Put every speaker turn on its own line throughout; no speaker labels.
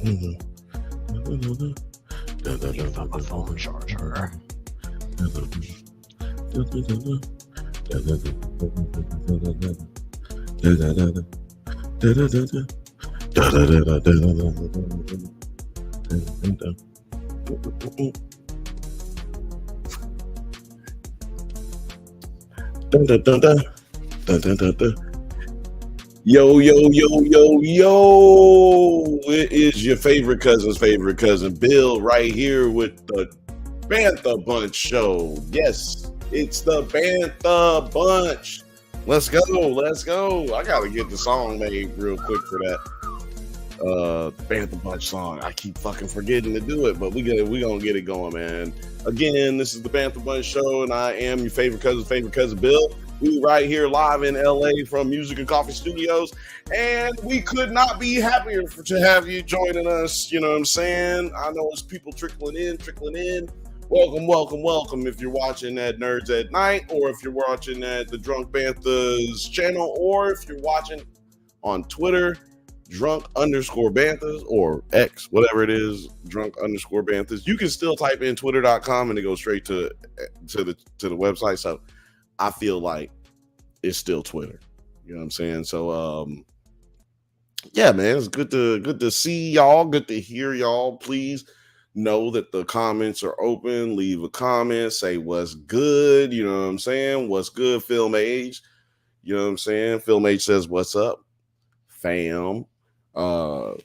From my phone charger.
Yo, yo, yo, yo, yo. It is your favorite cousin, Bill, right here with the Bantha Bunch Show. Yes, it's the Bantha Bunch. Let's go. I gotta get the song made real quick for that. Bantha Bunch song. I keep fucking forgetting to do it, but we gonna get it going, man. Again, this is the Bantha Bunch Show, and I am your favorite cousin, Bill. We right here live in LA from Music and Coffee Studios, and we could not be happier to have you joining us. You know what I'm saying? I know it's people trickling in. Welcome. If you're watching at Nerds at Night, or if you're watching at the Drunk Banthas channel, or if you're watching on Twitter, drunk_Banthas, or X, whatever it is, drunk_Banthas. You can still type in twitter.com and it goes straight to the website. So I feel like it's still Twitter. You know what I'm saying? So yeah, man, it's good to see y'all, good to hear y'all. Please know that the comments are open. Leave a comment, say what's good. You know what I'm saying? What's good, Film Age? You know what I'm saying? Film Age says, what's up, fam?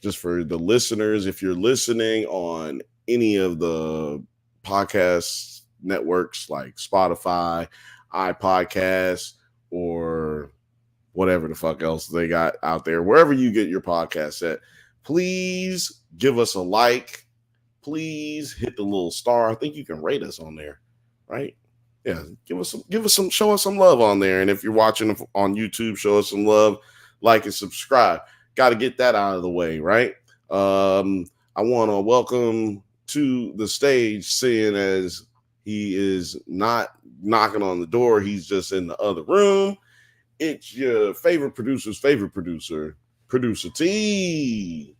Just for the listeners, if you're listening on any of the podcast networks like Spotify, iPodcasts, or whatever the fuck else they got out there, wherever you get your podcast at, please give us a like. Please hit the little star. I think you can rate us on there, right? Yeah, show us some love on there. And if you're watching on YouTube, show us some love, like and subscribe. Got to get that out of the way, right? I want to welcome to the stage, seeing as he is not knocking on the door, he's just in the other room. It's your favorite producer's favorite producer, Producer T.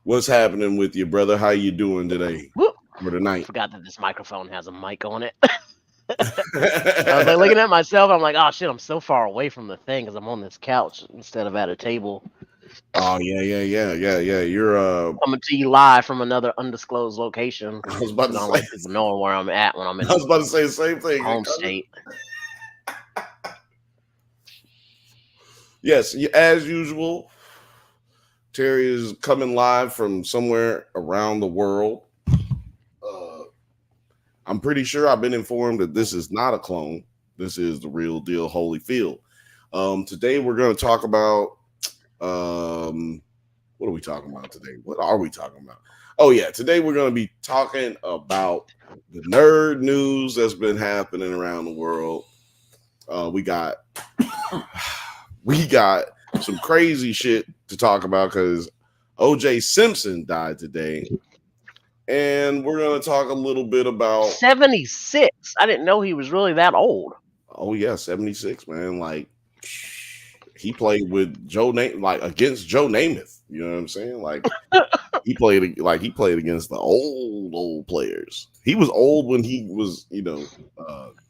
What's happening with you, brother? How you doing today?
Whoop.
For tonight?
I forgot that this microphone has a mic on it. I was like looking at myself. I'm like, oh shit, I'm so far away from the thing because I'm on this couch instead of at a table.
Oh yeah. You're
Coming to you live from another undisclosed location.
I was about to
I don't
say.
like people knowing where I'm at when I'm in
I was about to say the same thing.
home state.
Yes, as usual, Terry is coming live from somewhere around the world. I'm pretty sure I've been informed that this is not a clone. This is the real deal, Holyfield. Today we're going to talk about what are we talking about today? What are we talking about? Oh yeah, today we're going to be talking about the nerd news that's been happening around the world. We got some crazy shit to talk about because OJ Simpson died today. And we're going to talk a little bit about
76. I didn't know he was really that old.
Oh yeah, 76, man. Like he played with against Joe Namath. You know what I'm saying? Like he played against the old players. He was old when he was,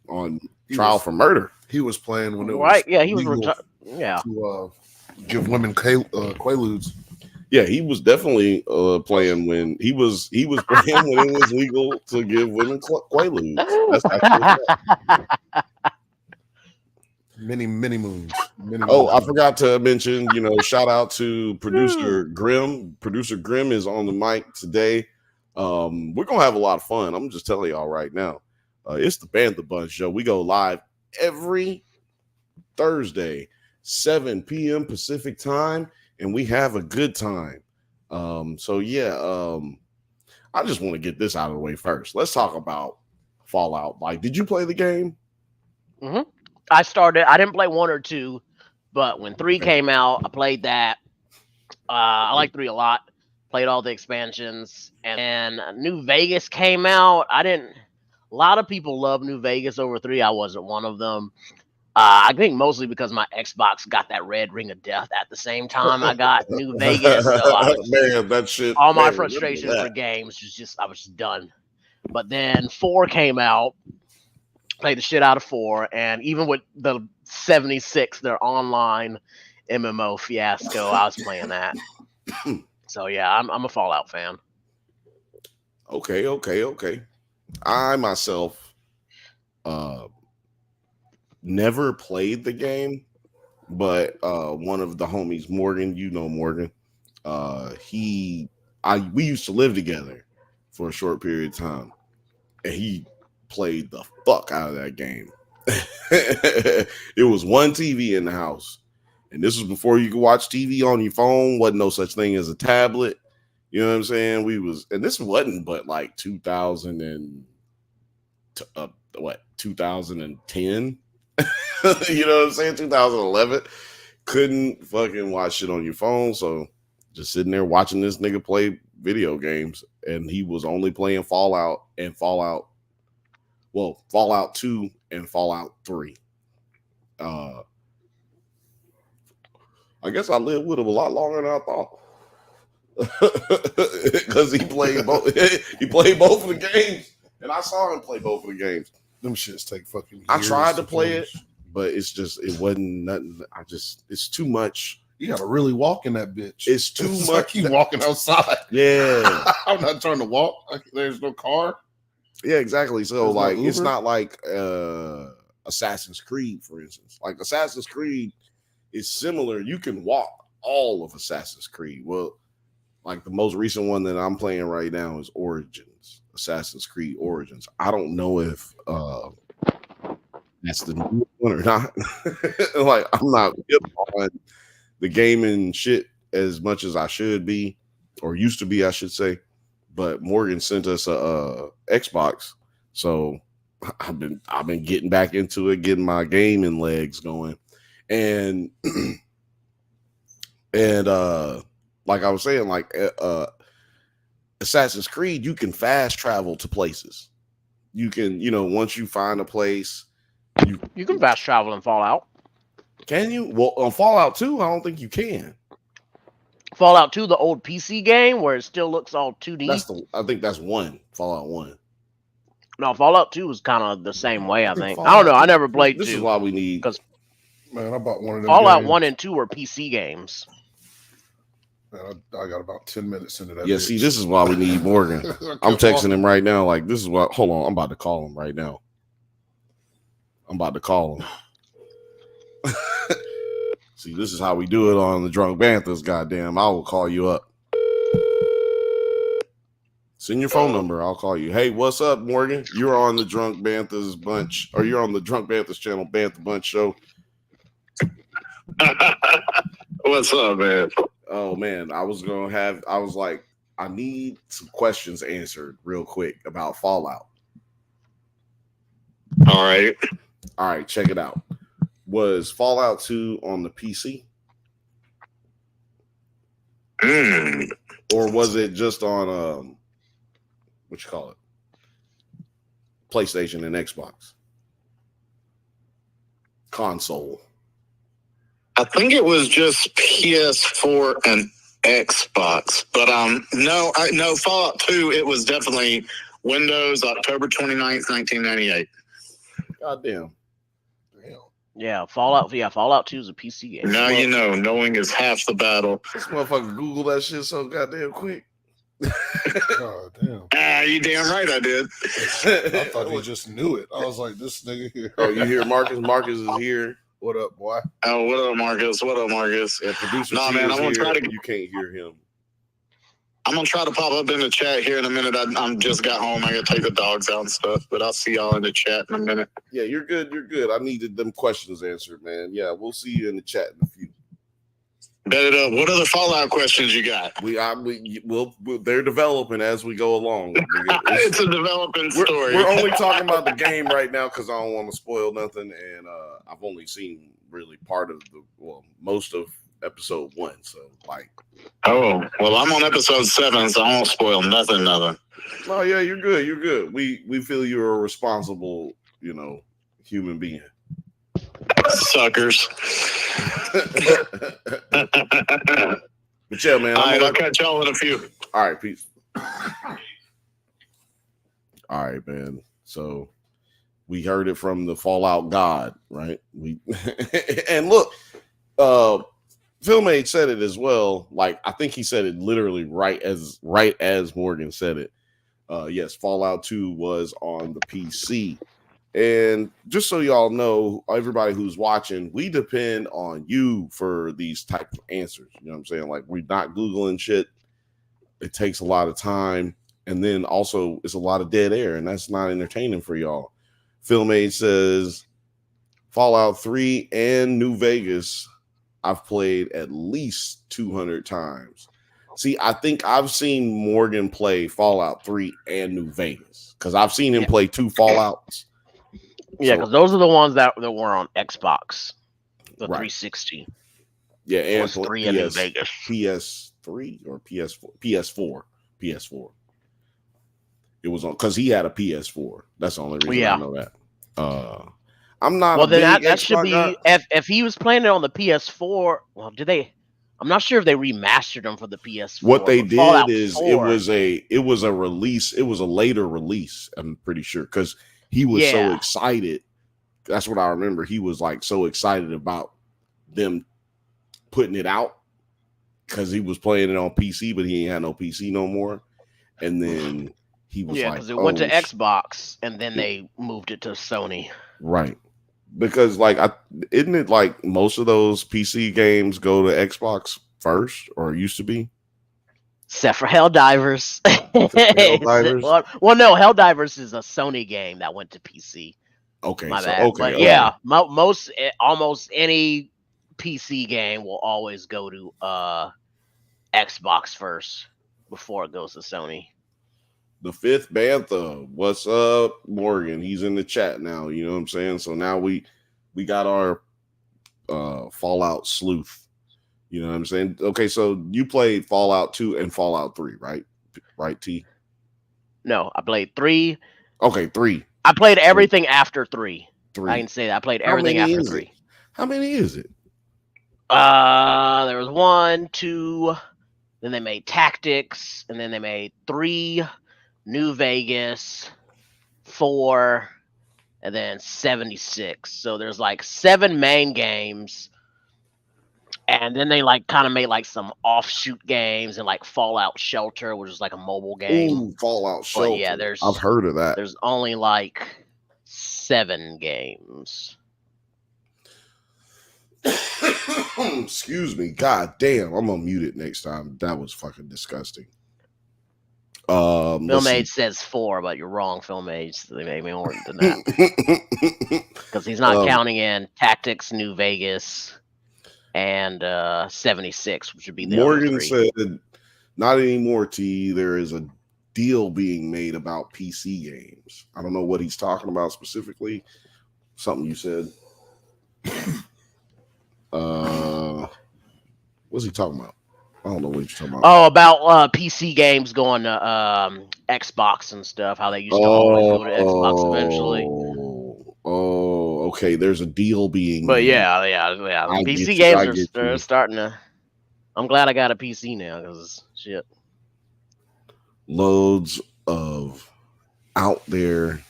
on trial for murder.
He was playing when it was
right. Yeah, he was
legal
yeah.
to give women quaaludes.
Yeah, he was definitely playing when he was playing when it was legal to give women quaaludes. That's actually
many moons.
I forgot to mention, shout out to producer Grimm. Producer Grimm is on the mic today. We're gonna have a lot of fun. I'm just telling y'all right now. It's the Bantha Bunch Show. We go live every Thursday, 7 p.m. Pacific time. And we have a good time. I just want to get this out of the way first. Let's talk about Fallout. Like, did you play the game?
Mm-hmm. I didn't play 1 or 2, but when 3 came out, I played that. I like 3 a lot. Played all the expansions. And New Vegas came out. A lot of people love New Vegas over 3. I wasn't one of them. I think mostly because my Xbox got that red ring of death at the same time I got New Vegas, so I was
Man, that shit.
all my
Man,
frustration
remember
for games was just I was just done. But then 4 came out, played the shit out of 4, and even with the 76, their online MMO fiasco, I was playing that. So yeah, I'm a Fallout fan.
Okay. I myself never played the game, but one of the homies, Morgan, you know Morgan, we used to live together for a short period of time, and he played the fuck out of that game. It was one TV in the house, and this was before you could watch TV on your phone. Wasn't no such thing as a tablet. You know what I'm saying? And this wasn't but like 2000 and 2010. You know what I'm saying? 2011. Couldn't fucking watch shit on your phone, so just sitting there watching this nigga play video games, and he was only playing Fallout 2 and Fallout 3. I guess I lived with him a lot longer than I thought. Because he played both. He played both of the games, and I saw him play both of the games.
Them shits take fucking years.
I tried to play it, but it wasn't nothing. It's too much.
You gotta really walk in that bitch.
It's too much.
Like you walking outside.
Yeah.
I'm not trying to walk. There's no car.
Yeah, exactly. So
There's
like,
no
it's
Uber?
not like Assassin's Creed, for instance. Like Assassin's Creed is similar. You can walk all of Assassin's Creed. Well, like the most recent one that I'm playing right now is Origins, Assassin's Creed Origins. I don't know if that's the new one or not. Like, I'm not hip on the gaming shit as much as I should be, or used to be, I should say. But Morgan sent us a Xbox, so I've been getting back into it, getting my gaming legs going, and like I was saying, like Assassin's Creed, you can fast travel to places. You can, once you find a place,
you can fast travel in Fallout.
Can you? Well, on Fallout 2, I don't think you can.
Fallout 2, the old PC game where it still looks all 2D.
I think that's Fallout 1.
No, Fallout 2 was kind of the same way, I think. I
Fallout
don't know. I
2
never played 2.
This is why we need.
Man, I bought one of them.
Fallout
games.
1 and 2 were PC games.
Man, I got about 10 minutes into that.
Yeah,
bitch.
see, this is why we need Morgan. I'm texting him right now. Like, this is what. Hold on, I'm about to call him right now. See, this is how we do it on the Drunk Banthas. Goddamn, I will call you up. Send your phone number. I'll call you. Hey, what's up, Morgan? You're on the Drunk Banthas bunch, or you're on the Drunk Banthas channel, Bantha Bunch Show.
What's up, man?
Oh man, I was like, I need some questions answered real quick about Fallout.
All right,
check it out. Was Fallout 2 on the PC? Or was it just on what you call it? PlayStation and Xbox console?
I think it was just PS4 and Xbox, but no, Fallout 2, it was definitely Windows, October 29th, 1998.
Goddamn.
Yeah, Fallout 2 is a PC game.
Now you know, knowing is half the battle.
This motherfucker Google that shit so goddamn quick.
Oh, damn.
You damn right I did.
I thought he just knew it. I was like, this nigga here.
Oh, you hear Marcus? Marcus is here.
What up, boy?
Oh, what up, Marcus?
Yeah, producer
Nah,
T
man,
is
I'm gonna
here.
try to.
You can't hear him.
I'm gonna try to pop up in the chat here in a minute. I'm just got home. I gotta take the dogs out and stuff, but I'll see y'all in the chat in a minute.
Yeah, you're good. I needed them questions answered, man. Yeah, we'll see you in the chat in a few.
Bet it up. What other Fallout questions you got?
We'll they're developing as we go along.
It's a developing story.
We're only talking about the game right now because I don't want to spoil nothing, and I've only seen really part of most of episode 1. So like,
oh well, I'm on episode 7, so I won't spoil nothing.
Oh yeah, you're good. We feel you're a responsible, human being.
suckers.
But yeah, man.
All right, I'll catch y'all in a few.
All right, peace. All right, man. So we heard it from the Fallout God, right? And look, Philmade said it as well. Like, I think he said it literally right as Morgan said it. Yes, Fallout 2 was on the PC. And just so y'all know, everybody who's watching, we depend on you for these types of answers. You know what I'm saying? Like, we're not Googling shit. It takes a lot of time. And then also, it's a lot of dead air, and that's not entertaining for y'all. Philmade says, Fallout 3 and New Vegas, I've played at least 200 times. See, I think I've seen Morgan play Fallout 3 and New Vegas because I've seen him play 2 Fallouts.
Yeah, because those are the ones that were on Xbox, the 360.
Yeah, and
PS3 in New Vegas.
PS3 or PS4? PS4. It was on because he had a PS4. That's the only reason I know that. I'm not.
Well, then that
Xbox
should be
guy.
if he was playing it on the PS4. Well, did they? I'm not sure if they remastered them for the PS4.
What they did
Fallout
is
4,
it was a release. It was a later release. I'm pretty sure because he was so excited. That's what I remember. He was like so excited about them putting it out because he was playing it on PC, but he ain't had no PC no more. And then he was like,
because it went to Xbox, and then they moved it to Sony.
Right. Because isn't it like most of those PC games go to Xbox first, or used to be?
Except for Helldivers.
Helldivers?
Well, no, Helldivers is a Sony game that went to PC.
Okay,
my bad.
Okay,
but
okay.
Yeah, almost any PC game will always go to Xbox first before it goes to Sony.
The fifth Bantha, what's up, Morgan? He's in the chat now. You know what I'm saying? So now we got our Fallout sleuth. You know what I'm saying? Okay, so you played Fallout 2 and Fallout 3, right? Right, T?
No, I played 3.
Okay, 3.
I played everything after 3.
3.
I can say that. I played everything after 3.
How many is it?
There was 1, 2, then they made Tactics, and then they made 3, New Vegas, 4, and then 76. So there's like 7 main games. And then they kind of made some offshoot games and Fallout Shelter, which is like a mobile game.
Ooh, Fallout Shelter.
But yeah,
I've heard of that.
There's only 7 games.
Excuse me. God damn. I'm gonna mute it next time. That was fucking disgusting.
Philmade says 4, but you're wrong, Philmade. They made me more than that. Because he's not counting in Tactics, New Vegas, and 76, which would be the
Morgan
other 3.
said, not anymore, T. There is a deal being made about PC games. I don't know what he's talking about specifically. Something you said. What's he talking about? I don't know what you're talking about.
Oh, about PC games going to Xbox and stuff. How they used to always go to Xbox eventually.
Oh, okay. There's a deal being.
But yeah. PC games are starting to. I'm glad I got a PC now because shit.
Loads of up out there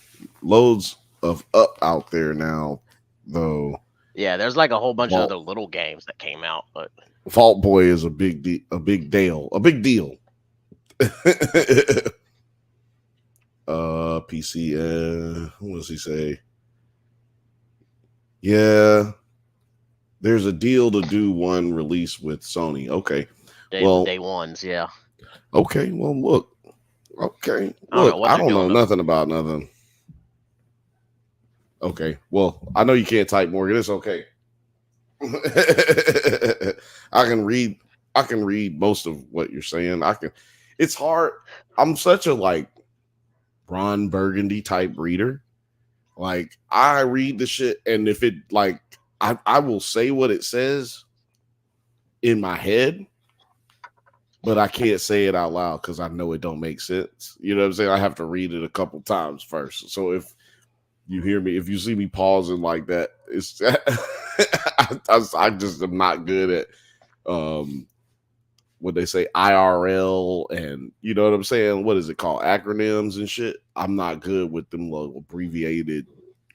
now, though.
Yeah, there's a whole bunch of other little games that came out, but
Fault Boy is a big deal. PC. What does he say? Yeah, there's a deal to do one release with Sony. Okay,
day ones. Yeah.
Okay. Well, look. Okay. Look, I don't know nothing about nothing. Okay. Well, I know you can't type, Morgan. It's okay. I can read most of what you're saying. It's hard. I'm such a Ron Burgundy type reader. I read the shit, and if it I will say what it says in my head, but I can't say it out loud because I know it don't make sense. You know what I'm saying? I have to read it a couple times first. So if you hear me, if you see me pausing like that, it's I just am not good at what they say IRL, and you know what I'm saying. What is it called? Acronyms and shit. I'm not good with them little abbreviated,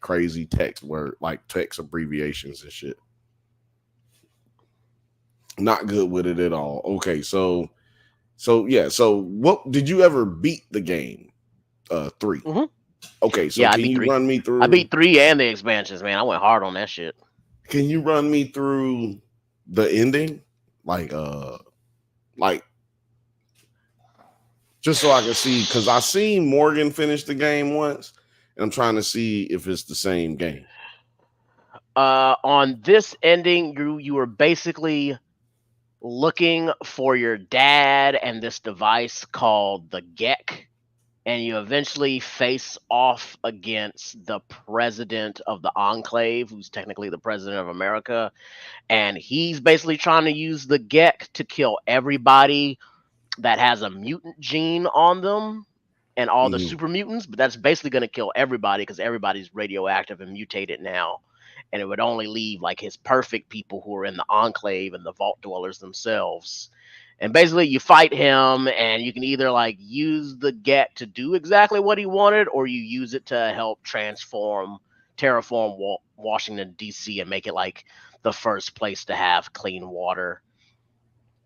crazy text abbreviations and shit. Not good with it at all. Okay, so yeah. So what did you ever beat the game? 3.
Mm-hmm.
Okay, so
Yeah,
can you run me through?
I beat 3 and the expansions, man. I went hard on that shit.
Can you run me through the ending? Like just so I can see, because I seen Morgan finish the game once, and I'm trying to see if it's the same game.
On this ending, you were basically looking for your dad and this device called the Gek, and you eventually face off against the president of the Enclave, who's technically the president of America, and he's basically trying to use the Gek to kill everybody that has a mutant gene on them and all the super mutants, but that's basically going to kill everybody because everybody's radioactive and mutated now. And it would only leave like his perfect people who are in the Enclave and the Vault Dwellers themselves. And basically you fight him, and you can either like use the Gek to do exactly what he wanted, or you use it to help terraform Washington, D.C. and make it like the first place to have clean water.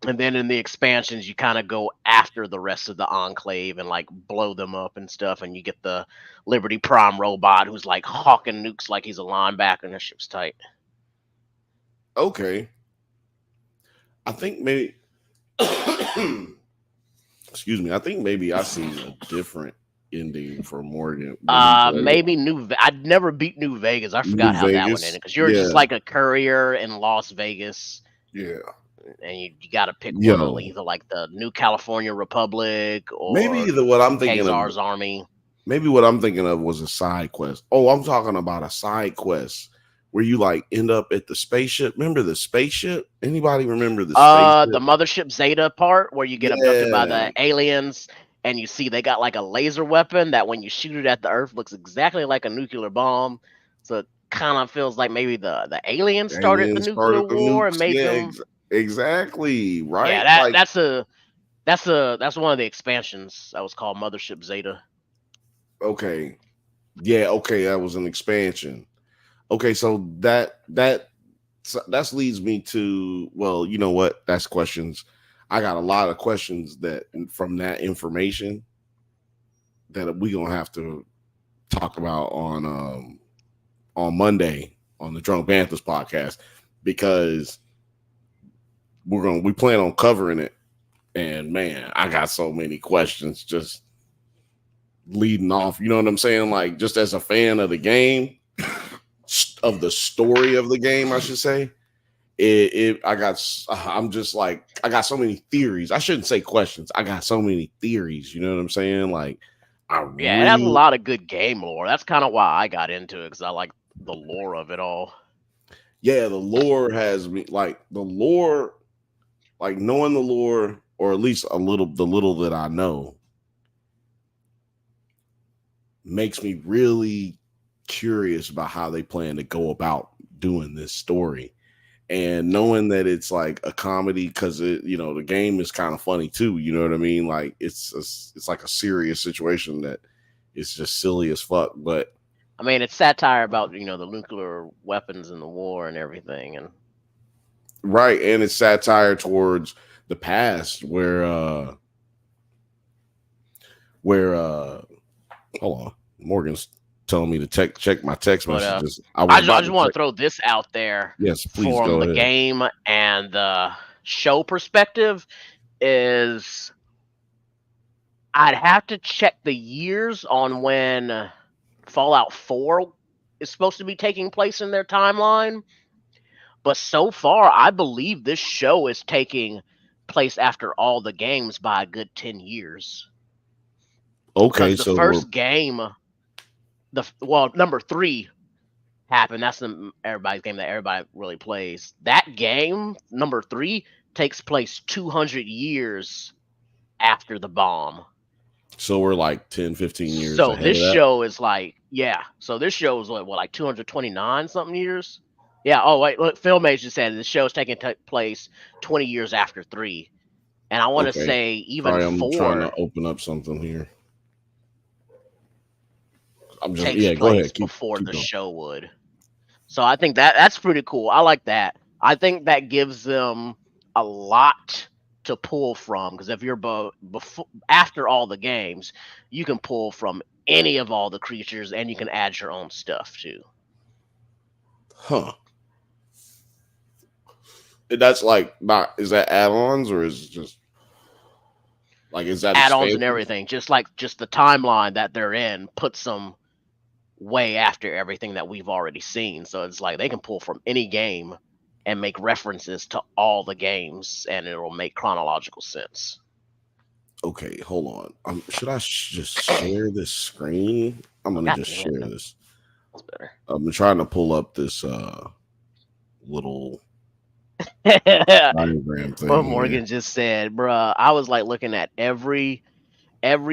And then in the expansions, you kind of go after the rest of the Enclave and like blow them up and stuff. And you get the Liberty Prime robot who's like hawking nukes like he's a linebacker, and that ship's tight.
Okay. I think maybe, excuse me, I think maybe I seen a different ending for Morgan.
Maybe I'd never beat New Vegas. I forgot how that one ended, because you're just like a courier in Las Vegas.
Yeah.
And you got to pick one, either like the New California Republic or
maybe what I'm thinking
Khazar's army.
Maybe what I'm thinking of was a side quest. Oh, I'm talking about a side quest where you like end up at the spaceship. Remember the spaceship? Anybody remember the spaceship?
The Mothership Zeta part where you get abducted by the aliens, and you see they got like a laser weapon that when you shoot it at the Earth looks exactly like a nuclear bomb. So it kind of feels like maybe the aliens started the nuclear war and made them.
Exactly, right.
Yeah, that's one of the expansions that was called Mothership Zeta.
Okay, yeah, okay, that was an expansion. Okay, so that leads me to, well, you know what? That's questions. I got a lot of questions that from that information that we gonna have to talk about on Monday on the Drunk Banthas podcast, because we plan on covering it, and man, I got so many questions just leading off. You know what I'm saying? Like, just as a fan of the game, of the story of the game, I should say. I got so many theories. I shouldn't say questions. I got so many theories. You know what I'm saying? Like,
it has a lot of good game lore. That's kind of why I got into it, because I like the lore of it all.
Yeah, the lore has me like knowing the lore, or at least the little that I know, makes me really curious about how they plan to go about doing this story. And knowing that it's like a comedy, because the game is kind of funny too. You know what I mean? Like it's like a serious situation that is just silly as fuck. But
I mean, it's satire about the nuclear weapons and the war and everything, and
right, and it's satire towards the past where hold on, Morgan's telling me to check my text messages.
I just want to throw this out there.
Yes, please.
From the game and the show perspective, is I'd have to check the years on when Fallout 4 is supposed to be taking place in their timeline. But so far, I believe this show is taking place after all the games by a good 10 years.
Okay,
so the first game, number 3 happened. That's everybody's game that everybody really plays. That game, number 3, takes place 200 years after the bomb.
So we're like 10, 15 years.
So this show is like, so this show is like 229 something years. Yeah. Oh wait, look, Filmage just said the show's taking place 20 years after 3, and I want to
Okay.
say even
Sorry, I'm trying
4
to open up something here. I'm just
takes
go
place
ahead.
before
Keep
the
going.
show would. So I think that's pretty cool. I like that. I think that gives them a lot to pull from because if you're before after all the games, you can pull from any of all the creatures and you can add your own stuff too.
Huh. That's like not is that add-ons or is it just like is that
Add-ons and
expansion?
everything, just the timeline that they're in puts them way after everything that we've already seen. So it's like they can pull from any game and make references to all the games and it'll make chronological sense.
Okay, hold on. Should I just share this screen? I'm
Oh
gonna
god
just
damn it,
share
no,
this.
that's better.
I'm trying to pull up this little diagram
Well,
thing here.
Morgan just said, bruh, I was like looking at every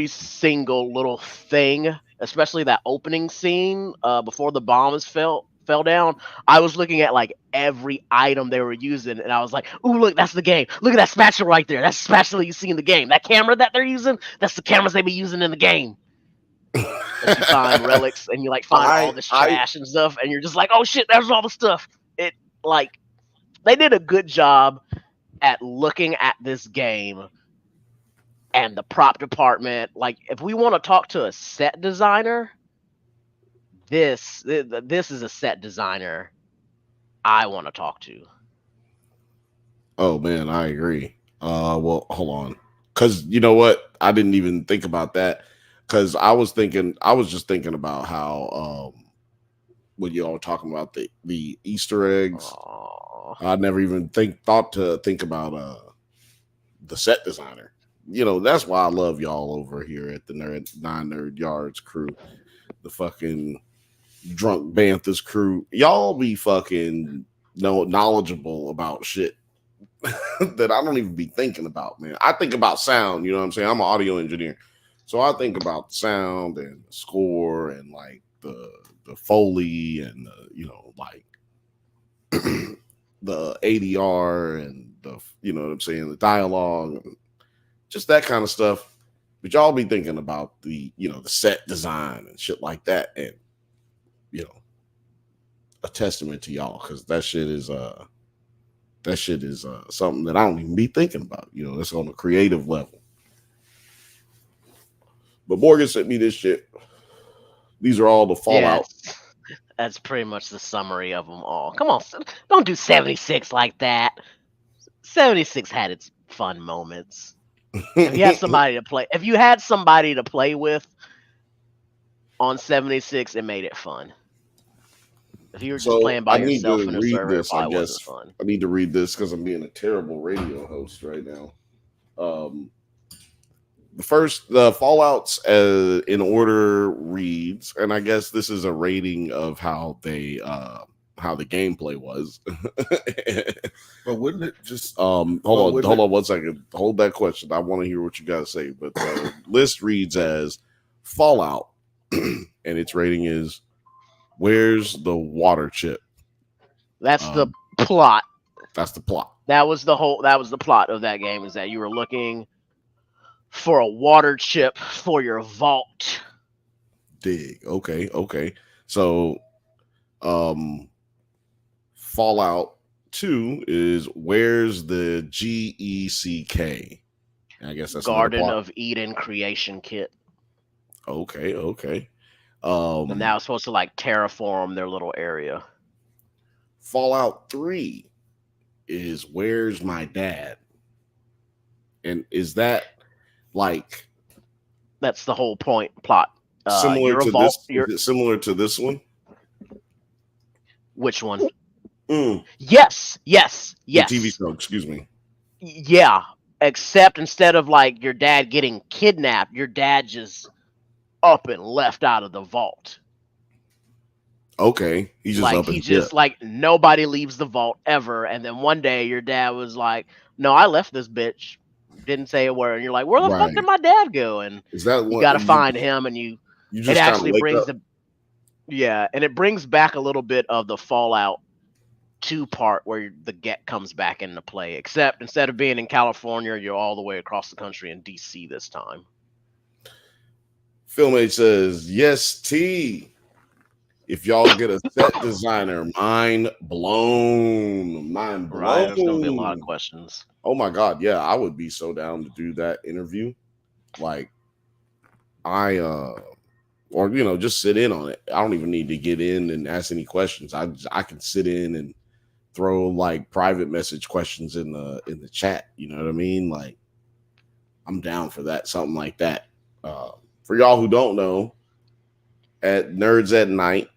single little thing, especially that opening scene before the bombs fell down. I was looking at like every item they were using, and I was like, "Ooh, look, that's the game. Look at that spatula right there. That's the spatula you see in the game. That camera that they're using, that's the cameras they be using in the game." As you find relics and you like find all this
I
trash and stuff, and you're just like, "Oh shit, there's all the stuff." It like they did a good job at looking at this game and the prop department. Like, if we want to talk to a set designer, this is a set designer I want to talk to.
oh man, I agree. Well, hold on, because you know what? I didn't even think about that because I was just thinking about how when you all were talking about the Easter eggs,
Aw.
I never even thought to think about the set designer. You know, that's why I love y'all over here at the Nine Nerd Yards crew, the fucking drunk Banthas crew. Y'all be fucking knowledgeable about shit that I don't even be thinking about, man. I think about sound, you know what I'm saying? I'm an audio engineer. So I think about sound and the score and like the Foley and you know, like the ADR and the you know what I'm saying, the dialogue, just that kind of stuff. But y'all be thinking about the you know the set design and shit like that, and you know a testament to y'all because that shit is something that I don't even be thinking about. You know, it's on a creative level. But Morgan sent me this shit. These are all the
Yeah,
Fallout.
that's pretty much the summary of them all. Come on, don't do 76 like that. 76 had its fun moments. If you had somebody to play with on 76, it made it fun. If you were just
So
playing by
I need
yourself
to
in a
read
server, it
this. I
probably
guess
wasn't fun.
I need to read this because I'm being a terrible radio host right now. Um, the Fallout's in order reads, and I guess this is a rating of how the gameplay was.
But wouldn't it just
hold on 1 second. Hold that question. I want to hear what you got to say. But the list reads as Fallout, and its rating is where's the water chip?
That's the plot.
That's the plot.
That was the plot of that game, is that you were looking for a water chip for your vault.
Dig. Okay. So Fallout 2 is where's the GECK? I guess that's another
Garden
plot.
of Eden creation kit.
Okay.
And that was supposed to like terraform their little area.
Fallout 3 is where's my dad? And is that like
That's the whole plot.
similar
You're a
to
vault.
this? Is it similar to this one?
Which one?
The
Yes.
TV show, excuse me.
Yeah. Except instead of like your dad getting kidnapped, your dad just up and left out of the vault.
Okay, he's just
Like
up
he
and
just like nobody leaves the vault ever. And then one day your dad was like, "No, I left this bitch." Didn't say a word. And you're like, "Where the fuck
right.
did my dad go?" And
Is that
you
what
got to find him. And
you
it
just kind of
actually
wake
brings
up?
and it brings back a little bit of the Fallout two-part where the get comes back into play, except instead of being in California, you're all the way across the country in DC this time.
Filmate says, yes, T. If y'all get a set designer, mind blown. Mind blown.
Right, there's gonna be a lot of questions.
Oh my God, yeah, I would be so down to do that interview. Like, or just sit in on it. I don't even need to get in and ask any questions. I can sit in and throw like private message questions in the chat. You know what I mean? Like, I'm down for that. Something like that. For y'all who don't know, at Nerds at Night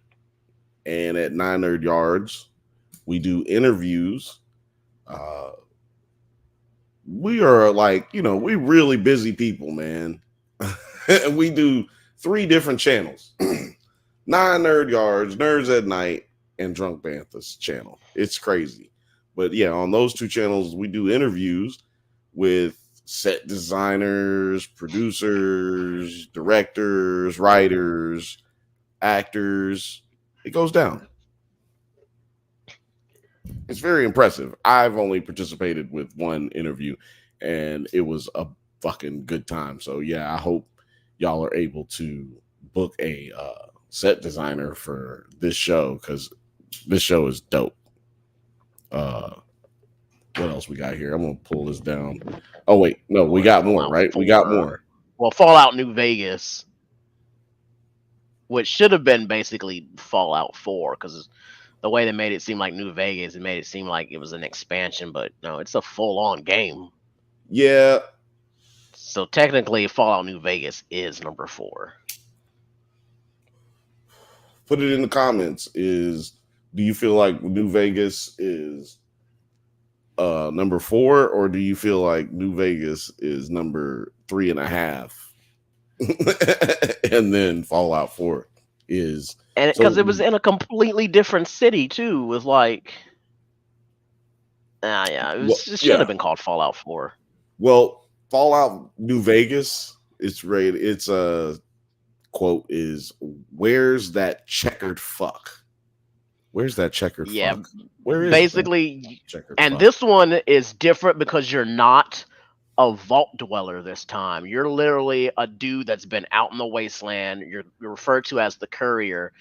and at 9 Nerd Yards, we do interviews. We are like, we really busy people, man. And we do 3 different channels. 9 Nerd Yards, Nerds at Night, and Drunk Bantha's channel. It's crazy. But yeah, on those 2 channels, we do interviews with set designers, producers, directors, writers, actors. It goes down. It's very impressive. I've only participated with 1 interview, and it was a fucking good time. So yeah, I hope y'all are able to book a set designer for this show, because this show is dope. What else we got here? I'm gonna pull this down. Oh wait, no, we got more, right? We got more.
Well, Fallout New Vegas, which should have been basically Fallout 4, because the way they made it seem like New Vegas, it made it seem like it was an expansion, but no, it's a full-on game.
Yeah.
So technically, Fallout New Vegas is number 4.
Put it in the comments. Do you feel like New Vegas is number 4, or do you feel like New Vegas is number 3.5? And then Fallout 4 is,
and because it was in a completely different city too, with like, it should have been called Fallout 4.
Well, Fallout New Vegas, it's rated. It's a quote is, "Where's that checkered fuck? Where's that checkered fuck? Where is
basically
checkered
and
fuck?"
This one is different because you're not a vault dweller this time. You're literally a dude that's been out in the wasteland. You're referred to as the courier,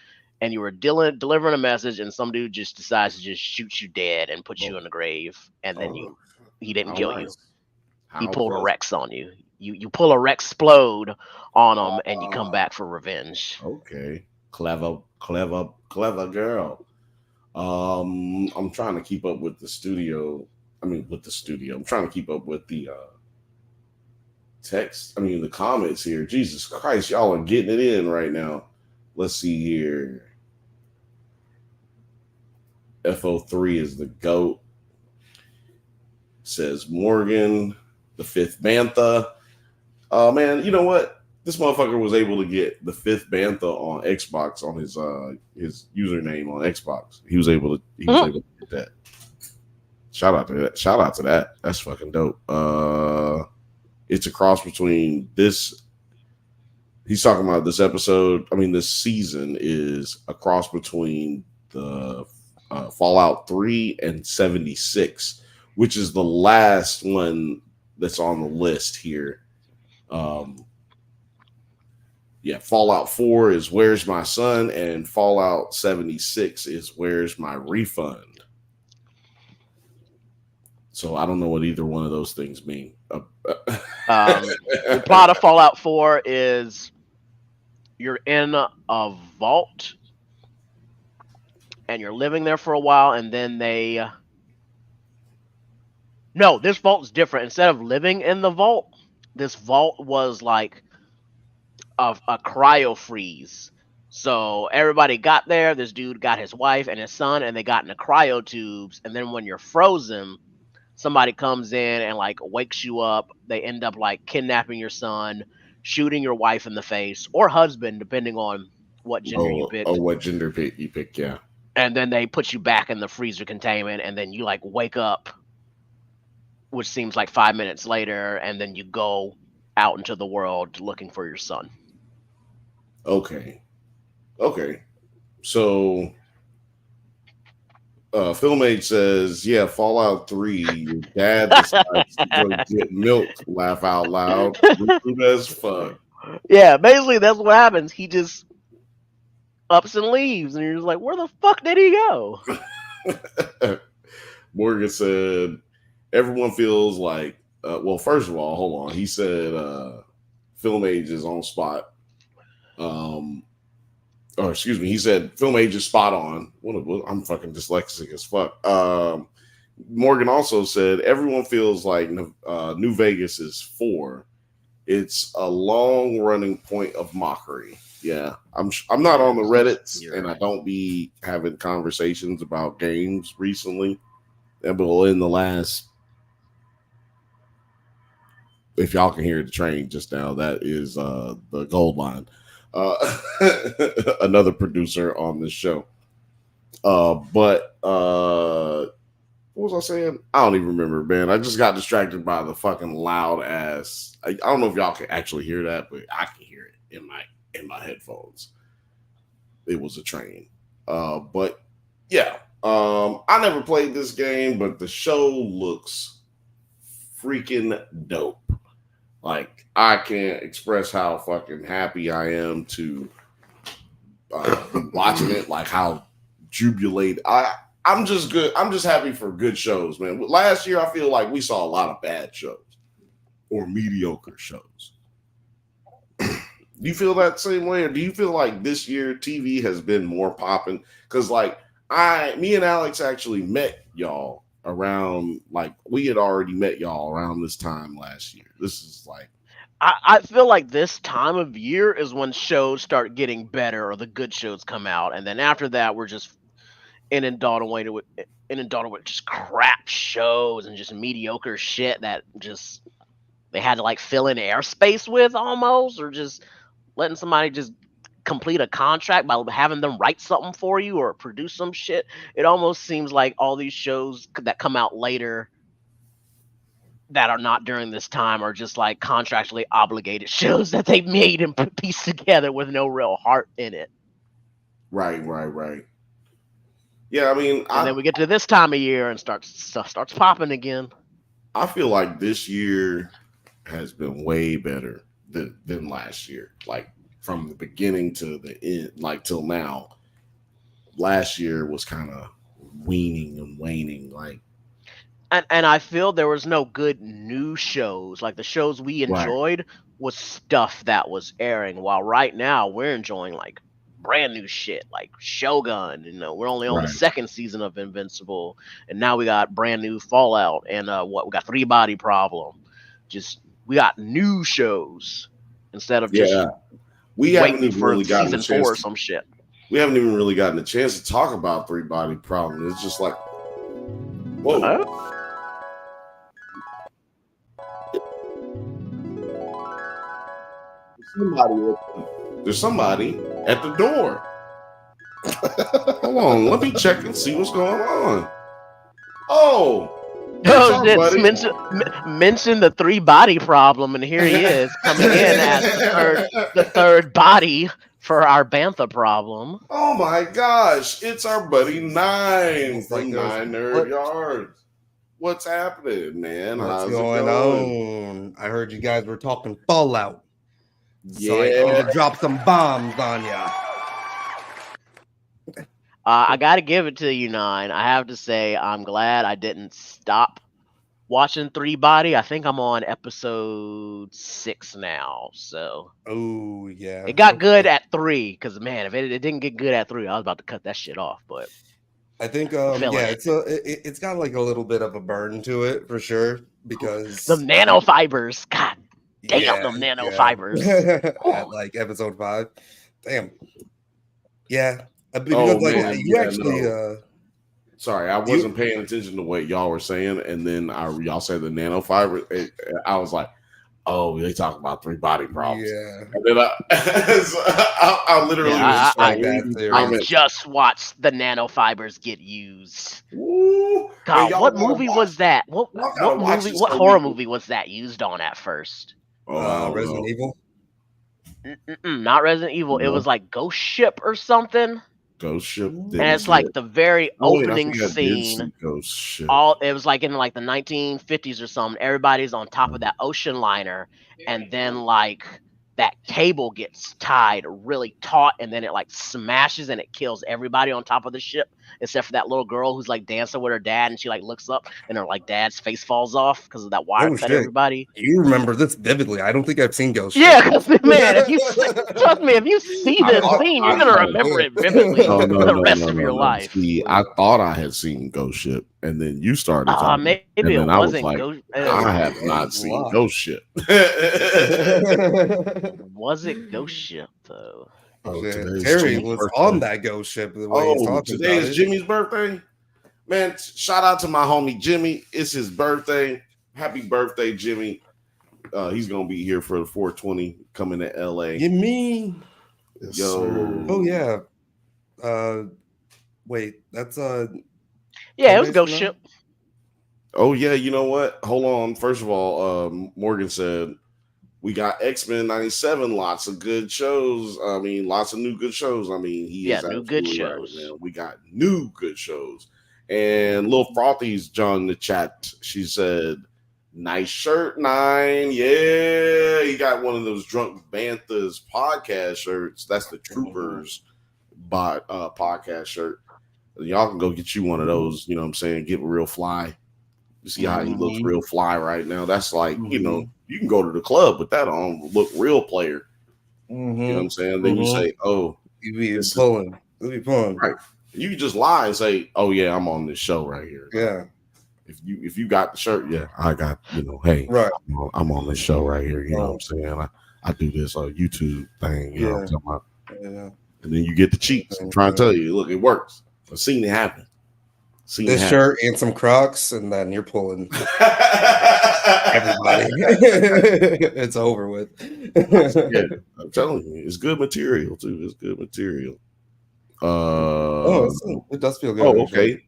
and you were delivering a message, and some dude just decides to just shoot you dead and put you in the grave, and then he didn't kill you. He pulled a Rex on you. You pull a Rex explode on him, and you come back for revenge.
Okay, clever girl. I'm trying to keep up with the studio. I'm trying to keep up with the text. The comments here. Jesus Christ, y'all are getting it in right now. Let's see here. FO3 is the GOAT. Says Morgan, the 5th Bantha. Man, you know what? This motherfucker was able to get the 5th Bantha on Xbox on his username on Xbox. He was able to get that. Shout out to that. That's fucking dope. It's a cross between this. He's talking about this episode. This season is a cross between the Fallout 3 and 76, which is the last one that's on the list here. Fallout 4 is Where's My Son, and Fallout 76 is Where's My Refund. So I don't know what either one of those things mean.
The plot of Fallout 4 is you're in a vault and you're living there for a while, and then no, this vault's different. Instead of living in the vault, this vault was like a cryo freeze. So everybody got there. This dude got his wife and his son, and they got in the cryo tubes. And then when you're frozen, somebody comes in and like wakes you up. They end up like kidnapping your son, shooting your wife in the face or husband, depending on what gender you pick.
What gender you pick, yeah.
And then they put you back in the freezer containment, and then you like wake up, which seems like 5 minutes later, and then you go out into the world looking for your son.
Okay. So Film Age says, yeah, Fallout 3, your dad decides to go get milk, laugh out loud. Rude as fuck.
Yeah, basically that's what happens. He just ups and leaves, and you're just like, where the fuck did he go?
Morgan said, everyone feels like, well, first of all, hold on. He said, Film Age is on spot. Or excuse me, he said Film Age is spot on. I'm fucking dyslexic as fuck. Morgan also said everyone feels like New Vegas is 4. It's a long running point of mockery. Yeah, I'm not on the Reddits, and I don't be having conversations about games recently. But in the last, if y'all can hear the train just now, that is the Gold Line. Another producer on this show. But what was I saying? I don't even remember, man. I just got distracted by the fucking loud ass. I don't know if y'all can actually hear that, but I can hear it in my headphones. It was a train. But yeah. I never played this game, but the show looks freaking dope. Like, I can't express how fucking happy I am to watching it. Like, how jubilated. I'm just good. I'm just happy for good shows, man. Last year, I feel like we saw a lot of bad shows or mediocre shows. Do you feel that same way? Or do you feel like this year TV has been more popping? Because, like, me and Alex actually met y'all around, like, we had already met y'all around this time last year. This is like,
I feel like this time of year is when shows start getting better or the good shows come out, and then after that we're just inundated with just crap shows and just mediocre shit that just they had to like fill in airspace with almost, or just letting somebody just complete a contract by having them write something for you or produce some shit. It almost seems like all these shows that come out later that are not during this time are just like contractually obligated shows that they made and pieced together with no real heart in it.
Right. Yeah, I mean,
and then we get to this time of year and stuff starts popping again.
I feel like this year has been way better than last year. Like, from the beginning to the end, like till now. Last year was kind of weaning and waning, like.
And I feel there was no good new shows. Like, the shows we enjoyed was stuff that was airing, while right now we're enjoying like brand new shit like Shogun. We're only on the second season of Invincible, and now we got brand new Fallout, and we got Three Body Problem. Just, we got new shows instead of just
we haven't even
for
really gotten
season 4 or some shit.
We haven't even really gotten a chance to talk about Three Body Problem. It's just like, whoa. There's somebody at the door. Hold on, let me check and see what's going on.
Mention the Three Body Problem, and here he is coming in as the third body for our Bantha problem.
Oh my gosh, it's our buddy Nine from Nine Nerd Yards. What's happening, man?
What's going on? I heard you guys were talking Fallout.
Yeah,
so I need to drop some bombs on ya.
I gotta give it to you, Nine. I have to say, I'm glad I didn't stop watching Three Body. I think I'm on episode 6 now. So,
oh yeah,
it got good at 3. Because man, if it didn't get good at 3, I was about to cut that shit off. But
I think it's got like a little bit of a burn to it for sure, because
the nanofibers. God damn, them nanofibers.
At like episode 5. Damn. Yeah. Because
sorry, I wasn't paying attention to what y'all were saying, and then y'all said the nanofiber. I was like, oh, they talk about Three Body Problems.
Yeah.
And then I literally
I just watched the nanofibers get used.
Ooh.
God, what movie was that? What horror movie was that used on at first?
Resident Evil?
Not Resident Evil. No. It was like Ghost Ship or something.
Ghost Ship.
And it's like the very opening scene.
Ghost Ship.
It was like in like the 1950s or something. Everybody's on top of that ocean liner, and then like that cable gets tied really taut, and then it like smashes and it kills everybody on top of the ship, except for that little girl who's like dancing with her dad, and she like looks up, and her like dad's face falls off because of that wire cut. Everybody,
you remember this vividly? I don't think I've seen Ghost.
Yeah, because man, if you trust me, if you see this scene, you're gonna remember it vividly for the rest of your life.
See, I thought I had seen Ghost Ship, and then you started.
Maybe it wasn't Ghost.
I have not seen Ghost Ship.
Was it Ghost Ship though?
Terry was on that Ghost Ship.
Today is Jimmy's birthday. Man, shout out to my homie Jimmy. It's his birthday. Happy birthday, Jimmy. He's gonna be here for the 420 coming to LA.
You mean?
Yes, yo.
Oh yeah. Wait, that's
yeah, it was Ghost Ship.
Oh yeah, you know what? Hold on. First of all, Morgan said we got X-Men 97, lots of good shows. I mean, lots of new good shows. I mean,
new good shows.
Right, we got new good shows. And Lil Frothy's joined the chat. She said, "Nice shirt, 9. Yeah, he got one of those Drunk Bantha's podcast shirts. That's the Troopers podcast shirt. Y'all can go get you one of those. You know what I'm saying? Get real fly. You see how he looks real fly right now? That's like, you know, you can go to the club with that on, look real player. You know what I'm saying? Then you say, oh,
you be pulling.
Right. You can just lie and say, oh yeah, I'm on this show right here.
Yeah.
If you got the shirt, yeah, I got, you know, hey,
right.
I'm on this show right here. You know what I'm saying? I do this YouTube thing, you know what I'm talking about? Yeah. And then you get the cheeks. I'm trying to tell you, look, it works. I've seen it happen.
This shirt and some Crocs, and then you're pulling everybody. It's over with.
Yeah, I'm telling you, it's good material too. It's good material.
It does feel good.
Oh, okay.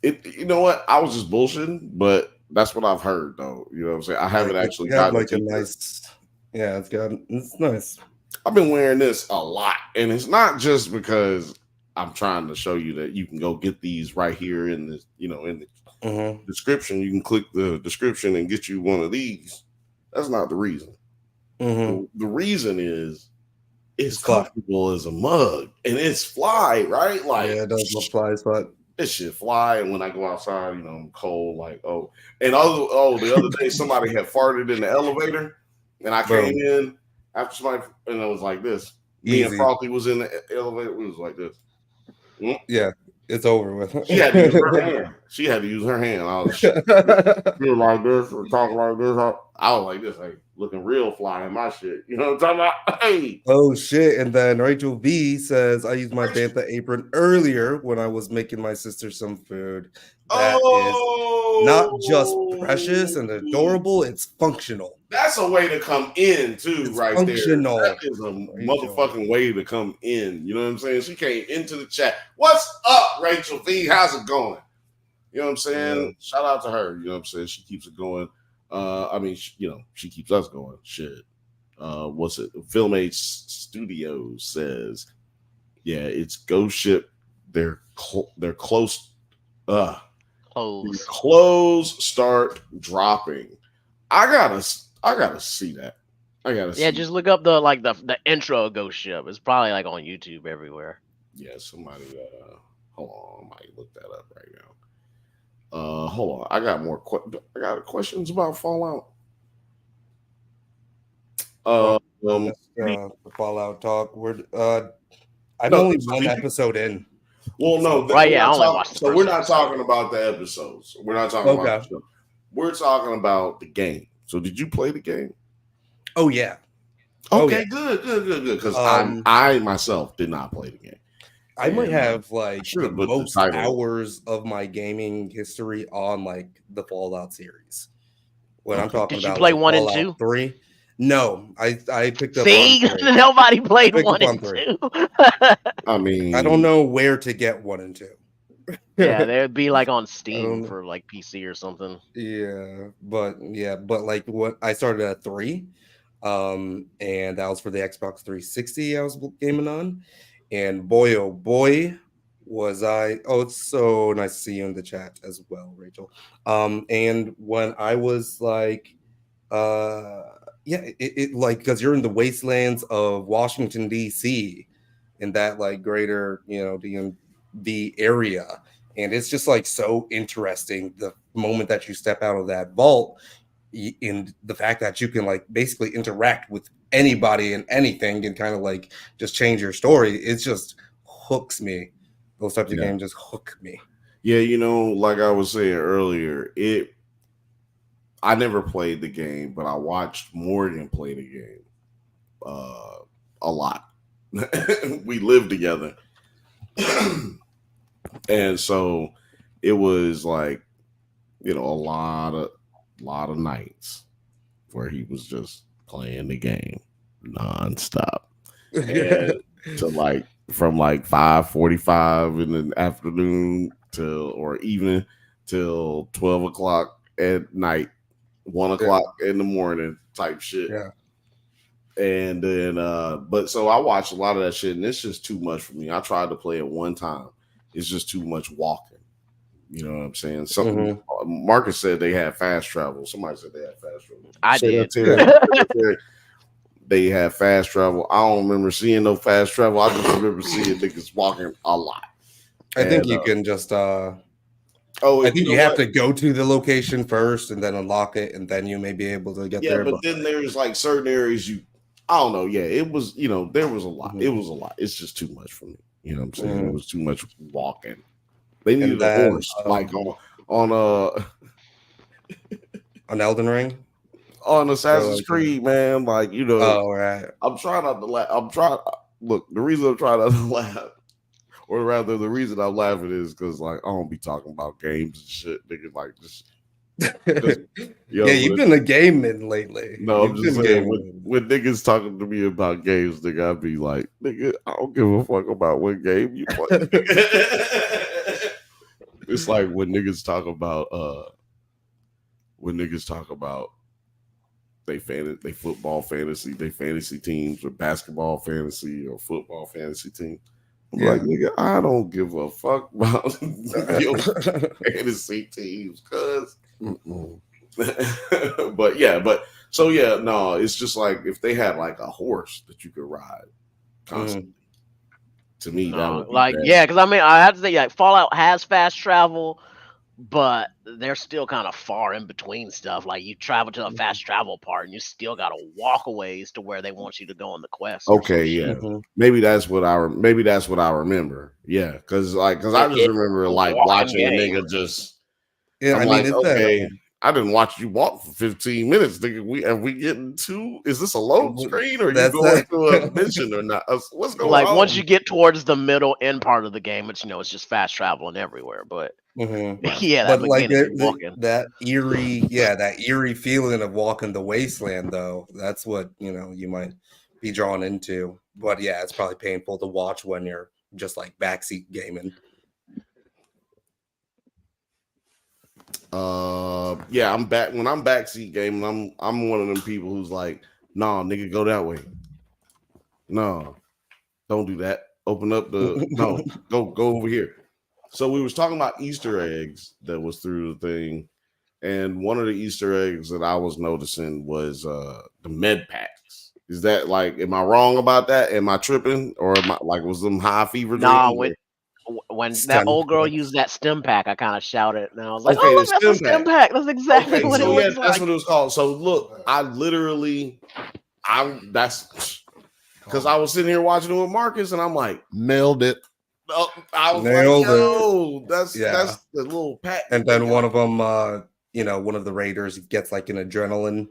You know what? I was just bullshitting, but that's what I've heard, though. You know what I'm saying? I haven't actually got
like a nice. Yeah, it's nice.
I've been wearing this a lot, and it's not just because I'm trying to show you that you can go get these right here in the, you know, in the description. You can click the description and get you one of these. That's not the reason. The reason is it's comfortable as a mug and it's fly, right? Like,
yeah, it does look fly as fuck.
This shit fly, and when I go outside, you know, I'm cold. Like, the other day somebody had farted in the elevator, and I came in after somebody, and it was like this. Me and Frothy was in the elevator. It was like this.
Yeah, it's over with.
She had to use her hand. I was feel like this or talking like this. I was like this, like looking real fly in my shit. You know what I'm talking about? Hey.
Oh shit! And then Rachel V says, "I used my Bantha apron earlier when I was making my sister some food. That is not just precious and adorable; it's functional.
That's a way to come in too, it's right
functional.
There. That is a motherfucking way to come in. You know what I'm saying? She came into the chat. What's up, Rachel V? How's it going? You know what I'm saying? Yeah. Shout out to her. You know what I'm saying? She keeps it going. I mean, she keeps us going. Shit. What's it? Film Age Studios says, yeah, it's Ghost Ship. They're close. Clothes start dropping. I gotta see that.
Just look up the intro of Ghost Ship. It's probably like on YouTube everywhere.
Yeah, somebody hold on, I might look that up right now. Hold on, I got questions about Fallout.
The Fallout talk. I'm only one episode in.
Well, no,
right? Yeah, I only watched.
So we're not talking about the episodes. We're not talking about the show. We're talking about the game. So did you play the game?
Oh yeah.
Okay, good. Because I myself did not play the game.
I might have the most hours of my gaming history on the Fallout series. When I'm talking about,
did you play 1 and 2?
3? No, I picked up.
See, nobody played 1 and 2.
I mean,
I don't know where to get 1 and 2.
Yeah, they'd be on Steam for PC or something.
Yeah, but what I started at 3, and that was for the Xbox 360 I was gaming on, And boy, oh boy, was I. Oh, it's so nice to see you in the chat as well, Rachel. And when I was like, uh, yeah, it like because you're in the wastelands of Washington D.C. in that like greater, DMV area, and it's just like so interesting the moment that you step out of that vault in the fact that you can like basically interact with anybody and anything and kind of like just change your story. It just hooks me. Those types of games just hook me.
Yeah, like I was saying earlier, I never played the game, but I watched Morgan play the game a lot. We lived together. And so it was like, a lot of nights where he was just playing the game nonstop. And to like from like 5:45 in the afternoon or evening till 12 o'clock at night, 1 o'clock in the morning type shit.
Yeah.
And then but so I watched a lot of that shit, and it's just too much for me. I tried to play it one time. It's just too much walking. You know what I'm saying? Something Marcus said they had fast travel. Somebody said they had fast travel.
I did.
They had fast travel. I don't remember seeing no fast travel. I just remember seeing niggas walking a lot.
I think you can just I think you have to go to the location first and then unlock it, and then you may be able to get there.
Yeah, but then there's like certain areas I don't know. Yeah, it was, there was a lot. It was a lot. It's just too much for me. You know what I'm saying? It was too much walking. They needed a horse, like on
Elden Ring,
on Assassin's Creed, man. Like
Oh right.
I'm trying not to laugh. Look, the reason I'm trying not to laugh, or rather, the reason I'm laughing is because like I don't be talking about games and shit, nigga. Like just
you've been a gaming lately.
No, I'm just saying when niggas talking to me about games, nigga, I'd be like, nigga, I don't give a fuck about what game you play. It's like when niggas talk about they football fantasy, they fantasy teams, or basketball fantasy, or football fantasy team. I'm like, nigga, I don't give a fuck about your fantasy teams, cuz. No, it's just like if they had like a horse that you could ride constantly. To me, that would be
like
bad.
because I have to say like Fallout has fast travel, but they're still kind of far in between stuff. Like you travel to a fast travel part, and you still got to walk a ways to where they want you to go on the quest.
Okay, yeah, maybe that's what I remember. Yeah, because I just remember like watching a nigga just.
Yeah,
I'm like, okay, I didn't watch you walk for 15 minutes. Nigga, are we getting to? Is this a load screen, or are you going to a mission or not? What's going on?
Like once you get towards the middle end part of the game, it's it's just fast traveling everywhere. But yeah,
but like that eerie feeling of walking the wasteland, though, that's what you might be drawn into. But yeah, it's probably painful to watch when you're just like backseat gaming.
I'm back when I'm backseat gaming. I'm one of them people who's like, nah, nigga, go that way. No, don't do that. Open up go over here. So we was talking about Easter eggs that was through the thing, and one of the Easter eggs that I was noticing was the med packs. Is that like, am I wrong about that? Am I tripping, or am I like, was them high fever?
Nah, when that old girl used that stem pack, I kind of shouted, and I was like, "Oh, look, that's a stem pack. That's exactly what it looks like."
That's what it was called. So look, that's because I was sitting here watching it with Marcus, and I'm like,
nailed it.
I was nailed like, yo, that's the little pack.
And then one of them, one of the raiders gets like an adrenaline.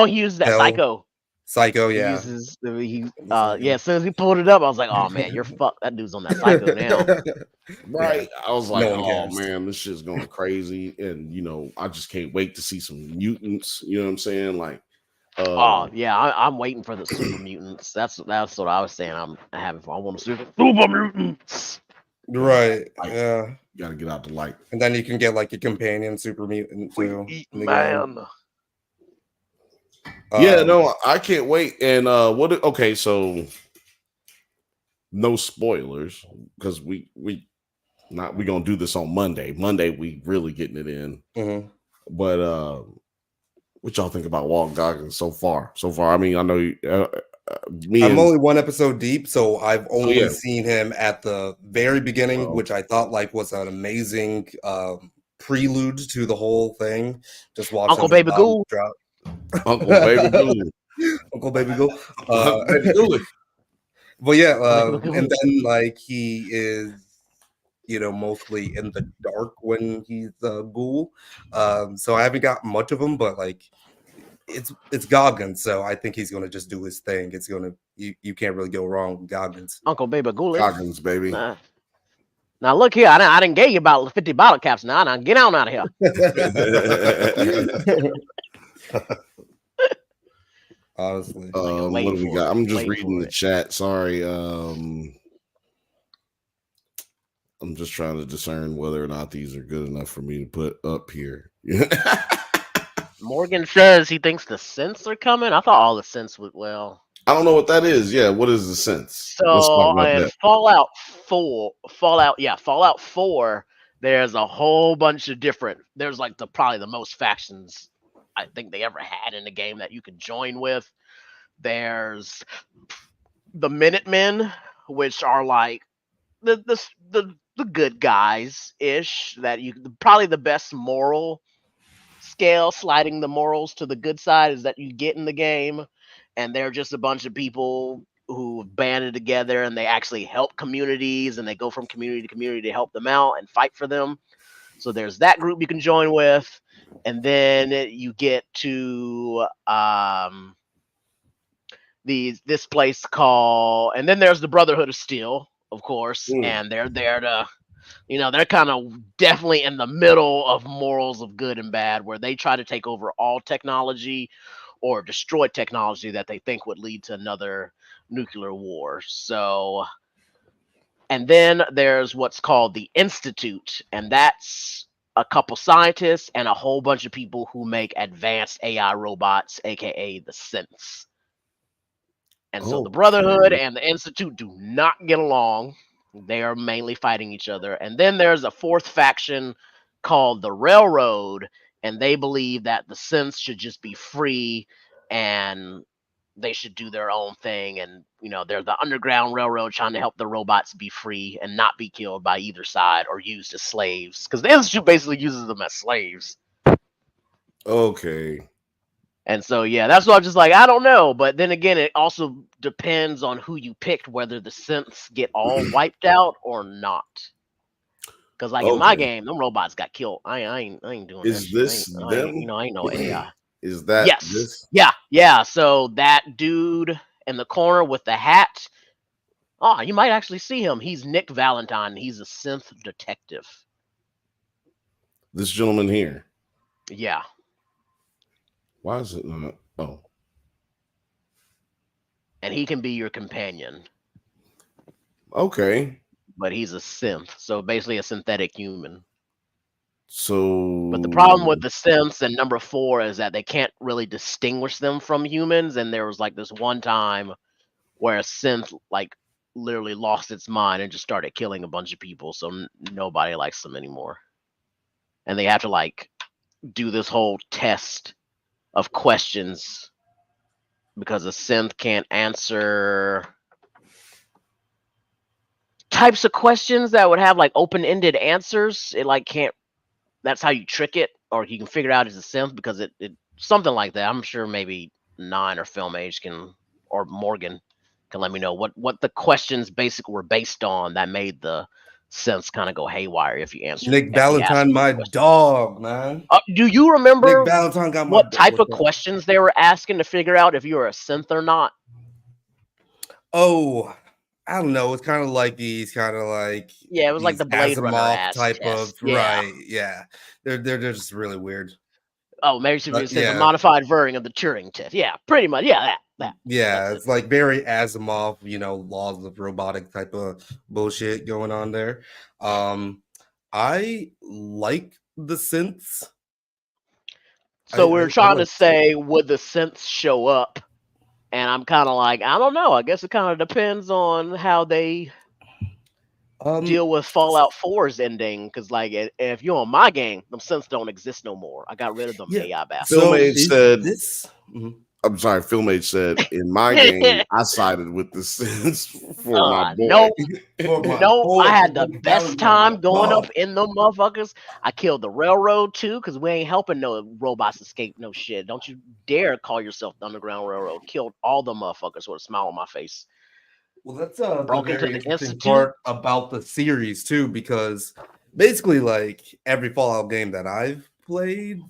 He used that
Psycho, yeah.
As soon as he pulled it up, I was like, "Oh man, you're fucked. That dude's on that Psycho now."
Right? Yeah. I was like, "Oh man, this shit's going crazy," and I just can't wait to see some mutants. You know what I'm saying? Like,
I'm waiting for the super mutants. That's what I was saying. I want to see the super mutants.
Right?
Like,
yeah.
You got to get out the light,
and then you can get like a companion super mutant too.
Man.
No, I can't wait. And so no spoilers because we gonna do this on Monday. Monday we really getting it in.
Mm-hmm.
But what y'all think about Walt Goggins so far? I mean, I know
I'm only one episode deep, so I've only
yeah.
seen him at the very beginning, which I thought like was an amazing prelude to the whole thing. Just watching
Uncle Baby Ghoul.
Uncle Baby Ghoul.
Uncle Baby Ghoul.
Baby Ghoul.
But yeah, and then like he is, mostly in the dark when he's a ghoul. So I haven't got much of him, but like it's Goggins, so I think he's gonna just do his thing. It's gonna you can't really go wrong with Goggins.
Uncle Baby Ghoul.
Goggins, baby.
Now look here, I didn't get you about 50 bottle caps now. Now get on out of here.
Honestly.
What do we got? I'm just reading the chat. Sorry. I'm just trying to discern whether or not these are good enough for me to put up here.
Morgan says he thinks the synths are coming. I thought all the synths would. Well,
I don't know what that is. Yeah, what is the sense?
So in Fallout 4, there's a whole bunch of different. There's like probably the most factions I think they ever had in the game that you could join with. There's the Minutemen, which are like the good guys ish. That probably the best moral scale, sliding the morals to the good side, is that you get in the game. And they're just a bunch of people who banded together and they actually help communities and they go from community to community to help them out and fight for them. So there's that group you can join with. And then you get to this place called, and then there's the Brotherhood of Steel, of course. And they're there to, they're kind of definitely in the middle of morals of good and bad, where they try to take over all technology or destroy technology that they think would lead to another nuclear war. So, and then there's what's called the Institute, and that's a couple scientists and a whole bunch of people who make advanced AI robots, aka the synths. And so the Brotherhood and the Institute do not get along. They are mainly fighting each other. And then there's a fourth faction called the Railroad, and they believe that the synths should just be free and they should do their own thing. And, they're the Underground Railroad trying to help the robots be free and not be killed by either side or used as slaves. Because the Institute basically uses them as slaves.
Okay.
And so, yeah, that's what I'm just like, I don't know. But then again, it also depends on who you picked, whether the synths get all wiped out or not. Because like in my game, them robots got killed. I ain't doing that.
Is this them?
I ain't no AI.
Is that
this? Yeah. So that dude in the corner with the hat. Oh, you might actually see him. He's Nick Valentine. He's a synth detective.
This gentleman here.
Yeah.
Why is it not? Oh.
And he can be your companion.
Okay.
But he's a synth, so basically a synthetic human.
So,
but the problem with the synths and number 4 is that they can't really distinguish them from humans. And there was like this one time where a synth like literally lost its mind and just started killing a bunch of people. So nobody likes them anymore. And they have to like do this whole test of questions because a synth can't answer types of questions that would have like open-ended answers. It like can't. That's how you trick it, or you can figure it out as a synth because it something like that. I'm sure maybe 9 or Film Age can, or Morgan can let me know what the questions basically were based on that made the synths kind of go haywire if you answer.
Nick Valentine, my dog, man.
Do you remember
Nick Valentine got
what type of questions they were asking to figure out if you were a synth or not?
Oh, I don't know. It's kind of like these, it was
like the Blade Runner
type
test.
of right. Yeah, they're just really weird.
Oh, maybe should be a modified version of the Turing test. Yeah, pretty much. Yeah, that.
Yeah, it's like very Asimov, laws of robotic type of bullshit going on there. I like the synths.
So we're trying to say, would the synths show up And I'm kind of like, I don't know. I guess it kind of depends on how they deal with Fallout 4's ending. Because like, if you're on my game, them synths don't exist no more. I got rid of them
Yeah.
AI bastards.
So
Philmage
is
said,
this? Mhm.
I'm sorry, Philmage said, in my game, I sided with the Sins for my boy.
No,
For my
no,
boy,
I had the
that was
best
my
time going
dog.
up in them motherfuckers. I killed the railroad too, because we ain't helping no robots escape no shit. Don't you dare call yourself the Underground Railroad. Killed all the motherfuckers with a smile on my face.
Well, that's the
Broke into
very
the
interesting
institute.
part about the series too, because basically, like every Fallout game that I've played,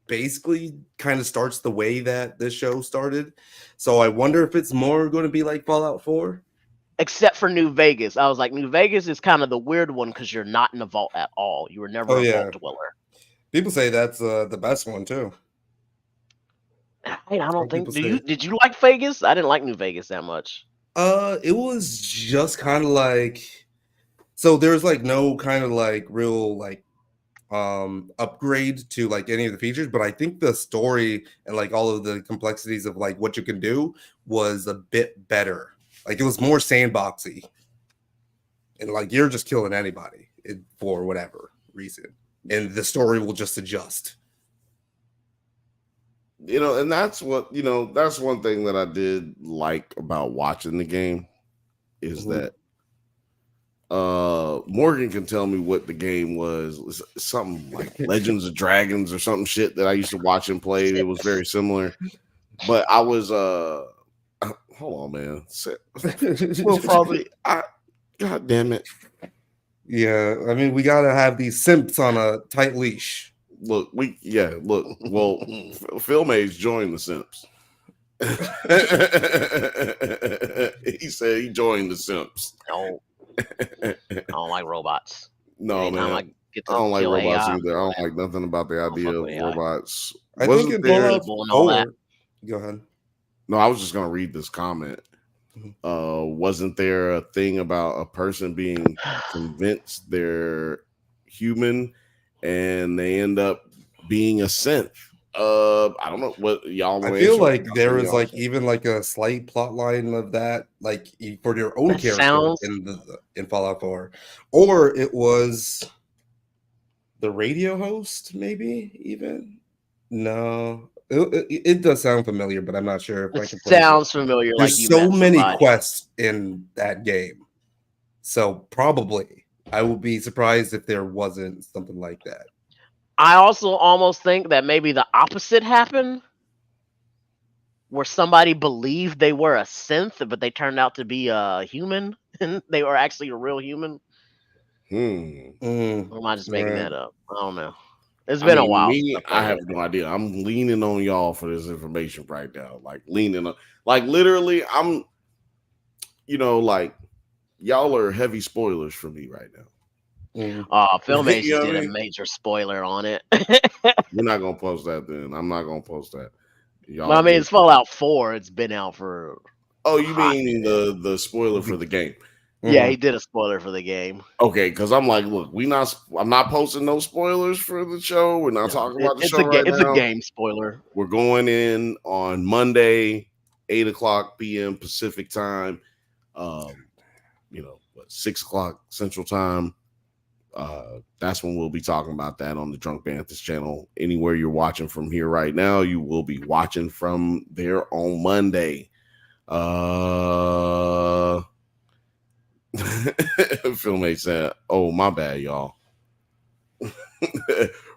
basically kind of starts the way that this show started. So I wonder if it's more going to be like Fallout 4.
Except for New Vegas. I was like, New Vegas is kind of the weird one because you're not in a vault at all. You were never
Oh
a
yeah,
vault dweller.
people say that's the best one too.
I don't
Some
think.
people say
Did you like Vegas? I didn't like New Vegas that much.
it was just kind of like, so there's like no kind of like real like upgrade to like any of the features, but I think the story and like all of the complexities of like what you can do was a bit better. Like it was more sandboxy, and like you're just killing anybody for whatever reason, and the story will just adjust.
You know, and that's what, you know, that's one thing that I did like about watching the game is
Mhm.
that Morgan can tell me what the game was. It's something like Legends of Dragons or something shit that I used to watch and play. It was very similar. But I was hold on, man. Well, probably God damn it.
Yeah, I mean, we gotta have these simps on a tight leash.
Look, well, Phil Mays joined the Simps. He said he joined the Simps.
No, I don't like robots.
No,
Anytime
man.
I get
I
to
don't like
kill
robots
AI,
either. I don't like nothing about the
don't
idea
fuck
of
with AI.
robots.
I think in Fallout
People and all that.
4. Go ahead.
No, I was just gonna read this comment.
Mhm.
Wasn't there a thing about a person being convinced they're human and they end up being a synth? I don't know what y'all want
I
to
feel
answer.
like there is like even like a slight plot line of that, like for your own
That
character
sounds
in Fallout 4, or it was the radio host, maybe even. No, it does sound familiar, but I'm not sure if
it
I can place it.
sounds familiar. Like
There's
you
so
met
many
somebody.
quests in that game, so probably I would be surprised if there wasn't something like that.
I also almost think that maybe the opposite happened, where somebody believed they were a synth, but they turned out to be a human, and they were actually a real human. Or am I just making
Right.
that up? I don't know. It's
I
been a
mean,
while since
me,
I
I
played
have
it.
no idea. I'm leaning on y'all for this information right now. Like leaning on, like literally, I'm, like y'all are heavy spoilers for me right now.
Phil Mace
You
just
know what
did
I
a
mean?
major spoiler on it.
We're not gonna post that then. I'm not gonna post that.
Well,
Y'all
I mean,
do.
it's Fallout 4. It's been out for
Oh,
a
you
hot
mean
minute.
the spoiler for the game?
Yeah, he did a spoiler for the game.
Okay, because I'm like, look, I'm not posting no spoilers for the show. We're not
No,
talking about the
it's
show
a
right
it's a
now.
game spoiler.
We're going in on Monday, 8:00 p.m. Pacific time. 6:00 Central time. That's when we'll be talking about that on the Drunk Banthas channel. Anywhere you're watching from here right now, you will be watching from there on Monday. Filmmate said, "Oh, my bad, y'all."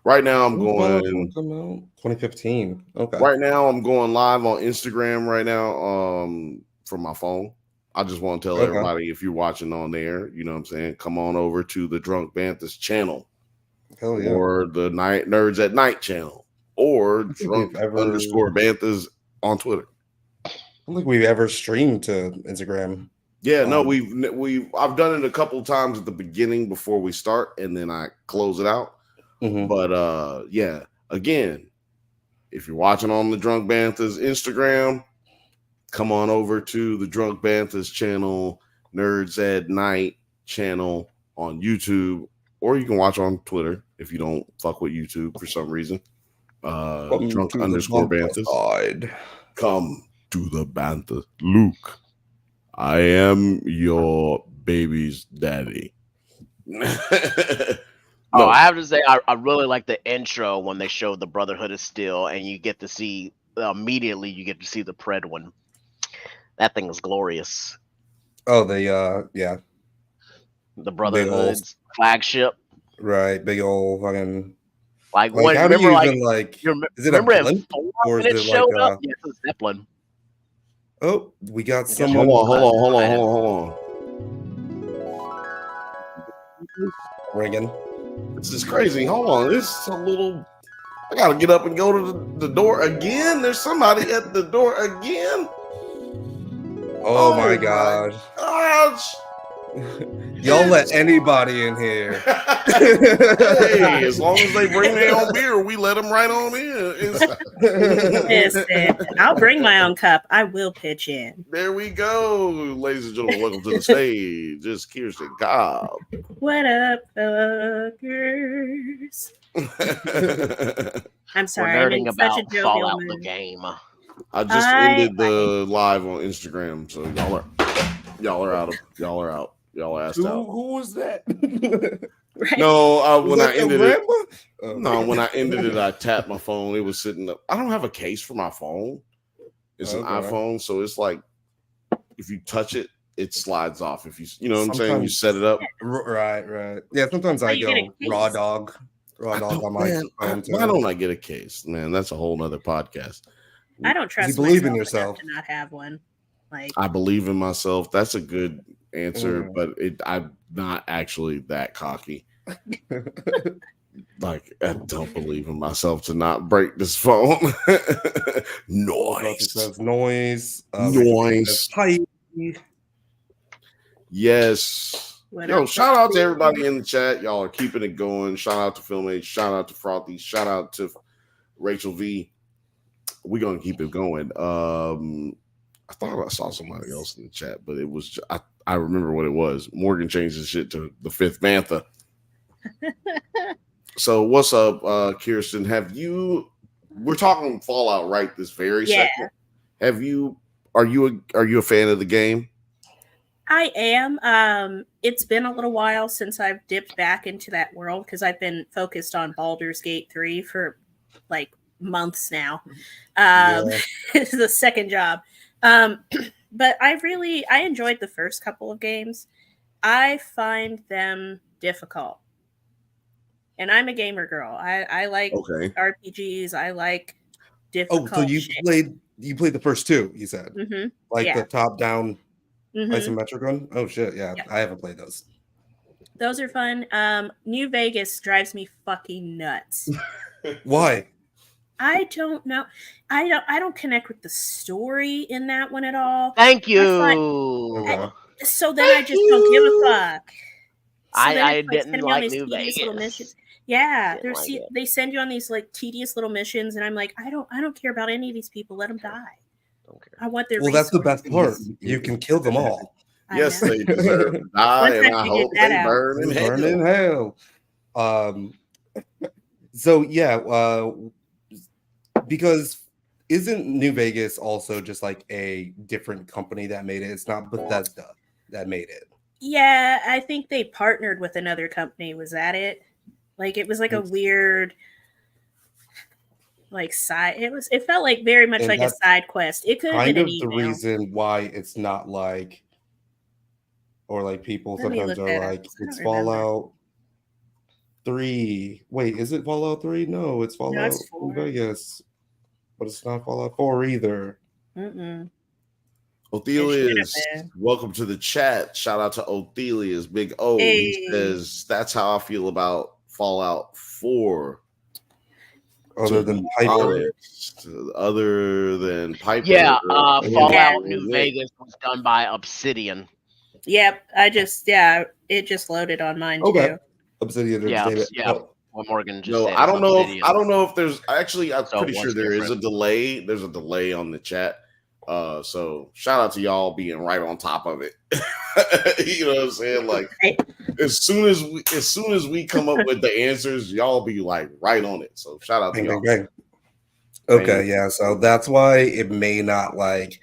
Right now, I'm going.
2015. Okay.
Right now, I'm going live on Instagram. Right now, from my phone. I just want to tell everybody, if you're watching on there, you know what I'm saying, come on over to the Drunk Banthas channel,
Hell yeah.
or the Night Nerds at Night channel, or Drunk_Banthas on Twitter.
I don't think we've ever streamed to Instagram.
Yeah, no, I've done it a couple of times at the beginning before we start, and then I close it out. But yeah, again, if you're watching on the Drunk Banthas Instagram, come on over to the Drunk Banthas channel, Nerds at Night channel on YouTube, or you can watch on Twitter if you don't fuck with YouTube for some reason. Drunk_Banthas.
Side.
Come to the Bantha. Luke, I am your baby's daddy.
Oh, I have to say, I really like the intro when they showed the Brotherhood of Steel, and you get to see immediately. You get to see the Pred one. That thing is glorious.
Oh, yeah,
The Brotherhood's flagship.
right, big old fucking.
Like
Like,
when
how do
remember,
you
like
even like? Is it a
remember in
blimp
4
or
when
is
it
it like
showed up? Yeah, it's a Zeppelin.
Oh, we got
Guess
someone.
Hold on.
Ringing.
This is crazy. Hold on. This is a little. I gotta get up and go to the door again. There's somebody at the door again.
Oh my gosh.
Gosh.
Y'all let anybody in here.
Hey, as long as they bring their own beer, we let them right on in.
Listen, I'll bring my own cup. I will pitch in.
There we go, ladies and gentlemen. Welcome to the stage. It's Kirsten Cobb.
What up, fuckers? I'm sorry.
We're
I'm
nerding
in such a
about
jovial
Fallout the
mood.
game.
I just ended the live on Instagram, so y'all are out. Y'all are asked out.
Who was that?
Right?
No, when I
that
ended
your
it,
grandma?
no, when I ended it, I tapped my phone. It was sitting up. I don't have a case for my phone. It's an iPhone, so it's like if you touch it, it slides off. If you know what I'm saying, you set it up.
Right. Yeah, sometimes I go raw dog on my phone too.
Why don't I get a case, man? That's a whole nother podcast.
I don't trust.
You believe in
myself
yourself
enough to not have one. Like
I believe in myself. That's a good answer, but I'm not actually that cocky. Like, I don't believe in myself to not break this phone. Noise.
Noise.
Tight. Yes. Yo, shout out to everybody in the chat. Y'all are keeping it going. Shout out to Film Age. Shout out to Frothy. Shout out to Rachel V. We're gonna keep it going. I thought I saw somebody else in the chat, but it was I remember what it was. Morgan changed his shit to the 5th Bantha. So what's up, Kirsten? We're talking Fallout right this very second. Are you a fan of the game?
I am. It's been a little while since I've dipped back into that world because I've been focused on Baldur's Gate 3 for like months now. It's the second job. But I enjoyed the first couple of games. I find them difficult. And I'm a gamer girl. I like RPGs. I like difficult.
Oh, so you played the first two, you said.
Mm-hmm.
Like the top-down isometric one? Oh shit, yeah.
Yep.
I haven't played those.
Those are fun. New Vegas drives me fucking nuts.
Why?
I don't know. I don't connect with the story in that one at all.
Thank you.
So then I just don't give a fuck. So
I didn't like New Vegas.
Little missions. Yeah, they send you on these like tedious little missions, and I'm like, I don't care about any of these people. Let them die.
Don't care.
I want their.
Well, that's the best part. You can kill them all.
Yes, they deserve to die, and I hope they burn in hell.
So yeah, because isn't New Vegas also just like a different company that made it? It's not Bethesda that made it.
Yeah, I think they partnered with another company. Was that it? Like it was like a weird like side. It felt like very much like a side quest. It could have been an email.
The reason why it's not like, or like people sometimes are like, it's Fallout 3. Wait, is it Fallout 3? No, it's Fallout New Vegas, but it's not Fallout 4 either.
Othelius, welcome to the chat. Shout out to Othelius, Big O. Hey. He says, that's how I feel about Fallout 4. Other than Piper.
Yeah, Fallout New Vegas was done by Obsidian.
Yep, it just loaded on mine too.
Obsidian.
Yeah. Well, Morgan just said
I don't know if there's actually. I'm pretty sure there is a delay. There's a delay on the chat. So shout out to y'all being right on top of it. You know what I'm saying? Like as soon as we come up with the answers, y'all be like right on it. So shout out to y'all.
Okay, yeah. So that's why it may not like.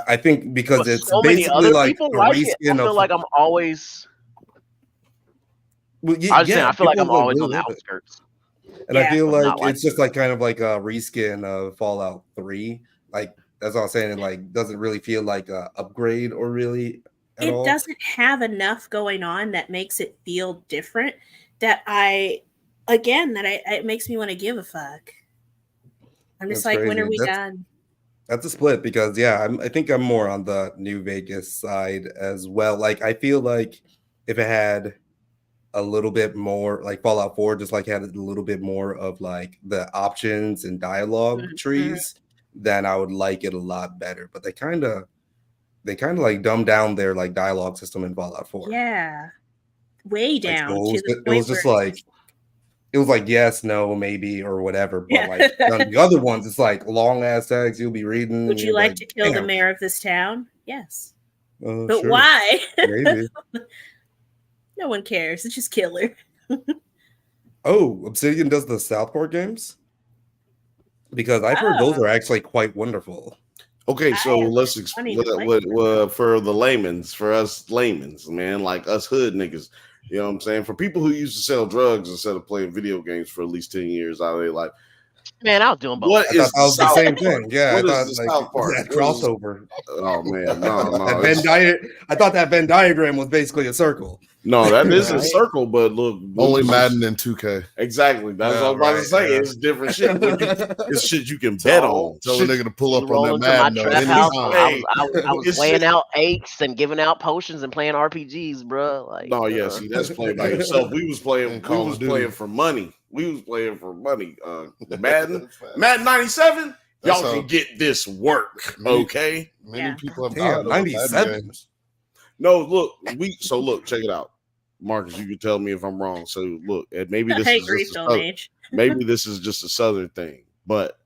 I think because
But
it's
so many
basically
other
like
people
a
like it. I
reskin
feel
of.
like I'm always.
Well,
I was saying,
yeah,
I feel like
people
I'm
like
always on
really
the
love it,
outskirts
and I
Yeah.
feel
of
like
not
it's
liking
just
it.
like kind of like a reskin of Fallout 3. Like that's all I'm saying. It like doesn't really feel like a upgrade or really at
It
all.
doesn't have enough going on that makes it feel different. That I, again, it makes me want to give a fuck. I'm just
That's
like, when are
crazy.
we done?
That's a split because yeah, I think I'm more on the New Vegas side as well. Like I feel like if it had a little bit more like Fallout 4 just like had a little bit more of like the options and dialogue
Mhm.
trees, then I would like it a lot better. But they kind of like dumbed down their like dialogue system in Fallout 4.
Yeah, way
Like
down
so
to the
it
point
was
where
just like it was like yes, no, maybe, or whatever. But
yeah.
like on the other ones, it's like long ass tags you'll be reading,
Would
and
you
you're
like
like,
to kill the
damn,
mayor of this town? Yes, but
sure,
why?
maybe.
No one cares. It's just kill her.
Oh, Obsidian does the South Park games because I've heard those
Oh,
are actually quite wonderful.
Okay, so
I have
let's
been wanting to play
for the layman's, for us layman's, man, like us hood niggas. You know what I'm saying? For people who used to sell drugs instead of playing video games for at least 10 years out of their life.
Man, I was doing both.
What
I thought
is
that
the
was the
South
same
Park?
thing. Yeah, I
What is
thought
the
like
South Park?
that
What is-
crossover.
oh man, no,
That
it's-
I thought that Venn diagram was basically a circle.
no, that is a
Right.
circle, but look,
Only Madden and 2K.
exactly. That's
Yeah,
what I was about to
right,
say.
yeah.
It's different shit. It's shit you can bet on.
Tell a
Shit,
nigga to pull
You
up on
roll
that
into my
Madden though
trap house.
anytime.
Hey,
I was
it's
laying
shit-
out eights and giving out potions and playing RPGs, bro. Like,
No, yeah, see, that's playing by yourself. We was playing.
And
We
Call
was
of Duty.
playing for money. We was playing for money. Madden 97.
That's
Y'all
how
can get this work,
many-
okay?
Many
Yeah.
people have
Damn,
died over Madden
97.
games.
No, look, look, check it out, Marcus. You can tell me if I'm wrong. So look, and maybe this
I
is
agree,
just
Film Age.
maybe this is just a southern thing, but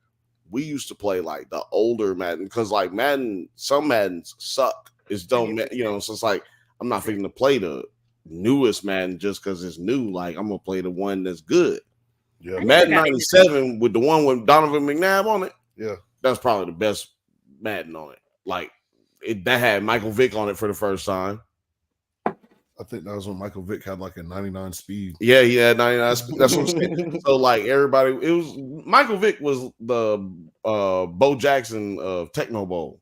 we used to play like the older Madden because like Madden, some Maddens suck. It's don't you know? So it's like I'm not fitting to play the newest Madden just because it's new. Like I'm gonna play the one that's good.
Yeah,
Madden
got it.
97 with the one with Donovan McNabb on it.
yeah.
That's probably the best Madden on it. Like that had Michael Vick on it for the first time.
I think that was when Michael Vick had like a 99 speed.
Yeah, he had 99. That's what I'm saying. So like everybody, it was Michael Vick was the Bo Jackson of Techno Bowl.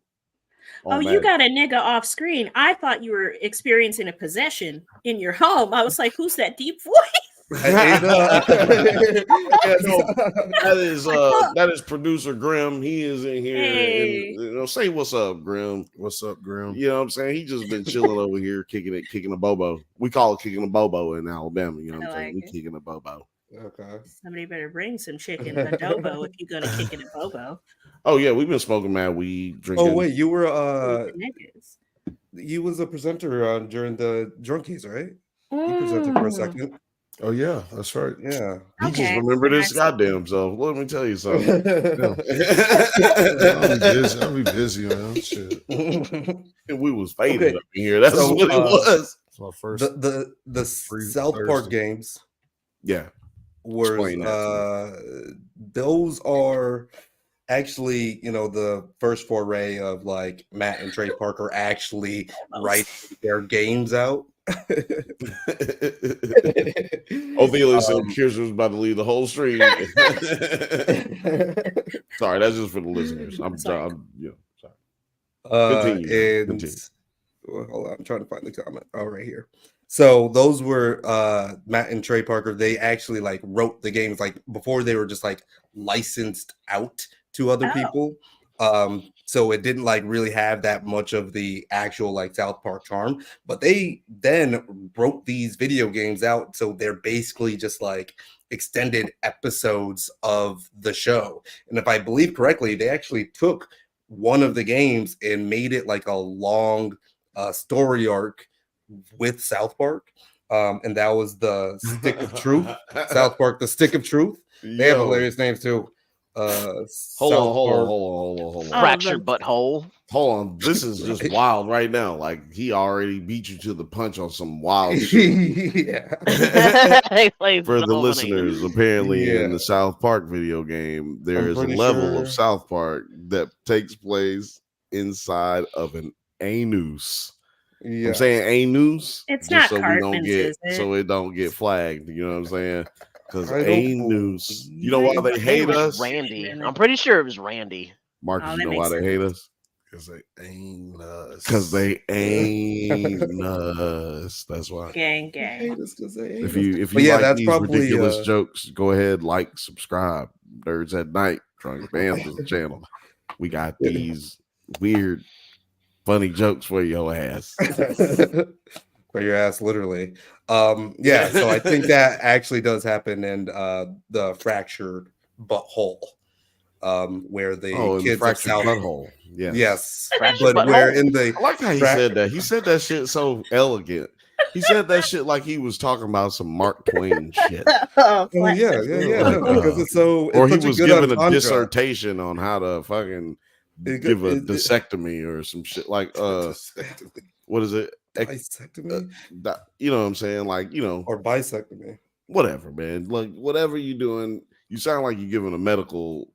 Oh, you got a nigga off screen. I thought you were experiencing a possession in your home. I was like, who's that deep voice?
Yeah, no, that is producer Grim. He is in here.
Hey.
And, say what's up, Grim.
What's up, Grim?
You know what I'm saying? He just been chilling over here, kicking a bobo. We call it kicking a bobo in Alabama. You know what I'm saying? We kicking a bobo.
Okay.
Somebody better bring some chicken adobo if you're gonna kick it a bobo.
Oh yeah, we've been smoking mad weed, drinking.
Oh wait, you were
Niggas.
you was a presenter during the Drunkies, right? You presented for a second.
Oh yeah, that's right.
Yeah.
He just remembered his goddamn self. Let me tell you something.
I'll be busy, man. Shit.
And we was faded
Okay.
up in here. That's
So,
what it was.
That's my first.
The South Park games
Yeah.
were
Explain that
those are actually, the first foray of like Matt and Trey Parker actually writing their games out.
Ophelia said Kirsten was about to leave the whole stream. Sorry, that's just for the listeners. I'm sorry. Continue.
Well, hold on, I'm trying to find the comment. Oh, right here. So those were Matt and Trey Parker. They actually like wrote the games like before they were just like licensed out to other people. So it didn't like really have that much of the actual like South Park charm, but they then wrote these video games out. So they're basically just like extended episodes of the show. And if I believe correctly, they actually took one of the games and made it like a long story arc with South Park. And that was the Stick of Truth. South Park, the Stick of Truth. They have hilarious names too.
Hold on.
Fractured butthole.
Hold on. This is just wild right now. Like he already beat you to the punch on some wild shit.
Yeah.
For the listeners, apparently in the South Park video game, there is a level of South Park that takes place inside of an anus. Yeah. I'm saying anus.
It's not
so
Cartman's, is it?
So it don't get flagged. You know what I'm saying? Because anus. You know why they hate us?
Randy. I'm pretty sure it was Randy.
Marcus, you know why they hate us?
Because they ain't us.
Because they ain't us. That's why.
Gang.
If you like these ridiculous jokes, go ahead, like, subscribe. Nerds at Night, Drunk Bantha channel. We got these weird, funny jokes for your ass.
For your ass, literally. Yeah, so I think that actually does happen in the fractured butthole. Where the kids are south
butthole.
Yes. But where in the
I like how he said that. He said that shit so elegant. He said that shit like he was talking about some Mark Twain shit.
Yeah. Because it's so.
Or he was giving a dissertation on how to fucking give a disectomy or some shit like what is it?
Disectomy?
You know what I'm saying? Like, you know,
or bisectomy.
Whatever, man. Like whatever you're doing, you sound like you're giving a medical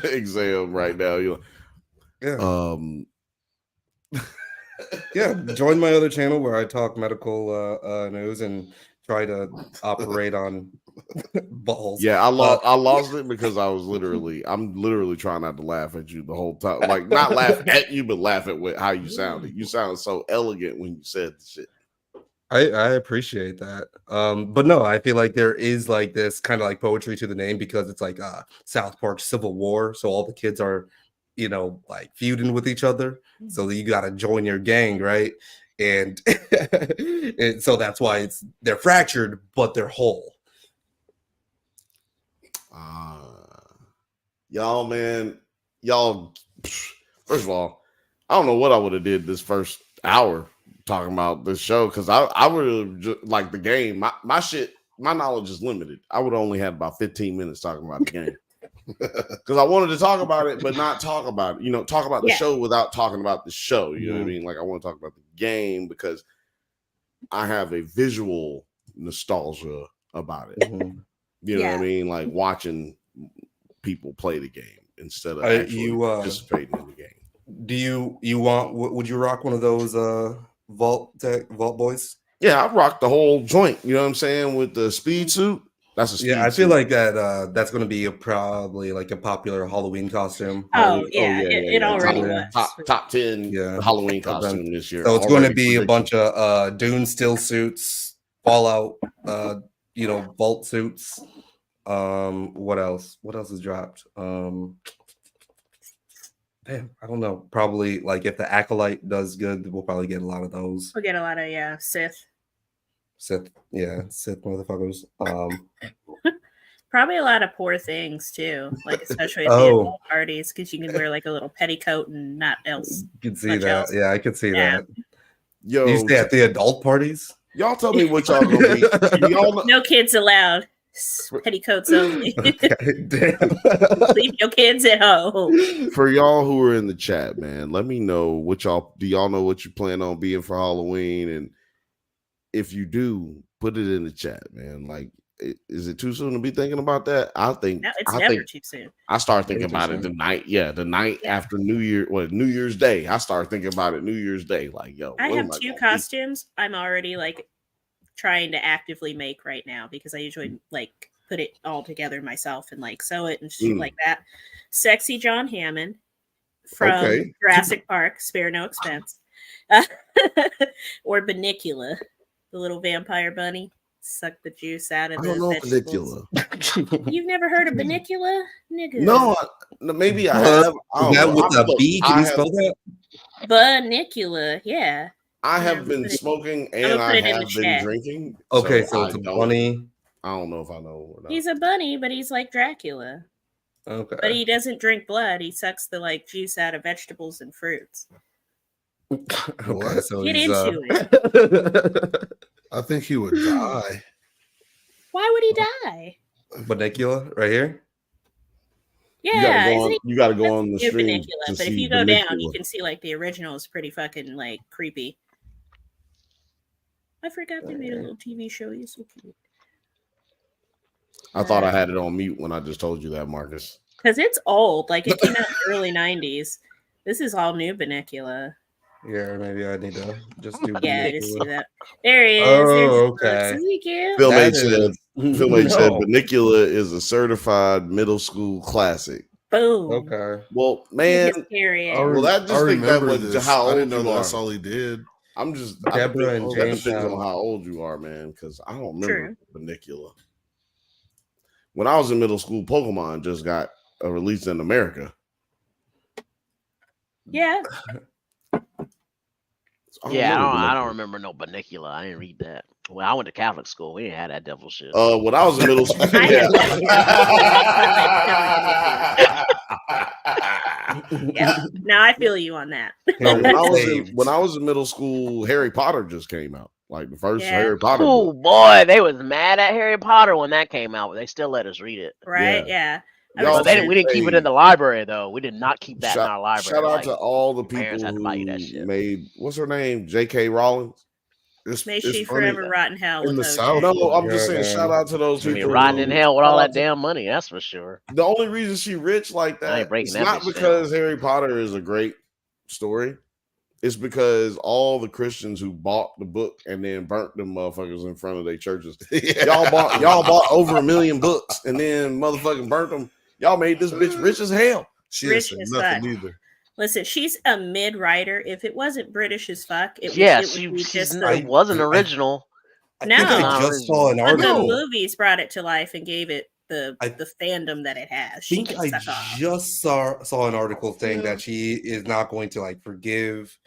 exam right now. You're
yeah, join my other channel where I talk medical news and try to operate on balls.
Yeah, I lost it because I'm literally trying not to laugh at you the whole time. Like not laugh at you, but laugh at how you sounded. You sound so elegant when you said the shit.
I appreciate that. But no, I feel like there is like this kind of like poetry to the name because it's like South Park Civil War. So all the kids are, you know, like feuding with each other. So you got to join your gang, right? And, and so that's why they're fractured, but they're whole.
Y'all, man, first of all, I don't know what I would have did this first hour talking about this show because I would have just like the game. My knowledge is limited. I would only have about 15 minutes talking about the game because I wanted to talk about it, but not talk about it. You know, talk about the show without talking about the show. You know what I mean? Like I want to talk about the game because I have a visual nostalgia about it. You know what I mean? Like watching people play the game instead of actually participating in the game.
Do you want? Would you rock one of those Vault boys?
Yeah, I rocked the whole joint. You know what I'm saying with the speed suit. That's a speed
I feel
suit.
like that's going to be probably like a popular Halloween costume.
It already was
top 10 Halloween costume this year.
So it's going to be a bunch of Dune still suits, Fallout, Vault suits. What else? What else is dropped? Damn, I don't know. Probably like if the Acolyte does good, we'll probably get a lot of those.
We'll get a lot of Sith,
motherfuckers.
Probably a lot of poor things too, like especially at the adult parties because you can wear like a little petticoat and not else.
You can see that. Else. Yeah, I could see that.
Yo,
you stay at the adult parties?
Y'all tell me what y'all gonna be.
No kids allowed. Petticoats only.
Damn.
Leave your kids at home.
For y'all who are in the chat, man, let me know what do y'all know what you plan on being for Halloween? And if you do, put it in the chat, man. Like, is it too soon to be thinking about that?
It's never too soon.
I start thinking about it the night after New Year's Day. I start thinking about it New Year's Day. Like, yo,
I have 2 costumes. I'm already like trying to actively make right now because I usually like put it all together myself and like sew it and shit like that. Sexy John Hammond from Jurassic Park, spare no expense. Or Banicula, the little vampire bunny. Suck the juice out of the vegetables. You've never heard of Banicula? Nigga.
No, maybe I have.
That with a B? Can you spell that?
Banicula, yeah.
I have been smoking and I have been drinking.
Okay, so it's a bunny.
I don't know if I know or not.
He's a bunny, but he's like Dracula.
Okay.
But he doesn't drink blood. He sucks the like juice out of vegetables and fruits.
Okay, so
get into it.
I think he would die.
Why would he die?
Banicula, right here.
Yeah,
you gotta go on the
New
stream
Bunnicula,
to
but if
see
you go down, you
Bunnicula.
can see like the original is pretty fucking like creepy. I forgot they made a little TV show. He's so cute.
I thought I had it on mute when I just told you that, Marcus.
Because it's old. Like it came out in the early 90s. This is all New Bunnicula.
Yeah, maybe I need to just do.
Yeah, I just see that. There he is.
Oh,
There's his
okay.
books. Isn't he cute?
Phil
That
H said,
is-
Phil H said,
No.
Bunnicula is a certified middle school classic.
Boom.
Okay.
Well, man,
Scary.
well, that just think that was
this.
how
I
old
didn't know
you are.
that's all he did.
I'm just
Deborah and
that
James
depends
have-
on how old you are, man, because I don't remember
True.
Bunnicula. When I was in middle school, Pokemon just got released in America.
Yeah.
I don't remember no Bunnicula. I didn't read that. Well, I went to Catholic school. We didn't have that devil shit.
When I was in middle school,
Yeah. Now I feel you on that.
no, when I was in middle school, Harry Potter just came out. Like the first
Yeah.
Harry Potter.
Oh
book.
boy, they was mad at Harry Potter when that came out, but they still let us read it.
Right? Yeah.
Y'all
We didn't keep it in the library though. We did not keep that in our library.
Shout out
like,
to all the
parents
people
had to buy you
who
that shit.
made what's her name, J.K. Rowling.
May she forever rot in hell.
In
with
the
OJ.
South.
No, I'm just
Yeah,
saying.
man.
Shout out to those
I
people.
mean, rotting in hell with all
Shout
that
out
damn money. That's for sure.
The only reason she rich like
I
that
ain't breaking
is
that
not
bitch
because Harry Potter is a great story. It's because all the Christians who bought the book and then burnt them motherfuckers in front of their churches. Y'all bought over 1 million books and then motherfucking burnt them. Y'all made this bitch rich as hell.
She ain't
Rich
said
as
nothing
fuck.
either.
Listen, she's a mid writer. If it wasn't British as fuck, it would be just
it wasn't original.
I
No.
think I just saw an
But the
article.
movies brought it to life and gave it the fandom that it has.
I
She
think
can
I
suck off.
just saw an article saying
Mhm.
that she is not going to like forgive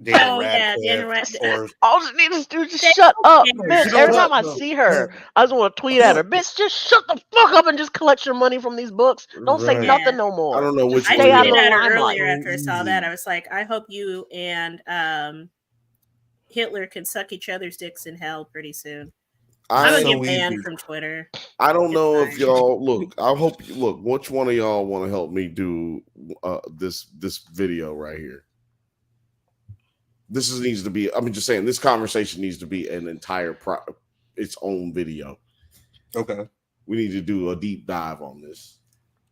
Daniel Radcliffe or
All she needs to do is just shut up, bitch.
You know
Every
what?
time I see her, I just want to tweet at her, bitch. Just shut the fuck up and just collect your money from these books. Don't say
Right.
nothing no more.
I don't know which
I
one.
Stay out of
tweeted
the
at her
limelight.
earlier after I saw that. I was like, I hope you and Hitler can suck each other's dicks in hell pretty soon. I'm gonna get banned from Twitter.
I don't know if y'all look. I hope you look. Which one of y'all want to help me do this video right here? This needs to be. I'm just saying. This conversation needs to be an entire its own video.
Okay.
We need to do a deep dive on this.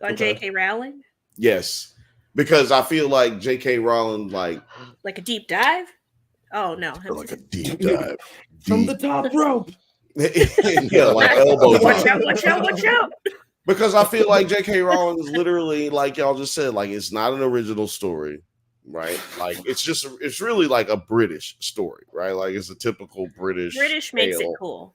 On J.K. Rowling?
Yes, because I feel like J.K. Rowling like
a deep dive. Oh no,
like a deep dive
from the top rope.
Yeah, like elbow.
Watch out!
Because I feel like J.K. Rowling is literally like y'all just said, like it's not an original story, right? Like it's really like a British story, right? Like it's a typical British
makes it cool.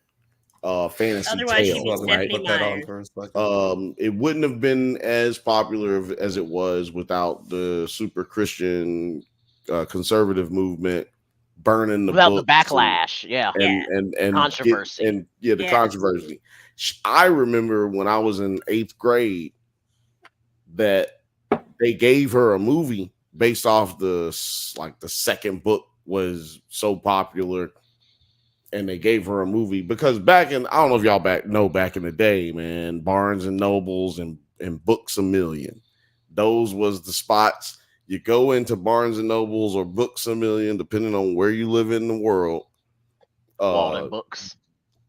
Fantasy
Otherwise,
tale,
she'd be
right?
Stephanie Meyer.
It wouldn't have been as popular as it was without the super Christian conservative movement burning the
without
books
the backlash,
and
controversy,
the controversy. I remember when I was in 8th grade that they gave her a movie based off the second book was so popular, and they gave her a movie because I don't know if y'all back in the day, man, Barnes and Nobles and Books A Million, those was the spots. You go into Barnes and Nobles or Books A Million, depending on where you live in the world.
Walden Books.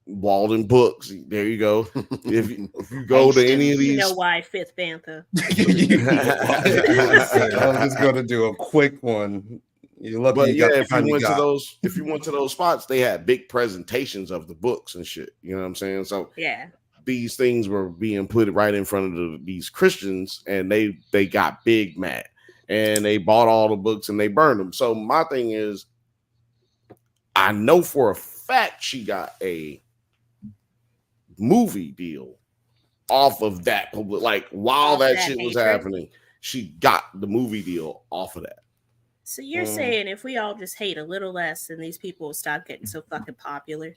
Walden Books. There you go. If you go to any of these,
you know why Fifth Bantha.
I was just going to do a quick one. You're lucky.
But
you got
if you went to those spots, they had big presentations of the books and shit. You know what I'm saying? So these things were being put right in front of these Christians, and they got big mad. And they bought all the books and they burned them. So my thing is, I know for a fact she got a movie deal off of that public. Like while that shit was happening, she got the movie deal off of that.
So you're saying if we all just hate a little less, then these people will stop getting so fucking popular?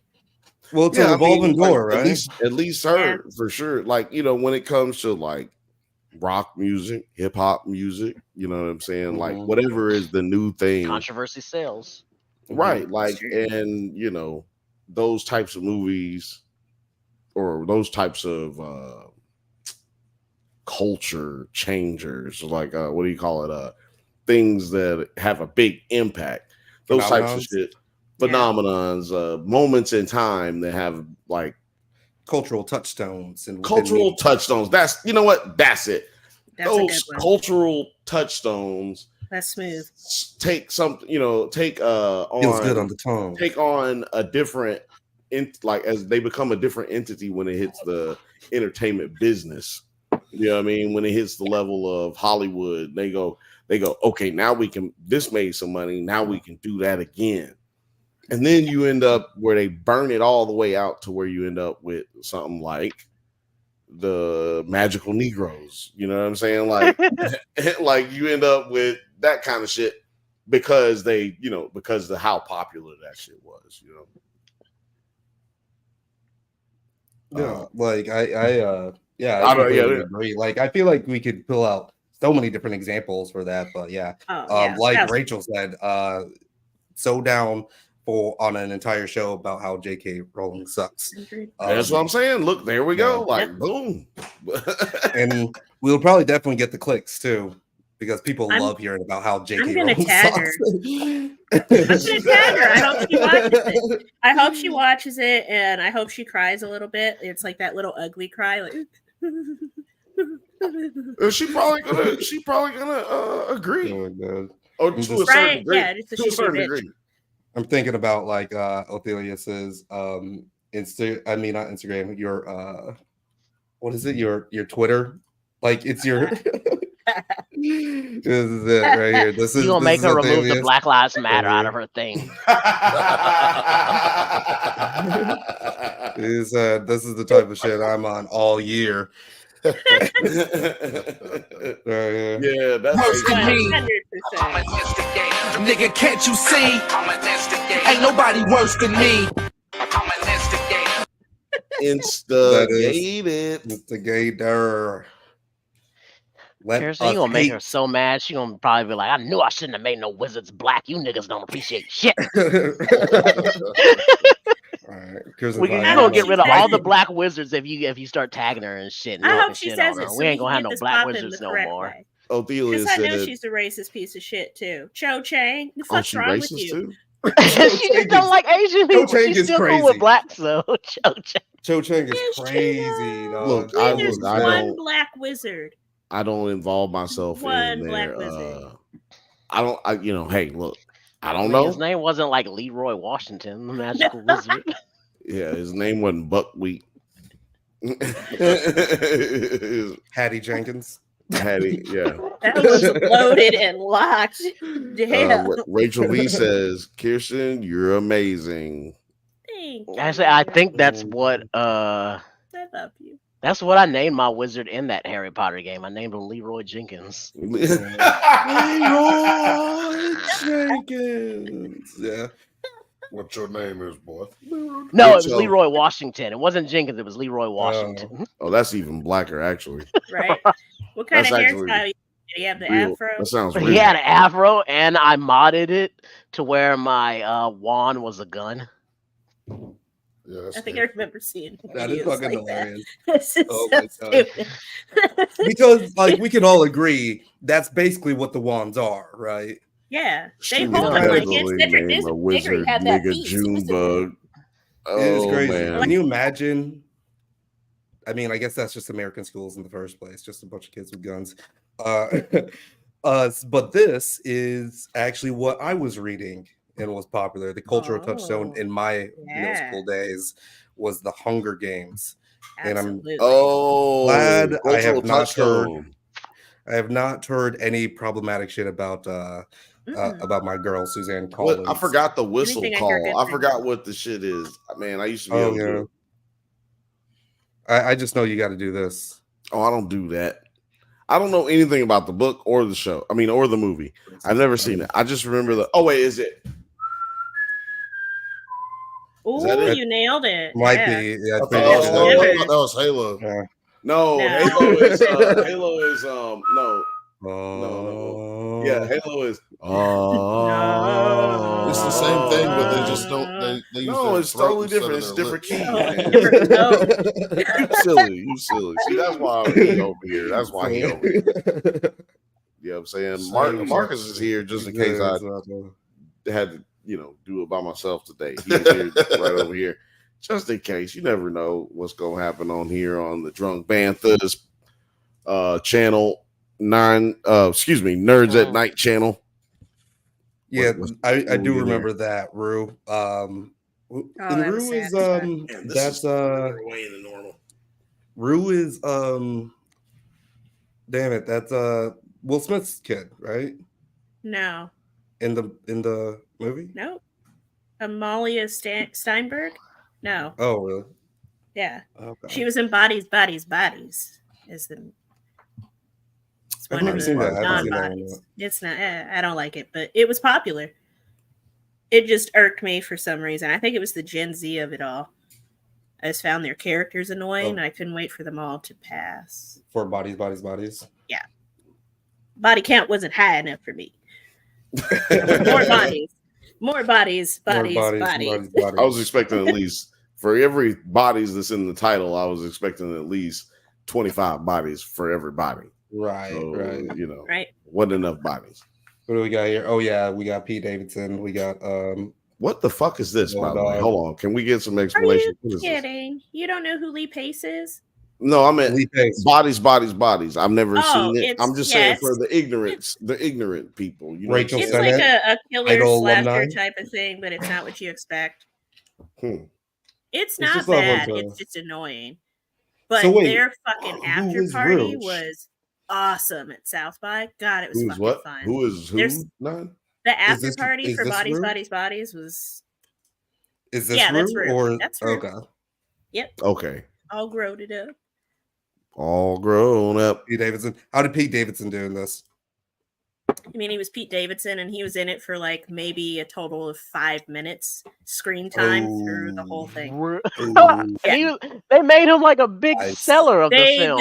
Well, it's a revolving door, right?
At least her for sure. Like, you know, when it comes to like rock music, hip hop music, you know what I'm saying? Like whatever is the new thing.
Controversy sells.
Right. Like, and you know, those types of movies or those types of culture changers, like what do you call it? Things that have a big impact. Those types of shit. Phenomenons, moments in time that have like
cultural touchstones and
cultural touchstones. That's That's it.
That's
those cultural touchstones.
That's smooth.
Take some, take
feels good on the tongue.
Take on a different, like as they become a different entity when it hits the entertainment business. You know what I mean? When it hits the level of Hollywood, they go, okay, now we can. This made some money. Now we can do that again. And then you end up where they burn it all the way out to where you end up with something like the Magical Negroes. You know what I'm saying? Like, like you end up with that kind of shit because because of how popular that shit was.
Yeah, like I completely agree. Like I feel like we could pull out so many different examples for that, but like Rachel said, so down on an entire show about how J.K. Rowling sucks.
That's what I'm saying. Look, there we go. Like, boom.
And we'll probably definitely get the clicks too, because people love hearing about how J.K. Rowling sucks.
I'm gonna tag her. I hope she watches it. I hope she watches it, and I hope she cries a little bit. It's like that little ugly cry, like.
She probably gonna agree.
Oh my God.
Or to a certain degree.
Yeah, just
to a certain degree.
I'm thinking about like Ophelia says, not Instagram, your what is it? Your Twitter? Like it's your this is it right here. This is
you gonna make her remove
Ophelia's.
the Black Lives Matter out of her thing.
This is the type of shit I'm on all year.
Yeah, that's
worse than me.
100%.
Nigga, can't you see? Ain't nobody worse than me.
Instigator.
Seriously, you gonna make her so mad. She gonna probably be like, "I knew I shouldn't have made no wizards black. You niggas don't appreciate shit."
Right,
you're gonna get rid of all the black wizards if you start tagging her and shit. And
I hope she says it.
So we ain't gonna have no black wizards no more.
Ophelia
said, I know she's a racist piece of shit too. Cho Chang, the fuck's wrong with you?
She just don't like Asian people. She's still cool with blacks though.
Cho Chang is crazy.
Look,
there's one black wizard.
I don't involve myself in there. Hey, look, I don't know.
His name wasn't like Leroy Washington, the magical wizard.
Yeah, his name wasn't Buckwheat.
Hattie Jenkins.
Hattie, yeah.
That was loaded and locked. Damn.
Rachel V says, Kirsten, you're amazing.
Thank you.
Actually, I think that's what
I love you.
That's what I named my wizard in that Harry Potter game. I named him Leroy Jenkins.
Leroy Jenkins. Yeah.
What your name is, boy?
No, it was Leroy Washington. It wasn't Jenkins. It was Leroy Washington.
Oh, that's even blacker, actually.
Right. What kind of hairstyle? Did he have the afro?
That sounds
weird. He had an afro, and I modded it to where my wand was a gun.
Yeah,
I think I remember seeing
that is fucking hilarious.
This is so stupid.
Because we can all agree that's basically what the wands are, right?
Yeah, they hold them like it's different. This
wizard
had that
nigga
piece.
Junebug.
It's crazy.
Man.
Can you imagine? I mean, I guess that's just American schools in the first place, just a bunch of kids with guns. But this is actually what I was reading and was popular. The cultural touchstone in my middle school days was the Hunger Games.
Absolutely.
And I'm glad I have not
touchstone.
heard any problematic shit about my girl Suzanne Collins.
I forgot the whistle call. I forgot what the shit is. Man, I used to be able to do it.
I just know you got to do this.
Oh, I don't do that. I don't know anything about the book or the show. I mean, or the movie. I've never seen it. I just remember the. Oh wait, is it?
Oh, you nailed it.
Might be. Yeah,
that was Halo.
Yeah.
No,
No.
Halo is no. No. Yeah, Halo is.
It's the same thing, but they just don't. They use
No,
their
it's
throat
totally
instead
different.
of
It's a
their
different
lips.
key,
Oh,
man.
different tone.
You silly. See, that's why he over here. That's why he over here. You know what I'm saying? Marcus is here just in case I had to, do it by myself today. He's here right over here. Just in case. You never know what's going to happen on here on the Drunk Bantha's channel 9. Nerds at Night channel.
Yeah, I do
Rue
remember that, Rue. And
that
Rue
was
is
sad.
that's
away than normal.
Rue is damn it, that's Will Smith's kid, right?
No.
In the movie?
No. Amalia Steinberg? No.
Oh, really?
Yeah.
Okay.
She was in Bodies. Is the it's
I've
one
never
of
seen
the
that. I haven't seen that one
non-bodies.
yet.
It's not. I don't like it, but it was popular. It just irked me for some reason. I think it was the Gen Z of it all. I just found their characters annoying. And I couldn't wait for them all to pass.
For Bodies.
Yeah. Body count wasn't high enough for me. More bodies. More bodies.
I
was expecting at least, for every bodies that's in the title, I was expecting at least 25 bodies for every body.
Right,
so,
right.
Right.
Wasn't enough bodies.
What do we got here? Oh, yeah, we got Pete Davidson. We got
what the fuck is this, by the way? Hold on. Can we get some
Are
explanation?
you kidding? You don't know who Lee Pace is?
No, I meant bodies. I've never seen it. I'm just saying for the ignorant people.
Rachel
it's
Sennett,
like a killer
Idol
slasher
alumni
type of thing, but it's not what you expect. It's
just
not bad. It's just annoying. But
So wait,
their fucking after
is
party
Roach?
was awesome at South by. God, it was fucking
what?
fun.
Who is who?
The after party
is
for
this
Bodies
Rue?
was.
Is this
that's
Rue?
Rue.
Or
That's Rue.
okay.
Yep.
Okay.
All growed it up.
All grown up.
Pete Davidson. How did Pete Davidson do in this?
I mean, he was Pete Davidson, and he was in it for like maybe a total of 5 minutes screen time through the whole thing.
They made him like a big seller of the film.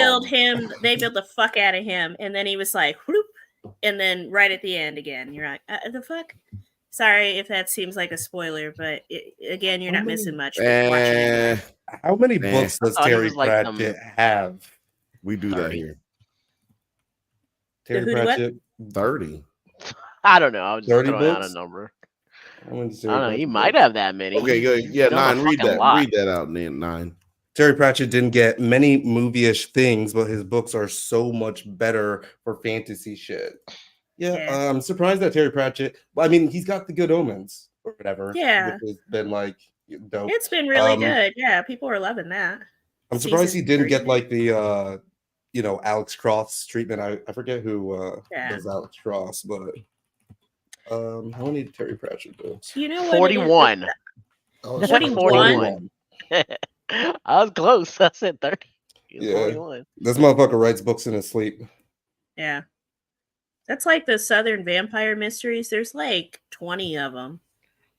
They built the fuck out of him, and then he was like, whoop, and then right at the end again, you're like, the fuck? Sorry if that seems like a spoiler, but again, you're not missing much.
How many books does Terry Pratchett have?
We do 30. That here.
Terry Pratchett,
30.
I don't know. I was just
30
throwing out a number. I don't know. He might have that many.
Okay, yeah, 9. Read that out, 9.
Terry Pratchett didn't get many movie-ish things, but his books are so much better for fantasy shit. Yeah, I'm surprised that Terry Pratchett. I mean, he's got The Good Omens or whatever.
Yeah,
which has been like dope.
It's been really good. Yeah, people are loving that.
I'm surprised he didn't get like the Alex Cross treatment. I forget who does Alex Cross, but how many did Terry Pratchett do?
You know,
41.
41.
I was close. I said 30.
Yeah,
41.
This motherfucker writes books in his sleep.
Yeah. That's like the Southern Vampire Mysteries. There's like 20 of them.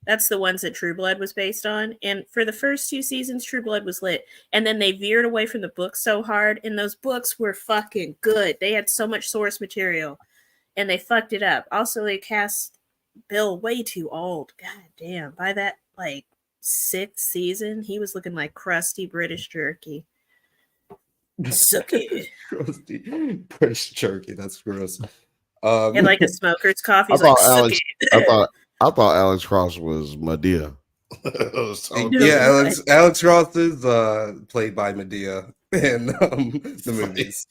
That's the ones that True Blood was based on. And for the first 2 seasons, True Blood was lit. And then they veered away from the books so hard. And those books were fucking good. They had so much source material. And they fucked it up. Also, they cast Bill way too old. God damn. By that, like, 6th season, he was looking like crusty British jerky. Suck it.
Crusty British jerky. That's gross.
And like a smoker's coffee. He's like,
I thought Alex Cross was Medea.
Yeah, Alex Cross is played by Medea in the movies.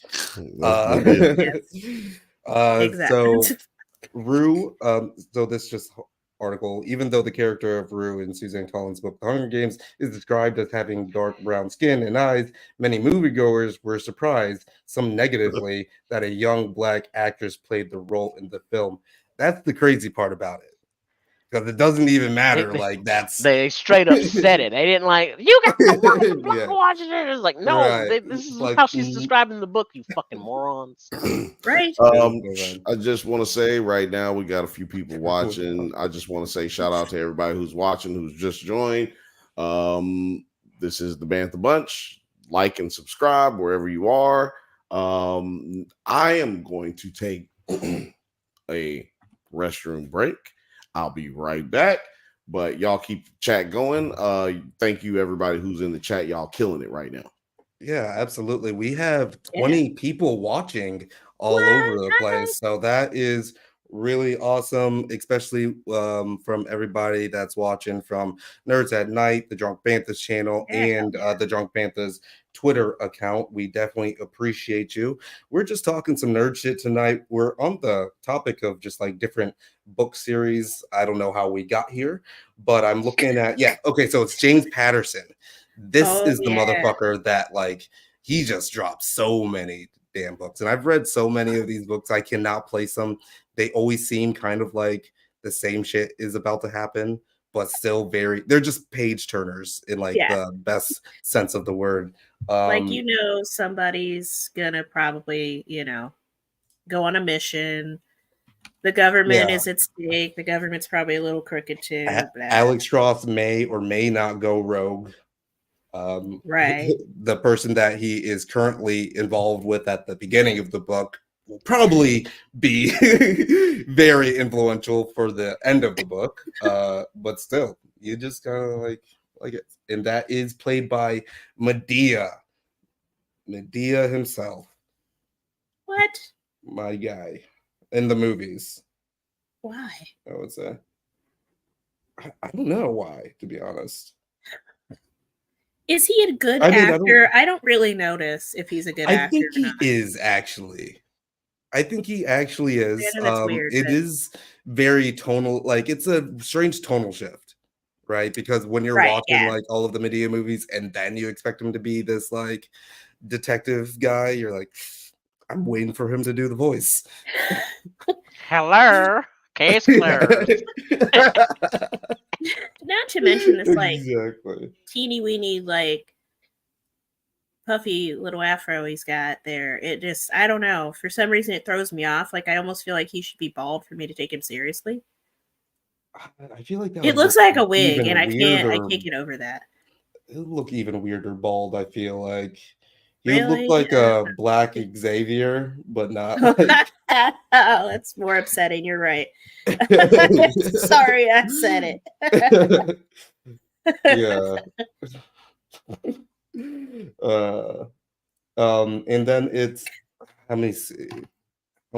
Exactly.
So Rue, so this just article, even though the character of Rue in Suzanne Collins' book, The Hunger Games, is described as having dark brown skin and eyes, many moviegoers were surprised, some negatively, that a young black actress played the role in the film. That's the crazy part about it. Because it doesn't even matter.
They straight up said it. They didn't like, you got to watch it. It's like, no,
right.
This is like, how she's described in the book, you fucking morons.
Right.
I just want to say right now, we got a few people watching. I just want to say shout out to everybody who's watching, who's just joined. This is the Bantha Bunch. Like and subscribe wherever you are. I am going to take a restroom break. I'll be right back. But y'all keep chat going. Thank you everybody who's in the chat. Y'all killing it right now.
Yeah, absolutely. We have 20 people watching all over the place. So that is really awesome, especially from everybody that's watching from Nerds at Night, the Drunk Banthas channel, and the Drunk Banthas Twitter account. We definitely appreciate you. We're just talking some nerd shit tonight. We're on the topic of just like different book series. I don't know how we got here, but I'm looking at, okay, so it's James Patterson. This is the motherfucker that like he just dropped so many damn books, and I've read so many of these books I cannot place them. They always seem kind of like the same shit is about to happen, but still they're just page turners in like the best sense of the word.
Like, somebody's gonna probably, go on a mission. The government is at stake. The government's probably a little crooked too.
Alex Cross may or may not go rogue.
Right.
The person that he is currently involved with at the beginning of the book will probably be very influential for the end of the book. But still, you just kind of like it. And that is played by Medea himself.
What?
My guy in the movies.
Why?
I would say. I don't know why, to be honest.
Is he a good actor? I don't really notice if he's a good actor.
I think he is actually. I think he actually is. It is very tonal. Like, it's a strange tonal shift, right? Because when you're watching like all of the Medea movies and then you expect him to be this like detective guy, you're like, I'm waiting for him to do the voice.
Hello, case closed.
Not to mention this like teeny weeny like puffy little afro he's got there. It just, I don't know. For some reason it throws me off. Like, I almost feel like he should be bald for me to take him seriously.
I feel like
it looks like a wig, and I can't get over that.
It'll look even weirder bald, I feel like. He would look like a black Xavier, but not like...
Oh, that's more upsetting. You're right. Sorry, I said it.
Yeah. And then it's how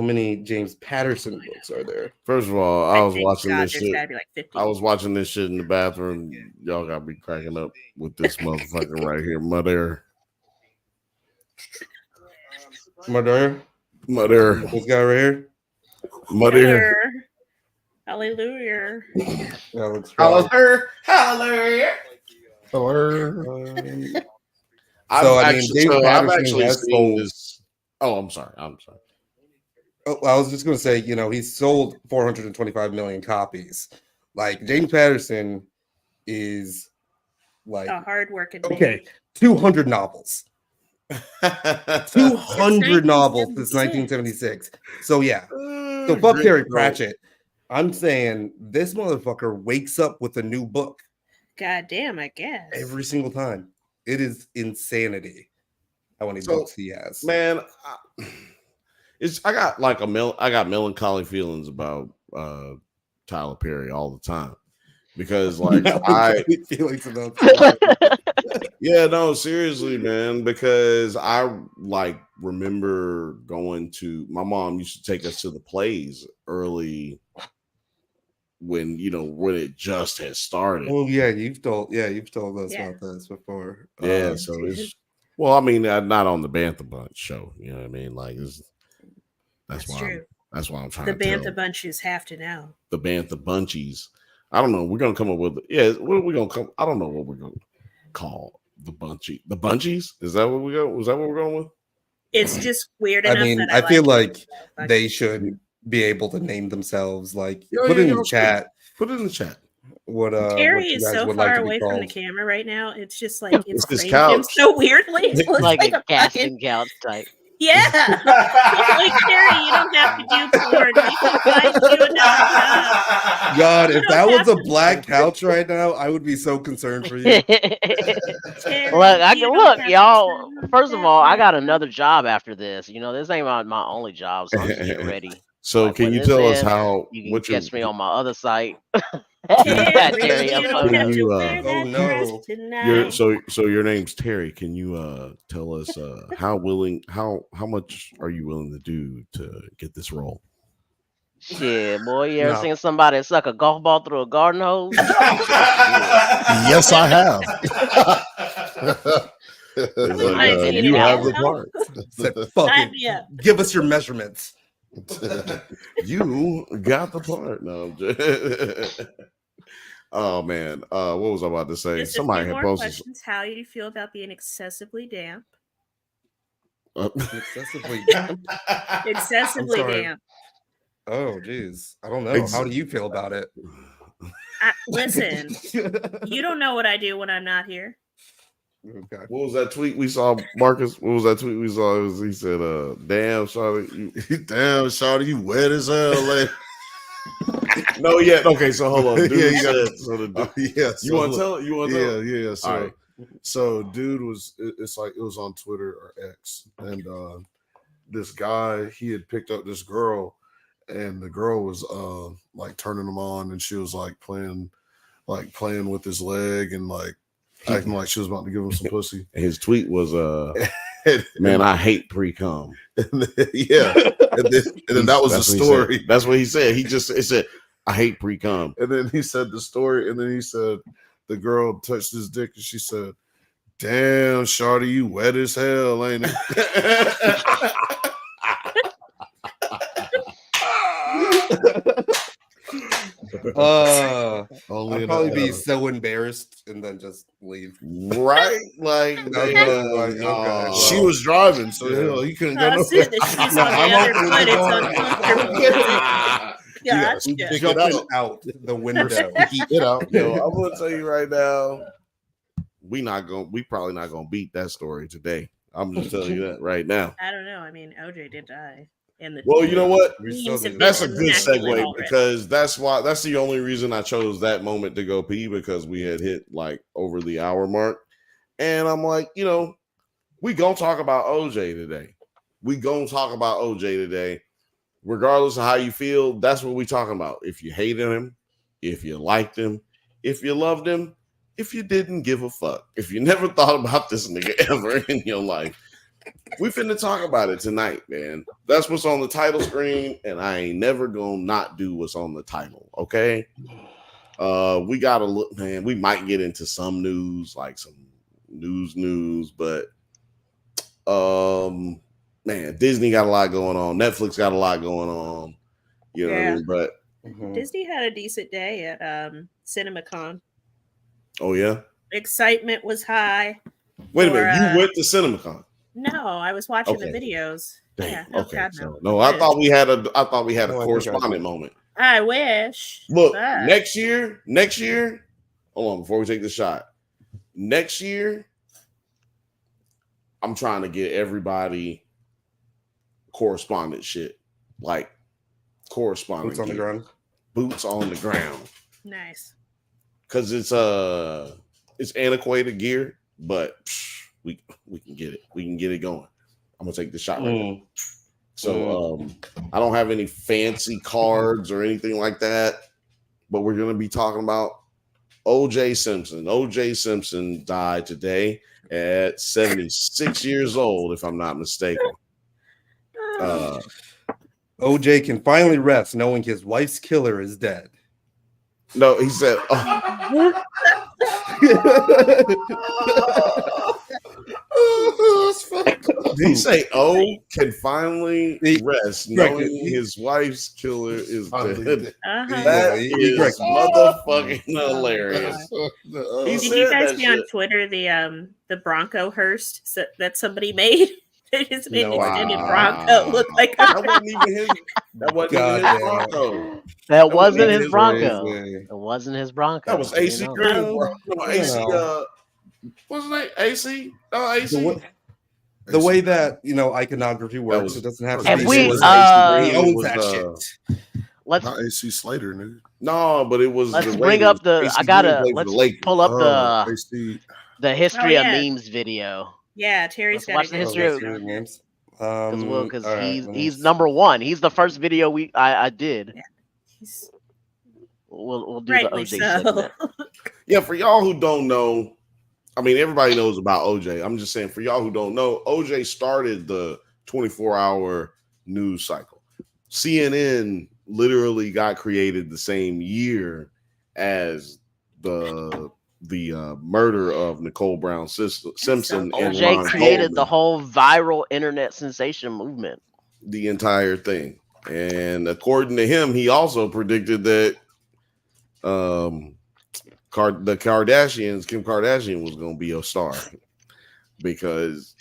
many James Patterson books are there?
First of all, I was watching this shit.
Gotta be like 50.
I was watching this shit in the bathroom. Y'all gotta be cracking up with this motherfucker right here, Mother.
This guy right here.
Mother.
Hallelujah.
Hallelujah. I've actually seen this. Oh, I'm sorry.
Oh, I was just going to say, he's sold 425 million copies. Like, James Patterson is like
a hardworking
man. 200 novels. 200 novels since 1976. So yeah. So fuck Terry Pratchett. I'm saying this motherfucker wakes up with a new book.
God damn, I guess.
Every single time. It is insanity how many books he has.
Man, I got melancholy feelings about Tyler Perry all the time. Because like
feelings about
yeah, no, seriously, man. Because I like remember going to my mom used to take us to the plays early when it just had started.
Oh yeah, you've told us about this before.
Yeah, so it's not on the Bantha Bunch show. You know what I mean? Like that's why I'm trying.
The Bantha Bunches have to know.
The Bantha Bunchies. I don't know. We're gonna come up with what are we gonna come? I don't know what we're gonna call the Bunchy. The Bunchies? Is that what we go? Was that what we're going with?
It's just weird enough.
I feel like they should be able to name themselves. Like put it in the chat.
Put it in the chat.
What
Terry is so far away from the camera right now. It's just like it's framed him so weirdly. It looks
like a casting couch type.
Yeah. Like, Terry, you don't have to do porn. We can find you another job.
God, if that was a black couch right now, I would be so concerned for you.
Terry,
look, y'all. First of all, I got another job after this. This ain't my only job, so I'm just getting ready.
So
Like
can
what
you
this
tell us
is,
how
you can
what your
catch me on my other site.
Terry,
Terry
you
Info.
don't have to
you,
wear
Oh,
that
no.
dress
your
tonight.
so your name's Terry? Can you tell us how much are you willing to do to get this role?
Shit, boy, you ever
No.
seen somebody suck a golf ball through a garden hose? Shit,
Yes, I have.
It's
Somebody
like
might have seen
you
it
have
out.
the part.
Said,
Sign
fuck it.
me up.
Give us your measurements.
You got the part. No, I'm just... Oh man, what was I about to say?
Just a
Somebody
few
had
more
posted.
questions. How do you feel about being excessively damp?
Excessively.
Excessively
sorry.
damp.
Oh, geez. I don't know. How do you feel about it?
Listen, you don't know what I do when I'm not here.
Okay.
What was that tweet we saw, Marcus? What was that tweet we saw? He said, "Damn, Charlotte,
Damn, Shawty, you wet as hell. Like,
no, yeah, okay. So hold on, dude.
Yeah, you got-
said, so the dude,
yeah.
you want to tell? You want to tell?
Yeah. So,
All right.
so dude it's like it was on Twitter or X, and this guy, he had picked up this girl, and the girl was like turning him on, and she was like playing with his leg and like acting like she was about to give him some pussy.
His tweet was, "Man, I hate pre-com."
Yeah, and then that was the story.
That's what he said. He said, "I hate pre-com."
And then he said the story, and then he said the girl touched his dick, and she said, "Damn, shawty, you wet as hell, ain't it?"
I'd
Only
probably be so embarrassed and then just leave.
Right? Like,
okay.
She was driving, so he couldn't go
As soon
nowhere.
as she's on the other foot, it's uncomfortable. Gotcha.
Jumping out the window.
Get out.
Yo, I'm gonna tell you right now, we probably not gonna beat that story today. I'm just telling you that right now.
I don't know. I mean, OJ did die. And
Well, you know what? That's a
been
good segue
immaculate
because that's the only reason I chose that moment to go pee, because we had hit like over the hour mark. And I'm like, we gonna talk about OJ today. Regardless of how you feel, that's what we talking about. If you hated him, if you liked him, if you loved him, if you didn't give a fuck, if you never thought about this nigga ever in your life, we finna talk about it tonight, man. That's what's on the title screen, and I ain't never gonna not do what's on the title, okay? We gotta look, man. We might get into some news, like some news, but man, Disney got a lot going on. Netflix got a lot going on. You know what I mean? But
Disney had a decent day at CinemaCon.
Oh yeah,
excitement was high.
Wait a minute, you went to CinemaCon?
No, I was watching the videos.
Damn.
Yeah,
Okay.
God,
So, no, I thought we had a correspondent moment.
I wish.
Look, next year. Hold on, before we take the shot. Next year, I'm trying to get everybody correspondent shit, like correspondent
boots on the ground.
Boots on the ground.
Nice.
Because it's antiquated gear, but we can get it. We can get it going. I'm gonna take the shot right now. So I don't have any fancy cards or anything like that, but we're gonna be talking about O.J. Simpson. O.J. Simpson died today at 76 years old, if I'm not mistaken.
O.J. can finally rest knowing his wife's killer is dead.
No, he said. Did he say O can finally rest knowing his wife's killer is dead? That is motherfucking hilarious.
Did you guys see on Twitter the Bronco hearse that somebody made? They just made an extended Bronco look like
that wasn't even his. That wasn't even his Bronco.
That wasn't his Bronco. It wasn't his Bronco.
That was AC Green. AC. What's his name? AC. Oh, AC.
The way that iconography works, it doesn't have to
and
be.
We,
he owns that shit.
Let's
not AC Slater, nigga.
No, but it was.
Let's bring up the. I gotta. Let's pull up the history of memes video.
Yeah, Terry's got
watch the history of
games.
Because
all right,
he's number one. He's the first video I did.
Yeah. He's
We'll do
rightly
the OJ
so.
segment.
Yeah, for y'all who don't know, I mean, everybody knows about OJ. I'm just saying, for y'all who don't know, OJ started the 24-hour news cycle. CNN literally got created the same year as the murder of Nicole Brown Simpson and
OJ
Ron
created
Goldman,
the whole viral internet sensation movement.
the entire thing. And according to him, he also predicted that the Kardashians, Kim Kardashian, was going to be a star because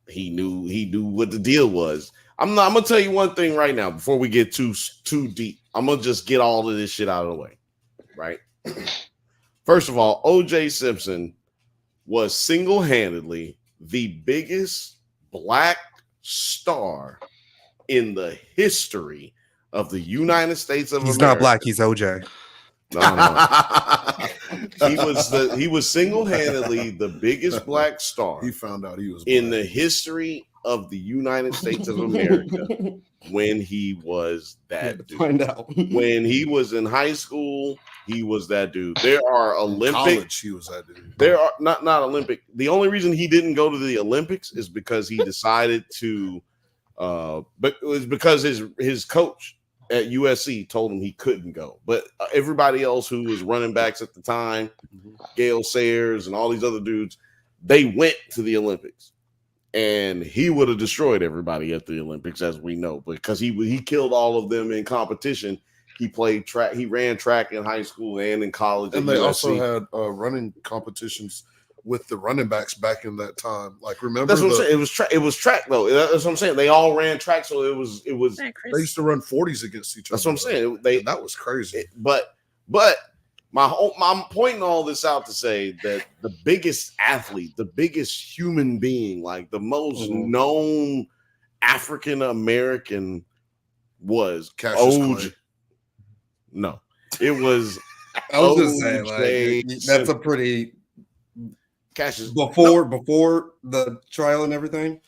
he knew what the deal was. I'm gonna tell you one thing right now before we get too deep. I'm gonna just get all of this shit out of the way, right? First of all, OJ Simpson was single-handedly the biggest black star in the history of the United States of
He's
America.
not black. He's OJ.
No. He was single-handedly the biggest black star.
He found out he was
in
black.
the history of the United States of America when he was that dude.
Find out.
When he was in high school, he was that dude. There are Olympic.
College, he was that dude.
There are not Olympic. The only reason he didn't go to the Olympics is because he decided to. But it was because his coach at USC told him he couldn't go. But everybody else who was running backs at the time, Gale Sayers and all these other dudes, they went to the Olympics. And he would have destroyed everybody at the Olympics, as we know, because he killed all of them in competition. He played track. He ran track in high school and in college.
And they also had running competitions with the running backs back in that time. Like, remember?
That's what I'm saying. It was track though. That's what I'm saying. They all ran track, so it was.
They used to run 40s against each other.
That's what I'm saying.
That was crazy.
But I'm pointing all this out to say that the biggest athlete, the biggest human being, like the most known African American was
Cassius
OJ.
Clay.
No, it was.
I was just saying,
OJ
like, that's a pretty
Cassius
before the trial and everything.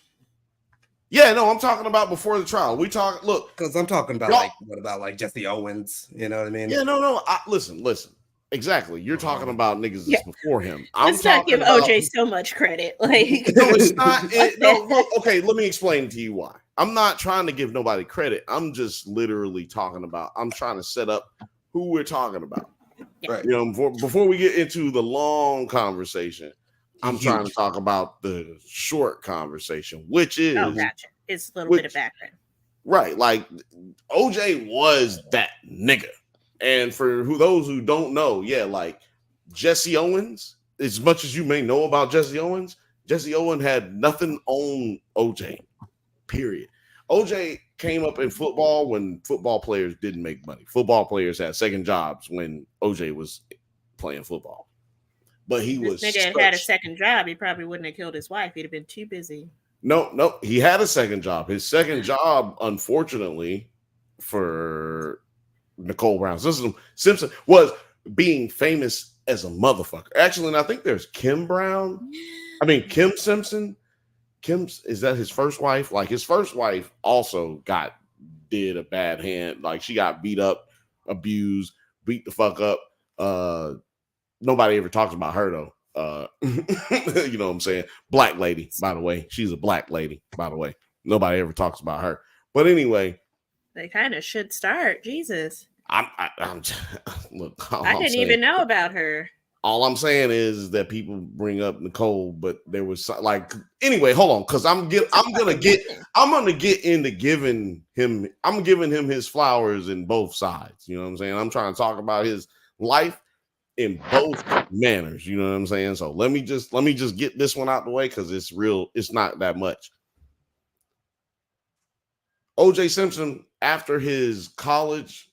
Yeah, no, I'm talking about before the trial. Look,
because I'm talking about what about Jesse Owens? You know what I mean?
Yeah, no. Listen. Exactly. You're talking about niggas that's before him.
Let's not give OJ so much credit. Like,
no, it's not. Okay, let me explain to you why. I'm not trying to give nobody credit. I'm just literally talking about. I'm trying to set up who we're talking about.
Yeah.
Right. You know, before we get into the long conversation, I'm trying to talk about the short conversation, which is
gotcha. It's a little bit of background.
Right. Like OJ was that nigga. And for those who don't know, yeah, like Jesse Owens, as much as you may know about Jesse Owens had nothing on OJ, period. OJ came up in football when football players didn't make money. Football players had second jobs when OJ was playing football. But he was.
If nigga had a second job, he probably wouldn't have killed his wife. He'd have been too busy.
No, he had a second job. His second job, unfortunately, for Nicole Brown Simpson was being famous as a motherfucker. Actually, and I think there's Kim Simpson. Is that his first wife? Like his first wife also did a bad hand. Like she got beat up, abused, beat the fuck up. Nobody ever talks about her though. You know what I'm saying? Black lady, by the way. She's a black lady, by the way. Nobody ever talks about her. But anyway,
they kind of should start. Jesus.
Look,
I didn't even know about her.
All I'm saying is that people bring up Nicole, but there was anyway. Hold on, because I'm gonna get into giving him his flowers in both sides. You know what I'm saying? I'm trying to talk about his life in both manners. You know what I'm saying? So let me just get this one out the way because it's real. It's not that much. OJ Simpson, after his college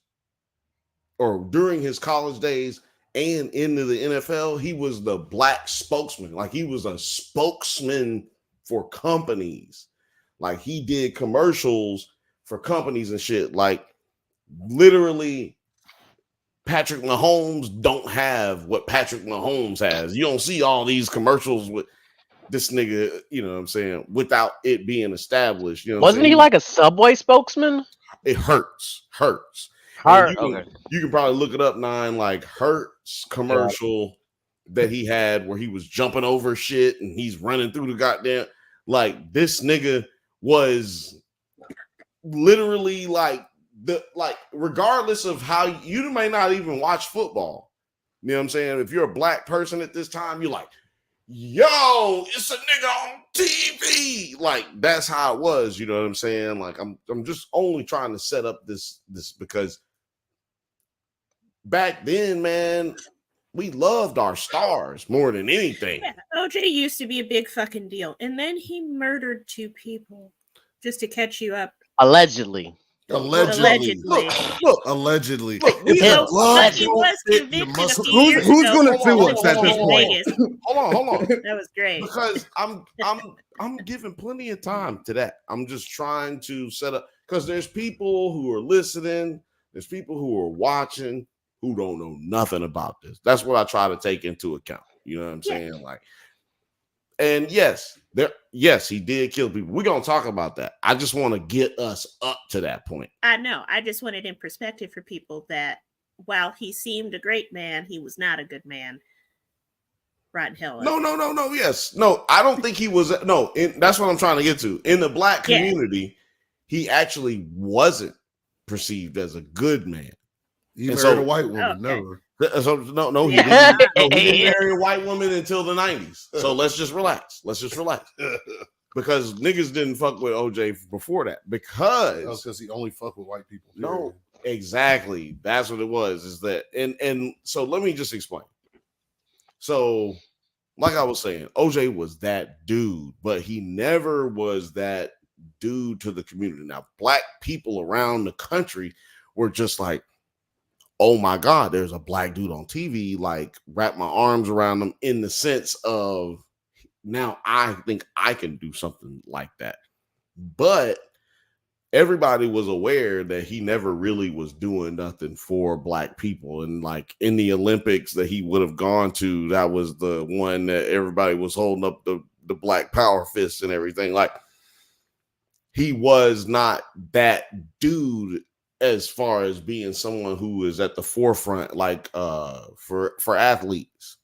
or during his college days and into the NFL, he was the black spokesman. Like he was a spokesman for companies. Like he did commercials for companies and shit. Like literally Patrick Mahomes don't have what Patrick Mahomes has. You don't see all these commercials with this nigga, you know what I'm saying, without it being established. You know what I'm
Wasn't he
saying?
like a Subway spokesman?
It hurts. And
Heart. Okay.
you can probably look it up, Nine, like Hertz commercial that he had where he was jumping over shit and he's running through the goddamn, like, this nigga was literally like regardless of how you may not even watch football. You know what I'm saying? If you're a black person at this time, you're like, yo, it's a nigga on TV. Like, that's how it was. You know what I'm saying? Like, I'm just only trying to set up this because back then, man, we loved our stars more than anything.
Yeah, OJ used to be a big fucking deal, and then he murdered 2 people just to catch you up.
Allegedly.
Allegedly.
Look,
Allegedly.
Look,
If
him.
the blood
He
don't
was
fit, you
convicted
must-
a few years
Who's
ago
gonna
for
sue
killing
us at this
in
point?
Vegas.
hold on.
That was great.
Because I'm giving plenty of time to that. I'm just trying to set up, because there's people who are listening, there's people who are watching who don't know nothing about this. That's what I try to take into account. You know what I'm saying? Like, and yes, he did kill people. We're gonna talk about that. I just want to get us up to that point.
I know. I just wanted in perspective for people that while he seemed a great man, he was not a good man. Rotten hell.
No. Yes. No, I don't think he was. No, that's what I'm trying to get to. In the black community, he actually wasn't perceived as a good man.
He
And
married
so-
a white woman.
Okay.
Never.
So no, he
Yeah.
didn't. No, he didn't marry a white woman until the 90s. So let's just relax. Because niggas didn't fuck with OJ before that.
Because he only fucked with white people.
No, exactly. That's what it was. Is that and so let me just explain. So, like I was saying, OJ was that dude, but he never was that dude to the community. Now, black people around the country were just like, oh my God, there's a black dude on TV, like, wrap my arms around him, in the sense of, now I think I can do something like that. But everybody was aware that he never really was doing nothing for black people. And like in the Olympics that he would have gone to, that was the one that everybody was holding up the black power fists and everything. Like, he was not that dude as far as being someone who is at the forefront, like for athletes,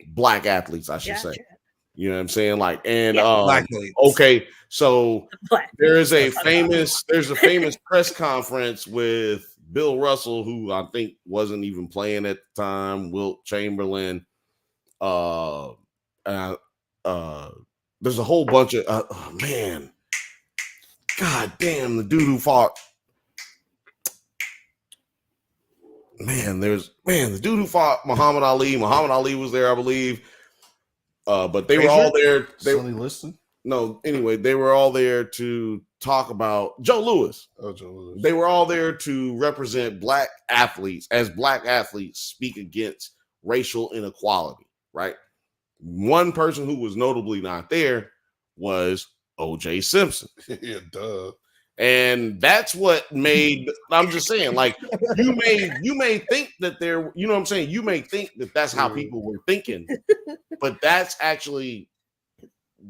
black athletes, I should say. You know what I'm saying? Like, and okay, so there's a famous press conference with Bill Russell, who I think wasn't even playing at the time, Wilt Chamberlain. There's a whole bunch of man. God damn, the dude who fought. The dude who fought Muhammad Ali. Muhammad Ali was there, I believe. But they were all there.
Sonny Liston?
No, anyway, they were all there to talk about Joe Louis.
Oh, Joe Louis.
They were all there to represent black athletes, as black athletes speak against racial inequality, right? One person who was notably not there was O.J. Simpson.
Yeah, duh.
And that's what made, I'm just saying, like, you may think that there, you know what I'm saying? You may think that that's how people were thinking, but that's actually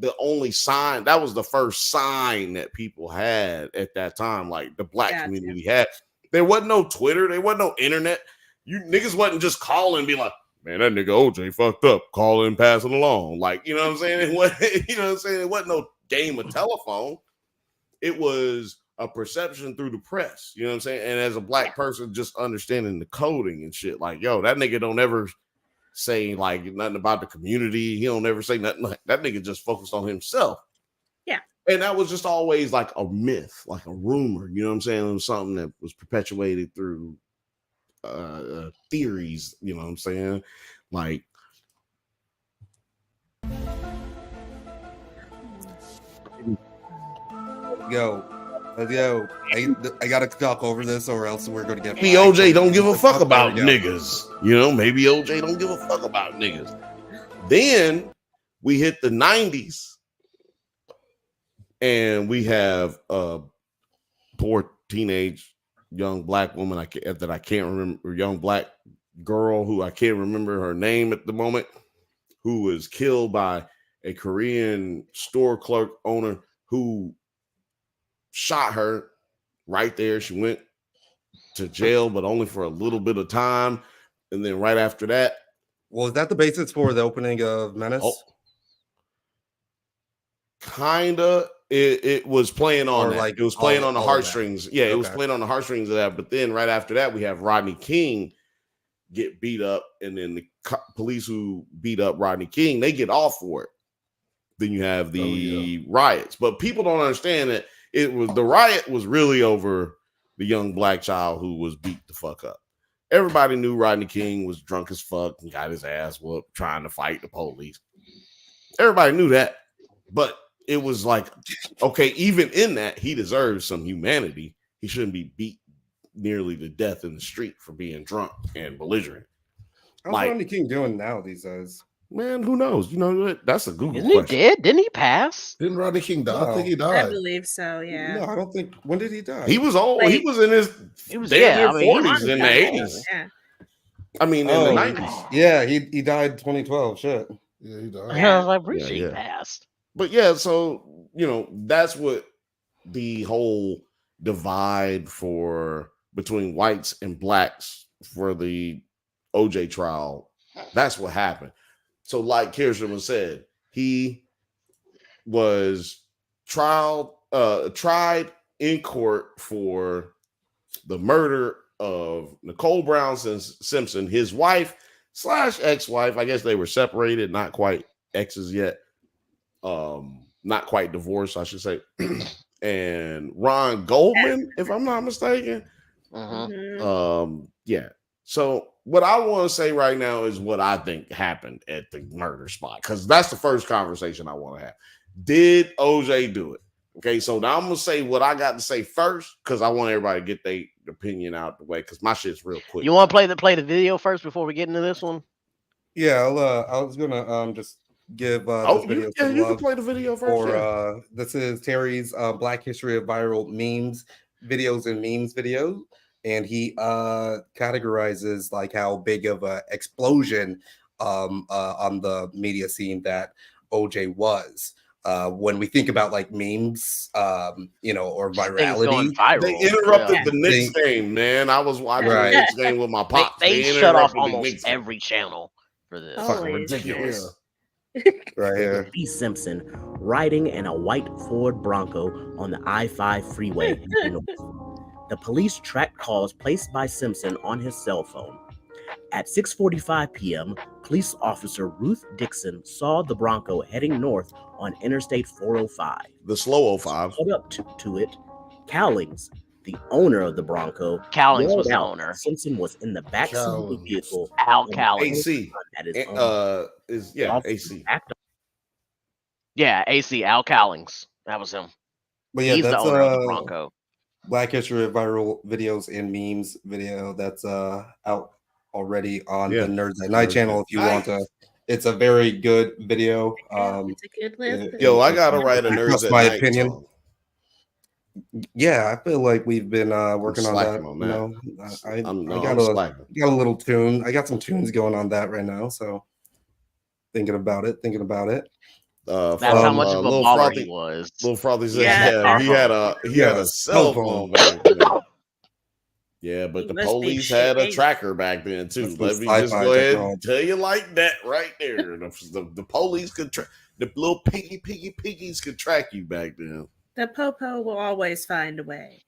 the only sign. That was the first sign that people had at that time. Like, the black community had. There wasn't no Twitter. There wasn't no internet. You niggas wasn't just calling and be like, man, that nigga OJ fucked up. Call and pass it along. Like, you know what I'm saying? You know what I'm saying? It wasn't no game of telephone. It was a perception through the press. You know what I'm saying? And as a black person, just understanding the coding and shit, like, yo, that nigga don't ever say like nothing about the community. He don't ever say nothing. Like, that nigga just focused on himself.
Yeah.
And that was just always like a myth, like a rumor. You know what I'm saying? It was something that was perpetuated through theories. You know what I'm saying? Like,
Yo, I gotta talk over this, or else we're gonna get.
Maybe OJ don't give a fuck about niggas. You know, maybe OJ don't give a fuck about niggas. Then we hit the 90s, and we have a poor teenage young black woman that I can't remember, young black girl who I can't remember her name at the moment, who was killed by a Korean store clerk owner who shot her right there. She went to jail, but only for a little bit of time. And then right after that,
Was that the basis for the opening of Menace?
oh, kinda. It was playing on
Or
that.
like
It was playing on the
all of that?
heartstrings. Yeah, it was
Okay.
playing on the heartstrings of that. But then right after that, we have Rodney King get beat up, and then the police who beat up Rodney King, they get off for it. Then you have the riots. But people don't understand that the riot was really over the young black child who was beat the fuck up. Everybody knew Rodney King was drunk as fuck and got his ass whooped trying to fight the police. Everybody knew that. But it was like, okay, even in that, he deserves some humanity. He shouldn't be beat nearly to death in the street for being drunk and belligerent.
How's Rodney King doing now these days?
Man, who knows? You know what? That's a Google
Isn't
question.
he dead? Didn't he pass?
Didn't Rodney King die?
No.
I think he
I
died.
believe so. Yeah.
No, I don't think. When did he die?
He was old.
Like,
he was in his
He was
damn near
he was
40s in the
kinda
80s.
old.
Yeah.
I mean, in the 90s.
Yeah, he died 2012. Shit.
Yeah, he died.
I was like, pretty
Yeah,
sure he
yeah.
passed.
But yeah, so that's what the whole divide between whites and blacks for the OJ trial. That's what happened. So, like Kirsten said, he was tried in court for the murder of Nicole Brown Simpson, his wife / ex-wife. I guess they were separated, not quite exes yet. Not quite divorced, I should say. And Ron Goldman, if I'm not mistaken.
Mhm.
Yeah. So what I want to say right now is what I think happened at the murder spot, because that's the first conversation I want to have. Did OJ do it? Okay, so now I'm gonna say what I got to say first, because I want everybody to get their opinion out the way, because my shit's real quick.
You want to play the video first before we get into this one?
Yeah, I was gonna just give this video
you
some
can
love
play the video first.
for this is Terry's Black History of Viral Memes videos and memes video, and he categorizes like how big of a explosion on the media scene that OJ was. When we think about like memes, or virality,
Going viral.
They interrupted the Knicks game, man. I was watching the Knicks game with my pops.
They shut off almost every channel for this.
Fucking ridiculous.
Right here.
B. Simpson riding in a white Ford Bronco on the I-5 freeway. The police tracked calls placed by Simpson on his cell phone. At 6:45 p.m., police officer Ruth Dixon saw the Bronco heading north on Interstate 405.
The slow 05.
Put up to it. Cowlings, the owner of the Bronco,
Cowlings was the
yelled out
owner.
Simpson was in the back seat of the vehicle.
Al Cowlings.
AC.
At his
AC.
Yeah, AC. Al Cowlings. That was him.
But yeah,
He's the
that's
owner of the Bronco.
Black History of Viral Videos and Memes video that's out already on the Nerds at Night channel. If you want to, it's a very good video.
It's a good list.
Yo, I gotta write a Nerds at
my
Night
opinion.
song.
Yeah, I feel like we've been working on that. I got a little tune. I got some tunes going on that right now. So thinking about it.
That's how much of a baller he was.
Little Frothy said, he had a cell phone back then. Yeah, but the police had a tracker back then too. Let me just go ahead and tell you like that right there. The police could track, the little piggies could track you back then.
The popo will always find a way.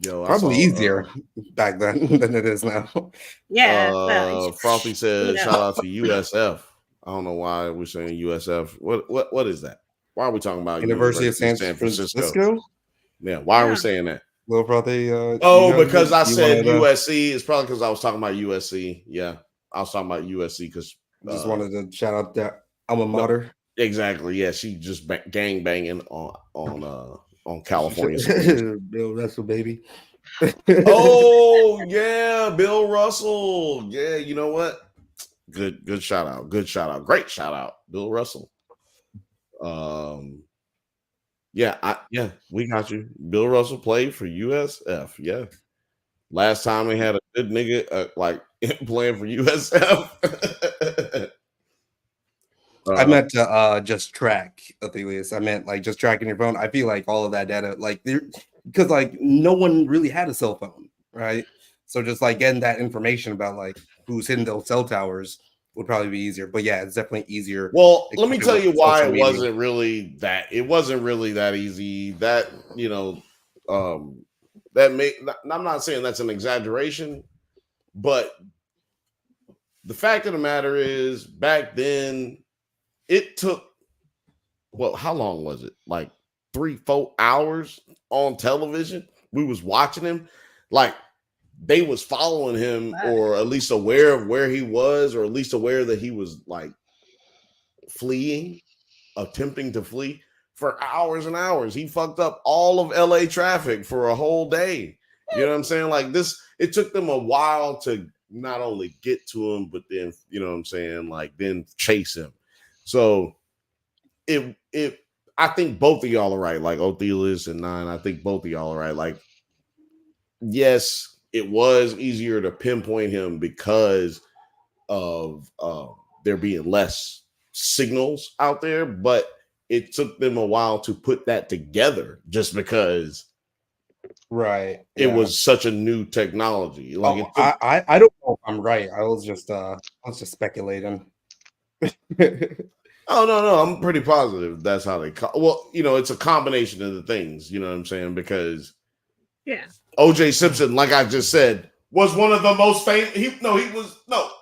Yo,
probably easier back then than it is now.
Yeah.
Frothy said, shout out to USF. I don't know why we're saying USF. What is that? Why are we talking about
University of San Francisco?
Yeah, why are we saying that?
Little Frothy.
Because I said USC. It's probably because I was talking about USC. Yeah, I was talking about USC because
just wanted to shout out that alma mater.
Exactly. Yeah, she just gang banging on California.
Bill Russell, baby.
Oh yeah, Bill Russell. Yeah, you know what? Good shout out. Good shout out. Great shout out, Bill Russell. Yeah, we got you. Bill Russell played for USF. Yeah, last time we had a good nigga like playing for USF.
I meant to just track Athelius. I meant like just tracking your phone. I feel like all of that data, like because like no one really had a cell phone, right? So just like getting that information about like who's hitting those cell towers would probably be easier. But yeah, it's definitely easier.
Well, let me tell you why
social
it
media.
wasn't really that. It wasn't really that easy. That that may. I'm not saying that's an exaggeration, but the fact of the matter is, back then, it took. Well, how long was it? Like 3-4 hours on television. We was watching him, like they was following him, or at least aware of where he was, or at least aware that he was like fleeing, attempting to flee for hours and hours. He fucked up all of LA traffic for a whole day. You know what I'm saying? Like this, it took them a while to not only get to him, but then, you know what I'm saying, like then chase him. So I think both of y'all are right. Like Othelius and Nine, I think both of y'all are right. Like, yes, it was easier to pinpoint him because of there being less signals out there, but it took them a while to put that together just because it was such a new technology. Like
I don't know if I'm right. I was just speculating.
Oh no, I'm pretty positive that's how they well, it's a combination of the things, you know what I'm saying? Because OJ Simpson, like I just said, was one of the most famous.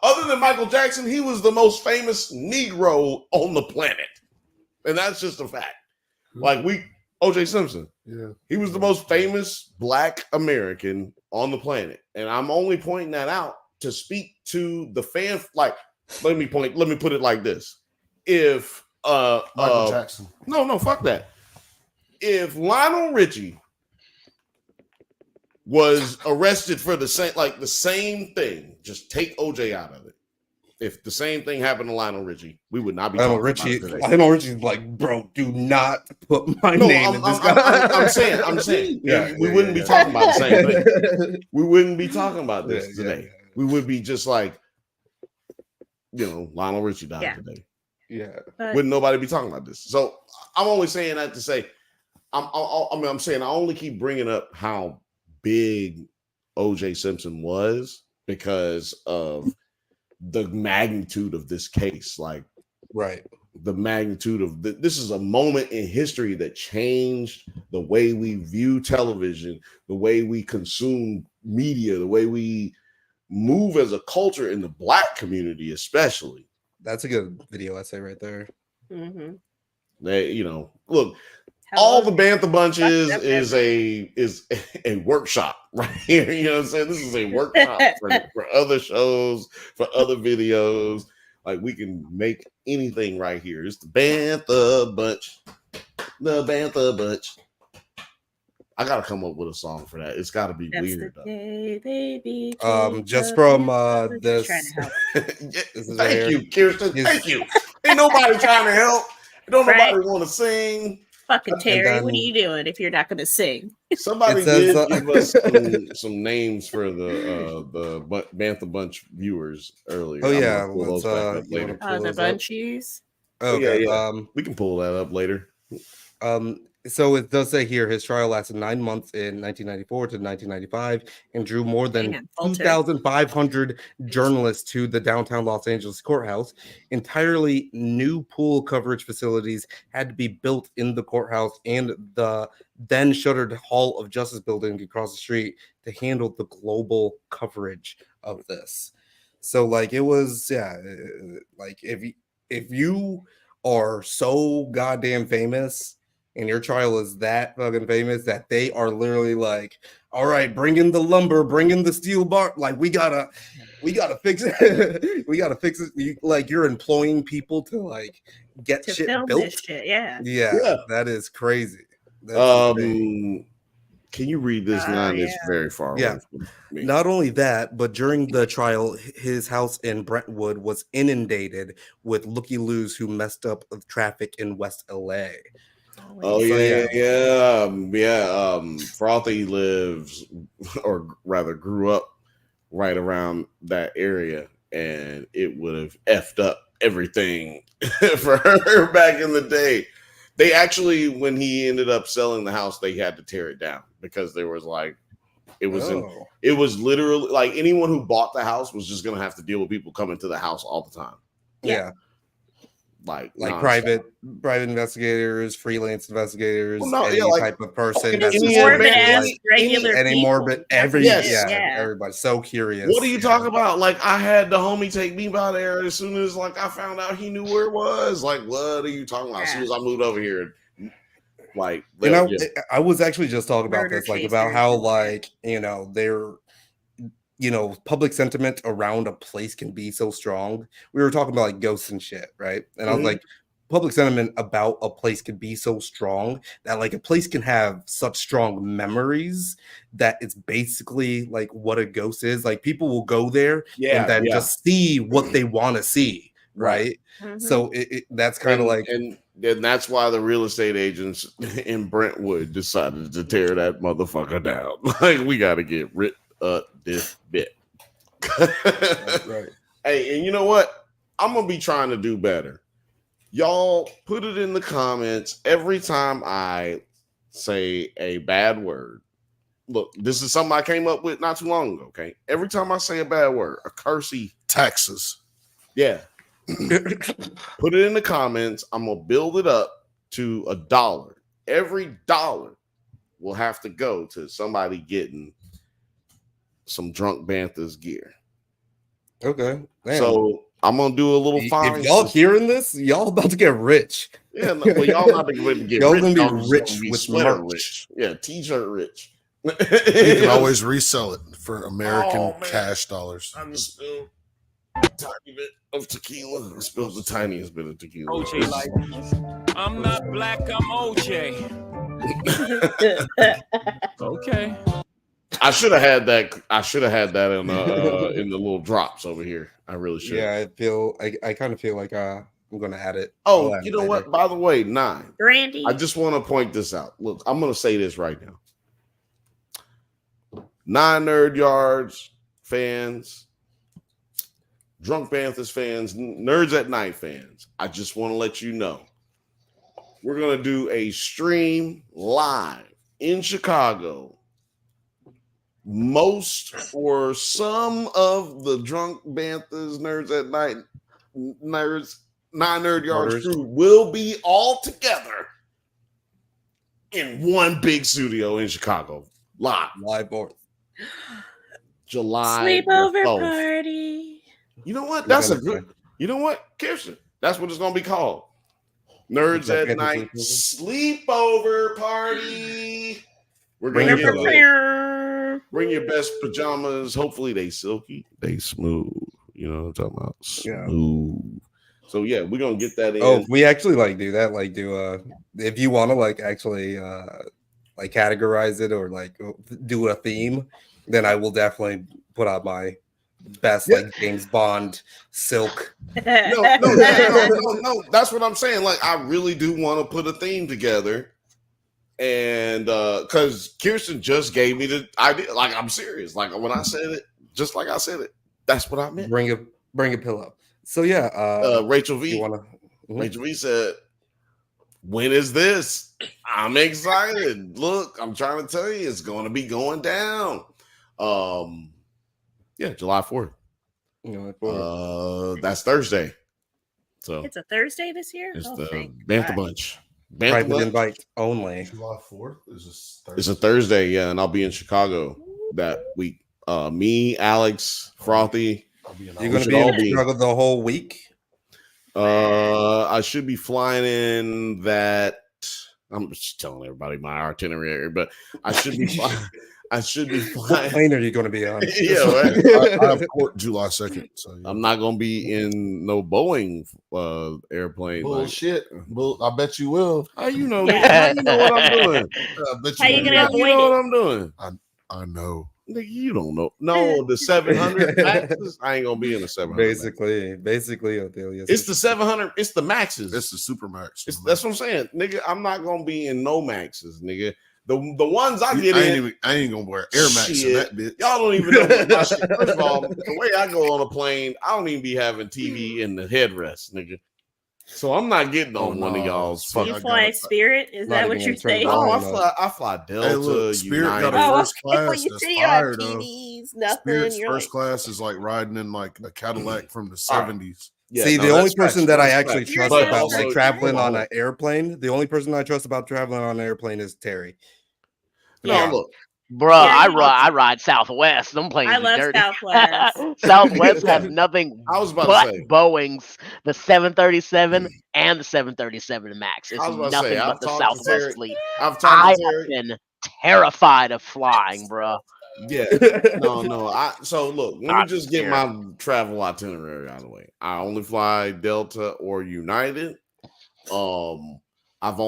Other than Michael Jackson, he was the most famous Negro on the planet. And that's just a fact. Like OJ Simpson.
Yeah.
He was the most famous Black American on the planet. And I'm only pointing that out to speak to the fan. Like, let me put it like this. If
Michael Jackson.
No, fuck that. If Lionel Richie was arrested for the same thing, just take OJ out of it. If the same thing happened to Lionel Richie, we would not be talking about it today.
Lionel Richie's like, bro, do not put my name in this guy.
I'm saying. We wouldn't be talking about the same thing. We wouldn't be talking about this today. We would be just like, Lionel Richie died today.
Yeah.
Wouldn't nobody be talking about this? So I'm only saying that to say, I'm saying I only keep bringing up how big OJ Simpson was because of the magnitude of this case. Like, the magnitude of this is a moment in history that changed the way we view television, the way we consume media, the way we move as a culture in the Black community, especially.
That's a good video essay right there.
Mm-hmm.
They, look, all the Bantha Bunch is a workshop right here. You know what I'm saying? This is a workshop for other shows, for other videos. Like, we can make anything right here. It's the Bantha Bunch. The Bantha Bunch. I gotta come up with a song for that. It's gotta be weird.
Day, baby,
just from this.
Thank you, Kirsten. Thank you. Ain't nobody trying to help. Don't nobody want to sing.
Fucking Terry, what are you doing if you're not going to sing?
Somebody did give us some names for the Bantha Bunch viewers earlier.
Oh yeah,
let's
later. The Bunchies.
Okay,
yeah. We can pull that up later.
So it does say here his trial lasted 9 months in 1994 to 1995 and drew more than 2,500 journalists to the downtown Los Angeles courthouse. Entirely new pool coverage facilities had to be built in the courthouse and the then shuttered Hall of Justice building across the street to handle the global coverage of this. So like it was, like if you are so goddamn famous and your trial is that fucking famous that they are literally like, all right, bring in the lumber, bring in the steel bar. Like, we gotta fix it. We gotta fix it. Like, you're employing people to like get to shit built.
This shit. Yeah,
that is crazy.
Can you read this? It's very far away from me.
Not only that, but during the trial, his house in Brentwood was inundated with looky-loos who messed up the traffic in West LA.
Oh, yeah. Frothy lives, or rather grew up right around that area, and it would have effed up everything for her back in the day. They actually, when he ended up selling the house, they had to tear it down because there was like, it was literally like anyone who bought the house was just going to have to deal with people coming to the house all the time.
Yeah.
Like
private investigators, freelance investigators, any type of person
that's morbid as regular
any morbid, everybody so curious.
What are you talking about? Like, I had the homie take me by there as soon as like I found out he knew where it was. Like, what are you talking about? As soon as I moved over here, like,
I was actually just talking about this, like about how like they're public sentiment around a place can be so strong. We were talking about like ghosts and shit, right? And I was like, public sentiment about a place can be so strong that like a place can have such strong memories that it's basically like what a ghost is. Like people will go there and then just see what they want to see, right? So that's kind of like,
and that's why the real estate agents in Brentwood decided to tear that motherfucker down. Like, we got to get rid of this bit.
Right.
Hey, and you know what? I'm gonna be trying to do better. Y'all put it in the comments every time I say a bad word. Look, this is something I came up with not too long ago. Okay, every time I say a bad word, a cursey,
taxes.
Yeah. Put it in the comments. I'm gonna build it up to $1. Every dollar will have to go to somebody getting some Drunk Bantha's gear.
Okay. Man.
So I'm gonna do a little fine.
If y'all hearing this, y'all about to get rich.
Yeah, well, y'all not gonna get
y'all
rich.
Gonna be rich with merch.
Rich. Yeah, t-shirt rich.
You can always resell it for American cash dollars.
I'm just spilled a tiny bit of tequila. I spilled the tiniest bit of tequila.
OJ, like, I'm not black, I'm OJ. Okay.
I should have had that. I should have had that in the little drops over here. I really should.
Yeah, I kind of feel like I'm gonna add it.
Oh, you know what? By the way, 9.
Brandy.
I just want to point this out. Look, I'm gonna say this right now. 9 Nerd Yards fans, Drunk Banthas fans, Nerds at Night fans. I just want to let you know we're gonna do a stream live in Chicago. Most or some of the Drunk Banthas, Nerds at Night, Nerds, 9 Nerd Yards crew will be all together in one big studio in Chicago. Live 4th. July
sleepover
4th.
party.
You know what? That's a good. You know what, Kirsten? That's what it's gonna be called. Nerds at Night sleepover party. We're gonna get bring your best pajamas. Hopefully they silky, they smooth. You know what I'm talking about? Smooth. So yeah, we're gonna get that in.
Oh, we actually like do that. Like do if you want to like actually like categorize it or like do a theme, then I will definitely put out my best like James Bond silk.
No. That's what I'm saying. Like, I really do want to put a theme together. And because Kirsten just gave me the idea, like, I'm serious. Like, when I said it, just like I said it, that's what I meant.
Bring a pillow. So yeah,
Rachel V. Rachel V said, "When is this? I'm excited. Look, I'm trying to tell you, it's going to be going down." Yeah, July 4th. That's Thursday. So
it's a Thursday this year.
It's the Bantha Bunch.
Private invite only.
July 4th is Thursday.
It's a Thursday, yeah, and I'll be in Chicago that week. Me, Alex, Frothy.
You're going to be in Chicago the whole week?
I should be flying in that. I'm just telling everybody my itinerary, but I should be flying.
What plane are you going to be on?
Yeah, right.
I have court July 2nd. So yeah.
I'm not going to be in no Boeing airplane.
Bullshit. I bet you will.
How you know? How you know what I'm doing?
How you gonna avoid
what I'm doing?
I know.
Nigga, you don't know. No, the 700 Maxes. I ain't gonna be in the 700.
Basically, Odelia.
It's the 700. It's the Maxes.
It's the Super Max.
That's what I'm saying, nigga. I'm not gonna be in no Maxes, nigga. The ones I get
I ain't gonna wear Air Max in that bitch.
Y'all don't even know what my shit. First of all, the way I go on a plane, I don't even be having TV in the headrest, nigga. So I'm not getting on one of y'all's.
You fly Spirit? Is that what you're saying?
No, I fly Delta.
Hey, look, Spirit
United.
got a first class.
Well, you
that's
see
fire,
on
though.
TVs, nothing.
Spirit's
You're
first
like,
class is like riding in like a Cadillac from the 70s.
Yeah,
See,
no,
the only
that's
person
facts.
that I
That's
actually
facts.
trust
But
about
also,
like traveling
hold
on an airplane, the only person I trust about traveling on an airplane is Terry.
No, look,
Bro,
Yeah,
I ride Southwest. Them planes
I
be
love
dirty.
Southwest.
Southwest has nothing
I was about
but
to say.
Boeings, the 737 and the 737 Max. It's
I was about to
nothing
say,
but
I've
the
talked to
Southwest
Terry.
fleet.
I've
I
talked
have
to Terry.
been terrified of flying, bro.
Yeah, no. So look, let me just get my travel itinerary out of the way. I only fly Delta or United. I've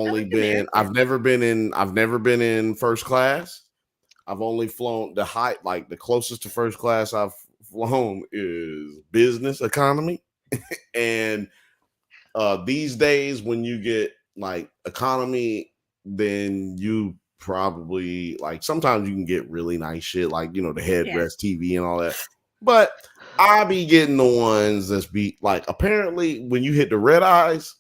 never been in first class. I've only flown the closest to first class I've flown is business economy. And these days when you get like economy, then you probably like sometimes you can get really nice shit like the headrest TV and all that. But I be getting the ones that's be like apparently when you hit the red eyes,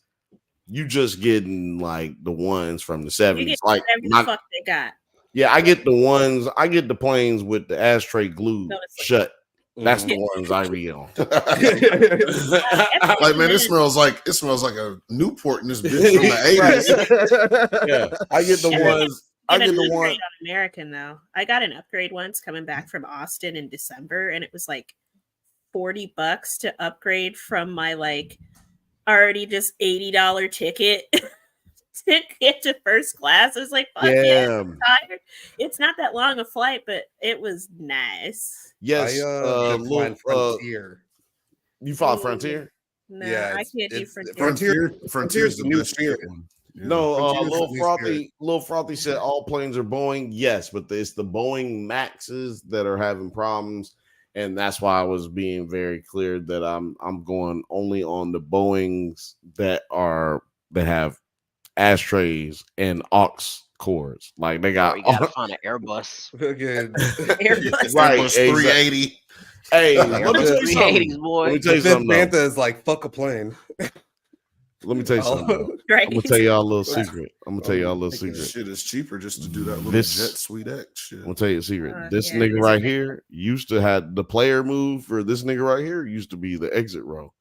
you just getting like the ones from the 70s. Like
whatever the fuck they got.
Yeah, I get the planes with the ashtray glued shut. That's the ones I read on.
Like, man, it smells like a Newport in this bitch from the 80s.
Yeah, I get the ones. I get the one
on American though. I got an upgrade once coming back from Austin in December, and it was like $40 to upgrade from my like already just $80 ticket to get to first class. I was like, fuck yeah, I'm tired. It's not that long a flight, but it was nice.
Yes,
Frontier.
You fly Frontier?
No, yeah, I can't do Frontier.
Frontier's the
new
best
Spirit.
one. Yeah.
No, Little Frothy said all planes are Boeing. Yes, but it's the Boeing Maxes that are having problems, and that's why I was being very clear that I'm going only on the Boeings that have ashtrays and aux cords. Like they got.
You gotta find an Airbus.
Airbus,
right?
Airbus 380.
Hey, let me tell you something.
Boy.
Let me tell you
the
something.
Bantha is like fuck a plane.
Let me tell you something.
Right.
I'm gonna tell y'all a little secret.
Shit is cheaper just to do that little Jet Sweet X shit.
I'm gonna tell you a secret. This nigga right here used to have the player move for this nigga right here used to be the exit row.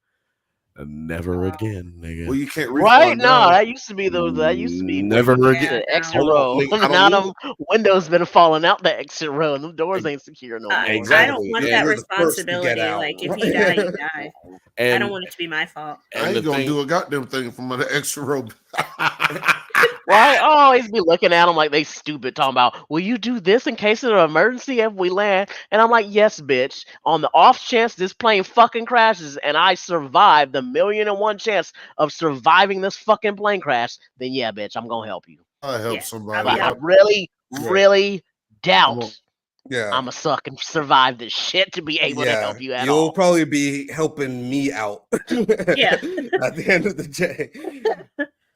And never again, nigga.
Well, you can't
right? No, that used to be
never again.
The exit row. Now them windows been falling out the exit row, and them doors ain't secure no more.
Exactly.
I don't want that responsibility. Like if you die, you die. I don't want it to be my fault.
I ain't gonna do a goddamn thing from the extra row.
Well, I always be looking at them like they stupid, talking about, will you do this in case of an emergency if we land? And I'm like, yes, bitch. On the off chance this plane fucking crashes and I survive the 1,000,001 chance of surviving this fucking plane crash, then yeah, bitch, I'm gonna help you.
I help somebody.
But I really doubt I'm a suck and survive this shit to be able to help you at all.
You'll probably be helping me out.
Yeah.
At the end of the day.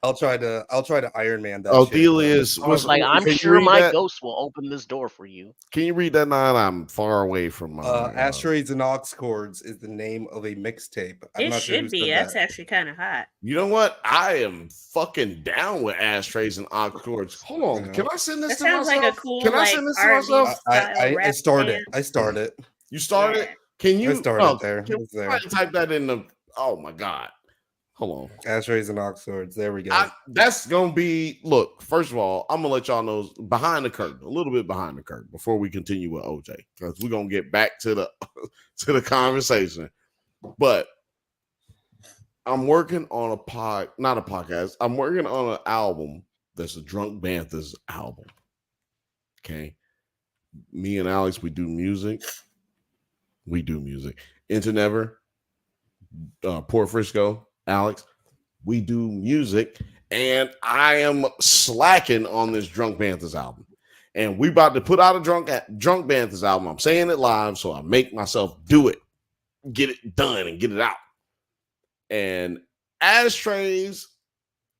I'll try to Iron Man that.
Delia's
was like, I'm sure my ghost will open this door for you.
Can you read that nine? I'm far away from my
Ashtrays and Aux Cords is the name of a mixtape.
It should be. That's actually kind of hot.
You know what? I am fucking down with ashtrays and aux cords. Hold on. Can I send this to myself?
That sounds like a cool,
Can I send this to myself?
I started. I started.
You started? Can you?
I started there.
Can you type that in the? Oh my god. Hold on.
Ashtrays and aux cords. There we go.
That's gonna be. Look, first of all, I'm gonna let y'all know behind the curtain, a little bit behind the curtain, before we continue with OJ, because we're gonna get back to the conversation. But I'm working on not a podcast. I'm working on an album that's a Drunk Banthas album. Okay, me and Alex, we do music. Into Never, Port Frisco. Alex, we do music, and I am slacking on this Drunk Banthas album. And we about to put out a Drunk Banthas album. I'm saying it live, so I make myself do it, get it done, and get it out. And ashtrays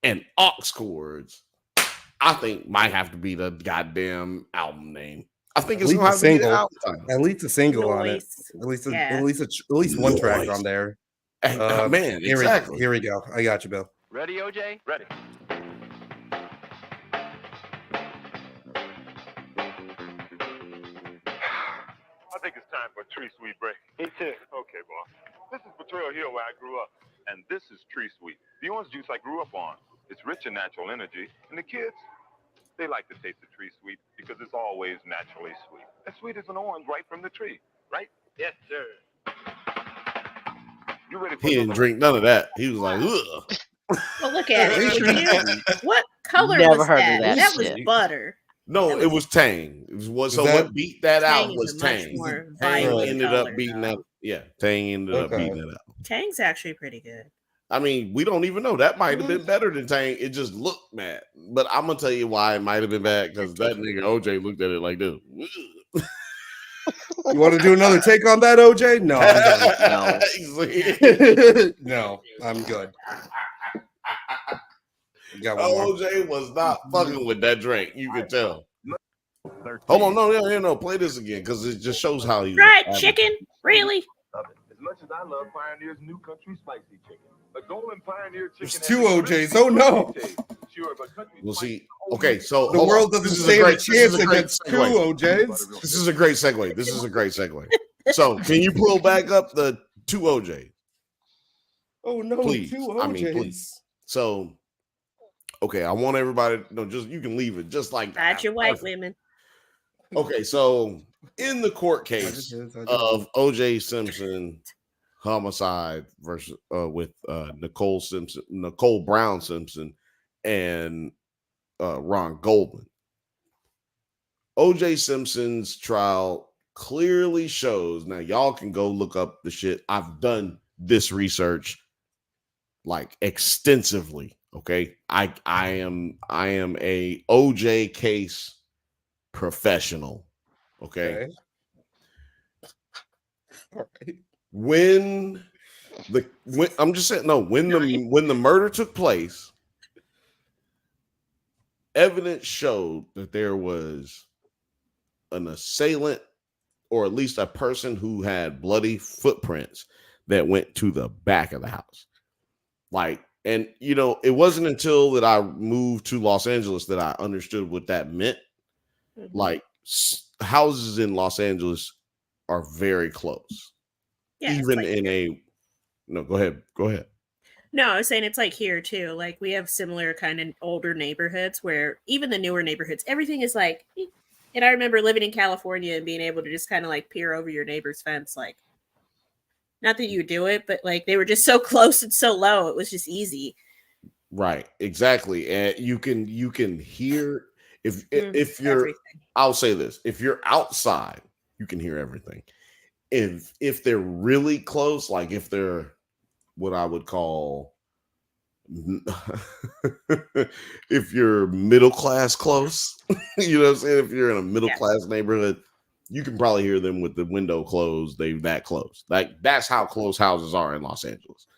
and aux cords I think might have to be the goddamn album name. I think
At
it's
least
gonna
a
have to be the
single.
album title.
At least a single on it.
Noise.
At least one track on there.
Man, exactly.
Here we go. I got you, Bill.
Ready, OJ? Ready.
I think it's time for a tree sweep break. Me too. Okay, boss. This is Potrero Hill where I grew up, and this is Tree Sweet, the orange juice I grew up on. It's rich in natural energy, and the kids, they like to taste the Tree Sweet because it's always naturally sweet. As sweet as an orange right from the tree, right?
Yes, sir.
You ready for
He didn't drink none of that. He was like, ugh.
Well, look at it. What color
Never
was
heard of
that?
that
That was
shit.
butter.
No, it was Tang. What beat that out
Tang
was
is a much
Tang.
more
Tang
violent
ended
color,
up beating
though.
that. Yeah, Tang ended up beating it out.
Tang's actually pretty good.
I mean, we don't even know. That might have been better than Tang. It just looked bad. But I'm gonna tell you why it might have been bad, because that nigga OJ looked at it like, dude.
You want to do another take on that, OJ? No, I'm good. No, I'm good. You got one more.
OJ was not fucking with that drink. You could tell. Hold on, no. Play this again, because it just shows how he.
Fried chicken? Really?
As much as I love Pioneer's new country spicy chicken, a golden Pioneer chicken.
There's two OJs. Oh no.
Sure, but country
We'll see. Okay, so
The world doesn't stand a chance against two OJs.
This is a great segue. So, can you pull back up the two OJ?
Oh no,
Please.
two OJs.
Please. So, okay, I want everybody to know, just you can leave it just like that.
Not your white women.
Okay, so in the court case of O.J. Simpson homicide versus with Nicole Brown Simpson and Ron Goldman, O.J. Simpson's trial clearly shows. Now y'all can go look up the shit. I've done this research like extensively. Okay, I am a O.J. case professional. Okay.
All right.
When I'm just saying, no, when the murder took place, evidence showed that there was an assailant, or at least a person who had bloody footprints that went to the back of the house. Like, and you know, it wasn't until that I moved to Los Angeles that I understood what that meant.
Mm-hmm.
Like, houses in Los Angeles are very close.
Yeah,
even
like
in a no, go ahead.
No, I was saying it's like here too. Like we have similar kind of older neighborhoods where even the newer neighborhoods, everything is like. And I remember living in California and being able to just kind of like peer over your neighbor's fence, like. Not that you do it, but like they were just so close and so low, it was just easy.
Right, exactly, and you can hear if you're.
Everything.
I'll say this: if you're outside, you can hear everything. If they're really close, like if they're what I would call, if you're middle class close, you know what I'm saying? If you're in a middle class neighborhood, you can probably hear them with the window closed. They that close. Like that's how close houses are in Los Angeles.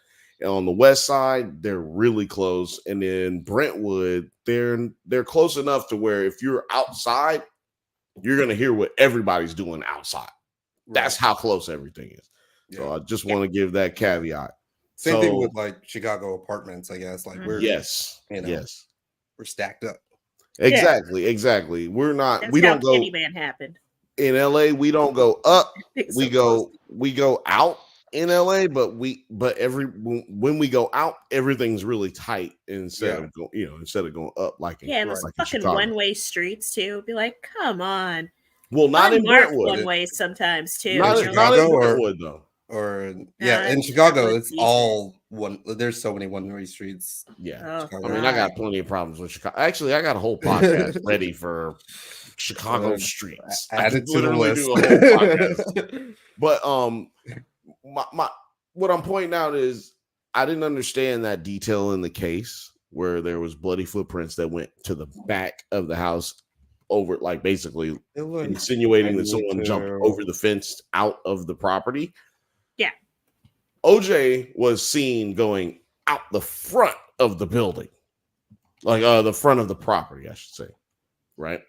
And on the west side, they're really close. And then Brentwood, they're close enough to where if you're outside, you're gonna hear what everybody's doing outside. That's how close everything is. So I just want to give that caveat.
Same thing with like Chicago apartments, I guess. Like we're we're stacked up.
Exactly. We're not.
That's
we
how
don't go.
Candyman happened.
In LA, we don't go up. We
So
go out in LA, but when we go out, everything's really tight instead of going up like
and it's fucking one-way streets too. It'd be like, come on.
Well, not in Brentwood.
One way sometimes too.
Not in Brentwood though.
Or in Chicago, it's all one. There's so many one-way streets.
Yeah, I mean, I got plenty of problems with Chicago. Actually, I got a whole podcast ready for Chicago streets.
Add it to the list.
Do a whole podcast. But my what I'm pointing out is I didn't understand that detail in the case where there was bloody footprints that went to the back of the house over, like basically insinuating that someone jumped over the fence out of the property.
Yeah.
OJ was seen going out the front of the building like the front of the property, I should say, right?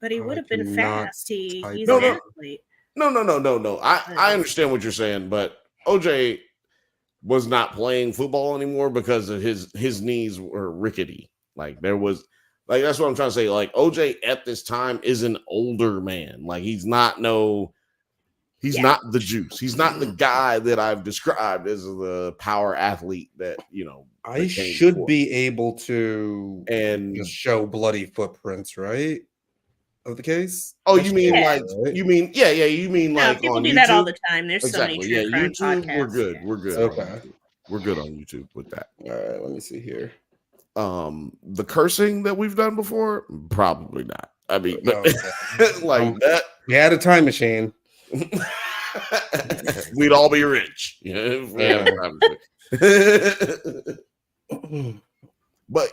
But he would have been
cannot
fast. He's
No,
an
no.
athlete.
No. I understand what you're saying, but OJ was not playing football anymore because of his knees were rickety. Like there was, like that's what I'm trying to say. Like OJ at this time is an older man. Like he's not the juice. He's not the guy that I've described as the power athlete that
I should be able to just show bloody footprints, right? Of the case.
Oh, you mean like you mean you mean like
people
on
do
YouTube?
that all the time. There's
exactly.
so many true crime
YouTube.
podcasts.
We're good.
Okay.
We're good on YouTube with that.
All right, let me see here.
The cursing that we've done before, probably not. I mean, like that.
We had a time machine.
We'd all be rich. But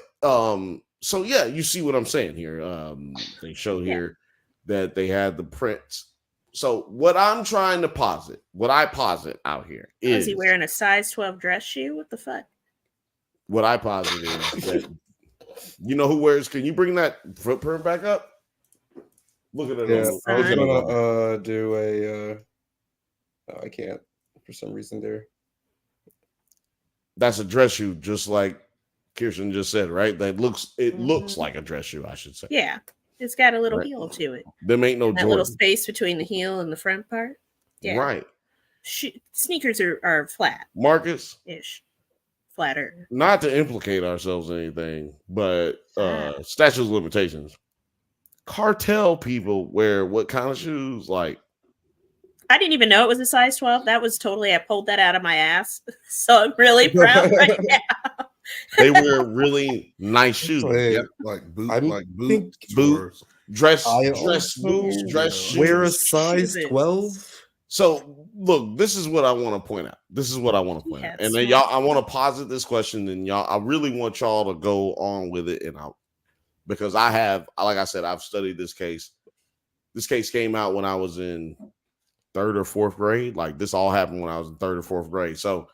so yeah, you see what I'm saying here. They show here that they had the prints. So what I'm trying to posit, what I posit out here is
he wearing a size 12 dress shoe? What the fuck?
What I posit is that who wears. Can you bring that footprint back up? Look at it.
Yeah, I was gonna do a. I can't for some reason there.
That's a dress shoe, just like Kirsten just said, right? That looks like a dress shoe, I should say.
Yeah, it's got a little heel to it.
There ain't no
that little space between the heel and the front part. Yeah,
right.
Sneakers are flat.
Marcus
ish, flatter.
Not to implicate ourselves in anything, but statute of limitations. Cartel people wear what kind of shoes? Like,
I didn't even know it was a size 12. That was totally, I pulled that out of my ass. So I'm really proud right now.
They wear really nice shoes.
Like boots,
dress shoes.
Wear a size 12.
So look, this is what I want to point out. And then y'all, I want to posit this question, and y'all, I really want y'all to go on with it, and because I have, like I said, I've studied this case. This case came out when I was in 3rd or 4th grade. Like this all happened when I was in 3rd or 4th grade. So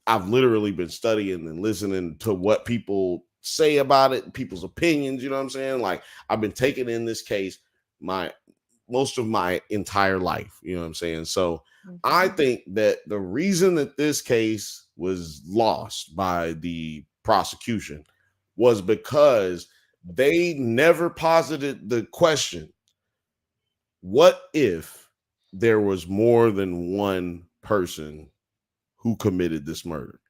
I've literally been studying and listening to what people say about it, people's opinions. You know what I'm saying? Like I've been taking in this case most of my entire life. You know what I'm saying? So I think that the reason that this case was lost by the prosecution was because they never posited the question, what if there was more than one person who committed this murder?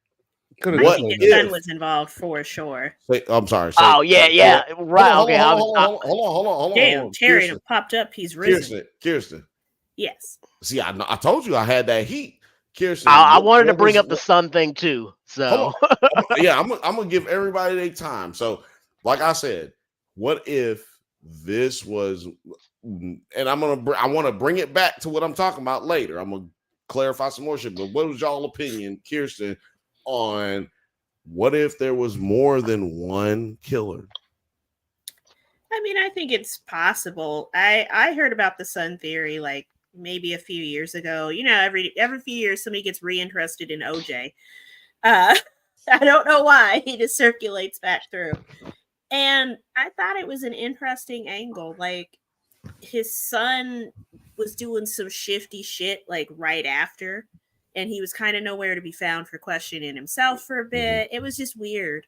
I think his son was involved for sure.
I'm sorry.
Oh yeah, right. Okay,
hold on.
Damn, Terry popped up. He's risen.
Kirsten.
Yes.
See, I told you I had that heat. Kirsten,
I wanted to bring up the son thing too. So
yeah, I'm gonna give everybody their time. So, like I said, what if this was? And I want to bring it back to what I'm talking about later. I'm gonna clarify some more shit. But what was y'all opinion, Kirsten, on what if there was more than one killer?
I mean, I think it's possible. I heard about the son theory like maybe a few years ago. You know, every few years somebody gets reinterested in OJ. I don't know why. He just circulates back through. And I thought it was an interesting angle. Like his son was doing some shifty shit like right after, and he was kind of nowhere to be found for questioning himself for a bit. It was just weird.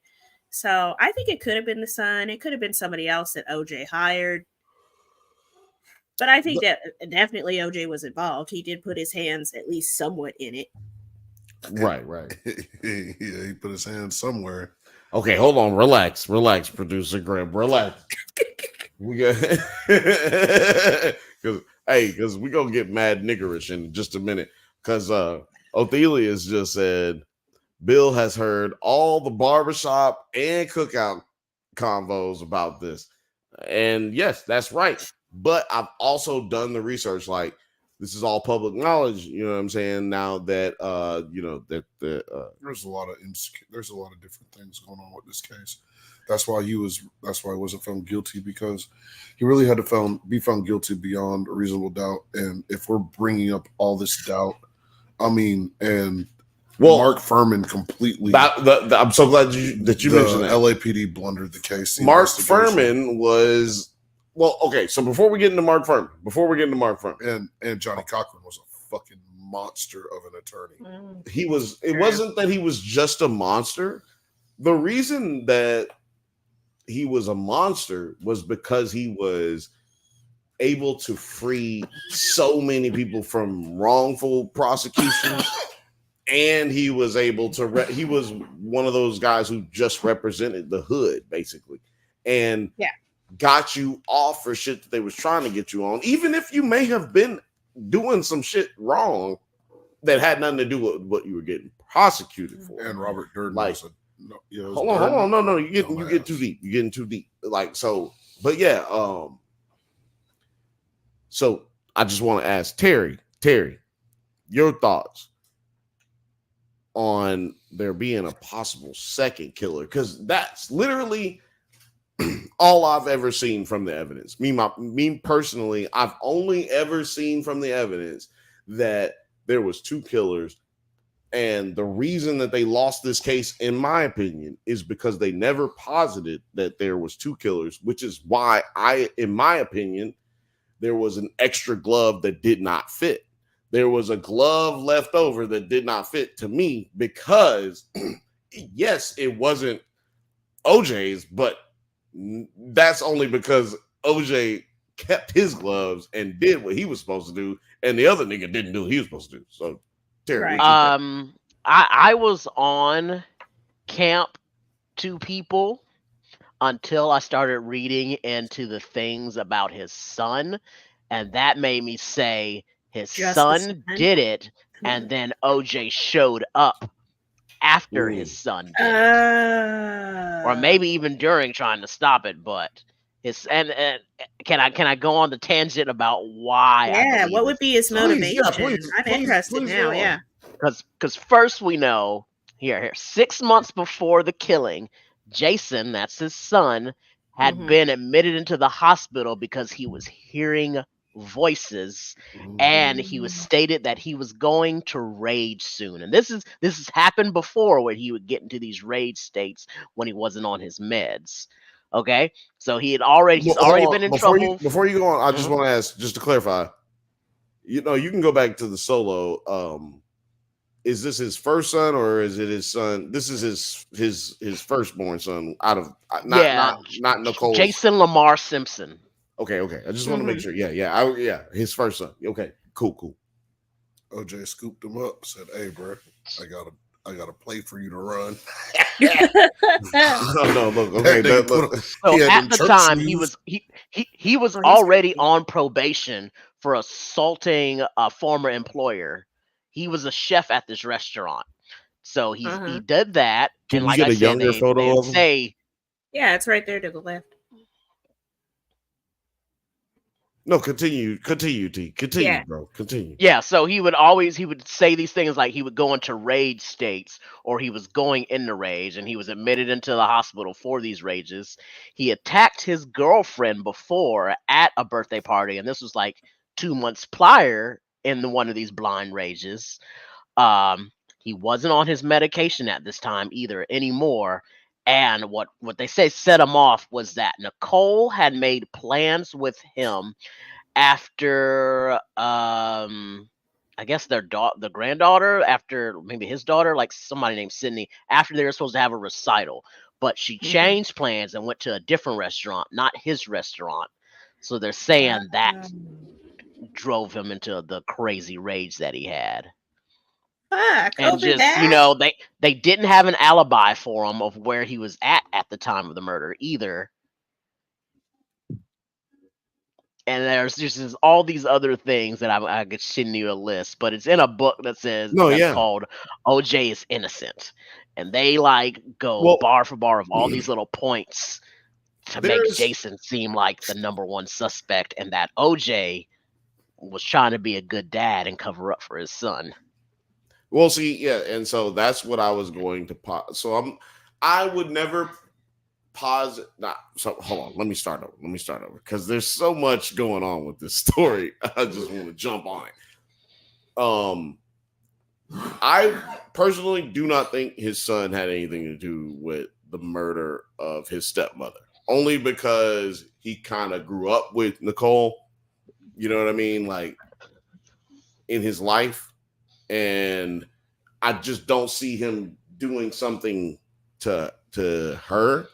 So I think it could have been the son. It could have been somebody else that OJ hired. But I think that definitely OJ was involved. He did put his hands at least somewhat in it.
Right.
Yeah, he put his hands somewhere.
Okay, hold on. Relax, producer Graham. Relax. We got because we gonna get mad niggerish in just a minute. Because Othelia's just said Bill has heard all the barbershop and cookout convos about this. And yes, that's right. But I've also done the research. Like, this is all public knowledge, you know what I'm saying? Now that
there's a lot of different things going on with this case. That's why he wasn't found guilty, because he really had to be found guilty beyond a reasonable doubt. And if we're bringing up all this doubt, I mean, and
Well,
Mark Furman completely.
I'm so glad that you mentioned that.
LAPD blundered the case.
Mark Furman was okay. So before we get into Mark Furman,
and Johnny Cochran was a fucking monster of an attorney.
He was. It wasn't that he was just a monster. The reason that he was a monster was because he was able to free so many people from wrongful prosecution. And he was able to, he was one of those guys who just represented the hood, basically. And got you off for shit that they was trying to get you on. Even if you may have been doing some shit wrong that had nothing to do with what you were getting prosecuted for.
And Robert Durden
was
hold
on. No, you get too deep. You're getting too deep. Like, so, but yeah. So I just want to ask Terry, your thoughts on there being a possible second killer, because that's literally all I've ever seen from the evidence. Me personally, I've only ever seen from the evidence that there was two killers, and the reason that they lost this case, in my opinion, is because they never posited that there was two killers, which is why in my opinion, there was an extra glove that did not fit. There was a glove left over that did not fit to me because, yes, it wasn't OJ's, but that's only because OJ kept his gloves and did what he was supposed to do, and the other nigga didn't do what he was supposed to do. So, Terry,
I was on camp two people until I started reading into the things about his son, and that made me say his son did it, and then OJ showed up after his son did it. Or maybe even during trying to stop it, but his and can I go on the tangent about why?
Yeah, what would be his motivation? I'm interested now.
Because first we know here 6 months before the killing, Jason, that's his son, had been admitted into the hospital because he was hearing voices, and he was stated that he was going to rage soon. And this has happened before, where he would get into these rage states when he wasn't on his meds. Okay, so he's already been in trouble.
Before you go on, I just want to ask, just to clarify, you can go back to the solo. Is this his first son, or is it his son? This is his firstborn son out of not Nicole.
Jason Lamar Simpson.
Okay. I just want to make sure. Yeah. His first son. Okay. Cool.
OJ scooped him up, said, "Hey, bro, I got a play for you to run."
No, look. Okay. Look.
So at the time, he was already on probation for assaulting a former employer. He was a chef at this restaurant, so he did that.
Can you get a younger photo of him?
Yeah, it's right there to the left.
No, continue, T. Continue, bro. Continue.
Yeah, so he would say these things like he would go into rage states, or he was going into rage, and he was admitted into the hospital for these rages. He attacked his girlfriend before at a birthday party, and this was like 2 months prior in one of these blind rages. He wasn't on his medication at this time either anymore. And what they say set him off was that Nicole had made plans with him after I guess the granddaughter, after maybe his daughter, like somebody named Sydney, after they were supposed to have a recital, but she changed plans and went to a different restaurant, not his restaurant. So they're saying that drove him into the crazy rage that he had. And just, they didn't have an alibi for him of where he was at the time of the murder either. And there's just all these other things that I could send you a list, but it's in a book that says called OJ is Innocent. And they go bar for bar of all these little points to make Jason seem like the number one suspect, and that OJ was trying to be a good dad and cover up for his son.
Well, see, yeah, and so that's what I was going to pause. So I would never pause it. Nah, so hold on, let me start over because there's so much going on with this story. I just want to jump on it. I personally do not think his son had anything to do with the murder of his stepmother. Only because he kind of grew up with Nicole. You know what I mean? Like in his life. And I just don't see him doing something to her.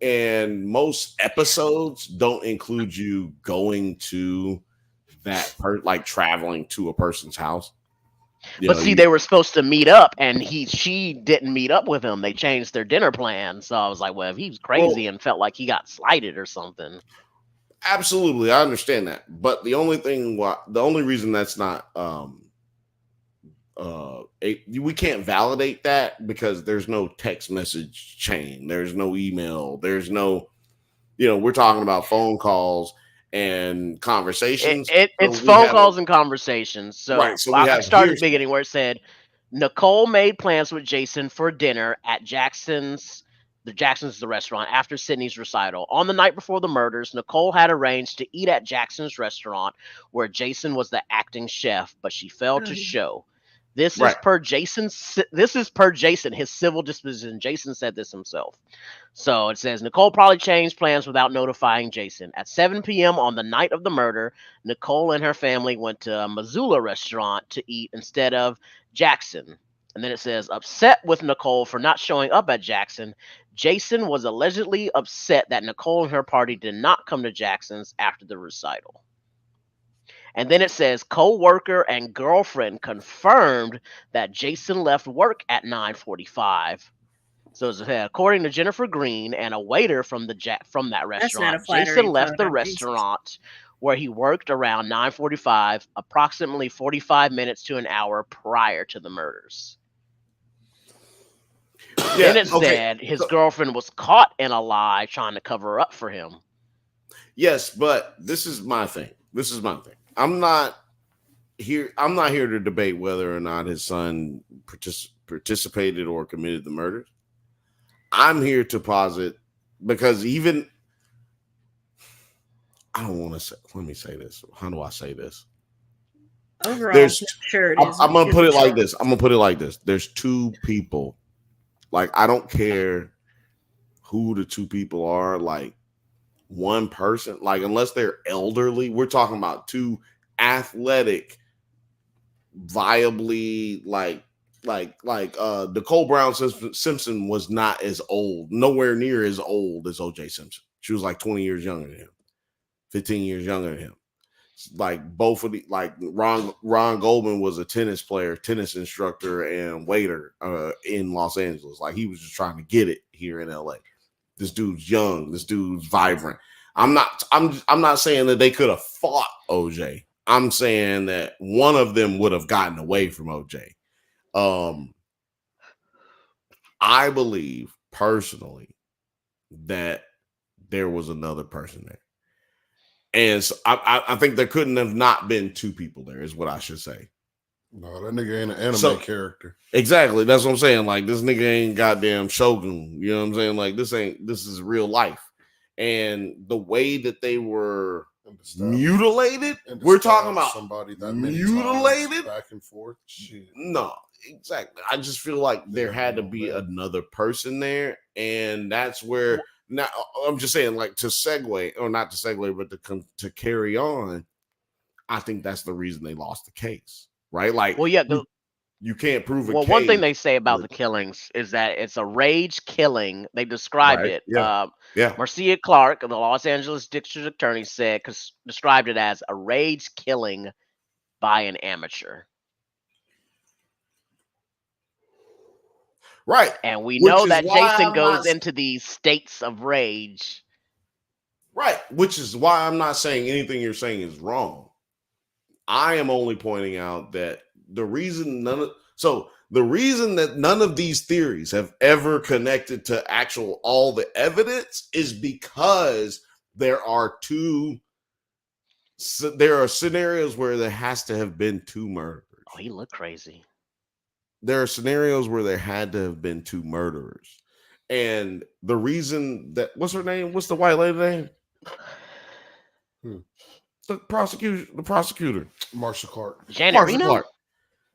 And most episodes don't include you going to that like traveling to a person's house.
But see, they were supposed to meet up, and she didn't meet up with him. They changed their dinner plan. So I was like, well, if he was crazy and felt like he got slighted or something.
Absolutely, I understand that. But the only reason that's not we can't validate that because there's no text message chain, there's no email, there's no, we're talking about phone calls and conversations.
It's phone calls and conversations. So,
right, so
I started at the beginning where it said Nicole made plans with Jason for dinner at Jackson's the restaurant after Sydney's recital. On the night before the murders, Nicole had arranged to eat at Jackson's restaurant where Jason was the acting chef, but she failed to show. This is per Jason, his civil disposition. Jason said this himself. So it says Nicole probably changed plans without notifying Jason. At 7 p.m. on the night of the murder, Nicole and her family went to a Missoula restaurant to eat instead of Jackson. And then it says, upset with Nicole for not showing up at Jackson, Jason was allegedly upset that Nicole and her party did not come to Jackson's after the recital. And then it says co-worker and girlfriend confirmed that Jason left work at 9:45. So according to Jennifer Green and a waiter from that restaurant, Jason left the restaurant where he worked around 9:45, approximately 45 minutes to an hour prior to the murders. Then it said his girlfriend was caught in a lie trying to cover up for him.
Yes, but this is my thing. I'm not here to debate whether or not his son participated or committed the murders. I'm here to posit, because even I don't want to say. Let me say this. How do I say this?
Overall,
I'm gonna put it like this. There's two people. Like, I don't care who the two people are. Like, one person, like, unless they're elderly, we're talking about two athletic, viably like Nicole Brown Simpson was not as old, nowhere near as old as OJ Simpson. She was like 20 years younger than him, 15 years younger than him. Like both of the, like Ron Goldman was a tennis player, tennis instructor, and waiter in Los Angeles. Like, he was just trying to get it here in LA. This dude's young. This dude's vibrant. I'm not saying that they could have fought OJ. I'm saying that one of them would have gotten away from OJ. I believe personally that there was another person there. And so I think there couldn't have not been two people there, is what I should say.
No, that nigga ain't an anime character.
Exactly. That's what I'm saying. Like, this nigga ain't goddamn Shogun. You know what I'm saying? Like, this is real life. And the way that they were mutilated, we're talking about
somebody that
mutilated
back and forth. Shit.
No, exactly. I just feel like there had to be another person there. And that's where, now I'm just saying, like, to segue, or not to segue, but to carry on, I think that's the reason they lost the case. Right? Like,
well, yeah,
you can't prove it.
Well, one thing they say about the killings is that it's a rage killing. They described it. Marcia Clark, the Los Angeles District Attorney, described it as a rage killing by an amateur.
Right.
And we know that Jason goes into these states of rage.
Right. Which is why I'm not saying anything you're saying is wrong. I am only pointing out that the reason that none of these theories have ever connected to all the evidence is because there are scenarios where there has to have been two murders.
Oh, he looked crazy.
There are scenarios where there had to have been two murderers. And the reason that, what's her name? What's the white lady name? The prosecutor.
Marcia Clark.
Janet Reno?
Clark.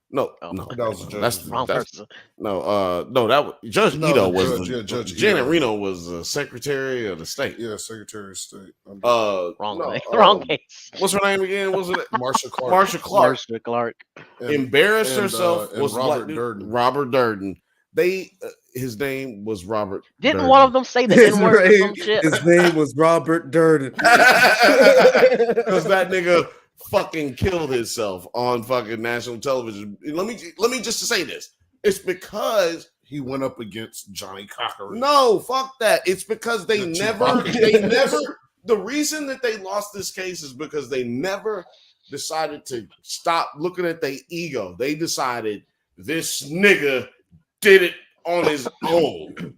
No,
Oh,
no,
that was the
that's
judge's
wrong
that's
person.
no, that was Judge
No,
Ito
the
was
judge,
the
yeah, Judge
Janet
Ito.
Reno was the Secretary of the State.
Yeah, Secretary of State.
Wrong
no,
thing. Wrong case.
what's her name again? Was it
Marsha Clark.
Marsha Clark?
Marsha Clark.
Embarrassed herself.
And
Was the black
Robert
dude,
Durden.
Robert Durden. They his name was Robert.
Didn't
Durden.
one of them say the N word or some shit?
His name was Robert Durden.
Because that nigga fucking killed himself on fucking national television. Let me just say this. It's because
He went up against Johnny Cochran.
no, fuck that. It's because they
The
never.
Chewbacca.
The reason that they lost this case is because they never decided to stop looking at their ego. They decided this nigga did it on his own.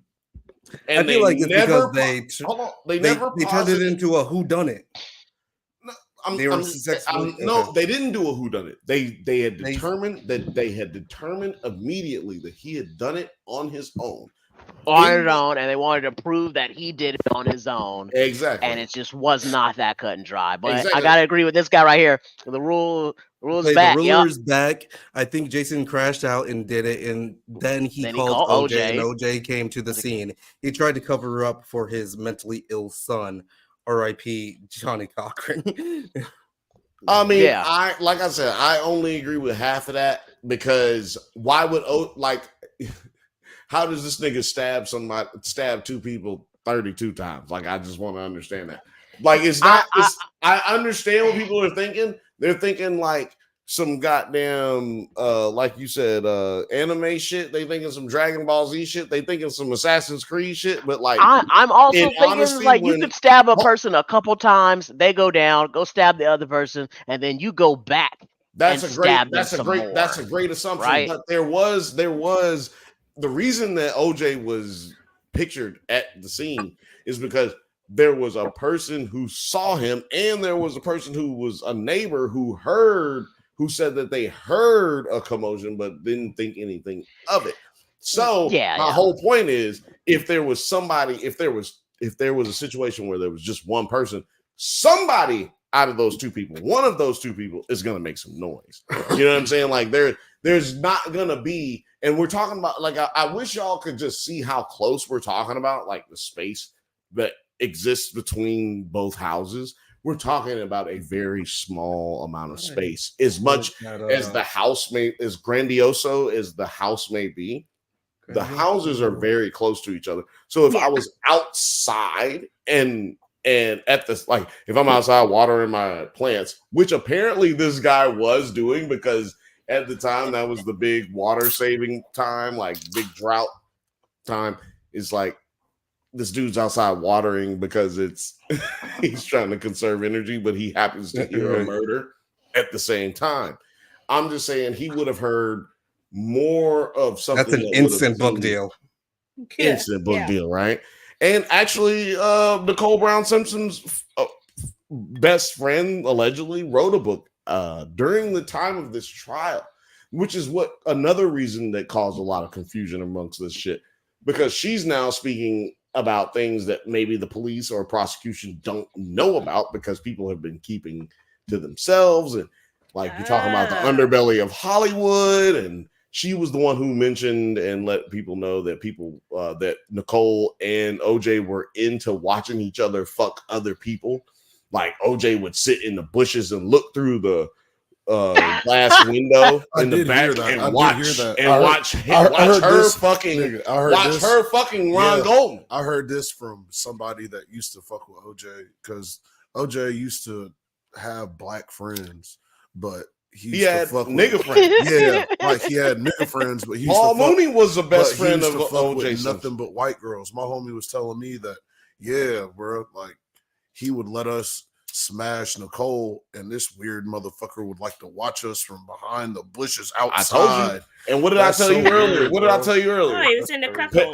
And
I feel like it's because
they
they
never
turned it into a whodunit.
No, they didn't do a whodunit. They had determined immediately that he had done it on his own.
On his own, and they wanted to prove that he did it on his own.
Exactly.
And it just was not that cut and dry. But
Exactly.
I gotta agree with this guy right here. The rule's back.
The ruler's back. I think Jason crashed out and did it, and then he called OJ, and OJ came to the scene. He tried to cover up for his mentally ill son. R.I.P. Johnny Cochran.
I mean,
Yeah.
I only agree with half of that because why would how does this nigga stab two people 32 times? Like, I just want to understand that. Like, it's not. I understand what people are thinking. They're thinking like some goddamn, like you said, anime shit. They thinking some Dragon Ball Z shit. They thinking some Assassin's Creed shit. But like,
I'm also
in
thinking
honesty,
like you
when-
could stab a person a couple times, they go down, go stab the other person, and then you go back.
That's
and
a great.
stab them
That's a
some
great.
more,
That's a great assumption.
right?
But there was the reason that OJ was pictured at the scene is because there was a person who saw him, and there was a person who was a neighbor who said that they heard a commotion but didn't think anything of it. So my whole point is, if there was a situation where there was just one person, somebody out of those two people, one of those two people is going to make some noise. You know what I'm saying? Like there's not going to be, and we're talking about, like, I wish y'all could just see how close we're talking about, like the space that exists between both houses. We're talking about a very small amount of space, as much as the house as grandioso as the house may be. The houses are very close to each other. So if I was outside and at this, like, if I'm outside watering my plants, which apparently this guy was doing, because at the time that was the big water saving time, like big drought time, is like this dude's outside watering because he's trying to conserve energy, but he happens to hear a murder at the same time. I'm just saying he would have heard more of something.
That's an instant book deal.
Instant book deal, right? And actually, Nicole Brown Simpson's best friend allegedly wrote a book during the time of this trial, which is another reason that caused a lot of confusion amongst this shit, because she's now speaking about things that maybe the police or prosecution don't know about because people have been keeping to themselves. And like, you're talking about the underbelly of Hollywood, and she was the one who mentioned and let people know that that Nicole and OJ were into watching each other fuck other people. Like, OJ would sit in the bushes and look through the glass window in the back and watch her fucking Ron Goldman.
I heard this from somebody that used to fuck with OJ, because OJ used to have black friends, but he had
nigga friends.
Yeah, like he had nigga friends, but
Paul Mooney was the best friend of OJ.
Nothing but white girls. My homie was telling me that, yeah, bro, like he would let us smash Nicole, and this weird motherfucker would like to watch us from behind the bushes outside.
I told you. And what did I tell you earlier? What did I tell you earlier?
Oh, he was in the couple.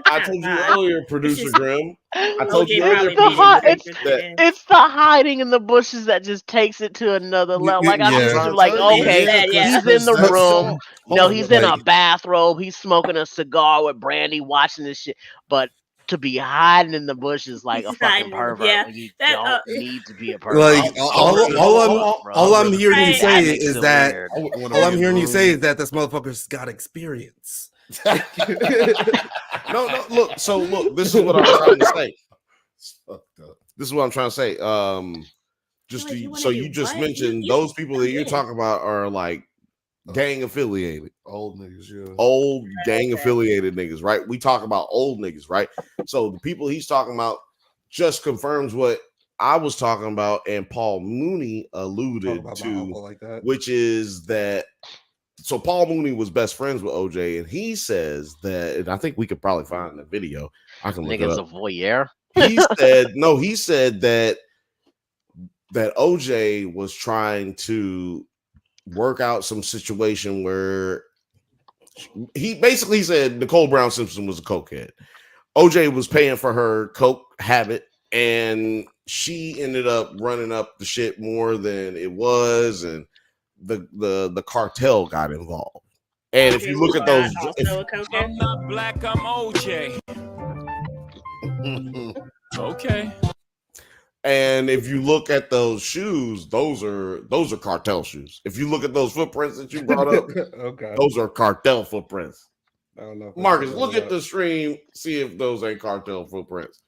I told you earlier, producer Grimm. I told you
earlier. It's the hiding in the bushes that just takes it to another level. Like, I'm just like, okay, he's in the room. No, he's in a bathrobe. He's smoking a cigar with Brandy, watching this shit. But to be hiding in the bushes like a
He's
fucking
hiding,
pervert
yeah.
when you
That,
don't need to be a pervert.
Like all I'm hearing you
Right.
say
That makes
is
it
that
weird.
all I'm hearing you say is that this motherfucker's got experience.
No, look. So look, this is what I'm trying to say. This is what I'm trying to say. You just mentioned those people that you're talking about are like gang affiliated,
Old niggas, yeah.
old gang affiliated niggas, right? We talk about old niggas, right? So the people he's talking about just confirms what I was talking about, and Paul Mooney alluded to,
like that.
which is that. So Paul Mooney was best friends with OJ, and he says that, and I think we could probably find the video. I can look it
Nigga's
up.
a voyeur.
He said no. He said that OJ was trying to work out some situation where he basically said Nicole Brown Simpson was a cokehead. OJ was paying for her coke habit, and she ended up running up the shit more than it was, and the cartel got involved. And if you look at those,
I'm not black, I'm OJ. Okay.
And if you look at those shoes, those are cartel shoes. If you look at those footprints that you brought up,
okay,
those are cartel footprints.
I don't know.
Marcus, look at the stream, see if those ain't cartel footprints.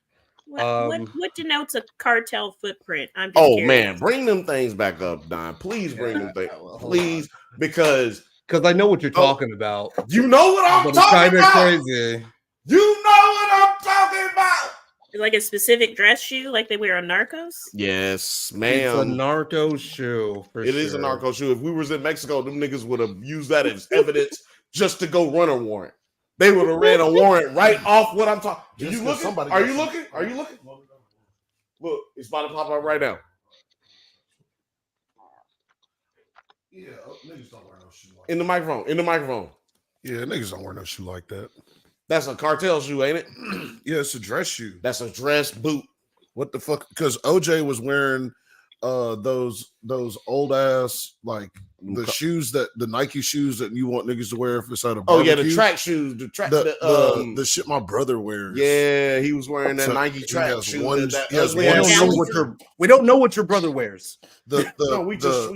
What denotes a cartel footprint? I'm just curious.
Man, bring them things back up, Don. Please bring them things, please, because
I know what you're talking about.
You know what I'm talking about.
Crazy.
You know what I'm talking about.
Like a specific dress shoe, like they wear on Narcos.
Yes, ma'am.
It's a narco shoe.
It is a narco shoe. If we was in Mexico, them niggas would have used that as evidence just to go run a warrant. They would have ran a warrant right off what I'm talking. Are you looking? Are you looking? Are you looking? Look, it's about to pop up right now.
Yeah, niggas don't wear no shoe like
In the microphone. In the microphone.
Yeah, niggas don't wear no shoe like that.
That's a cartel shoe, ain't it?
Yeah, it's a dress shoe.
That's a dress boot.
What the fuck? Because OJ was wearing those old ass like the shoes that the Nike shoes that you want niggas to wear if it's at a barbecue.
Oh yeah, the track shoes,
the shit my brother wears.
Yeah, he was wearing that Nike track shoes.
We don't know what your brother wears.
We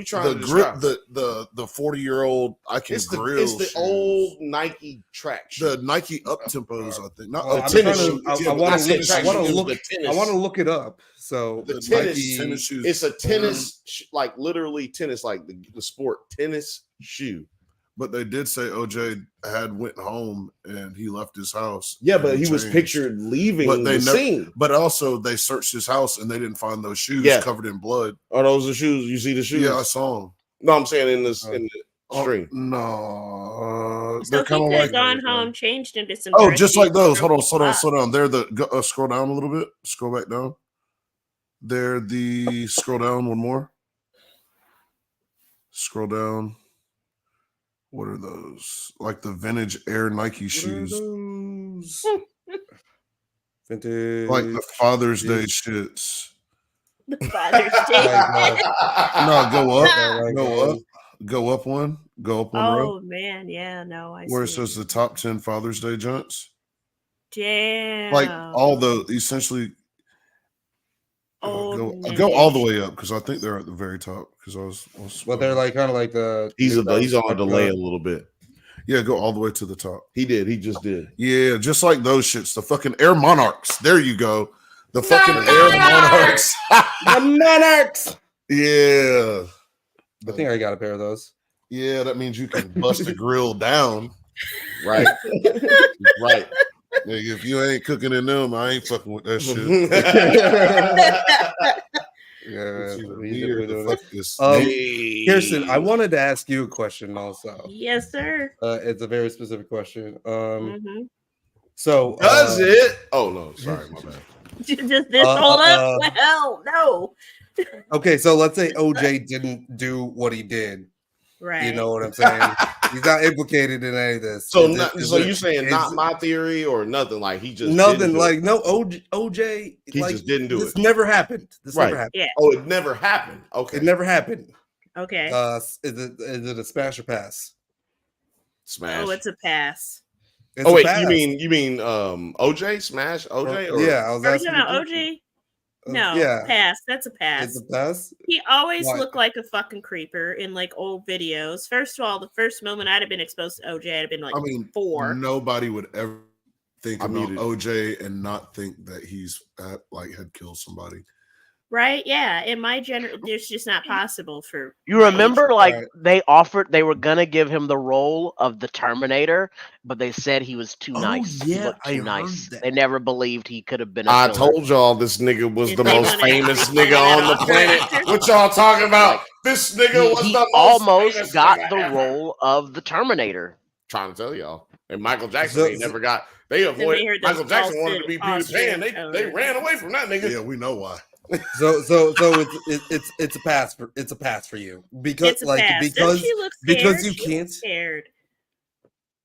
trying to
grip the 40-year-old grill.
It's the old Nike track shoes.
The Nike up tempos, I think. Not
tennis shoes. I want to look it up. So
the tennis shoes. It's a tennis, like literally tennis, like the sport tennis shoe.
But they did say OJ had went home and he left his house.
Yeah, but he was pictured leaving the scene.
But also they searched his house and they didn't find those shoes covered in blood.
Are those the shoes? You see the shoes?
Yeah, I saw them.
No, I'm saying in the stream.
So
they're kind of like
gone home, changed into some.
Oh, just like those. Hold on, slow down. They're the scroll down a little bit. Scroll back down. They're the scroll down one more. Scroll down. What are those? Like the vintage Air Nike shoes.
Vintage.
Like the Father's Day shits.
The Father's Day.
No, go up. Go up one. Go up one row.
Oh man, yeah, no, I
where
see.
it says the top 10 Father's Day joints.
Damn.
Like all the essentially. Go all the way up because I think they're at the very top. Because I was
but they're like kind of like the.
He's on a delay a little bit.
Yeah, go all the way to the top.
He did. He just did.
Yeah, just like those shits. The fucking Air Monarchs. There you go. The fucking Air Monarchs.
The Monarchs.
Yeah.
I think I got a pair of those.
Yeah, that means you can bust the grill down.
Right. Right.
Like, if you ain't cooking in them, I ain't fucking with that shit.
Kirsten, I wanted to ask you a question also.
Yes, sir.
It's a very specific question. So
does it? Oh no, sorry, my bad.
Just this hold up? Well, no.
Okay, so let's say OJ didn't do what he did.
Right.
You know what I'm saying? He's not implicated in any of this.
So you're saying not my theory or nothing? Like he just
nothing like no OJ.
He like, just didn't do
this
it.
Never happened. This never happened.
Yeah.
Oh, it never happened. Okay.
It never happened.
Okay.
Is it a smash or pass?
Smash.
Oh, it's a pass.
It's
Oh
a
wait,
pass.
you mean OJ Smash OJ? Or
Yeah, I was
Are you
asking.
talking about OJ? No,
yeah,
pass. That's a pass.
it's a pass.
He always
Why?
looked like a fucking creeper in like old videos. First of all, the first moment I'd have been exposed to OJ, I'd have been like
I mean,
4.
nobody would ever think
I
about
muted.
OJ and not think that he's had killed somebody.
Right? Yeah. In my it's just not possible for.
You
my age.
remember, like
Right.
they were gonna give him the role of the Terminator, but they said he was too
Oh,
nice. He
yeah,
looked
I
too
heard
nice.
that.
They never believed he could have been a
I
killer.
told y'all this nigga was
Did
the
they
most
wanna-
famous
they
nigga
wanna
on the
offer
planet.
actor?
What y'all talking about?
Like,
This nigga was
he
the most
almost
famous
got
nigga
the
ever.
role of the Terminator.
Trying to tell y'all. And Michael Jackson
So-
ain't never got. They avoid.
they heard those
Michael Jackson wanted to be Peter
Austrian
Pan. They
colors.
ran away from that nigga.
Yeah, we know why.
So it's a pass for you because
It's a pass. Doesn't
because
she look
because
scared?
you
She
can't.
looks scared.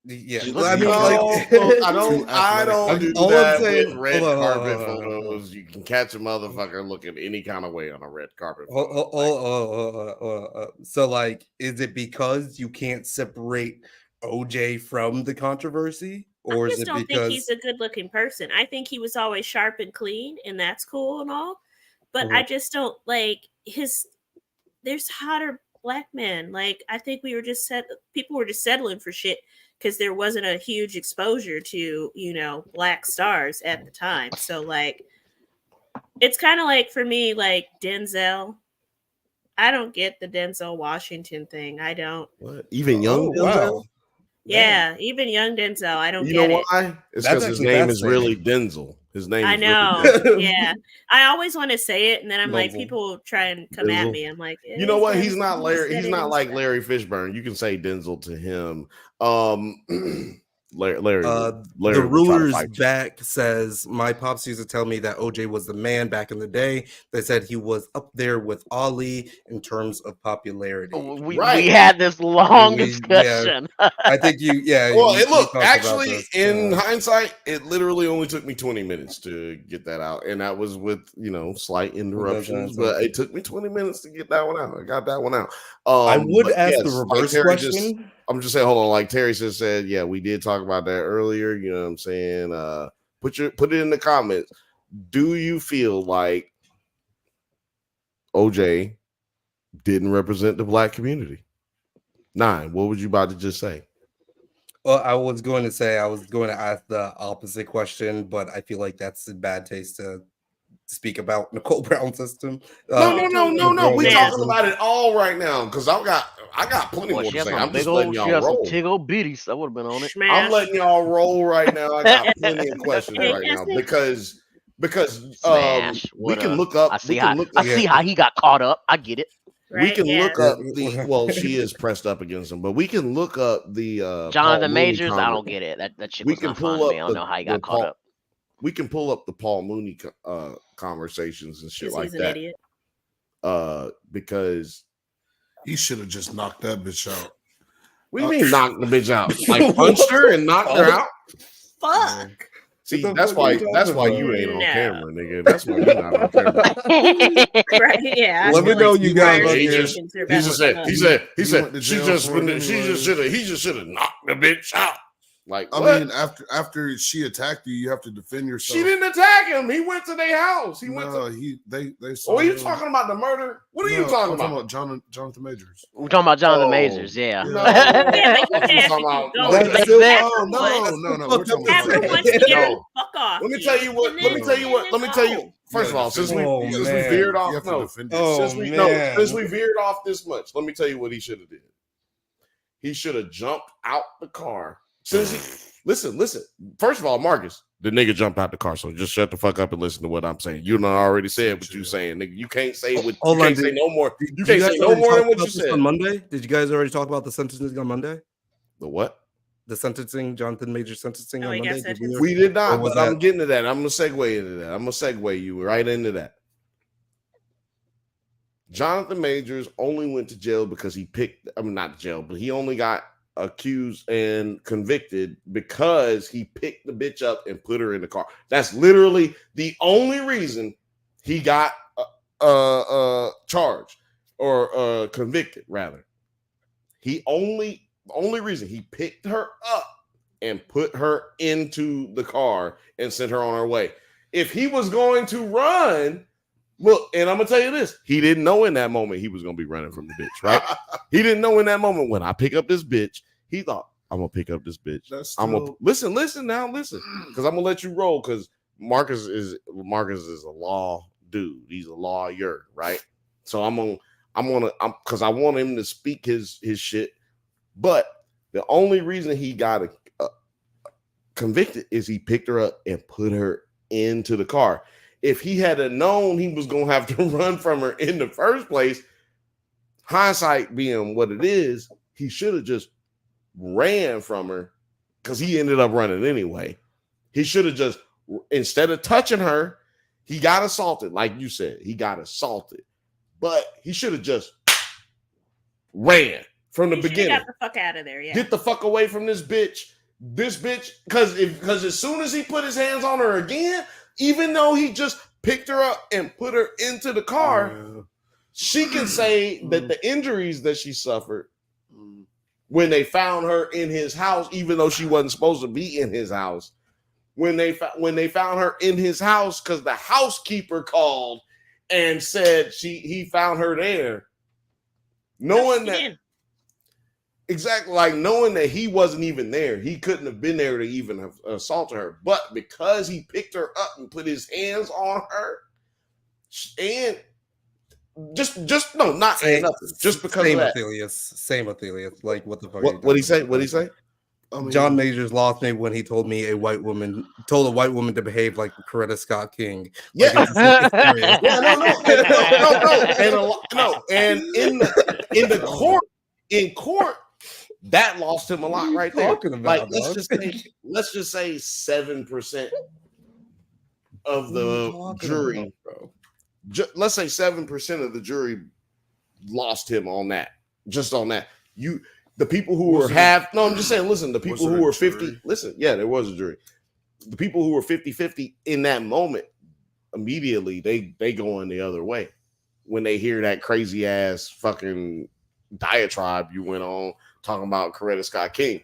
Yeah,
She
I
looks
mean,
No,
like,
I don't. I don't do
all I'm
that
saying-
with red
hold on,
carpet
hold on, hold on.
photos. You can catch a motherfucker looking any kind of way on a red carpet.
So, like, is it because you can't separate OJ from the controversy, or
I
is
just
it
don't think
because
he's a good looking person. I think he was always sharp and clean, and that's cool and all. But I just don't like his. There's hotter black men. Like I think people were just settling for shit because there wasn't a huge exposure to black stars at the time. So like, it's kind of like for me like Denzel. I don't get the Denzel Washington thing. I don't.
What? Even young Denzel?
wow,
Yeah, even young Denzel. I don't
You
get
know
it.
why? It's
That's
because his
actually
name is really
fascinating.
Denzel. His name
I
is
know.
really Denzel.
Yeah, I always want to say it, and then I'm like,
Denzel.
people try and come at
Denzel.
me. I'm like,
You know what? He's
Denzel.
not Larry.
Said
He's
it
not like
instead.
Larry Fishburne. You can say Denzel to him. Larry. Larry
the
would try to
ruler's
fight you.
back says my pops used to tell me that OJ was the man back in the day. They said he was up there with Ali in terms of popularity.
We
Right.
had this long
Yeah.
discussion.
I think you, yeah.
Well,
you
look,
talked about
actually,
this.
in hindsight, it literally only took me 20 minutes to get that out. And that was with, slight interruptions, but it took me 20 minutes to get that one out. I got that one out.
I would
but
ask
yes,
the
like
reverse
Terry
question.
I'm just saying, hold on. Like Terry just said, yeah, we did talk about that earlier. You know what I'm saying? Put it in the comments. Do you feel like OJ didn't represent the black community? 9. What would you about to just say?
Well, I was going to ask the opposite question, but I feel like that's in bad taste to speak about Nicole Brown's system.
No. We
Yeah.
talking about it all right now because I got plenty
Boy,
more
she
to
has
say.
some
I'm just
big
letting
old, she
y'all
has some
roll.
tig old bitties. I would have been on it.
Smash.
I'm letting y'all roll right now. I got plenty of questions
Hey,
right now
Jesse.
because
Smash.
we
What
can
up?
look up.
I see
We
how
can look.
I see how he got caught up. I get it.
We
Right?
can
Yeah.
look up the. Well, she is pressed up against him, but we can look up the
Jonathan
Paul Mooney
Majors, I
comment.
don't get it. That shit
We
was
can
not
pull
fun to
up
me. I don't know how he
the
got caught up.
We can pull up the Paul Mooney conversations and shit
Because
like
he's an
that.
idiot.
Because
He should have just knocked that bitch out.
what do you mean knocked the bitch out? Like punched her and knocked her out?
Fuck.
See,
What the
that's
fuck are you
why
talking
you
about?
ain't on
No.
camera, nigga. That's why you not on camera.
Right? Yeah. I
Let me
feel
know
like
you
prior
guys
He
are
just
convictions are
he
about
just
to
said
come
he
up.
said
He went to jail for it anyway.
he just should have knocked the bitch out. Like
I
what?
mean, after she attacked you, you have to defend yourself.
She didn't attack him. He went to their house. He went
No,
to.
they saw.
Oh, are you
him.
talking about the murder? What are you
No,
talking
I'm
about?
Jonathan Majors.
We're talking about Jonathan
Oh,
Majors, yeah.
No,
Yeah, but
What
you
you
can
talking
actually
about?
keep
No,
going.
That's
Because
so-
after
Oh
once,
no! We're talking
after
about
once he got
No.
fuck off.
Let me tell you what. Let me tell you what. Let me tell you. First of all, since we
Oh,
since we
man.
veered
You
off,
have to
no,
defend
Oh,
yourself.
since we
man.
veered off this much, let me tell you what he should have did. He should have jumped out the car. Since he listen. First of all, Marcus, the nigga jumped out the car. So just shut the fuck up and listen to what I'm saying. You done already said what you saying, nigga. You can't say what.
Hold
You
on,
can't say no more. You
Did
can't
guys
say no
already
more
talk
than what
about
you
this
said.
on Monday? Did you guys already talk about the sentencing on Monday?
The what?
The sentencing, Jonathan Major sentencing
Oh,
on
he got
Monday?
sentenced?
We did
Or
not,
was
but I'm
that-
getting to that. I'm gonna segue into that. I'm gonna segue you right into that. Jonathan Majors only went to jail because he picked. I mean, not jail, but he only got accused and convicted because he picked the bitch up and put her in the car. That's literally the only reason he got charged or convicted. Rather, the only reason he picked her up and put her into the car and sent her on her way. If he was going to run, well, and I'm gonna tell you this, he didn't know in that moment he was gonna be running from the bitch, right? He didn't know in that moment when I pick up this bitch, he thought, I'm gonna pick up this bitch. I'm gonna listen, because I'm gonna let you roll because Marcus is a law dude. He's a lawyer, right? So because I want him to speak his shit. But the only reason he got convicted is he picked her up and put her into the car. If he had known he was gonna have to run from her in the first place, hindsight being what it is, he should have just ran from her because he ended up running anyway. He should have just, instead of touching her, he got assaulted, like you said. He got assaulted, but he should have just ran from the beginning.
Got the fuck out of there, yeah.
Get the fuck away from this bitch. Because as soon as he put his hands on her again, even though he just picked her up and put her into the car, she can say that the injuries that she suffered when they found her in his house, even though she wasn't supposed to be in his house, when they found her in his house because the housekeeper called and said he found her there, knowing that he wasn't even there, he couldn't have been there to even have assaulted her. But because he picked her up and put his hands on her, and just because
same
of that.
Same Athelius. Like what the fuck?
What he say? What he say?
John Majors lost me when he told me a white woman to behave like Coretta Scott King.
Yeah,
like,
no. And in court, that lost him a lot right there. Like let's just say 7% of the jury. Let's say 7% of the jury lost him on that. Just on that. The people who were I'm just saying, listen, the people who were 50, listen, yeah, there was a jury. The people who were 50-50 in that moment, immediately they go in the other way when they hear that crazy ass fucking diatribe you went on talking about Coretta Scott King.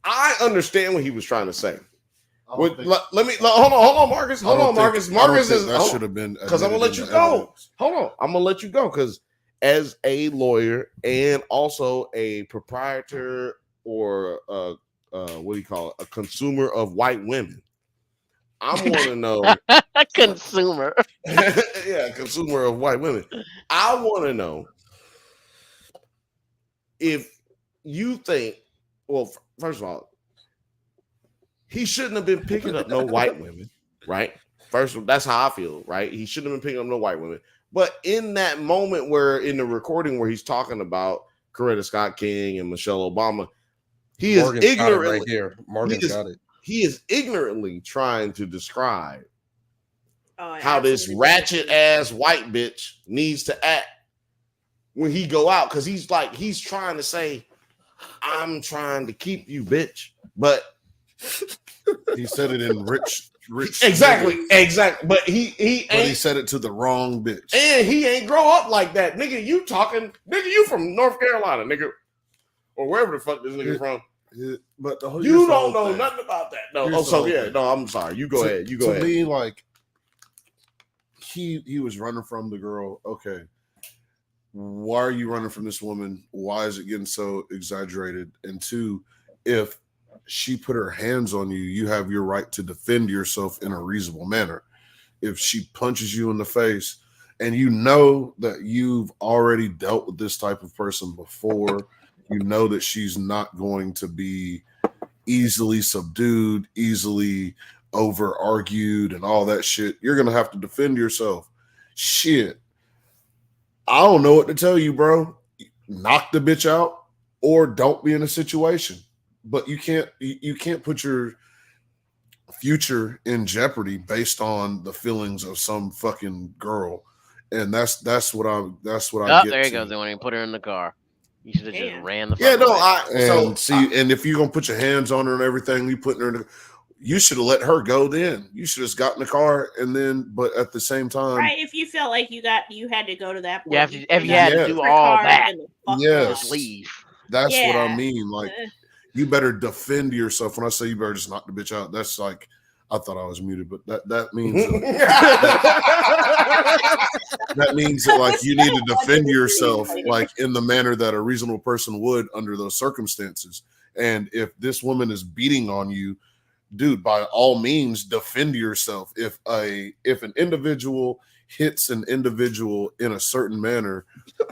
I understand what he was trying to say. Hold on, Marcus. Marcus is that should have been because I'm gonna let you go. Hold on, I'm gonna let you go because as a lawyer and also a proprietor or what do you call it, a consumer of white women, I want to know
a consumer.
Yeah, consumer of white women. I want to know if you think, well, first of all, he shouldn't have been picking up no white women, right? First, that's how I feel, right? He shouldn't have been picking up no white women. But in that moment where in the recording where he's talking about Coretta Scott King and Michelle Obama, he is ignorantly
right here. Morgan's got it.
He is ignorantly trying to describe how this ratchet ass white bitch needs to act when he go out, because he's trying to say, I'm trying to keep you, bitch, but
he said it in rich.
Exactly. But he
said it to the wrong bitch,
and he ain't grow up like that, nigga. You from North Carolina, nigga, or wherever the fuck this nigga from.
But
you don't know nothing about that. No. I'm sorry. You go ahead.
To me, like he was running from the girl. Okay, why are you running from this woman? Why is it getting so exaggerated? And two, if she put her hands on you, you have your right to defend yourself in a reasonable manner. If she punches you in the face and you know that you've already dealt with this type of person before, you know that she's not going to be easily subdued, easily over argued and all that shit. You're going to have to defend yourself. Shit. I don't know what to tell you, bro. Knock the bitch out or don't be in a situation. But you can't put your future in jeopardy based on the feelings of some fucking girl, and that's what I get.
There you go. They want to put her in the car. You should have just ran the.
And if you're gonna put your hands on her and everything, you putting her in you should have let her go. Then you should have got in the car and then. But at the same time,
right? If you felt like you had to go to that point,
if you had to do all that,
just
leave.
That's what I mean. Like. You better defend yourself. When I say you better just knock the bitch out, that's like, I thought I was muted, but that means that means that like you need to defend yourself like in the manner that a reasonable person would under those circumstances. And if this woman is beating on you, dude, by all means defend yourself. If an individual hits an individual in a certain manner,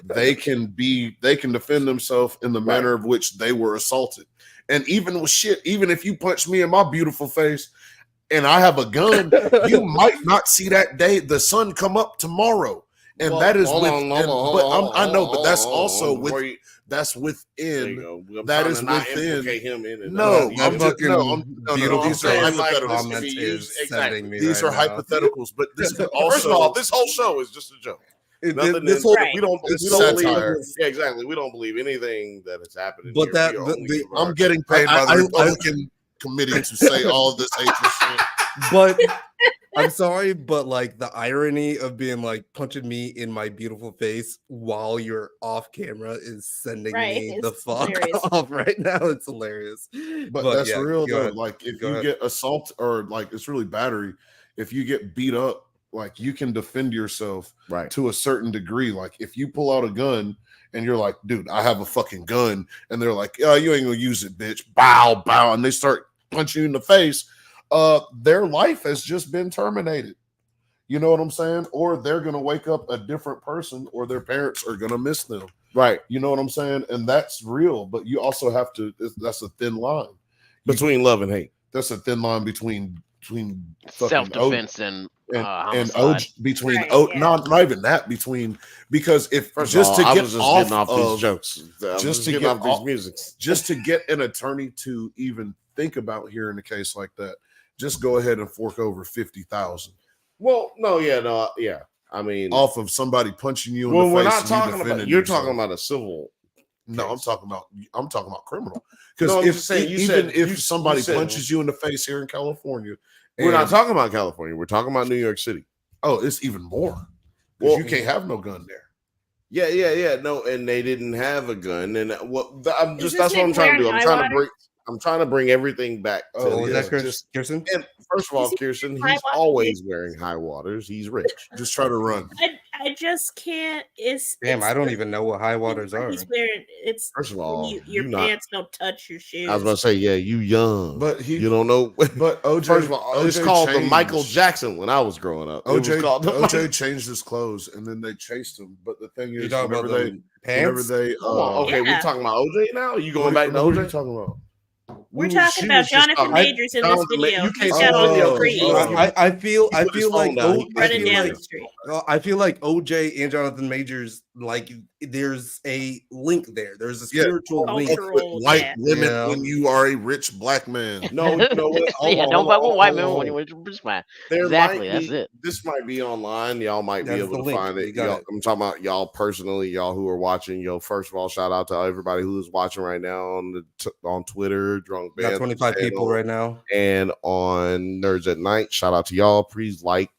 they can defend themselves in the manner of which they were assaulted. And even with shit, even if you punch me in my beautiful face and I have a gun, you might not see that day the sun come up tomorrow. And that is within. I know, but that's also with. That's within. That is within. Him in no, I'm fucking beautiful. These are hypotheticals. These are hypotheticals, but this could also.
First of all, this whole show is just a joke. We don't believe. Yeah, exactly. We don't believe anything that is happening.
But I'm getting paid by the Republican committee to say all this hateful shit.
But I'm sorry, but like the irony of being like punching me in my beautiful face while you're off camera is sending me the fuck off right now. It's hilarious.
But that's real though. Like if you get assault or like it's really battery, if you get beat up, like you can defend yourself to a certain degree. Like if you pull out a gun and you're like, dude, I have a fucking gun, and they're like, oh, you ain't gonna use it, bitch. Bow, bow, and they start punching you in the face. Their life has just been terminated. You know what I'm saying? Or they're gonna wake up a different person, or their parents are gonna miss them.
Right.
You know what I'm saying? And that's real. But you also have to. That's a thin line
between love and hate.
That's a thin line between
self-defense and
between not even that between because if
First
just
of all,
to get
I was just
off
getting off
of,
these jokes,
just to get
off
off
these musics,
just to get an attorney to even think about hearing a case like that, just go ahead and fork over $50,000.
Well, yeah. I mean,
off of somebody punching you in the face.
We're not talking about. You're talking about a civil.
No, I'm talking about criminal. Because if somebody punches you in the face here in California,
we're not talking about California. We're talking about New York City.
Oh, it's even more. Because you can't have no gun there.
Yeah. No, and they didn't have a gun. And that's what I'm trying to do. I'm trying to bring everything back.
Is that Kirsten?
And first of all, Kirsten, he's always wearing high waters. He's rich.
Just try to run.
I just can't.
I don't even know what high waters are.
He's wearing.
First of all,
your pants don't touch your shoes.
I was about to say, yeah, you young,
but
you don't know.
But OJ,
first of all, it's called the Michael Jackson when I was growing up.
OJ changed his clothes and then they chased him. But the thing is, whenever they,
we're talking about OJ now. Are you going back to OJ?
What are you talking about?
We're talking about Jonathan Majors in this video.
I feel like
running down the street.
I feel like OJ and Jonathan Majors, like there's a link there. There's a spiritual link.
White women when you are a rich black man.
No,
don't fuck with white men when you're a rich man. Exactly, that's it.
This might be online. Y'all might be able to find it. I'm talking about y'all personally, y'all who are watching. First of all, shout out to everybody who's watching right now on Twitter. Drunk Bantha.
Got 25 people right now.
And on Nerds at Night, shout out to y'all. Please like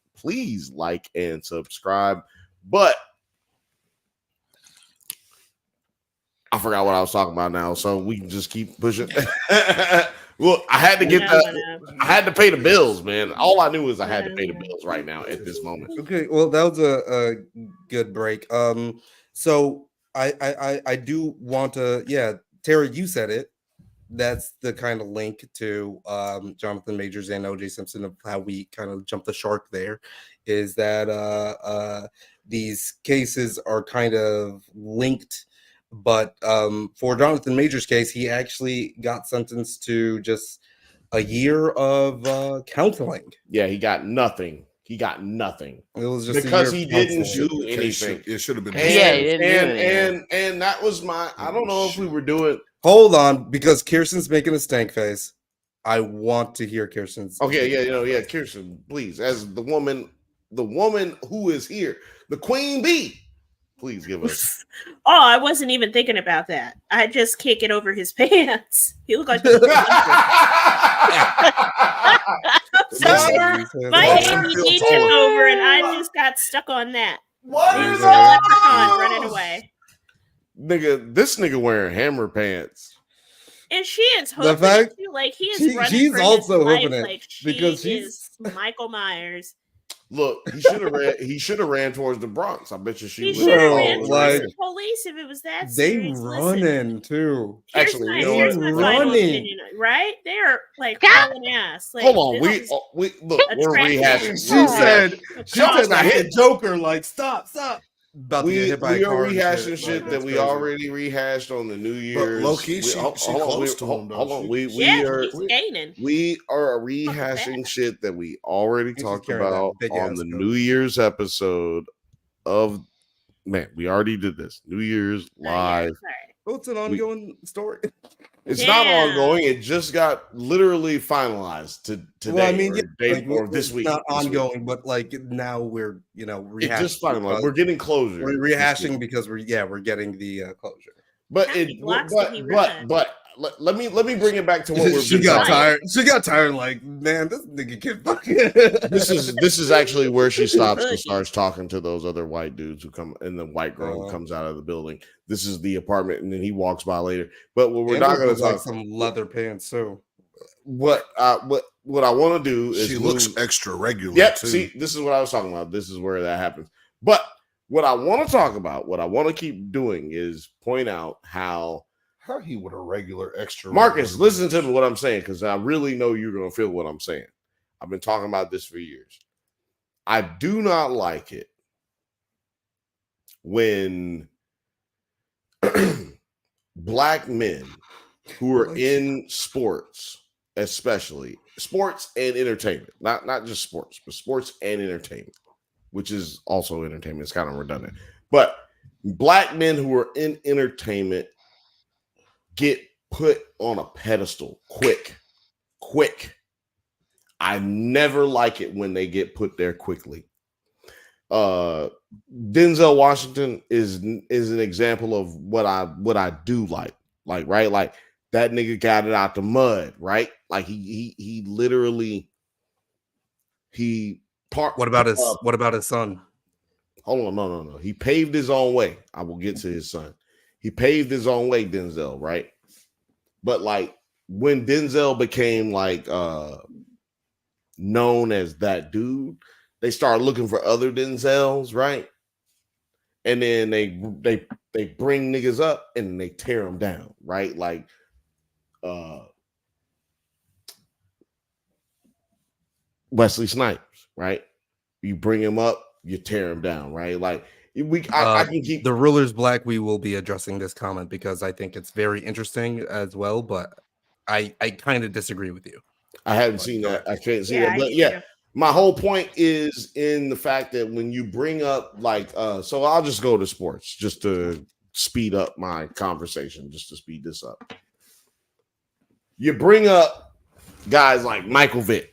and subscribe. But I forgot what I was talking about now, so we can just keep pushing. Well, I had to get that. I had to pay the bills, man. All I knew is I had to pay the bills right now at this moment.
Okay, well, that was a good break. So I do want to, Tara, you said it. That's the kind of link to Jonathan Majors and OJ Simpson of how we kind of jumped the shark there, is that these cases are kind of linked. But for Jonathan Majors' case, he actually got sentenced to just a year of counseling.
Yeah, he got nothing. It was just because he didn't do anything.
It should have been.
And that was my. I don't know if we were doing.
Hold on, because Kirsten's making a stank face. I want to hear Kirsten's.
Okay, Kirsten, please, as the woman who is here, the queen bee. Please give us.
Oh, I wasn't even thinking about that. I just can't get over his pants. He looked like my ADD took over, and I just got stuck on that.
What is that?
Running away.
This nigga wearing hammer pants.
And she is
The
hoofing
fact-
it too. Like he is running
she's
for his
also
life.
hoofing it
Like she
because
is Michael Myers.
Look, he should have ran. He should have ran towards the Bronx. I bet you she
He
would.
should have
Bro,
ran towards
like,
the police if it was that
they
serious.
running too.
Actually, you know
Here's
what?
my final
Running.
opinion. Right? They are like hauling ass. Like,
Hold on,
this is
we look. We're
attractive.
rehashing.
She said,
Shots
like
hit.
the Joker, like, stop. About to get
We
hit by a
are
car and
rehashing shit
Like,
that
it's
we
crazy.
already rehashed on the New Year's.
low-key, she
hold on,
close to him, though.
hold on.
He's gaining.
We are rehashing shit that we already
She's
talked
carrying that
about
big
on
ass
the
coat.
New Year's episode of. Man, we already did this. New Year's live.
Oh, it's an ongoing story.
It's not ongoing. It just got literally finalized today.
Well, I mean,
or this week.
Not
this
ongoing,
week.
but like now we're rehashing.
It just finalized.
because
We're getting closure.
We're rehashing because we're getting the closure.
But
How many blocks did he run?
let me bring it back to what we're.
She got tired. She got tired. Like, man, this nigga can't fucking.
This is actually where she stops and starts talking to those other white dudes who come, and the white girl who comes out of the building. This is the apartment, and then he walks by later. But what we're not going to talk
like some leather pants too.
What I want to do is
she looks extra regular.
Yep.
Too.
See, this is what I was talking about. This is where that happens. But what I want to talk about, what I want to keep doing, is point out how
he would a regular extra.
Marcus, listen to what I'm saying, because I really know you're going to feel what I'm saying. I've been talking about this for years. I do not like it when black men who are in sports, especially sports and entertainment, not just sports, but sports and entertainment, which is also entertainment. It's kind of redundant, but black men who are in entertainment get put on a pedestal quick. I never like it when they get put there quickly. Denzel Washington is an example of what I do like, right? Like that nigga got it out the mud, right? Like he literally
What about his son?
Hold on, no. He paved his own way. I will get to his son. He paved his own way, Denzel, right? But like when Denzel became like known as that dude, they started looking for other Denzels, right? And then they bring niggas up and they tear them down, right? Like Wesley Snipes, right? You bring him up, you tear him down, right? Like I can keep
the ruler's black. We will be addressing this comment because I think it's very interesting as well, but I kind of disagree with you.
I haven't seen that. I can't see
Yeah,
that. But yeah, my whole point is in the fact that when you bring up like so I'll just go to sports just to speed up my conversation, just to speed this up. You bring up guys like Michael Vick.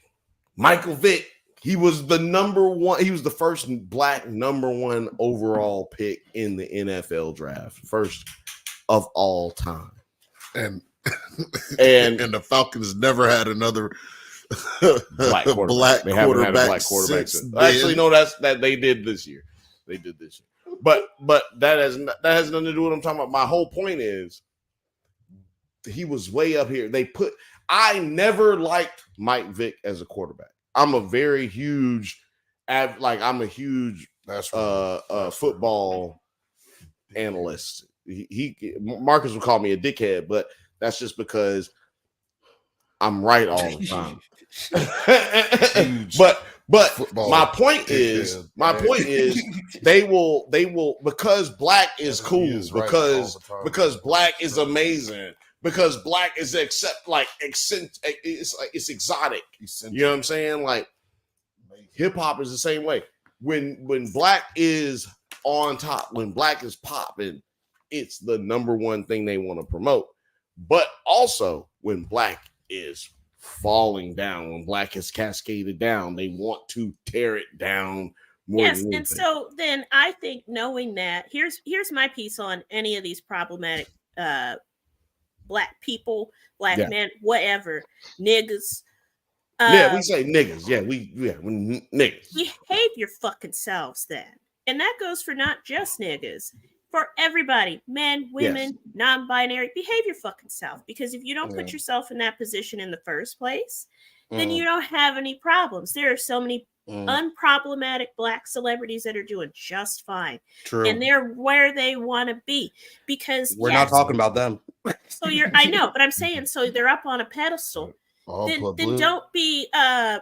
Michael Vick, he was the number one, he was the first black number one overall pick in the NFL draft, first of all time.
And the Falcons never had another
black quarterback. They haven't had a black quarterback since. Actually, no, that they did this year. They did this year. But that has nothing to do with what I'm talking about. My whole point is he was way up here. I never liked Mike Vick as a quarterback. I'm a huge football analyst. Marcus would call me a dickhead, but that's just because I'm right all the time. but my point is they will because black is cool, because black is amazing, because black is it's exotic. You know what I'm saying? Like hip hop is the same way. When black is on top, when black is popping, it's the number one thing they want to promote. But also when black is falling down, when black is cascaded down, they want to tear it down more.
Yes, and so then I think knowing that, here's my piece on any of these problematic black people, black men, whatever, niggas.
We say niggas. Niggas.
Behave your fucking selves then. And that goes for not just niggas, for everybody, men, women, non-binary, behave your fucking self. Because if you don't put yourself in that position in the first place, then you don't have any problems. There are so many unproblematic Black celebrities that are doing just fine.
True.
And they're where they want to be. Because
we're not talking about them.
So I know, but I'm saying, so they're up on a pedestal. Then don't be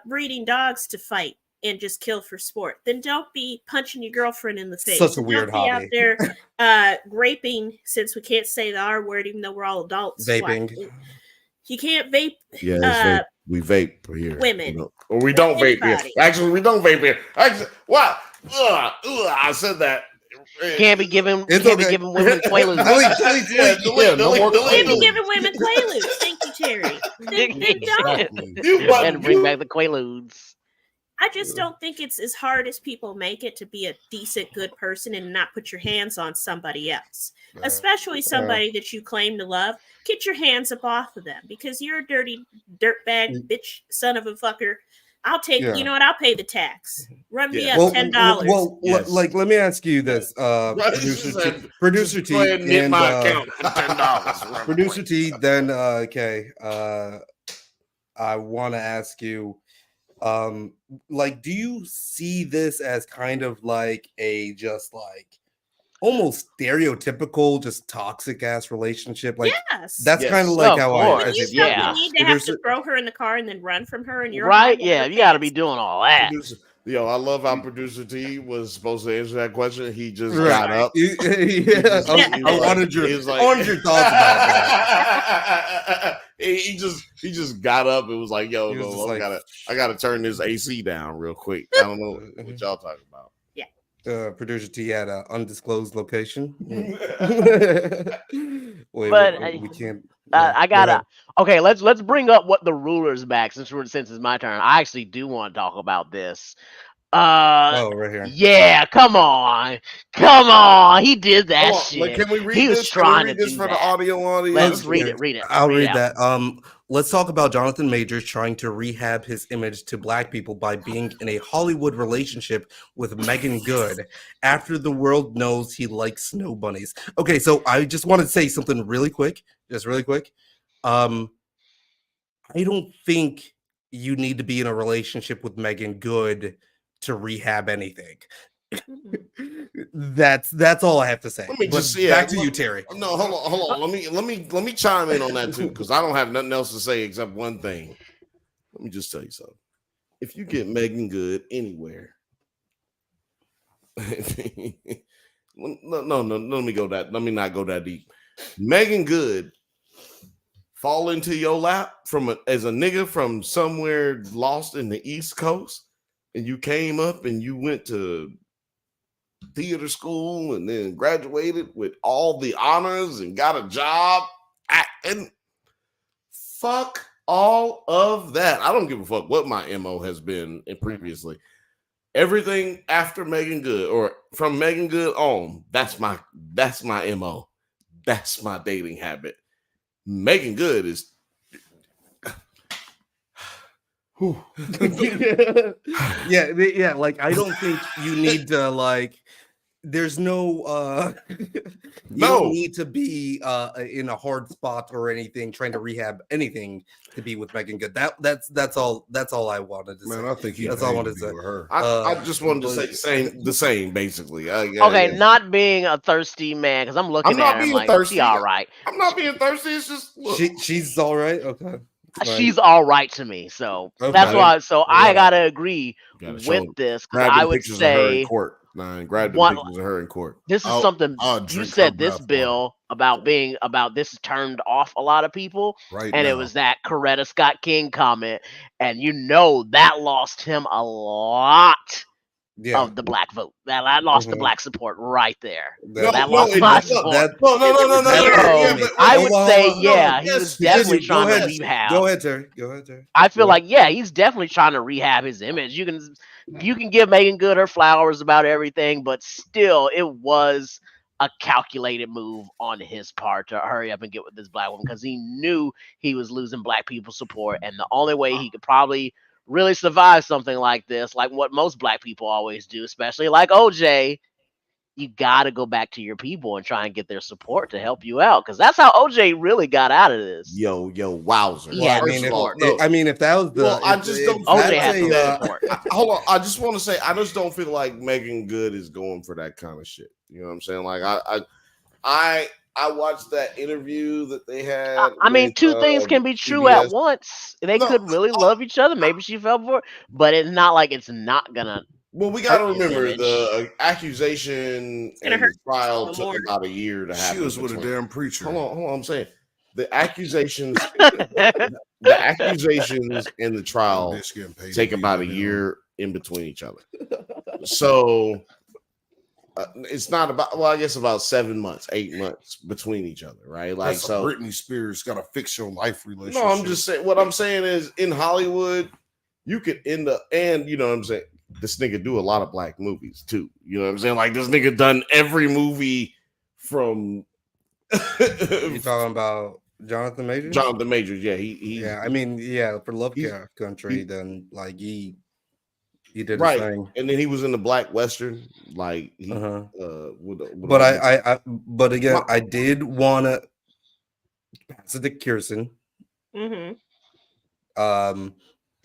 breeding dogs to fight and just kill for sport. Then don't be punching your girlfriend in the face.
Such a weird
don't be
hobby.
out there raping, since we can't say the R word, even though we're all adults.
Vaping.
You can't vape.
Yeah, we vape here.
Women.
Or we don't vape here. Actually, we don't vape here. Actually, what? I said that.
Can't be giving women Quaaludes.
Can't be giving women Quaaludes. Thank you, Terry. Then don't.
And bring back the Quaaludes.
I just don't think it's as hard as people make it to be a decent, good person and not put your hands on somebody else, especially somebody that you claim to love. Get your hands up off of them, because you're a dirty dirtbag bitch son of a fucker. I'll take, you know what? I'll pay the tax. Run me up $10.
Well, like, let me ask you this, producer T, and
my account for $10.
Producer T. Then, okay, I want to ask you, like, do you see this as kind of like a just like almost stereotypical, just toxic ass relationship? Like, that's kind of like how I.
You need to have to throw her in the car and then run from her, and you're
right. Yeah, you got to be doing all that.
Yo, I love how producer T was supposed to answer that question. He just got up.
I wanted your thoughts about that.
He just got up and was like, "Yo, I gotta turn this AC down real quick." I don't know what y'all talking about.
Yeah.
Producer T had an undisclosed location.
We can't. I gotta. Okay, let's bring up what the ruler's back since it's my turn. I actually do want to talk about this.
Right here.
Yeah, come on, he did that shit.
Like, can we read
he was
this?
trying to
this
do
for
that.
the audio audience.
Let's read it.
I'll read that. Let's talk about Jonathan Majors trying to rehab his image to Black people by being in a Hollywood relationship with Megan Good after the world knows he likes snow bunnies. Okay, so I just want to say something really quick. I don't think you need to be in a relationship with Megan Good to rehab anything. That's all I have to say. Back to you, Terry.
No, hold on. Let me chime in on that too, because I don't have nothing else to say except one thing. Let me just tell you something. If you get Megan Good anywhere, no, let me not go that deep. Megan Good fall into your lap as a nigga from somewhere lost in the East Coast, and you came up and you went to theater school and then graduated with all the honors and got a job, and fuck all of that. I don't give a fuck what my MO has been previously. Everything after Megan Good or from Megan Good on, that's my MO. That's my dating habit. Megan Good is
yeah, like I don't think you need to like there's no you don't need to be in a hard spot or anything trying to rehab anything to be with Megan Good. That's all I wanted to say.
Man, I think
that's all I wanted to say.
Her.
I just wanted to say the same basically.
Not being a thirsty man, because I'm looking at her and like,
thirsty.
She all right.
I'm not being thirsty. It's just
she's all right. Okay.
She's all right to me, so that's why. So I gotta agree with this. I would say
grab the pictures of her in court.
This is something you said. This bill about this turned off a lot of people, and it was that Coretta Scott King comment, and that lost him a lot. Of the Black vote. That lost the Black support right there. That lost my support. No. I would say, he was definitely trying to rehab.
Go ahead, Terry.
I feel like, he's definitely trying to rehab his image. You can give Megan Good her flowers about everything, but still, it was a calculated move on his part to hurry up and get with this Black woman, because he knew he was losing Black people's support, and the only way he could probably really survive something like this, like what most Black people always do, especially like OJ, you got to go back to your people and try and get their support to help you out, because that's how OJ really got out of this.
Yo, wowzer.
He had
First of all,
if that was the,
well, I just don't.
OJ had some support.
Hold on, I just want to say, I just don't feel like Megan Good is going for that kind of shit. You know what I'm saying? Like, I watched that interview that they had.
I mean, two things can be true
CBS.
at once. They could really love each other. Maybe she fell for it, but it's not like it's not gonna.
Well, we got to remember the accusation and the trial took about a year to happen.
She was with a damn preacher.
Hold on. I'm saying the accusations, the accusations and the trial take about a year in between each other. So it's not about. Well, I guess about 7 months, 8 months between each other, right? Like,
that's
so
Britney Spears got a fictional life relationship.
No, I'm just saying. What I'm saying is, in Hollywood, you could end up, and you know what I'm saying. This nigga do a lot of black movies too. You know what I'm saying? Like, this nigga done every movie from.
You talking about Jonathan Majors?
Jonathan Majors, yeah.
Yeah, I mean, yeah, for Lovecraft Country, then like he did
right,
his thing.
and then he was in the Black Western, like he,
but again, I did want to pass it to Kirsten.
Mm-hmm.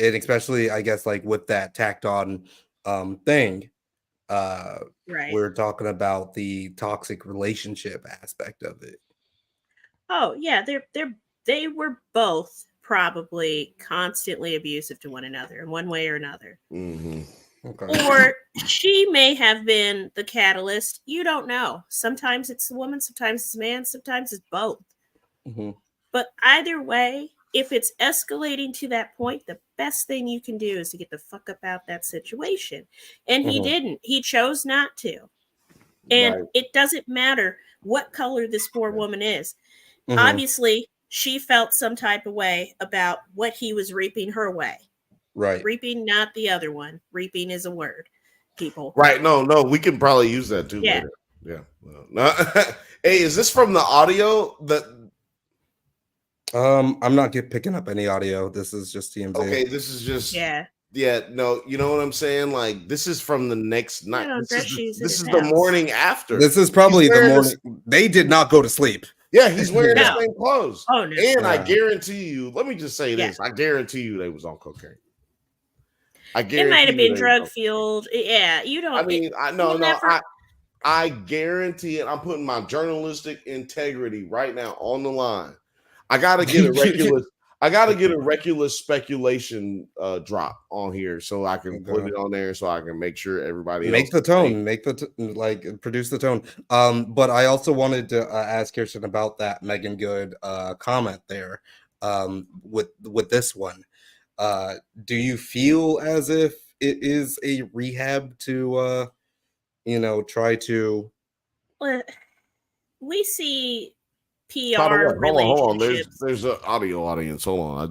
And especially, I guess, like with that tacked on thing,
right?
We're talking about the toxic relationship aspect of it.
Oh yeah, they were both probably constantly abusive to one another in one way or another.
Mm-hmm.
Okay.
Or she may have been the catalyst. You don't know. Sometimes it's the woman, sometimes it's the man, sometimes it's both.
Mm-hmm.
But either way, if it's escalating to that point, the best thing you can do is to get the fuck up out that situation. And he didn't. He chose not to. And it doesn't matter what color this poor woman is.
Mm-hmm.
Obviously, she felt some type of way about what he was reaping her way.
Right.
Reaping, not the other one. Reaping is a word, people.
Right. No, we can probably use that too later. Yeah. Well, no. Hey, is this from the audio that?
I'm not picking up any audio. This is just TMZ.
Okay, this is just
yeah.
No, you know what I'm saying? Like, this is from the next night. This is the
house.
morning after.
This is probably the morning. They did not go to sleep.
Yeah, he's wearing the same clothes.
Oh no!
And I guarantee you. Let me just say this: I guarantee you they was on cocaine. I guarantee
it might have been drug fueled. Yeah, you don't.
I mean, I guarantee it. I'm putting my journalistic integrity right now on the line. I gotta get a regular speculation drop on here so I can put it on there so I can make sure everybody
make the tone, produce the tone. But I also wanted to ask Kirsten about that Megan Good comment there with this one. Do you feel as if it is a rehab to try to?
Well, we see PR relationships.
Hold on. There's an audio audience. Hold on.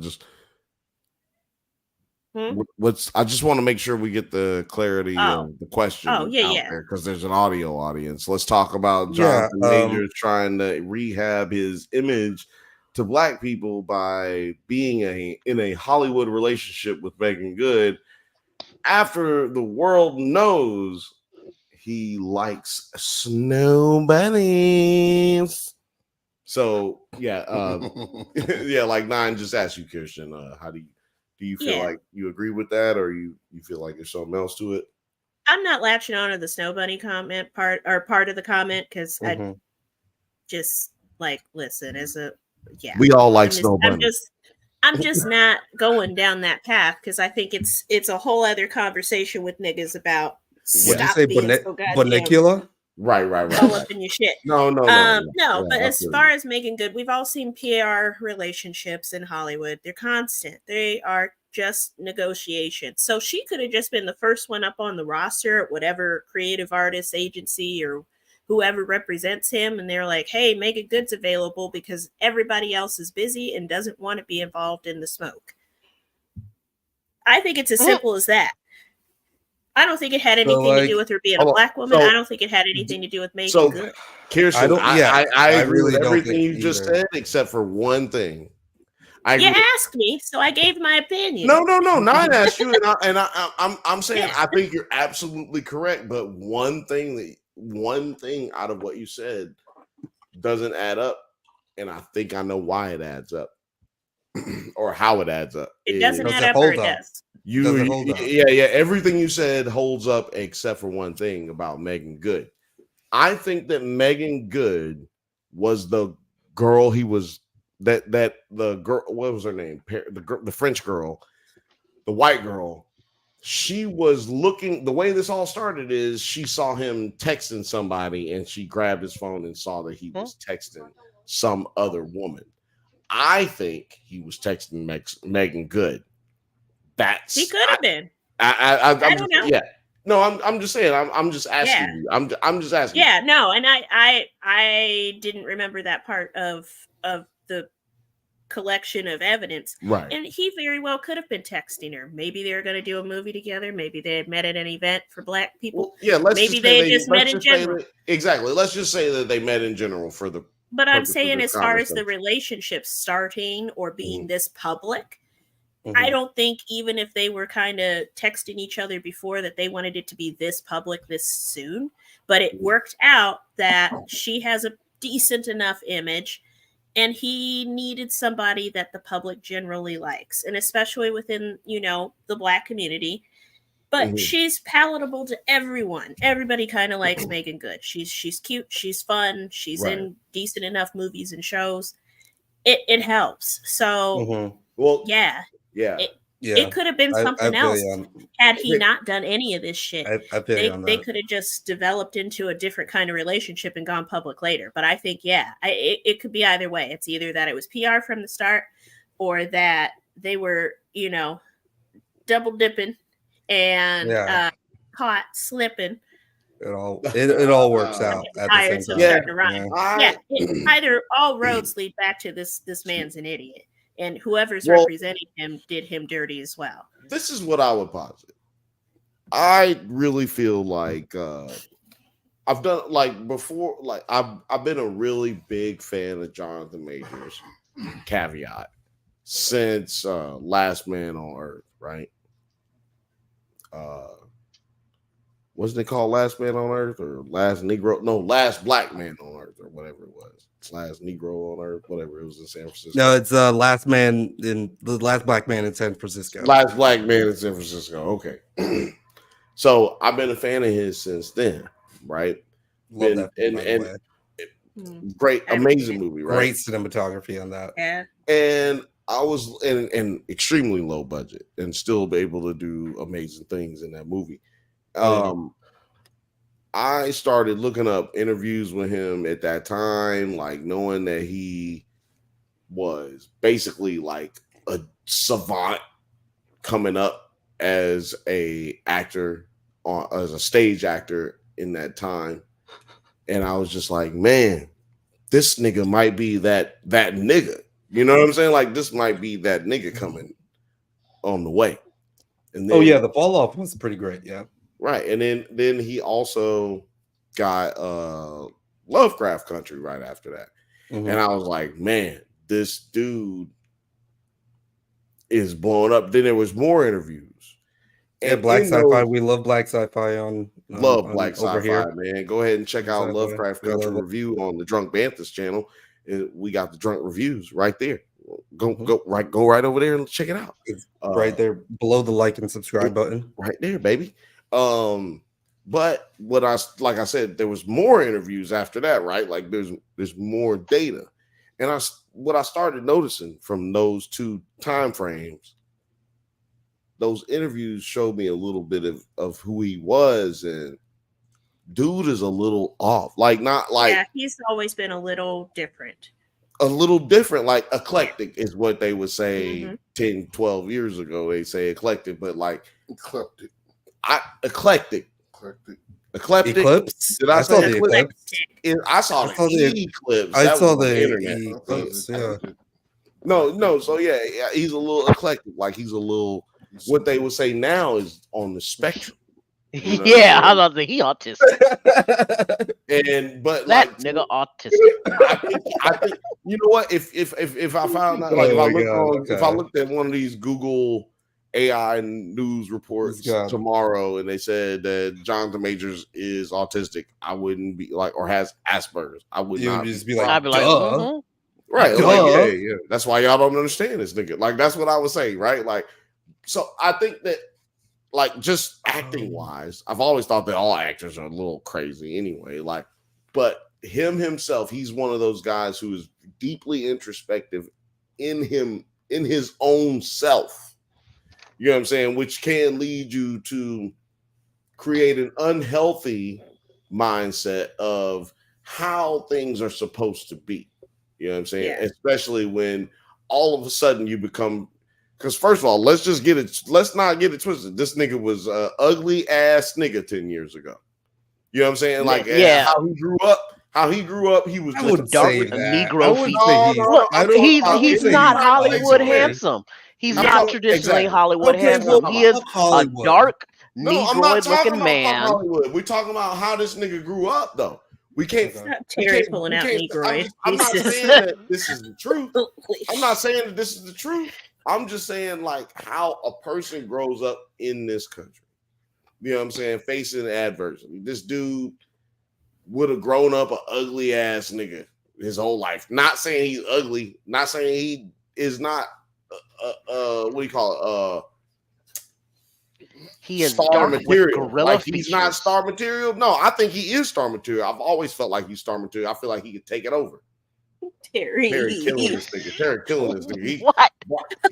I just want to make sure we get the clarity of the question.
Oh, yeah.
Because there's an audio audience. Let's talk about Jonathan Majors trying to rehab his image to black people by being in a Hollywood relationship with Megan Good after the world knows he likes snow bunnies. So like Nine just asked you, Kirsten, how do you feel like you agree with that, or you feel like there's something else to it?
I'm not latching on to the snow bunny comment part of the comment because I just like listen
we all like snow bunnies.
I'm just not going down that path because I think it's a whole other conversation with niggas about stop being so goddamn
Right.
all up in your shit.
No.
But as far as Megan Good, we've all seen PR relationships in Hollywood. They're constant. They are just negotiations. So she could have just been the first one up on the roster at whatever creative artist agency or whoever represents him. And they're like, hey, Megan Good's available because everybody else is busy and doesn't want to be involved in the smoke. I think it's as simple as that. I don't think it had anything to do with her being a black woman. I don't think it had anything to do with Megan Good.
Kirsten, I agree with everything you just said, except for one thing.
You asked me, so I gave my opinion.
No. Not asked you, and I'm saying I think you're absolutely correct. But one thing that one thing out of what you said doesn't add up, and I think I know why it adds up or how it adds up.
It doesn't
Does
add
it
up, or
hold
it
up?
does.
Does it hold up?
Yeah. Everything you said holds up except for one thing about Megan Good. I think that Megan Good was the girl he was that the girl. What was her name? The French girl, the white girl. She was looking. The way this all started is she saw him texting somebody, and she grabbed his phone and saw that he was texting some other woman. I think he was texting Megan Good.
He could have been.
I
don't know.
Yeah. No, I'm just saying. I'm just asking you. I'm just asking.
Yeah, no, and I didn't remember that part of the collection of evidence.
Right.
And he very well could have been texting her. Maybe they were going to do a movie together. Maybe they had met at an event for Black people.
Well, yeah,
maybe they just met in general.
Exactly. Let's just say that they met in general for the.
But I'm saying, as far as the relationship starting or being this public, I don't think even if they were kind of texting each other before that they wanted it to be this public this soon. But it worked out that she has a decent enough image, and he needed somebody that the public generally likes, and especially within, the Black community. But she's palatable to everyone. Everybody kind of likes Megan Good. She's cute. She's fun. She's in decent enough movies and shows. It helps. So,
well,
yeah.
Yeah,
it could have been something else had he not done any of this shit. They could have just developed into a different kind of relationship and gone public later. But I think, it could be either way. It's either that it was PR from the start, or that they were, double dipping and caught slipping.
It all works out at the same time.
Either all roads lead back to this man's an idiot. And whoever's representing him did him dirty as well.
This is what I would posit. I really feel like I've done before. I've been a really big fan of Jonathan Majors. Caveat since Last Man on Earth, right? Wasn't it called Last Man on Earth or Last Negro? No, Last Black Man on Earth or whatever it was. Last Negro on Earth, whatever it was in San Francisco.
No, it's Last Black Man in San Francisco.
Last Black Man in San Francisco. Okay. So I've been a fan of his since then, right?
Love that film,
great, amazing movie, right?
Great cinematography on that.
Yeah.
And I was in extremely low budget and still be able to do amazing things in that movie. I started looking up interviews with him at that time, knowing that he was basically like a savant coming up as a actor, as a stage actor in that time. And I was just like, man, this nigga might be that nigga. You know what I'm saying? This might be that nigga coming on the way. And then,
the fall off was pretty great, yeah.
Right. And then he also got Lovecraft Country right after that. And I was like, man, this dude is blowing up. Then there was more interviews.
And Black Sci-Fi. We love Black Sci-Fi on
Black Sci-Fi, man. Go ahead and check out Lovecraft Country review on the Drunk Bantha's channel. We got the drunk reviews right there. Go right over there and check it out.
It's right there below the like and subscribe button.
Right there, baby. But what like I said, there was more interviews after that, right? There's more data. And what I started noticing from those two time frames, those interviews showed me a little bit of who he was, and dude is a little off.
He's always been a little different.
Eclectic is what they would say 10, 12 years ago. They say eclectic, but eclectic.
Eclipse?
Did I say
the eclipse?
I saw the eclipse.
I saw the
internet.
eclipse, yeah.
No. So yeah, he's a little eclectic. He's a little. What they would say now is on the spectrum.
You know I was like, he autistic.
But
that nigga autistic.
I think you know what? If I found out, if I looked at one of these Google AI news reports tomorrow, and they said that Jonathan Majors is autistic, I wouldn't be like, or has Asperger's. I would not
just be like,
I'd be like,
duh.
Right.
Duh.
Like, yeah. That's why y'all don't understand this nigga. Like, that's what I was saying, right? Like, so I think that, like, just acting wise, I've always thought that all actors are a little crazy anyway. Like, but himself, he's one of those guys who is deeply introspective in his own self. You know what I'm saying? Which can lead you to create an unhealthy mindset of how things are supposed to be. You know what I'm saying?
Yeah.
Especially when all of a sudden you become, because first of all, let's not get it twisted. This nigga was ugly ass nigga 10 years ago. You know what I'm saying? Like, how he grew up, he was
I
just
wouldn't
dark
say that.
Negro
features.
He's not Hollywood handsome. He's not traditionally Hollywood handsome. He is a dark Negroid looking man.
Hollywood. We're talking about how this nigga grew up, though. We can't.
Terry pulling out Negroid.
I'm not saying that this is the truth. I'm not saying that this is the truth. I'm just saying, like, how a person grows up in this country. You know what I'm saying? Facing adversity. This dude would have grown up an ugly ass nigga his whole life. Not saying he's ugly. Not saying he is not. What do you call it?
He is
star
dark
material.
With gorilla
like he's not star material. No, I think he is star material. I've always felt like he's star material. I feel like he could take it over.
Terry
killing this nigga. Terry killing this nigga.
He's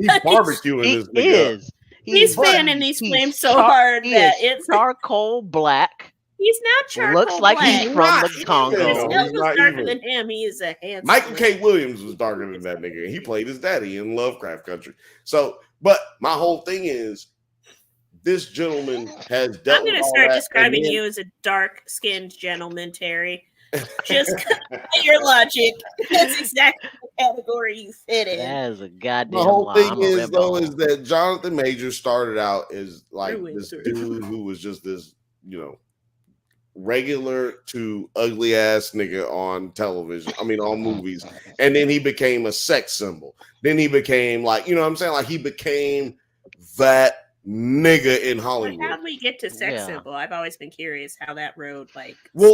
barbecuing this nigga.
He's fanning these flames so hard that it's
charcoal black.
He's not charcoal
Looks like
black.
he's from the Congo.
His nose was darker than him. He is a handsome.
Michael K. Williams was darker than that nigga. He played his daddy in Lovecraft Country. So, but my whole thing is, this gentleman has dealt.
I'm going to start describing you as a dark-skinned gentleman, Terry. Just your logic. That's exactly the category you fit in.
That is a goddamn.
My whole thing is that Jonathan Majors started out as like this dude who was just this, regular to ugly ass nigga on television. I mean, on movies, and then he became a sex symbol. Then he became like, you know what I'm saying? Like he became that nigga in Hollywood.
How did we get to sex symbol? I've always been curious how that road
starts.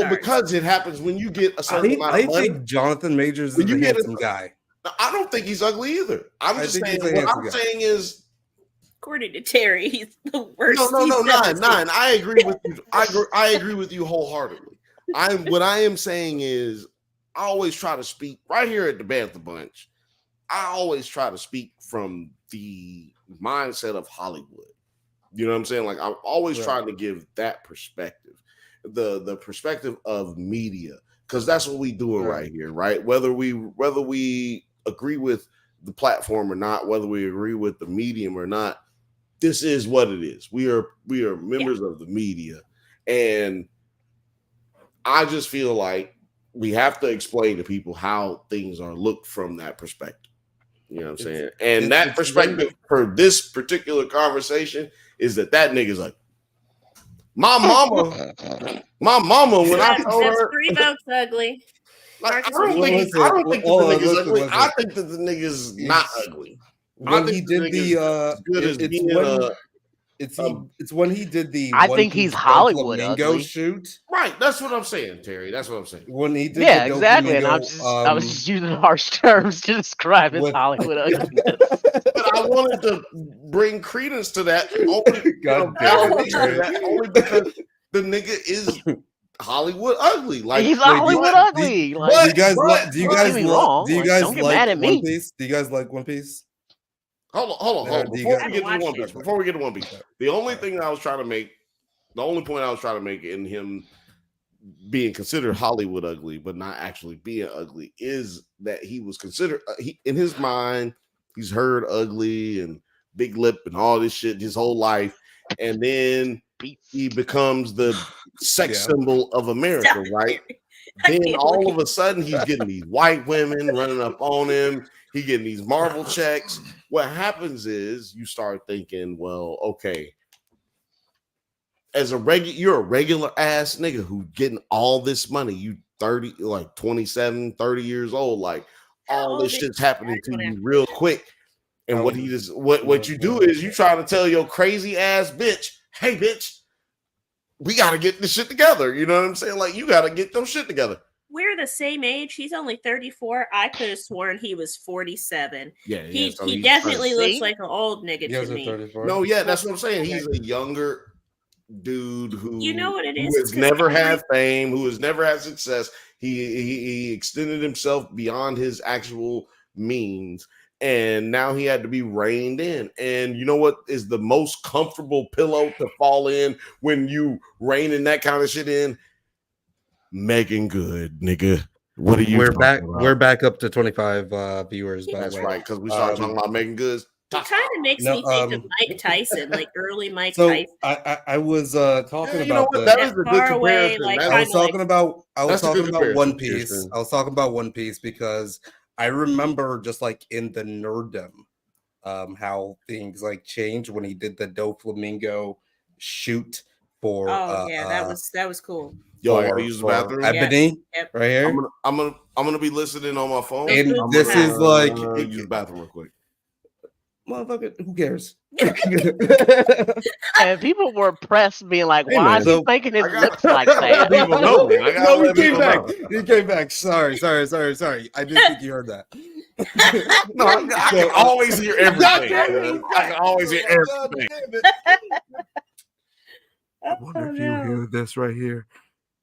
Because it happens when you get a certain amount of money.
I think Jonathan Majors is a handsome guy.
I don't think he's ugly either. I'm just saying what I'm saying is,
according to Terry, he's the worst.
No, nine. I agree with you. I agree with you wholeheartedly. What I am saying is, I always try to speak right here at the Bantha Bunch. I always try to speak from the mindset of Hollywood. You know what I'm saying? Like I'm always trying to give that perspective, the perspective of media, because that's what we doing right here, right? Whether we agree with the platform or not, whether we agree with the medium or not, this is what it is. We are members of the media, and I just feel like we have to explain to people how things are looked from that perspective. You know what I'm saying? And that perspective for this particular conversation is that nigga's like, my mama, when I told her,
3 votes ugly.
Like, I don't think the nigga's ugly. I think that the nigga's not ugly.
When he did it's when he did the.
I think he's Hollywood
ugly shoot.
Right, that's what I'm saying, Terry. That's what I'm saying.
When he did,
exactly. And I was just using harsh terms to describe his Hollywood ugliness.
But I wanted to bring credence to that only because the nigga is Hollywood ugly. Like
he's Hollywood ugly.
Do you guys like
Don't get mad at me.
One Piece? Do you guys like One Piece?
Hold on. Before we get to One Piece, the only point I was trying to make in him being considered Hollywood ugly, but not actually being ugly, is that he was considered in his mind, he's heard ugly and big lip and all this shit his whole life, and then he becomes the sex symbol of America, right? Then all of a sudden he's getting these white women running up on him. He getting these Marvel checks. What happens is you start thinking, well, okay, you're a regular ass nigga who getting all this money. You 30, like 27, 30 years old. Like all this shit's happening to you real quick. And what you do is you try to tell your crazy ass bitch, hey bitch, we gotta get this shit together. You know what I'm saying? Like you gotta get them shit together.
We're the same age. He's only 34. I could have sworn he was 47.
Yeah,
he definitely looks like an old nigga to me.
34.
No, yeah, that's what I'm saying. He's a younger dude who
you know what it is.
Who has never had fame, who has never had success. He extended himself beyond his actual means, and now he had to be reined in. And you know what is the most comfortable pillow to fall in when you reining that kind of shit in? Megan Good, nigga. What are you?
We're back.
About?
We're back up to 25 viewers. By
That's
the way.
right, because we started talking about Megan Good.
It kind of makes me think of Mike Tyson, like early Mike Tyson.
I was talking about
that is a good comparison.
I was talking about One Piece. I was talking about One Piece because I remember just like in the nerddom, how things like changed when he did the Doflamingo shoot for.
That was cool.
Yo, I use the bathroom.
Ebony, right here.
I'm gonna be listening on my phone.
And this is like
use the bathroom real quick.
Motherfucker, who cares?
And people were pressed, being like, "Why is he making his lips like that?"
People know.
No, he came back. He came back. Sorry. I didn't think you heard that.
No, I can always hear everything. I can always hear everything.
I wonder if you hear this right here.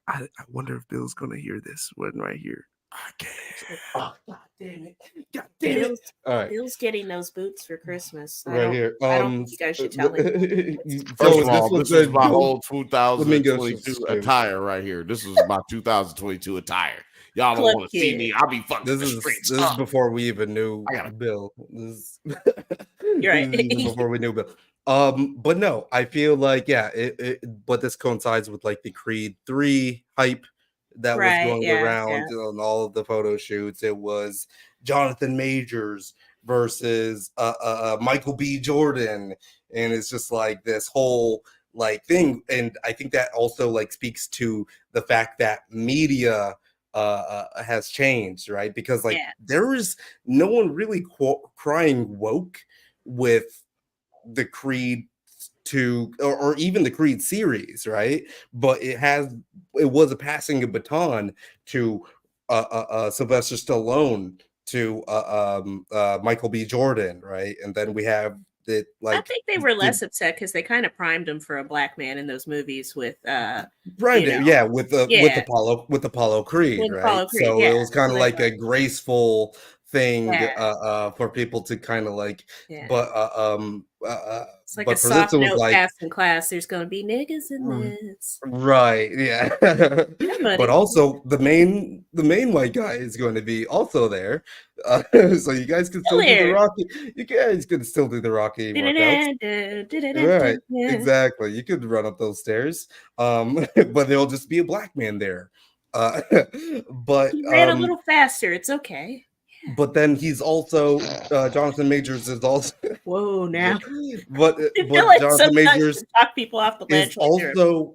I wonder if Bill's gonna hear this one right here. I can't.
Oh, God damn it. God damn it. All right.
Bill's getting those boots for Christmas.
Right here.
I don't think you guys should tell him.
First of all, this is my whole 2022 attire right here. This is my 2022 attire. Y'all don't want to see me. I'll be fucking
this is before we even knew Bill.
You're right.
This is before we knew Bill. But no, I feel like but this coincides with like the Creed 3 hype that was going around on all of the photo shoots. It was Jonathan Majors versus Michael B. Jordan, and it's just like this whole like thing. And I think that also like speaks to the fact that media has changed, right? Because like there is no one really crying woke with the Creed 2 or even the Creed series, right? But it was a passing of baton to Sylvester Stallone, to Michael B. Jordan, right? And then we have that. Like,
I think they were less upset because they kind of primed him for a black man in those movies with
with Apollo Creed, right?
Apollo Creed,
so it was kind of like a graceful thing for people to kind of like, but
it's like a soft note pass in class. There's going to be niggas in this,
right? Yeah, but also the main white guy is going to be also there, so you guys can still do the Rocky. You guys can still do the Rocky workouts. Right? Exactly. You could run up those stairs, but there'll just be a black man there. But
he ran a little faster. It's okay.
But then he's also Jonathan Majors is also
whoa now.
But Jonathan Majors
talk people off the ledge
is also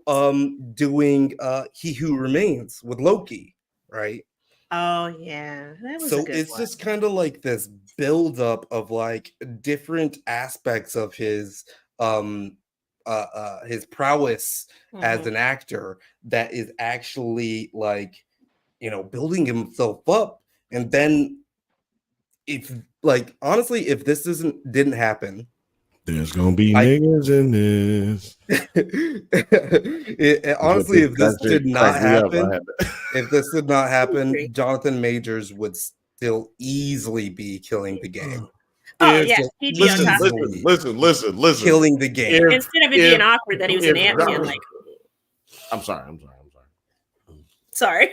doing He Who Remains with Loki, right?
Oh yeah, that was
so it's just kind of like this buildup of like different aspects of his prowess as an actor that is actually like, you know, building himself up. And then if like honestly, if this didn't happen,
there's gonna be niggas in this.
Honestly, if this did not happen, Jonathan Majors would still easily be killing the game.
Oh yeah, he'd be on top of it.
Listen.
Killing the game.
Instead of it being awkward that he was an Ant-Man, like.
I'm sorry.
Sorry.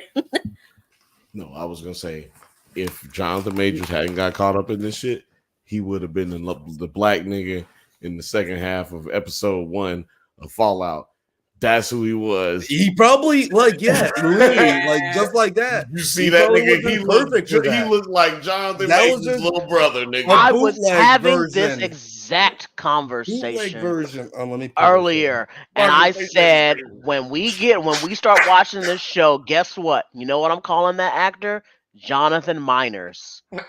No, I was gonna say, if Jonathan Majors hadn't got caught up in this shit, he would have been the black nigga in the second half of episode 1 of Fallout. That's who he was.
He probably literally, like just like that.
You see that nigga? He looked like Jonathan Majors' little brother, nigga.
I was having this exact conversation earlier, and I said, when we start watching this show, guess what? You know what I'm calling that actor? Jonathan Miners.
Jonathan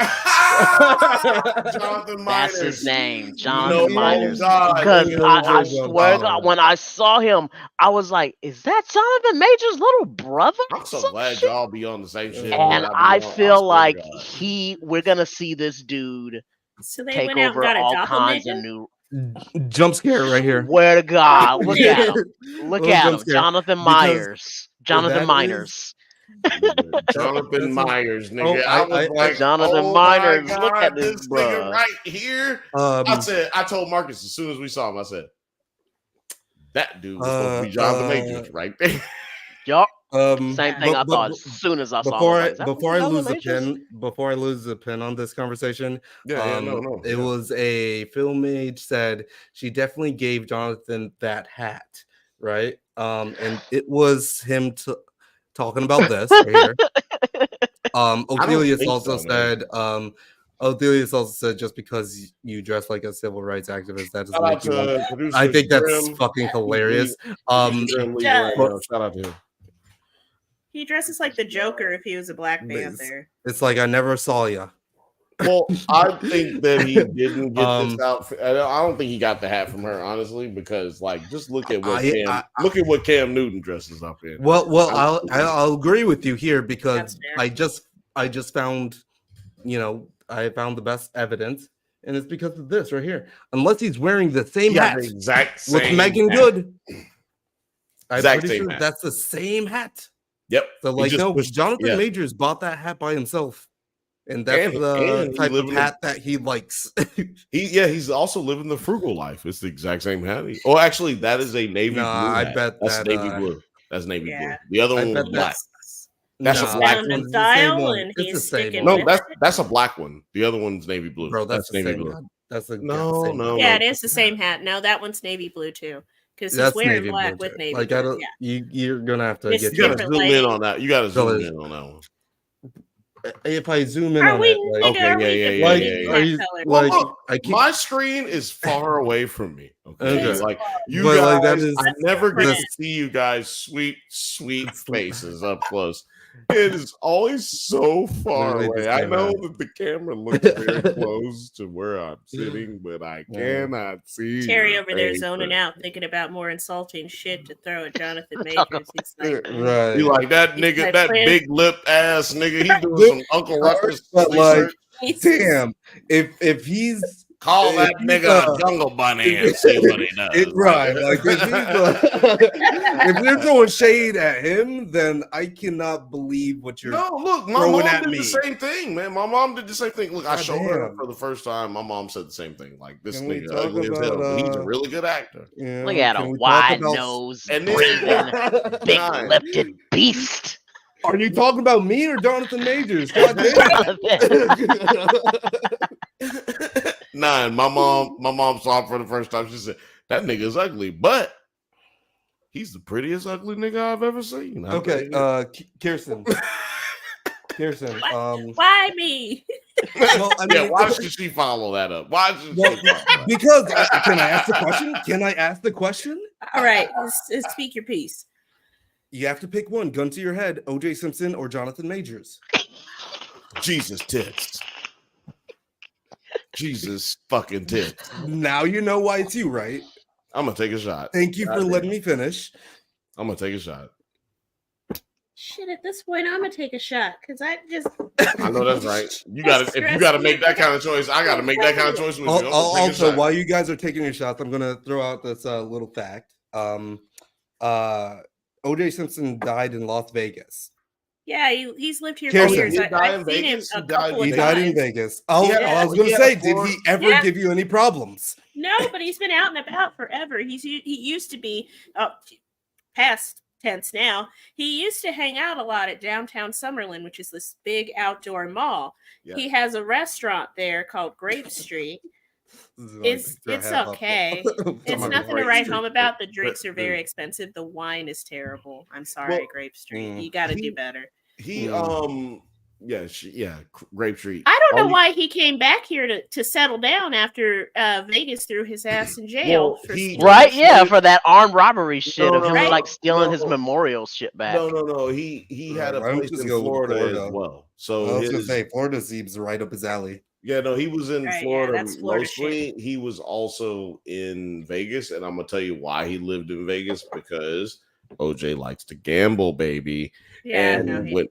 That's
Miners.
his name,
No,
Jonathan Miners.
God.
Because I
Jonathan
swear to God,
Miners.
when I saw him, I was like, "Is that Jonathan Major's little brother?"
I'm
or
so
some
glad
shit?
y'all be on the same shit.
And
that
I
be on.
feel
swear to
like
God.
we're gonna see this dude
So they
take
went out and
over
got a
all kinds
doppelganger.
of new.
Jump scare right here.
Swear to God, look at him. Look
Little
at
jump
him,
scare.
Jonathan
Because
Myers. Jonathan
that
Miners.
Jonathan
that's a-
Myers, nigga.
Oh,
I was like,
Jonathan
oh my
Miners. Look
God,
at this
this nigga
bruh.
right here. I told Marcus as soon as we saw him, I said, that dude was supposed to be Jonathan Majors right there.
Yup. Same thing I
but-
thought as soon as I saw him.
Before
I
I
was like,
before I lose the pin on this conversation, it was a filmmate said she definitely gave Jonathan that hat, right? And it was him talking about this right here. Othelius also said, Othelius also said, just because you dress like a civil rights activist, that doesn't make you one. I think that's fucking hilarious.
Shout out to him.
He dresses like the Joker if he was a Black Panther.
It's like I never saw ya.
Well, I think that he didn't get this outfit. I don't think he got the hat from her, honestly, because like just look at what Cam Newton dresses up in.
Well, I'll agree with you here because I just found, I found the best evidence, and it's because of this right here. Unless he's wearing the same hat,
the exact same
with Megan
hat.
Good, I'm
Exact
pretty
same
sure
hat.
that's the same hat.
Yep.
So like, no, Jonathan Majors bought that hat by himself. And that's the type of hat that he likes.
He's also living the frugal life. It's the exact same hat. Actually, that is a navy blue hat.
I bet
that's navy blue. That's navy blue. The other one was black. That's a black one.
It's the same
one. No, that's a black one. The other one's navy blue.
Bro, that's
navy
blue.
Blue.
That's a
no.
Yeah, it is the same hat. No, that one's navy blue too. Because he's wearing black with navy
like,
blue.
You're gonna have to
It's
get
you gotta zoom in on that. You gotta zoom in on that one.
If I zoom in on it,
my screen is far away from me. Okay, like you
but
guys,
that is,
I never get to see you guys' sweet faces up close. It is always so far away. I know that the camera looks very close to where I'm sitting, but I cannot see.
Terry over there zoning out, thinking about more insulting shit to throw at Jonathan Majors. He's like,
right.
You like that nigga, that big lip ass nigga? He doing some Uncle Ruckus.
But like, damn, if he's
call that nigga a jungle bunny and see what he does.
Right, like if you're throwing shade at him, then I cannot believe what you're.
No, look, my mom did the same thing, man. My mom did the same thing. Look, I showed her for the first time. My mom said the same thing. Like this nigga ugly as hell, but he's a really good actor.
Look at a wide nose, breathing, big lipped beast.
Are you talking about me or Jonathan Majors? God damn.
9. My mom saw it for the first time. She said, that nigga's ugly, but he's the prettiest ugly nigga I've ever seen.
Okay, Kirsten.
Why me?
Well, I mean,
why should she follow that up? Why should
because can I ask the question? All
right, speak your piece.
You have to pick one. Gun to your head: O.J. Simpson or Jonathan Majors.
Jesus tits. Jesus fucking tits.
Now you know why it's you, right?
I'm gonna take a shot.
Thank you for letting me finish.
I'm gonna take a shot.
Shit, at this point, I'm gonna take a shot because I
know that's right. If you gotta make that kind of choice, I gotta make that kind of choice with you.
Also, while you guys are taking your shots, I'm gonna throw out this little fact. O.J. Simpson died in Las Vegas.
Yeah, he's lived here for years. I've seen him a couple of times.
He died in Vegas. I was going to say, did he ever give you any problems?
No, but he's been out and about forever. He used to be past tense now. He used to hang out a lot at downtown Summerlin, which is this big outdoor mall. Yeah. He has a restaurant there called Grape Street. It's okay. It's nothing to write home about. The drinks are very expensive. The wine is terrible. I'm sorry, Grape Street. You got to do better.
Grape Street.
I don't know why he came back here to settle down after Vegas threw his ass in jail.
For that armed robbery shit of him like stealing his memorial shit back.
No. He had a place in Florida as well. So
I was gonna say Florida seems right up his alley.
Yeah, no, he was in
Right, yeah,
Florida
that's Florida
mostly. He was also in Vegas, and I'm gonna tell you why he lived in Vegas, because OJ likes to gamble, baby.
Yeah,
And
no,
when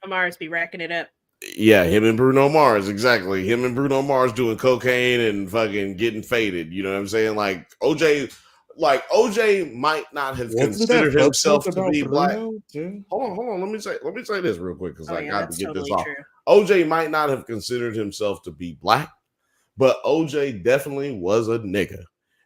Mars be racking it up.
yeah, him and Bruno Mars, exactly. Him and Bruno Mars doing cocaine and fucking getting faded. You know what I'm saying? Like OJ might not have considered himself to be black. Hold on. Let me say this real quick, because I got to get
totally
this off.
true.
OJ might not have considered himself to be black, but OJ definitely was a nigga.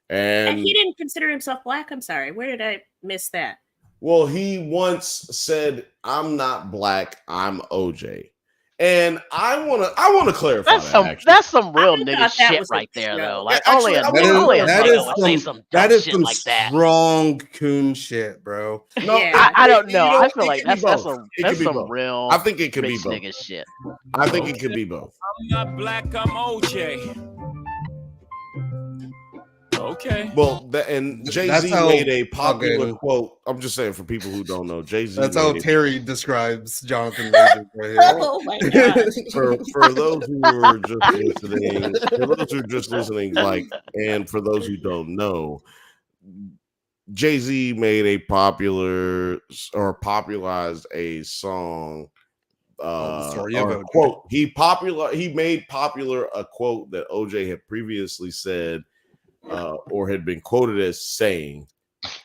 And
And
he didn't consider himself black. I'm sorry. Where did I miss that?
well, he once said, "I'm not black, I'm OJ." And I wanna clarify
That's some real nigga shit right there, though. Like only a nigga would say some dumb shit like that.
Strong coon shit, bro.
No,
I don't know. I feel
it
like
can be
that's
both.
some
It can be both.
real.
I think it could be
bitch
both.
nigga shit.
I think it could be both.
I'm not black, I'm OJ. Okay.
Well, Jay-Z made a popular quote. I'm just saying for people who don't know, Jay-Z.
That's how Terry describes Jonathan Majors right here.
Oh my god!
For those who are just listening, like, and for those who don't know, Jay-Z made a popularized a song. Or a quote. He made popular a quote that OJ had previously said. Or had been quoted as saying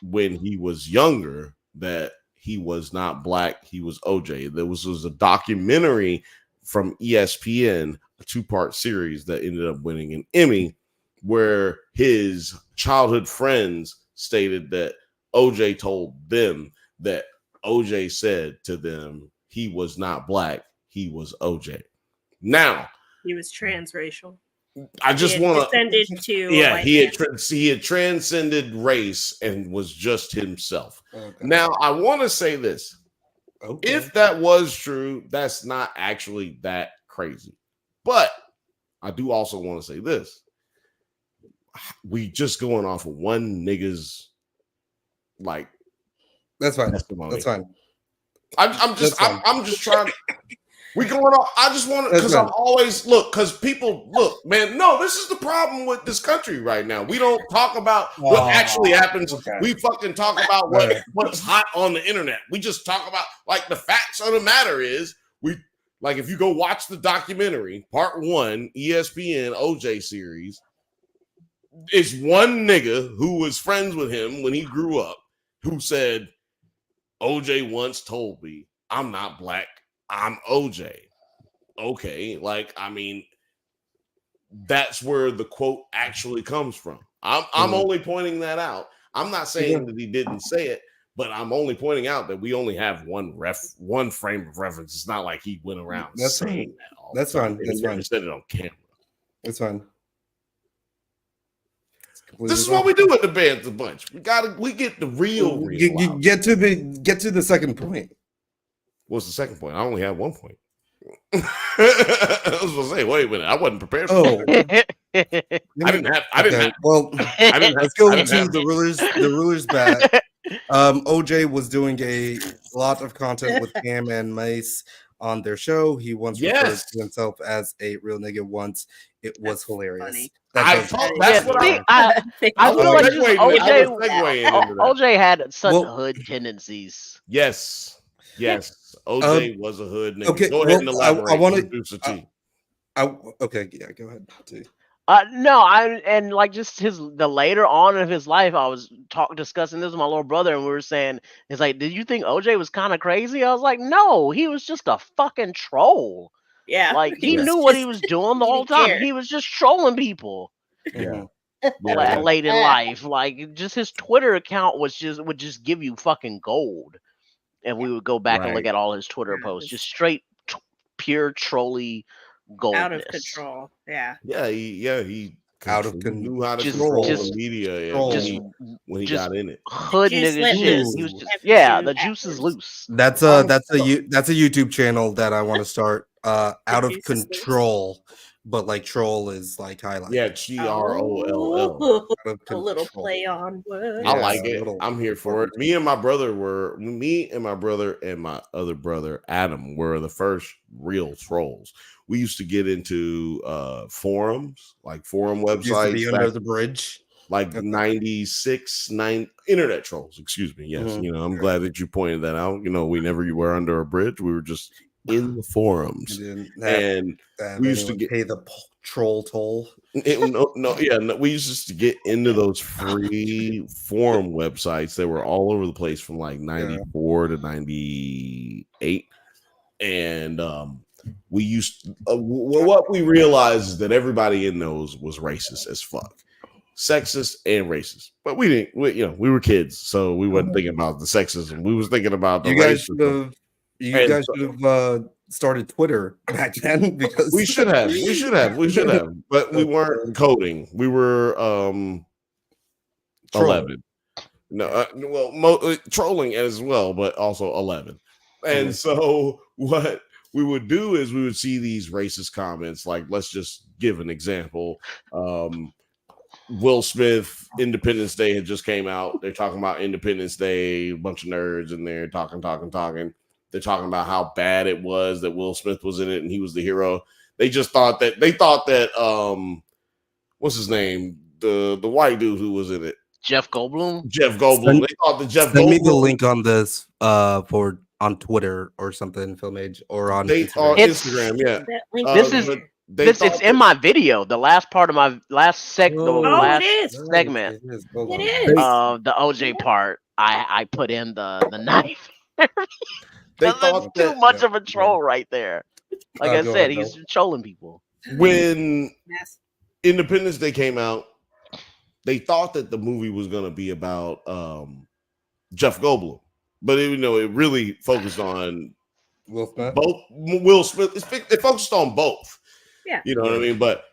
when he was younger that he was not black, he was OJ. There was a documentary from ESPN, a 2-part series that ended up winning an Emmy, where his childhood friends stated that OJ told them that OJ said to them he was not black, he was OJ. Now,
he was transracial.
I just want
to
he had transcended race and was just himself. Okay. Now I want to say this: if that was true, that's not actually that crazy. But I do also want to say this: we just going off of one nigga's like.
That's fine.
Testimony.
That's fine.
I'm just trying. We going off. I just want to, because I'm always people look, man. No, this is the problem with this country right now. We don't talk about what actually happens. Okay. We fucking talk about what's hot on the internet. We just talk about like the facts of the matter is if you go watch the documentary, part 1, ESPN OJ series, it's one nigga who was friends with him when he grew up who said, OJ once told me I'm not black, I'm OJ. Okay, that's where the quote actually comes from. I'm only pointing that out. I'm not saying that he didn't say it, but I'm only pointing out that we only have one frame of reference. It's not like he went around saying that all
That's
the time.
fine. That's fine.
Said it on camera.
That's fine.
This is what we do at the Bantha Bunch. We get the real.
Get to the second point.
What's the second point? I only have 1 point. I was gonna say, wait a minute, I wasn't prepared for that. I didn't have.
Well, let's go into the ruler's bat. OJ was doing a lot of content with Cam and Mace on their show. He once referred to himself as a real nigga once. It was hilarious.
I feel like OJ had such hood tendencies.
Yes. OJ was a hood nigga.
Okay,
go ahead and elaborate.
I want to
introduce the team.
Okay, yeah, go ahead.
Just the later on of his life, I was discussing this with my little brother, and we were saying, it's like, did you think OJ was kind of crazy? I was like, no, he was just a fucking troll.
Yeah,
like he knew what he was doing the whole time. He was just trolling people.
Yeah.
Late in life, like just his Twitter account would just give you fucking gold, and we would go back and look at all his Twitter posts, just straight pure trolly gold.
Out of control. Yeah.
He
out of
knew how to control the media when he got in it.
Hood nigga shit. He was the juice is loose.
That's a YouTube channel that I want to start. Out of control but like troll is like highlighted.
Yeah, TROLL.
A little play on words.
I like
Yeah,
it.
little-
I'm here for it. Me and my brother and my other brother Adam were the first real trolls. We used to get into forums, like forum
Used to
websites,
be under the bridge.
like 96, 9 internet trolls. Excuse me. Yes,
Mhm.
I'm glad that you pointed that out. We never were under a bridge. We were just in the forums,
And
we used to get
pay the troll toll.
we used to get into those free forum websites that were all over the place from like 94 to 98, and we used what we realized is that everybody in those was racist as fuck, sexist and racist, but we didn't we were kids, so we wasn't thinking about the sexism. We was thinking about the racism.
You guys should have started Twitter back then, because
we should have, but we weren't coding. We were 11. No, trolling as well, but also 11. And so what we would do is we would see these racist comments, like, let's just give an example. Will Smith, Independence Day had just came out. They're talking about Independence Day, a bunch of nerds in there talking. They're talking about how bad it was that Will Smith was in it and he was the hero. They thought that what's his name? The white dude who was in it.
Jeff Goldblum.
They thought that Jeff Goldblum.
Send me the link on this on Twitter or something, Film Age, or on
Instagram. Yeah.
It's in my video. The last part of my last segment.
It is.
Segment.
It is.
The OJ part. I put in the knife.
They thought
too much of a troll right there. Like I said, he's trolling people.
When Independence Day came out, they thought that the movie was going to be about Jeff Goldblum, but it really focused on Will Smith. It focused on both.
Yeah,
you know what I mean. But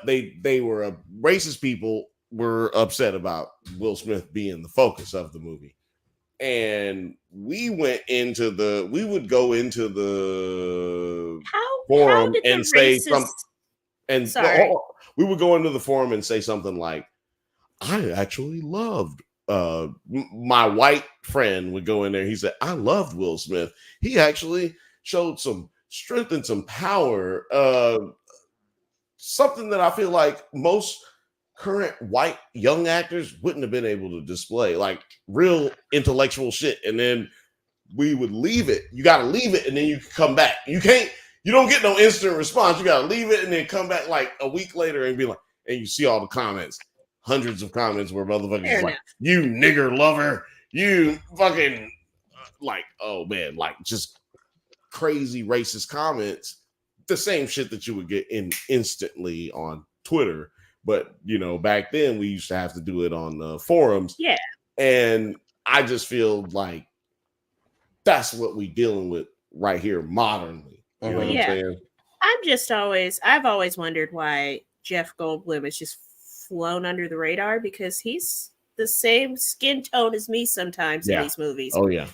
they were racist people were upset about Will Smith being the focus of the movie. And we would go into the forum and say something. And we would go into the forum and say something like, I actually loved my white friend would go in there. He said, I loved Will Smith. He actually showed some strength and some power. Something that I feel like most current white young actors wouldn't have been able to display, like real intellectual shit. And then we would leave it. You got to leave it, and then you can come back. You don't get no instant response. You got to leave it and then come back like a week later and be like, and you see all the comments, hundreds of comments where motherfuckers like, you nigger lover, you fucking like, oh man, like just crazy racist comments. The same shit that you would get instantly on Twitter. But, back then we used to have to do it on forums.
Yeah.
And I just feel like that's what we're dealing with right here modernly. You know what I'm saying?
I've always wondered why Jeff Goldblum is just flown under the radar, because he's the same skin tone as me sometimes in these movies.
Oh, yeah.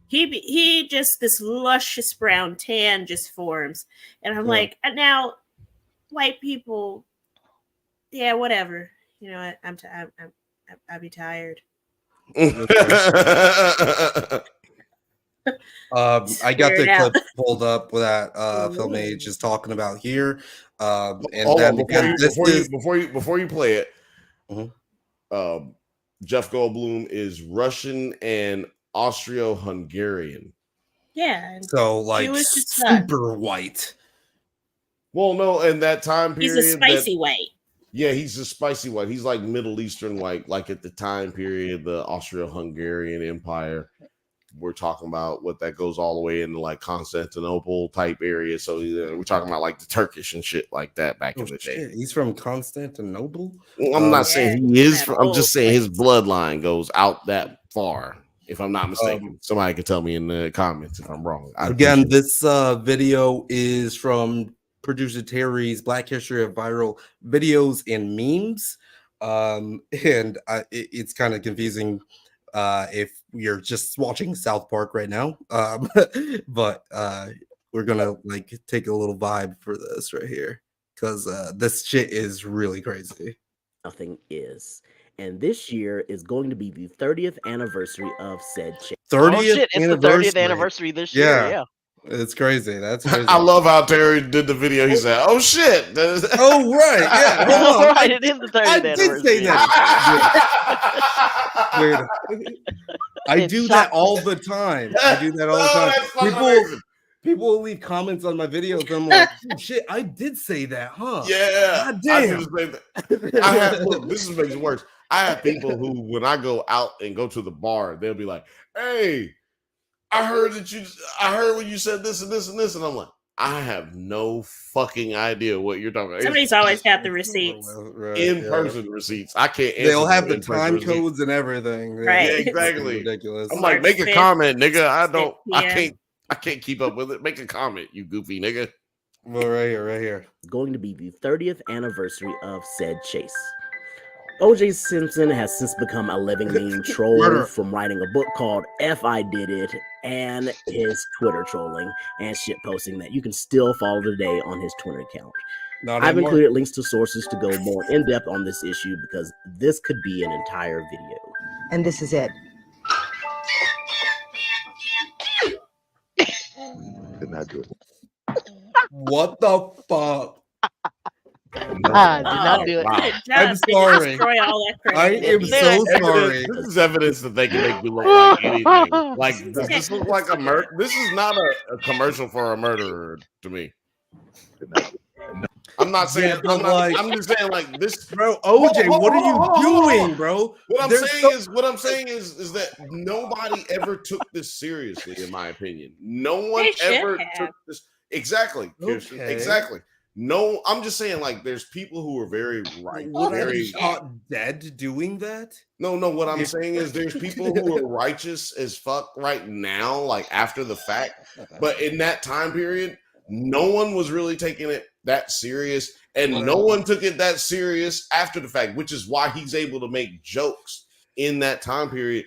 He just, this luscious brown tan just forms. And I'm like, now, white people... Yeah, whatever. You know what? I'll be tired.
I got the clip pulled up that Film Age is talking about here.
Before you play it, Jeff Goldblum is Russian and Austro-Hungarian.
Yeah.
So like super white.
Well, no, in that time period,
he's a spicy white.
Yeah, he's a spicy white. He's like Middle Eastern, like at the time period, the Austro-Hungarian Empire. We're talking about what that goes all the way into like Constantinople type area. So we're talking about like the Turkish and shit like that back in the day.
He's from Constantinople.
I'm not saying he is. I'm just saying his bloodline goes out that far. If I'm not mistaken, somebody can tell me in the comments if I'm wrong.
Again, this video is from producer Terry's Black History of Viral Videos and Memes. It's kind of confusing if you're just watching South Park right now. But we're gonna like take a little vibe for this right here. because this shit is really crazy.
Nothing is. And this year is going to be the 30th anniversary of said chase.
30th
Oh shit! It's the 30th anniversary this year. Yeah.
It's crazy. That's crazy.
I love how Terry did the video. He said, "Oh shit!"
Oh right, yeah. Hold on.
Right, it is the 30th
I
anniversary.
did say that. I do that all the time. I do that all the time. People will leave comments on my videos. I'm like, oh, shit, I did say that, huh?
Yeah.
God damn.
Look, this makes it worse. I have people who, when I go out and go to the bar, they'll be like, "Hey, I heard when you said this and this and this," and I'm like, I have no fucking idea what you're talking about.
Somebody's always got the receipts.
In-person receipts. I can't answer.
They'll have the time codes and everything.
Right.
Yeah, exactly.
Ridiculous.
I'm like, make a comment, nigga. I can't keep up with it. Make a comment, you goofy nigga.
Well, right here.
Going to be the 30th anniversary of said chase. O.J. Simpson has since become a living meme troll from writing a book called F I Did It and his Twitter trolling and shit posting that you can still follow today on his Twitter account. I've included links to sources to go more in depth on this issue because this could be an entire video.
And this is it.
Did not do it.
What the fuck?
Did not do it.
I'm sorry. I am so sorry.
This is evidence that they can make you look like anything. Like, does this look like a murder? This is not a commercial for a murderer to me. I'm not saying. I'm just saying, like this,
bro. OJ, what are you doing, bro?
What I'm saying is that nobody ever took this seriously, in my opinion. No one ever took this. Exactly, Kirsten.
Okay.
Exactly. No, I'm just saying, like, there's people who are very right.
Very shot dead doing that.
No. What I'm saying is there's people who are righteous as fuck right now, like after the fact. But in that time period, no one was really taking it that serious, and no one took it that serious after the fact, which is why he's able to make jokes in that time period,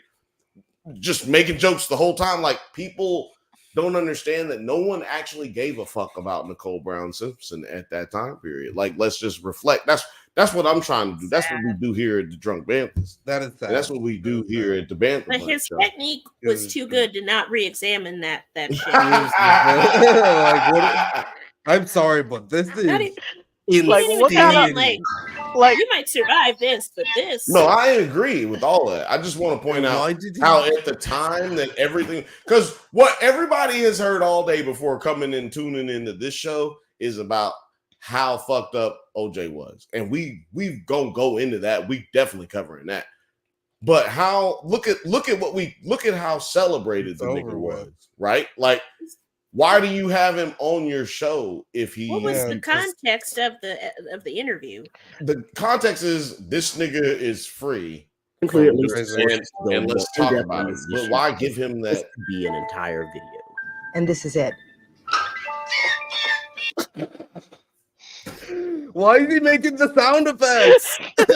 just making jokes the whole time. Like, people don't understand that no one actually gave a fuck about Nicole Brown Simpson at that time period. Like, let's just reflect. That's what I'm trying to do. That's what we do here at the Drunk Banthas.
That is sad.
That's what we do here at the Bantha.
But his technique was too good to not re-examine that shit.
I'm sorry, but this is
like you might survive this, but this.
No, I agree with all that. I just want to point out how at the time that everything, because what everybody has heard all day before coming and tuning into this show is about how fucked up OJ was, and we gonna go into that. We definitely covering that. But look at how celebrated the nigga was, right? Like, why do you have him on your show if he?
What was the context of the interview?
The context is this nigga is free, and let's talk about it. But why give him that?
This could be an entire video,
and this is it.
Why is he making the sound effects? It's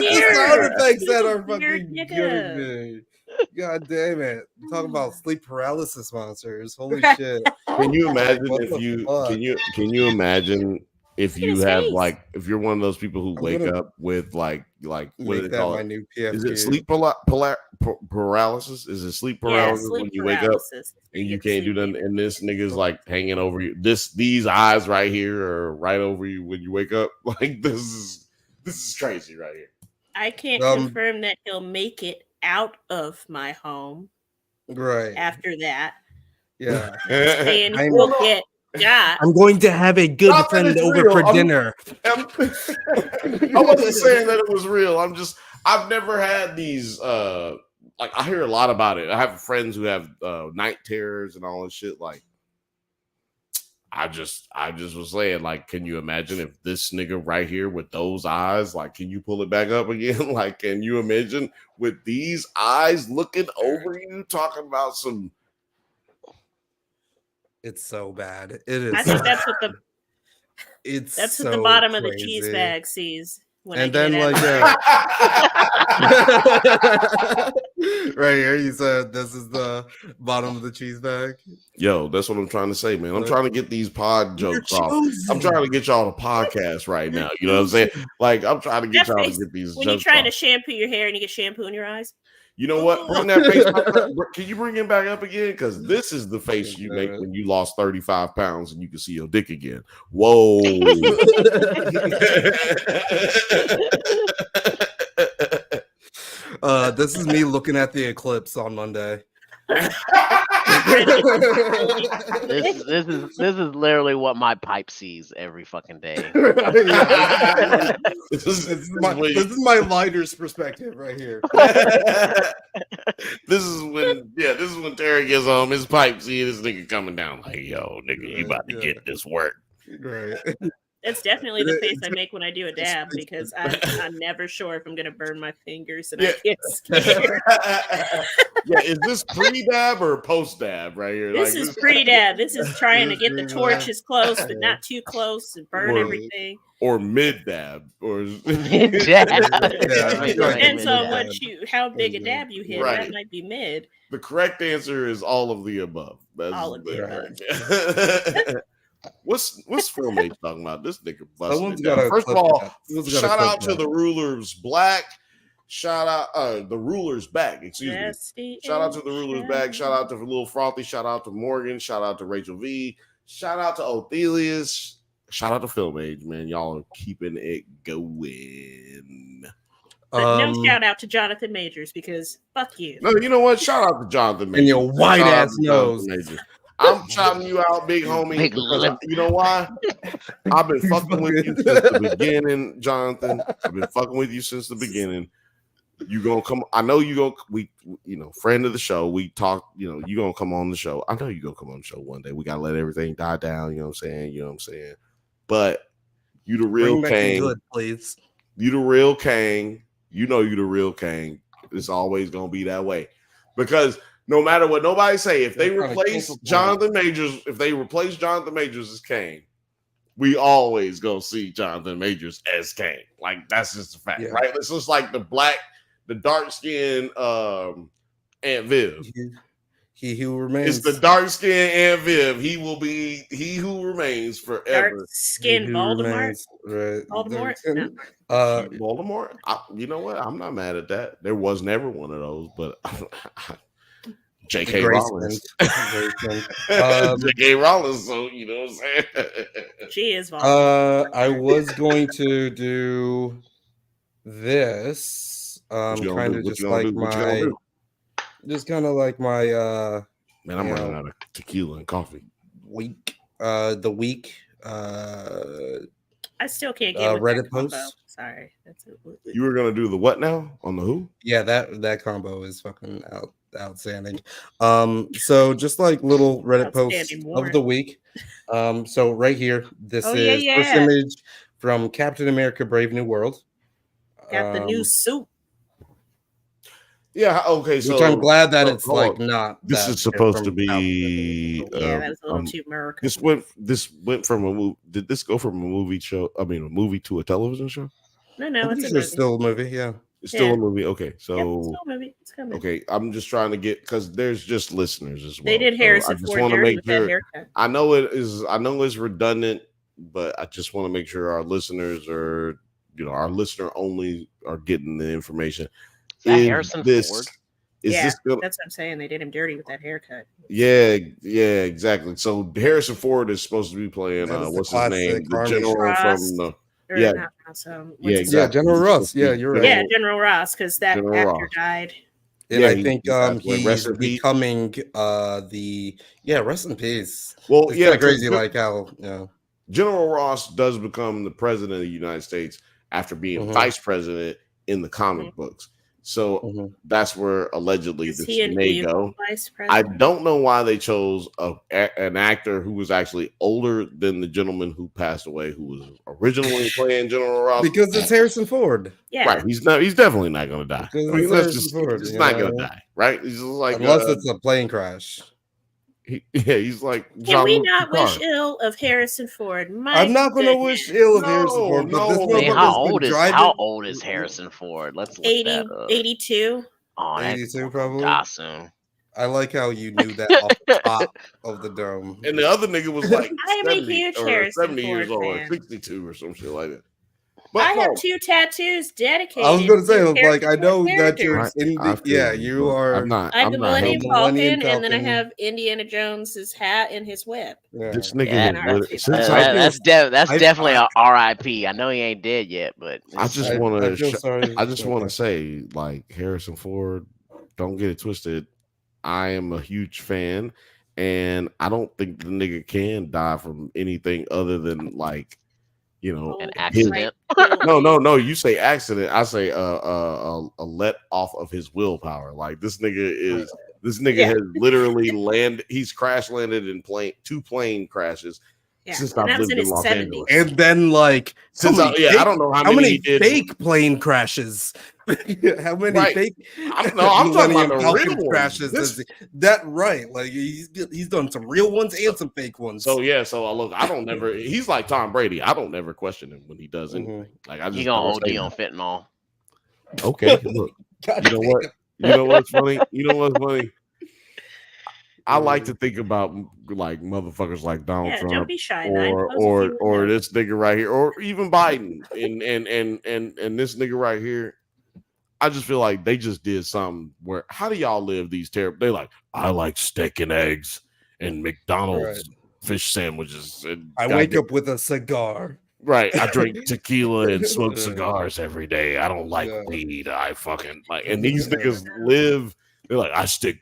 the sound effects that are fucking getting me. God damn it! I'm talking about sleep paralysis monsters. Holy shit!
Can you imagine Can you imagine if you have if you're one of those people who wake up with like what do they call it?
New PFQ.
Is it sleep paralysis? Is it sleep paralysis when you wake up and you can't do nothing? And this nigga's like hanging over you. These eyes right here are right over you when you wake up. Like, this is crazy right here.
I can't confirm that he'll make it out of my home.
Right
after that,
yeah,
and we'll get. Yeah,
I'm going to have a good friend over for dinner.
I wasn't saying that it was real. I've never had these. Like, I hear a lot about it. I have friends who have night terrors and all this shit. Like, I just was saying, like, can you imagine if this nigga right here with those eyes, like, can you pull it back up again? Like, can you imagine with these eyes looking over you, talking about some?
It's so bad. It is.
I think that's what the bottom of the
crazy.
cheese bag sees. When
and
I
then
get
like Right here, you said this is the bottom of the cheese bag.
Yo, that's what I'm trying to say, man. I'm trying to get these pod jokes off. I'm trying to get y'all to podcast right now. You know what I'm saying? Like, I'm trying to get y'all to get these
when you're
jokes
trying
off.
to shampoo your hair and you get shampoo in your eyes.
You know what? Bring that face back up. Can you bring him back up again? Because this is the face you make when you lost 35 pounds and you can see your dick again. Whoa.
This is me looking at the eclipse on Monday.
This is literally what my pipe sees every fucking day.
This is my lighter's perspective right here.
This is when Terry gets home. His pipe, see this nigga coming down like, yo, nigga, you about to get this work.
Right.
It's definitely the face I make when I do a dab because I'm never sure if I'm gonna burn my fingers and I get scared.
Yeah, is this pre-dab or post-dab right here?
This is pre-dab. This is trying to get the torches close, but not too close and burn everything.
Or mid-dab. Or
Depends on how big a dab you hit.
Right.
That might be mid.
The correct answer is all of the above. That's
all of the above.
What's Film Age talking about? This nigga busted it
got
down.
a
First of
clip
all,
that. Someone's got a
shout
clip
out to
that.
the Rulers Black. Shout out the Rulers Back. Excuse me. Shout out to the Rulers Back. Shout out to Lil Frothy. Shout out to Morgan. Shout out to Rachel V. Shout out to Othelius. Shout out to Film Age, man. Y'all are keeping it going.
But no shout out to Jonathan Majors because fuck you.
No, you know what? Shout out to Jonathan Majors.
And your white ass nose.
I'm shouting you out, big homie. Because you know why? I've been fucking with you since the beginning, Jonathan. I've been fucking with you since the beginning. You gonna come? I know you gonna. We, friend of the show. We talk. You gonna come on the show. I know you gonna come on the show one day. We gotta let everything die down. You know what I'm saying? But you the real king.
Good, please.
You the real king. You know you the real king. It's always gonna be that way because. No matter what nobody say, if they replace Jonathan Majors, as Kane, we always go see Jonathan Majors as Kane. Like that's just a fact, right? It's just like the dark skinned Aunt Viv.
He who remains.
It's the dark skinned Aunt Viv. He will be he who remains forever.
Dark skinned Voldemort.
Right.
Voldemort.
Voldemort. You know what? I'm not mad at that. There was never one of those, but. J.K. Rowling. J.K. Rowling, so you know what I'm saying?
She is
I was going to do this. Kind of just like my
man, I'm running out of tequila and coffee.
Week. The week.
I still can't get
Reddit posts.
Sorry.
You were gonna do the what now on the who?
Yeah, that combo is fucking outstanding. So just like little Reddit posts of the week. So right here, this is first image from Captain America: Brave New World.
Got the new suit.
Yeah. Okay. So
which I'm glad that it's like not.
This is supposed to be.
That's a little too American.
This went from a movie. Did this go from a movie show? I mean, a movie to a television show?
No, it's
still a movie. Yeah,
it's still a movie. Okay, so
it's still a movie. It's coming.
Okay, I'm just trying to get because there's just listeners as well.
They did Harrison Ford dirty with that haircut.
I know it is. I know it's redundant, but I just want to make sure our listeners are, our listener only are getting the information.
Is that Harrison Ford?
That's what I'm saying. They did him dirty with that haircut.
Yeah, exactly. So Harrison Ford is supposed to be playing what's his name? The general from the
General Ross. Yeah, you're right.
Yeah, General Ross, because that actor died.
And I think he's becoming rest in peace.
Well,
it's crazy like how
General Ross does become the president of the United States after being vice president in the comic books. So that's where allegedly this may go. I don't know why they chose an actor who was actually older than the gentleman who passed away, who was originally playing General Ross.
Because it's Harrison Ford.
Yeah,
right. He's definitely not going to die. He's not going to die. Right? He's just like
unless it's a plane crash.
He's like.
Can we not wish ill of Harrison Ford?
I'm not going to wish ill of Harrison Ford. But
how old is Harrison Ford? Let's look that up.
82.
Oh, that
82 probably.
die soon.
I like how you knew that off the top of the dome.
And the other nigga was like
I am a
70
huge
or
Harrison
70 years
Ford
old or
fan.
62 or some shit like that.
I
But
have
no,
2 tattoos dedicated.
I was going to say,
to
like, I
Harrison
know
Ford
that you're
characters.
in
I
the,
feel
yeah,
you,
you
but
are.
I'm not.
I have
I'm
the
not
Millennium
hating.
Millennium
Falcon, and then I
Falcon.
have Indiana Jones's hat and his whip.
Yeah.
This nigga
Yeah,
has
I-
lit- since
I
I,
feel-
that's
I-
definitely
I-
a R.I.P. I know he ain't dead yet, but
I just
I
want
feel
to.
sorry.
I just want
Okay.
to say, like Harrison Ford, don't get it twisted. I am a huge fan, and I don't think the nigga can die from anything other than like, you know,
an
his-
accident.
No. You say accident. I say a let off of his willpower. Like this nigga
Yeah.
has literally landed. He's crash landed in two plane crashes
Yeah,
since
and
I've
that was
lived
in
in
his
Los
70s.
Angeles.
And then, like,
Since
how many
I don't know how many he did.
fake plane crashes. How many
Right.
fake
I'm talking about
Millennium
the
Falcon
real ones.
crashes? That right? Like he's done some real ones and some fake ones.
So yeah, look, I don't never. He's like Tom Brady. I don't never question him when he does anything. Like I just
He gonna
don't say
OD on
nothing.
fentanyl.
Okay, look.
God
You know what? You know what's funny? You know what's funny? I like to think about like motherfuckers like Donald
Yeah,
Trump
don't be shy. Nine
or
pose if you would know.
this nigga right here, or even Biden and this nigga right here. I just feel like they just did something where how do y'all live these terrible? They like I like steak and eggs and McDonald's fish sandwiches. And
I wake up with a cigar.
Right. I drink tequila and smoke cigars every day. I don't like weed. I fucking like and these niggas live, they're like, I stick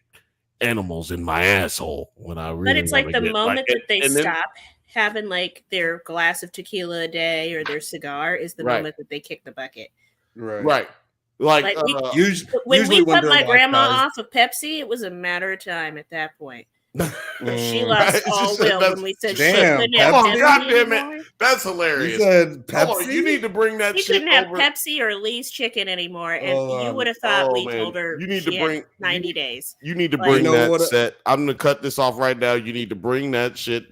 animals in my asshole when I really
But it's like
wanna
the
get,
moment that they
and then-
stop having like their glass of tequila a day or their cigar is the
Right.
moment that they kick the bucket.
Right. Like,
Like, we-
usually
When we
when
cut
they're
my
like
grandma
guys-
off of Pepsi, it was a matter of time at that point. She
Mm.
lost
Right, she
all
said
will
that's-
when we said
Damn,
she couldn't have
Hold on,
Pepsi
God damn
anymore.
it. That's hilarious.
You said
Hold on,
Pepsi?
you need to bring that
She
shit
couldn't have
over.
Pepsi or Lee's chicken anymore, and
Hold
you
on.
would have thought
Oh,
we
man.
told her
You need
she
to
had
bring
90 days.
You need to
Like-
bring
You know
that
what-
set. I'm gonna cut this off right now. You need to bring that shit,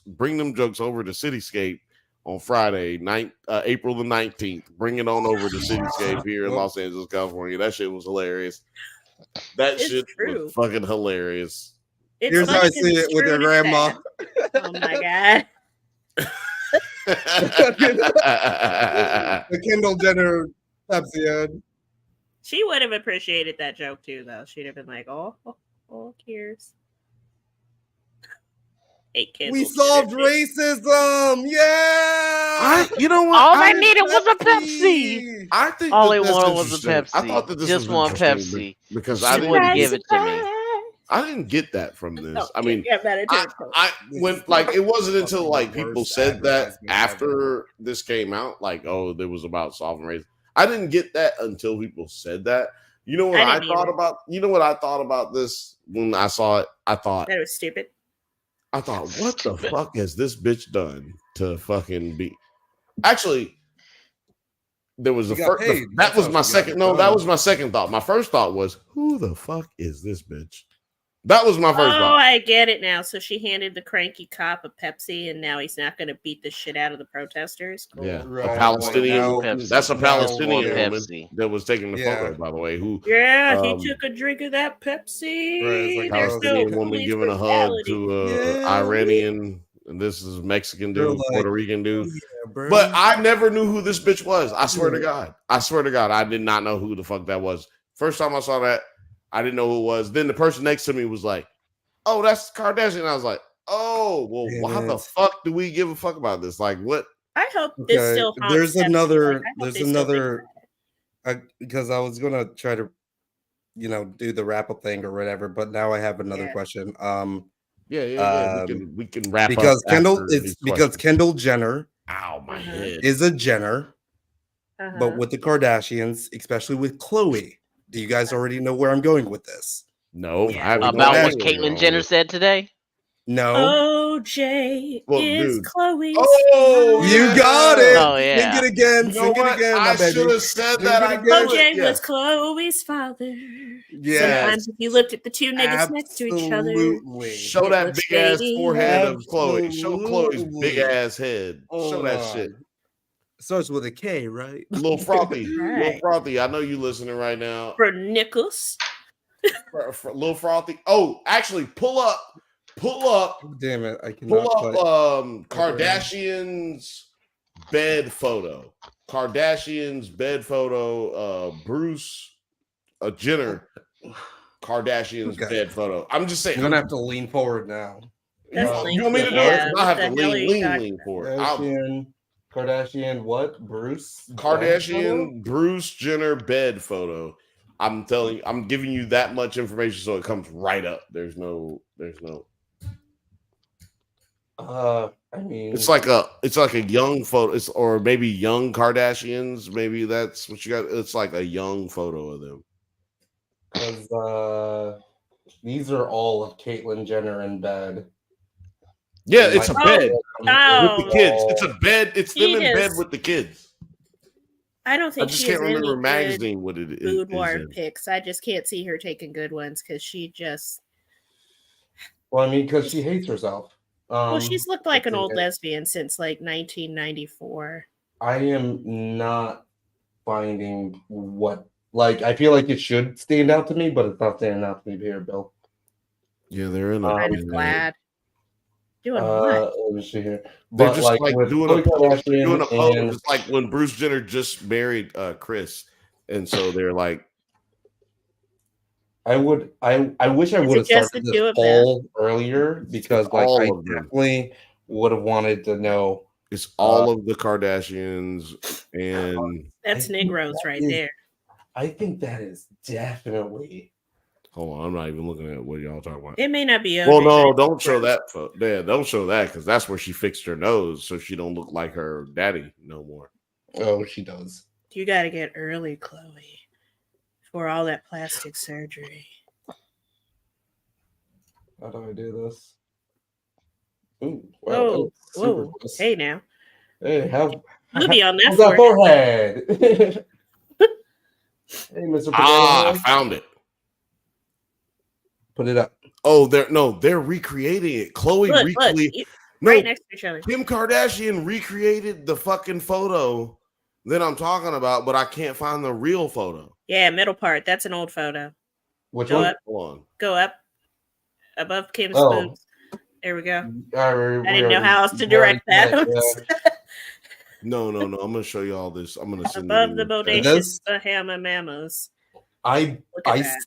bring them jokes over to Cityscape on Friday, April the 19th. Bring it on over to Cityscape here in Los Angeles, California. That shit was hilarious. That
It's
shit
true.
was fucking hilarious.
It's
Here's how
funny
I
'cause
see
it's
it with
true
your
and it's
grandma.
sad. Oh my god.
The Kendall Jenner Pepsi ad.
She would have appreciated that joke too, though. She'd have been like, "Oh, cheers." 8 kids.
We solved racism. Yeah.
You know what?
All
I
they needed was a Pepsi.
I think
All
that
they
that's
wanted was a
interesting.
Pepsi.
I thought that this
Just
was
one
interesting
Pepsi.
because
She
I didn't
wouldn't give it to me.
I didn't get that from this.
Oh,
I mean,
yeah, better
I when like it wasn't until like
Fucking
people
worst
said that
advertisement
after this came out, like, oh, it was about solving race. I didn't get that until people said that. You know what
I
I
didn't
thought
either.
about? You know what I thought about this when I saw it? I thought,
That was stupid.
what the fuck has this bitch done to fucking be? Actually, there was a
She got
first.
paid.
That
That's
was
how
my
she got
second.
it
No,
done.
that was my second thought. My first thought was, who the fuck is this bitch? That was my first
Oh,
thought.
I get it now. So she handed the cranky cop a Pepsi, and now he's not going to beat the shit out of the protesters. Cool.
Yeah,
Right.
a Palestinian.
Now-
woman. That's a
now
Palestinian
what?
woman
Pepsi.
that was taking the
Yeah.
photo. By the way, who
Yeah,
Um,
he took a drink of that Pepsi.
Right, it's like
There's no
Palestinian woman
police
giving a hug
brutality.
to
Yeah.
Iranian, and this is Mexican
They're
dude,
like,
Puerto Rican dude.
Yeah, bro.
But I never knew who this bitch was. I swear to God. I swear to God, I did not know who the fuck that was. First time I saw that, I didn't know who it was. Then the person next to me was like, "Oh, that's Kardashian." I was like, "Oh, well,
Yeah,
why the
that's-
fuck do we give a fuck about this? Like, what?"
I hope this
Okay,
still haunts
there's
Pepsi.
another.
Like, I hope
There's
they still think
another.
about it.
Because I was gonna try to, do the wrap up thing or whatever, but now I have another
Yeah.
question.
Yeah. We can wrap
Because
up
Kendall,
after
it's
these
because
questions.
Kendall Jenner
Ow, my
Uh-huh.
head.
is a Jenner,
Uh-huh.
but with the Kardashians, especially with Chloe. Do you guys already know where I'm going with this?
No,
Yeah.
I haven't
About
no
what
idea
Caitlyn
where
Jenner
you're
said today.
No.
OJ
Well,
is
dude.
Chloe's.
Oh,
father.
You got it.
Oh, yeah.
Sing it again.
You know
Sing it
what?
again, my
I
baby.
should have said
Sing
that.
it
I
again.
knew
OJ
it.
was
Yes.
Chloe's father.
Yes.
Sometimes if you looked at the two niggas next to each other,
Absolutely.
Show
It
that
looks
big ass
shady.
forehead of Chloe. Show Chloe's
Absolutely.
big ass head. Show
Hold
that
on.
shit.
Starts with a K, right?
Lil Frothy.
Right.
Lil Frothy. I know you listening right now.
For Nichols.
For Lil Frothy. Oh, actually, pull up.
Damn it! I cannot.
Pull up Kardashian's bed photo. Kardashian's bed photo. Bruce Jenner. Kardashian's bed photo. I'm just saying.
You're gonna have to lean forward now.
You want me to do it? I have to lean forward.
Kardashian, what? Bruce?
Kardashian, Bruce Jenner bed photo. I'm telling you, I'm giving you that much information so it comes right up. There's no.
I mean,
it's like a young photo, or maybe young Kardashians. Maybe that's what you got. It's like a young photo of them.
Because these are all of Caitlyn Jenner in bed.
Yeah, it's a bed with the kids.
Oh.
It's a bed. It's them in bed with the kids.
I don't think
I just
she
can't
has
remember
any
magazine what it is.
boudoir pics. I just can't see her taking good ones because she just.
Well, I mean, because she hates herself.
Well, she's looked like an old lesbian since like 1994.
I am not finding what. Like, I feel like it should stand out to me, but it's not standing out to me here, Bill.
Yeah, they're in.
I'm kind of glad. Doing
what? Let me see here.
They're just like doing a pose.
And...
It's like when Bruce Jenner just married Chris, and so they're like.
I wish I would have started this poll earlier because, like, I definitely would have wanted to know.
It's all of the Kardashians, and
that's Negroes right there.
I think that is definitely.
Hold on, I'm not even looking at what y'all talking about.
It may not be.
Well, no, don't show that. Yeah, don't show that because that's where she fixed her nose so she don't look like her daddy no more.
Oh, she does.
You got to get early, Chloe, for all that plastic surgery.
How do I do this? Ooh,
wow, whoa. Hey, now.
Hey,
I'll be on that
forehead. Hey, Mr.
I found it.
Put it up.
Oh, they're recreating it. Chloe
right next to each other.
Kim Kardashian recreated the fucking photo that I'm talking about, but I can't find the real photo.
Yeah, middle part. That's an old photo.
Which one?
Hold on.
Go up. Above Kim's boobs. There we go. I didn't know how else to direct that.
No. I'm gonna show you all this. I'm gonna send
above the bodacious Bahama Mamas.
I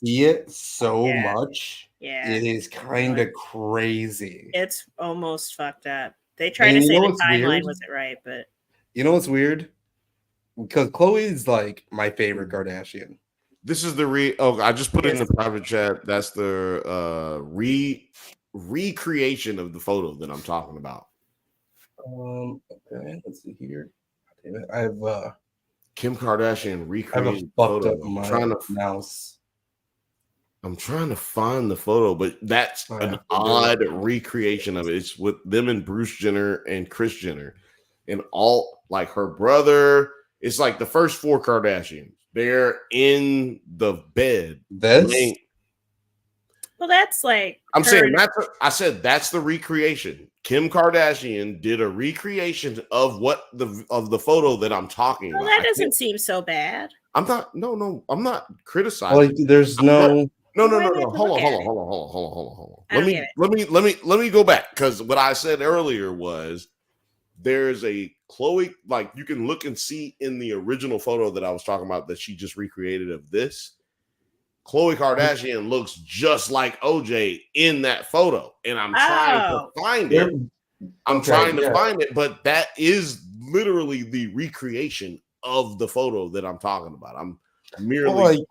see it so much.
Yeah.
It is kind of crazy.
It's almost fucked up. They tried to say the timeline wasn't right, but
you know what's weird? Because Chloe's like my favorite Kardashian.
This is the I just put it in the private chat. That's the recreation of the photo that I'm talking about.
Okay, let's see here. I have
Kim Kardashian recreated
I have a fucked up mouse.
I'm trying to find the photo, but that's an odd recreation of it. It's with them and Bruce Jenner and Kris Jenner, and all like her brother. It's like the first four Kardashians. They're in the bed.
Well, that's like
I'm saying I said that's the recreation. Kim Kardashian did a recreation of the photo that I'm talking about.
That doesn't seem so bad.
I'm not. No. I'm not criticizing.
Like, there's no.
No. Hold on. Let me go back because what I said earlier was there's a Chloe, like you can look and see in the original photo that I was talking about that she just recreated of this. Khloe Kardashian looks just like OJ in that photo, and I'm trying to find it. I'm trying to find it, but that is literally the recreation of the photo that I'm talking about. I'm merely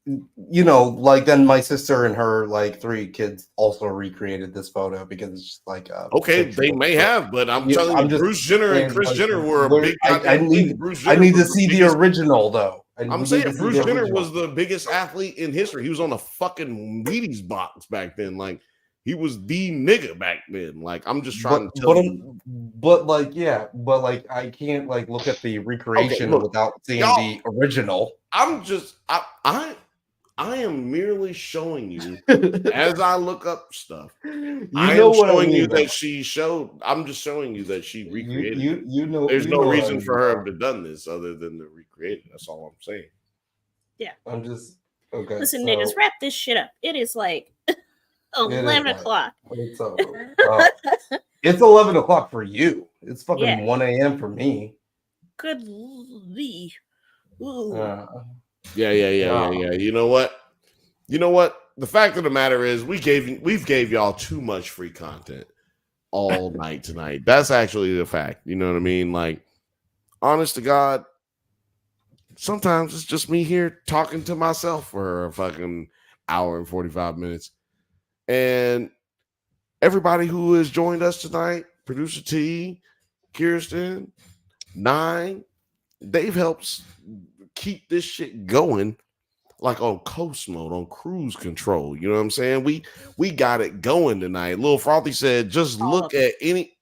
then my sister and her like 3 kids also recreated this photo because it's just like
okay, they may have, but I'm telling you, Bruce Jenner and Kris Jenner were a big.
I need to see the original though.
I'm saying Bruce Jenner was the biggest athlete in history. He was on a fucking Wheaties box back then. Like he was the nigga back then. Like I'm just trying to tell you.
But I can't like look at the recreation without seeing the original.
I am merely showing you as I look up stuff.
I am showing you
that she showed. I'm just showing you that she recreated.
You know.
There's
you
no
know
reason
I
for her to have done this other than to recreate it. That's all I'm saying.
Yeah.
I'm just okay.
Listen,
so,
niggas, wrap this shit up. It is like 11 o'clock.
It's 11 o'clock for you. It's fucking
Yeah.
1 a.m. for me.
Good lee.
Yeah. You know what? The fact of the matter is, we've gave y'all too much free content all night tonight. That's actually the fact. You know what I mean? Like, honest to God, sometimes it's just me here talking to myself for a fucking hour and 45 minutes. And everybody who has joined us tonight, Producer T, Kirsten, Nine, they've helped keep this shit going like on coast mode, on cruise control. You know what I'm saying? We got it going tonight. Lil Frothy said, just look at any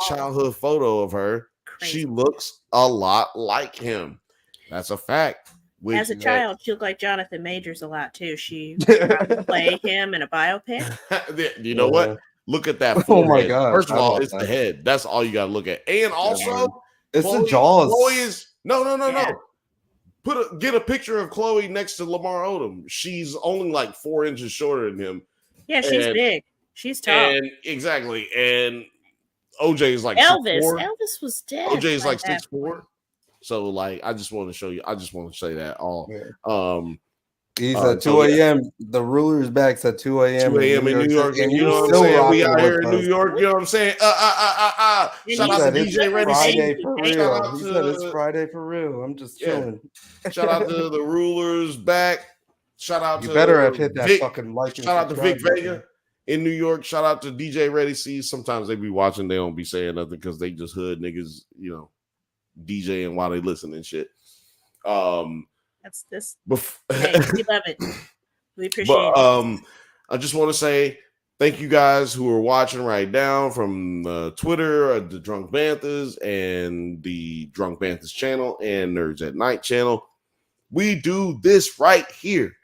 childhood photo of her. Crazy. She looks a lot like him. That's a fact.
As a child, she looked like Jonathan Majors a lot too. She play him in a biopic.
You know what? Look at that forehead. Oh my God. First of all, it's the head. That's all you gotta look at. And also,
it's the jaws.
Chloe is no. Get a picture of Chloe next to Lamar Odom. She's only like 4 inches shorter than him.
Yeah, she's big. She's tall.
And exactly. And OJ is like
Elvis.
6'4".
Elvis was dead.
OJ is like 6'4". So like, I just want to show you. I just want to say that all.
He's at 2 a.m. The ruler's back at 2 a.m.
2 a.m. in New York, and you know what I'm saying? We out here in New York. You know what I'm saying? Shout out to DJ Ready
Friday for real. He said it's Friday for real. I'm just chilling.
Shout out to the rulers back. Shout out to
better have hit that fucking like.
Shout out to Vic Vega in New York. Shout out to DJ Ready C. Sometimes they be watching, they don't be saying nothing because they just hood niggas, you know, DJing while they listen and shit.
That's this. Hey, we love it. We appreciate it.
I just want to say thank you guys who are watching right now from Twitter, the Drunk Banthas, and the Drunk Banthas channel and Nerds at Night channel. We do this right here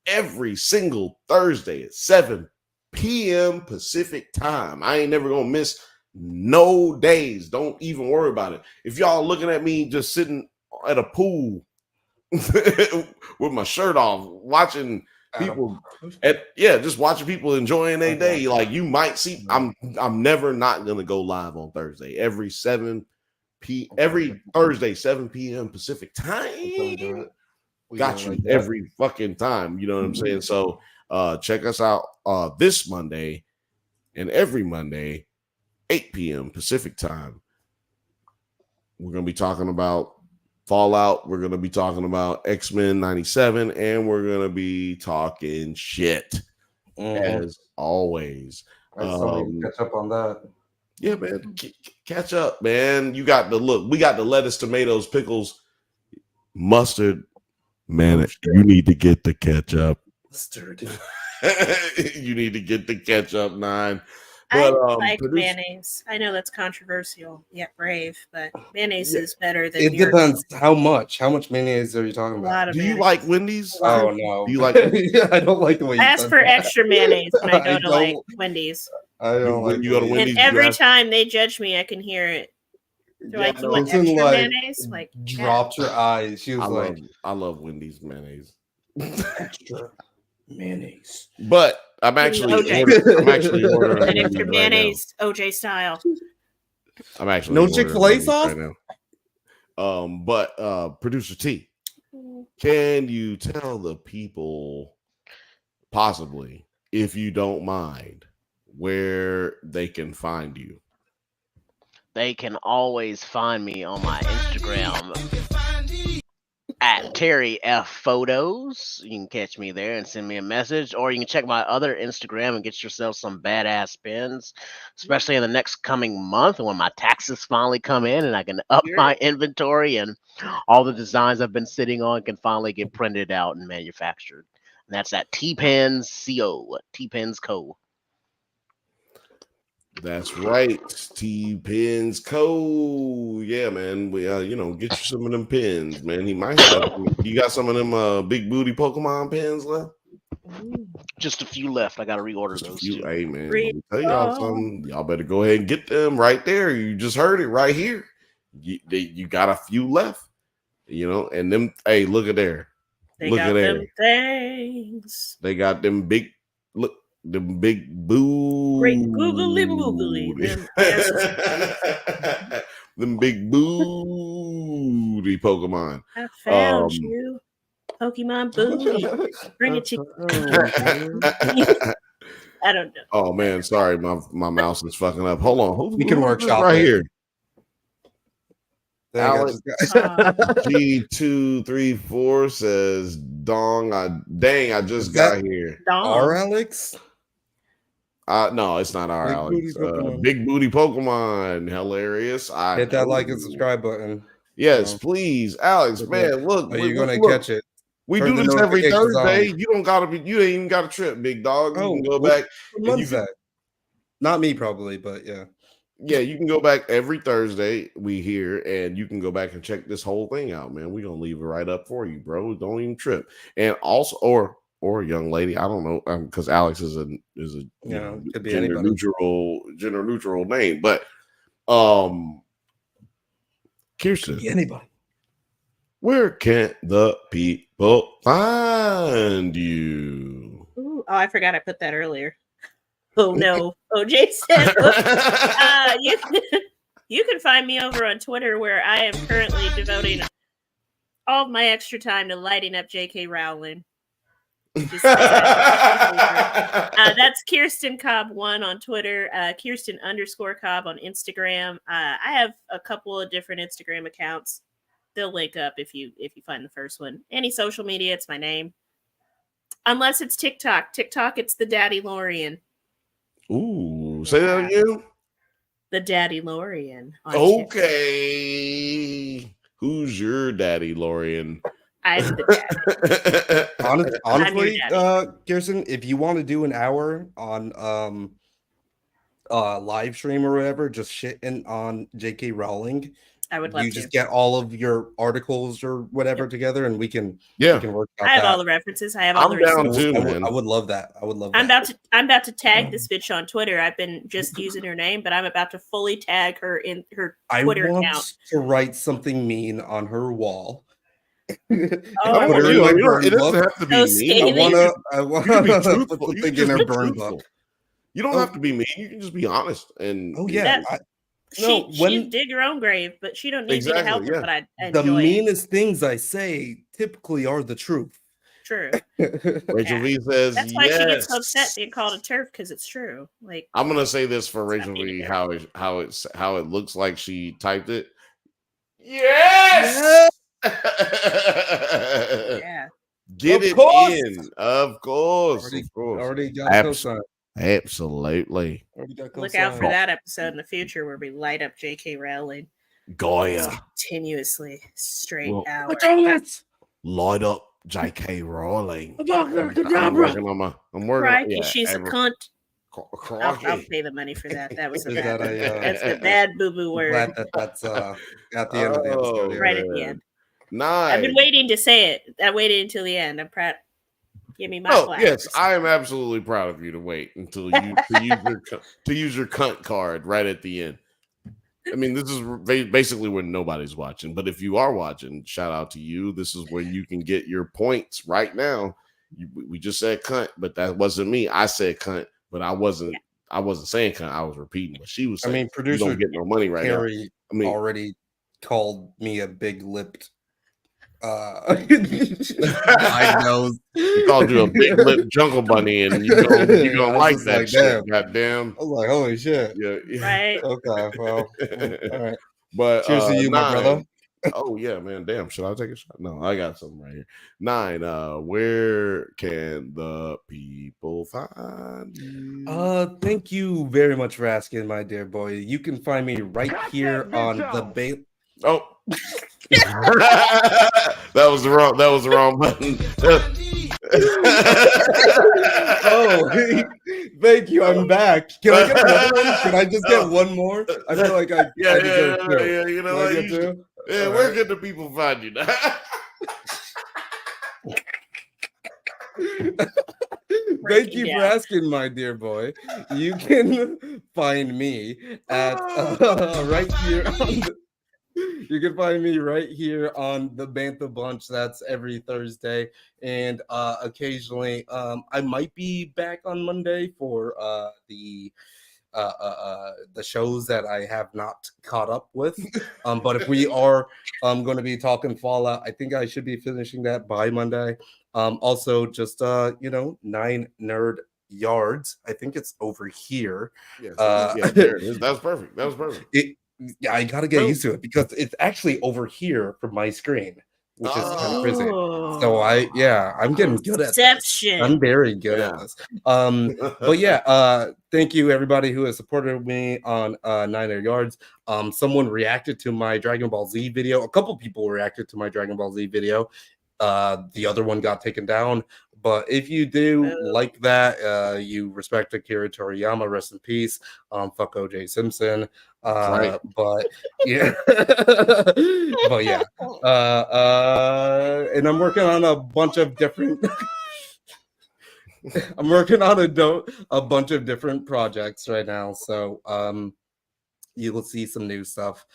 every single Thursday at 7 p.m. Pacific time. I ain't never gonna miss no days. Don't even worry about it. If y'all looking at me just sitting at a pool with my shirt off, watching people just watching people enjoying their day, like, you might see, I'm never not gonna go live on Thursday. Every Thursday, 7 p.m. Pacific time. Got you every fucking time. You know what I'm saying? So check us out this Monday and every Monday, 8 p.m. Pacific time. We're gonna be talking about Fallout. We're going to be talking about X-Men 97, and we're going to be talking shit as always.
Catch up on that.
Yeah, man. Catch up, man. You got the look. We got the lettuce, tomatoes, pickles, mustard. Man, you need to get the ketchup.
Mustard.
You need to get the ketchup, Nine.
But, I like mayonnaise. I know that's controversial, yet brave, but mayonnaise is better than.
It depends how much. How much mayonnaise are you talking about?
Do you like Wendy's?
Oh no.
Do you like?
I don't like the way.
I ask for extra mayonnaise when I go to like Wendy's.
I don't like.
You go to Wendy's.
And every time they judge me, I can hear it. They're like, "You want extra mayonnaise?" Like,
dropped her eyes. She was
I love Wendy's mayonnaise.
Extra mayonnaise.
But I'm actually ordering
an extra mayonnaise, OJ style.
I'm actually
no Chick-fil-A sauce
right now. But Producer T, can you tell the people, possibly, if you don't mind, where they can find you?
They can always find me on my Instagram at Terry F Photos. You can catch me there and send me a message, or you can check my other Instagram and get yourself some badass pins, especially in the next coming month when my taxes finally come in and I can up my inventory and all the designs I've been sitting on can finally get printed out and manufactured. And that's at T-Pens Co.
That's right. T-Pins Co. Yeah, man. We get you some of them pins, man. He might have. You got some of them big booty Pokemon pins left?
Just a few left. I gotta reorder
Just a
those
few.
too.
Hey, man. Let me tell y'all something. Y'all better go ahead and get them right there. You just heard it right here. You got a few left. And them. Hey, look at there.
They
Look
got
at there.
them things.
They got them big. Look. The big boo.
Great googly moogly.
Them big booty Pokemon.
I found you. Pokemon booty. Bring it to I don't know.
Oh man, sorry, my mouse is fucking up. Hold on.
We can workshop
right
it.
here.
Alex
G234 says, I just got here.
Our Alex?
No, it's not our Alex. Big booty Pokemon. Hilarious.
Hit that like and subscribe button.
Yes, please. Alex, man, look.
You're gonna catch it.
We do this every Thursday. You ain't even got a trip, big dog. You can go back.
Not me, probably, but yeah.
Yeah, you can go back every Thursday. We here, and you can go back and check this whole thing out, man. We're gonna leave it right up for you, bro. Don't even trip. And also, or young lady, I don't know, because Alex is a
could be
gender neutral name, but Kirsten,
anybody.
Where can the people find you?
Ooh, I forgot I put that earlier. Oh no, OJ said you can find me over on Twitter, where I am currently devoting all of my extra time to lighting up J.K. Rowling. That's Kirsten Cobb 1 on Twitter, Kirsten_Cobb on Instagram. I have a couple of different Instagram accounts. They'll link up if you find the first one. Any social media, it's my name. Unless it's TikTok. TikTok, it's the Daddy Lorian.
Ooh, say that again.
The Daddy Lorian.
Okay. Who's your Daddy Lorian?
I'm the daddy.
Honestly, Kirsten, if you want to do an hour on live stream or whatever, just shitting on J.K. Rowling,
I would love
you just get all of your articles or whatever together, and we can work out
I have all the references. I have all the receipts.
I would love that.
I'm about to tag this bitch on Twitter. I've been just using her name, but I'm about to fully tag her in her Twitter account.
I want to write something mean on her wall.
It doesn't have to be mean.
I want to put something in her burn book.
You don't have to be mean. You can just be honest. And
she dig her own grave, but she don't need me to help her. But I enjoy
the meanest things I say typically are the truth.
True.
Rachel V says
that's why she gets so upset being called a turf, because it's true. Like,
I'm gonna say this for Rachel V, how it looks like she typed it. Yes.
Yeah.
Get it in. Of course.
Already got co-sign.
Absolutely.
Look out for that episode in the future where we light up J.K. Rowling.
Goya.
Continuously straight out.
Light up J.K. Rowling.
I'm
working.
She's a cunt. I'll pay the money for that. That was that's the bad boo-boo word.
Glad that's at the end of the episode.
Right at the end.
Nice.
I've been waiting to say it. I waited until the end. I'm proud. Give me my flowers.
Yes, I am absolutely proud of you to wait until you to use your cunt card right at the end. I mean, this is basically when nobody's watching. But if you are watching, shout out to you. This is where you can get your points right now. We just said cunt, but that wasn't me. I said cunt, but I wasn't saying cunt. I was repeating what she was saying.
I mean, producer
you don't get no money right
Harry
now.
Already called me a big lipped.
I know he called you a big lip jungle bunny, and you gonna like that shit. Goddamn!
I was like, holy shit!
Yeah.
Right.
Okay. Well, all right.
But
cheers to you, my brother.
Oh yeah, man. Damn. Should I take a shot? No, I got something right here. 9. Where can the people find you?
Thank you very much for asking, my dear boy. You can find me right here on the
That was the wrong button.
Oh, thank you. I'm back. Can I get another one? Can I just get one more? I feel like I deserve two.
Yeah. You know
Can I
what?
get two?
Yeah,
All
where
right.
can the people find you now?
Thank you for asking, my dear boy. You can find me at right here on the, you can find me right here on the Bantha Bunch. That's every Thursday, and occasionally I might be back on Monday for the shows that I have not caught up with. But if we are going to be talking Fallout, I think I should be finishing that by Monday. Also, just 9 nerd yards. I think it's over here.
Yes, there it is. That was perfect. That was perfect.
Yeah, I gotta get used to it because it's actually over here from my screen, which is kind of crazy. So I'm getting good at this. I'm very good at this. But yeah, thank you everybody who has supported me on 9 Yards. Someone reacted to my Dragon Ball Z video. A couple people reacted to my Dragon Ball Z video. The other one got taken down. But if you do like that, you respect Akira Toriyama, rest in peace. Fuck OJ Simpson.
Right.
But yeah, but yeah. And I'm working on a bunch of different. I'm working on a bunch of different projects right now, so you will see some new stuff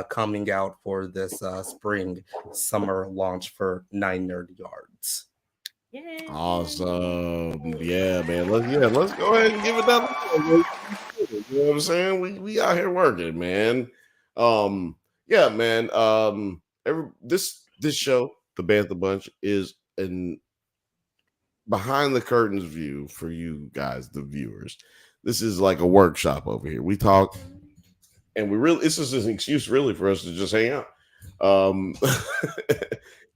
coming out for this spring summer launch for 9 Nerd Yards.
Yay.
Awesome. Yeah, man. Let's go ahead and give it that. You know what I'm saying? We out here working, man. Yeah, man. This show, the Bantha Bunch, is an behind the curtains view for you guys, the viewers. This is like a workshop over here. We talk, and this is an excuse really for us to just hang out.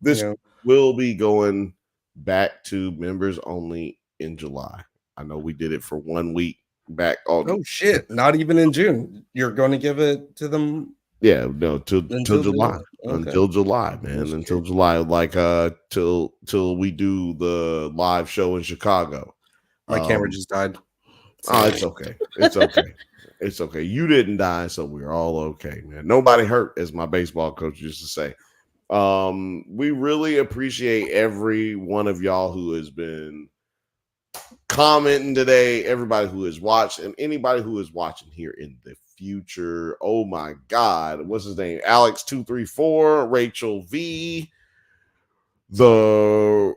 This will be going back to members only in July. I know we did it for 1 week back on.
Oh shit! Not even in June. You're going to give it to them?
Yeah, no, till July.
Okay.
Until July, man. Until July, like till we do the live show in Chicago.
My camera just died.
Oh, it's okay. It's okay. It's okay. You didn't die, so we're all okay, man. Nobody hurt, as my baseball coach used to say. We really appreciate every one of y'all who has been commenting today, everybody who has watched, and anybody who is watching here in the future. Oh my God, what's his name? Alex234, Rachel V, the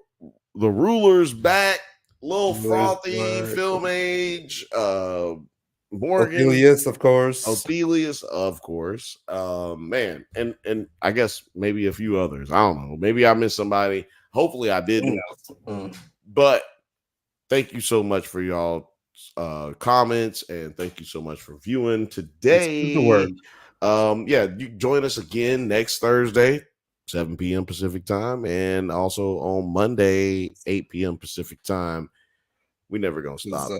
ruler's back, Lil Frothy, Film Age, Morgan,
Ophelius, of course. Man, and I guess maybe a few others. I don't know. Maybe I missed somebody. Hopefully I didn't. But thank you so much for y'all comments, and thank you so much for viewing today. You join us again next Thursday, 7 p.m. Pacific time, and also on Monday, 8 p.m. Pacific time. We never gonna stop.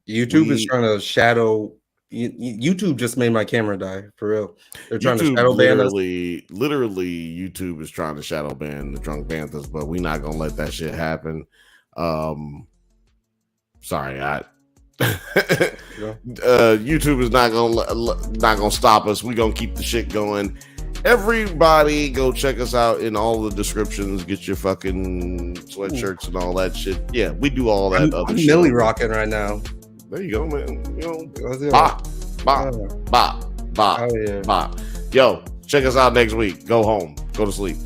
YouTube is trying to shadow. YouTube just made my camera die for real. They're trying to shadow ban us.
Literally, YouTube is trying to shadow ban the Drunk Banthas, but we're not gonna let that shit happen. Sorry, YouTube is not gonna stop us. We're gonna keep the shit going. Everybody go check us out in all the descriptions. Get your fucking sweatshirts and all that shit. Yeah, we do all that other shit.
Millie rocking right now.
There you go, man. Bop. Yo, check us out next week. Go home. Go to sleep.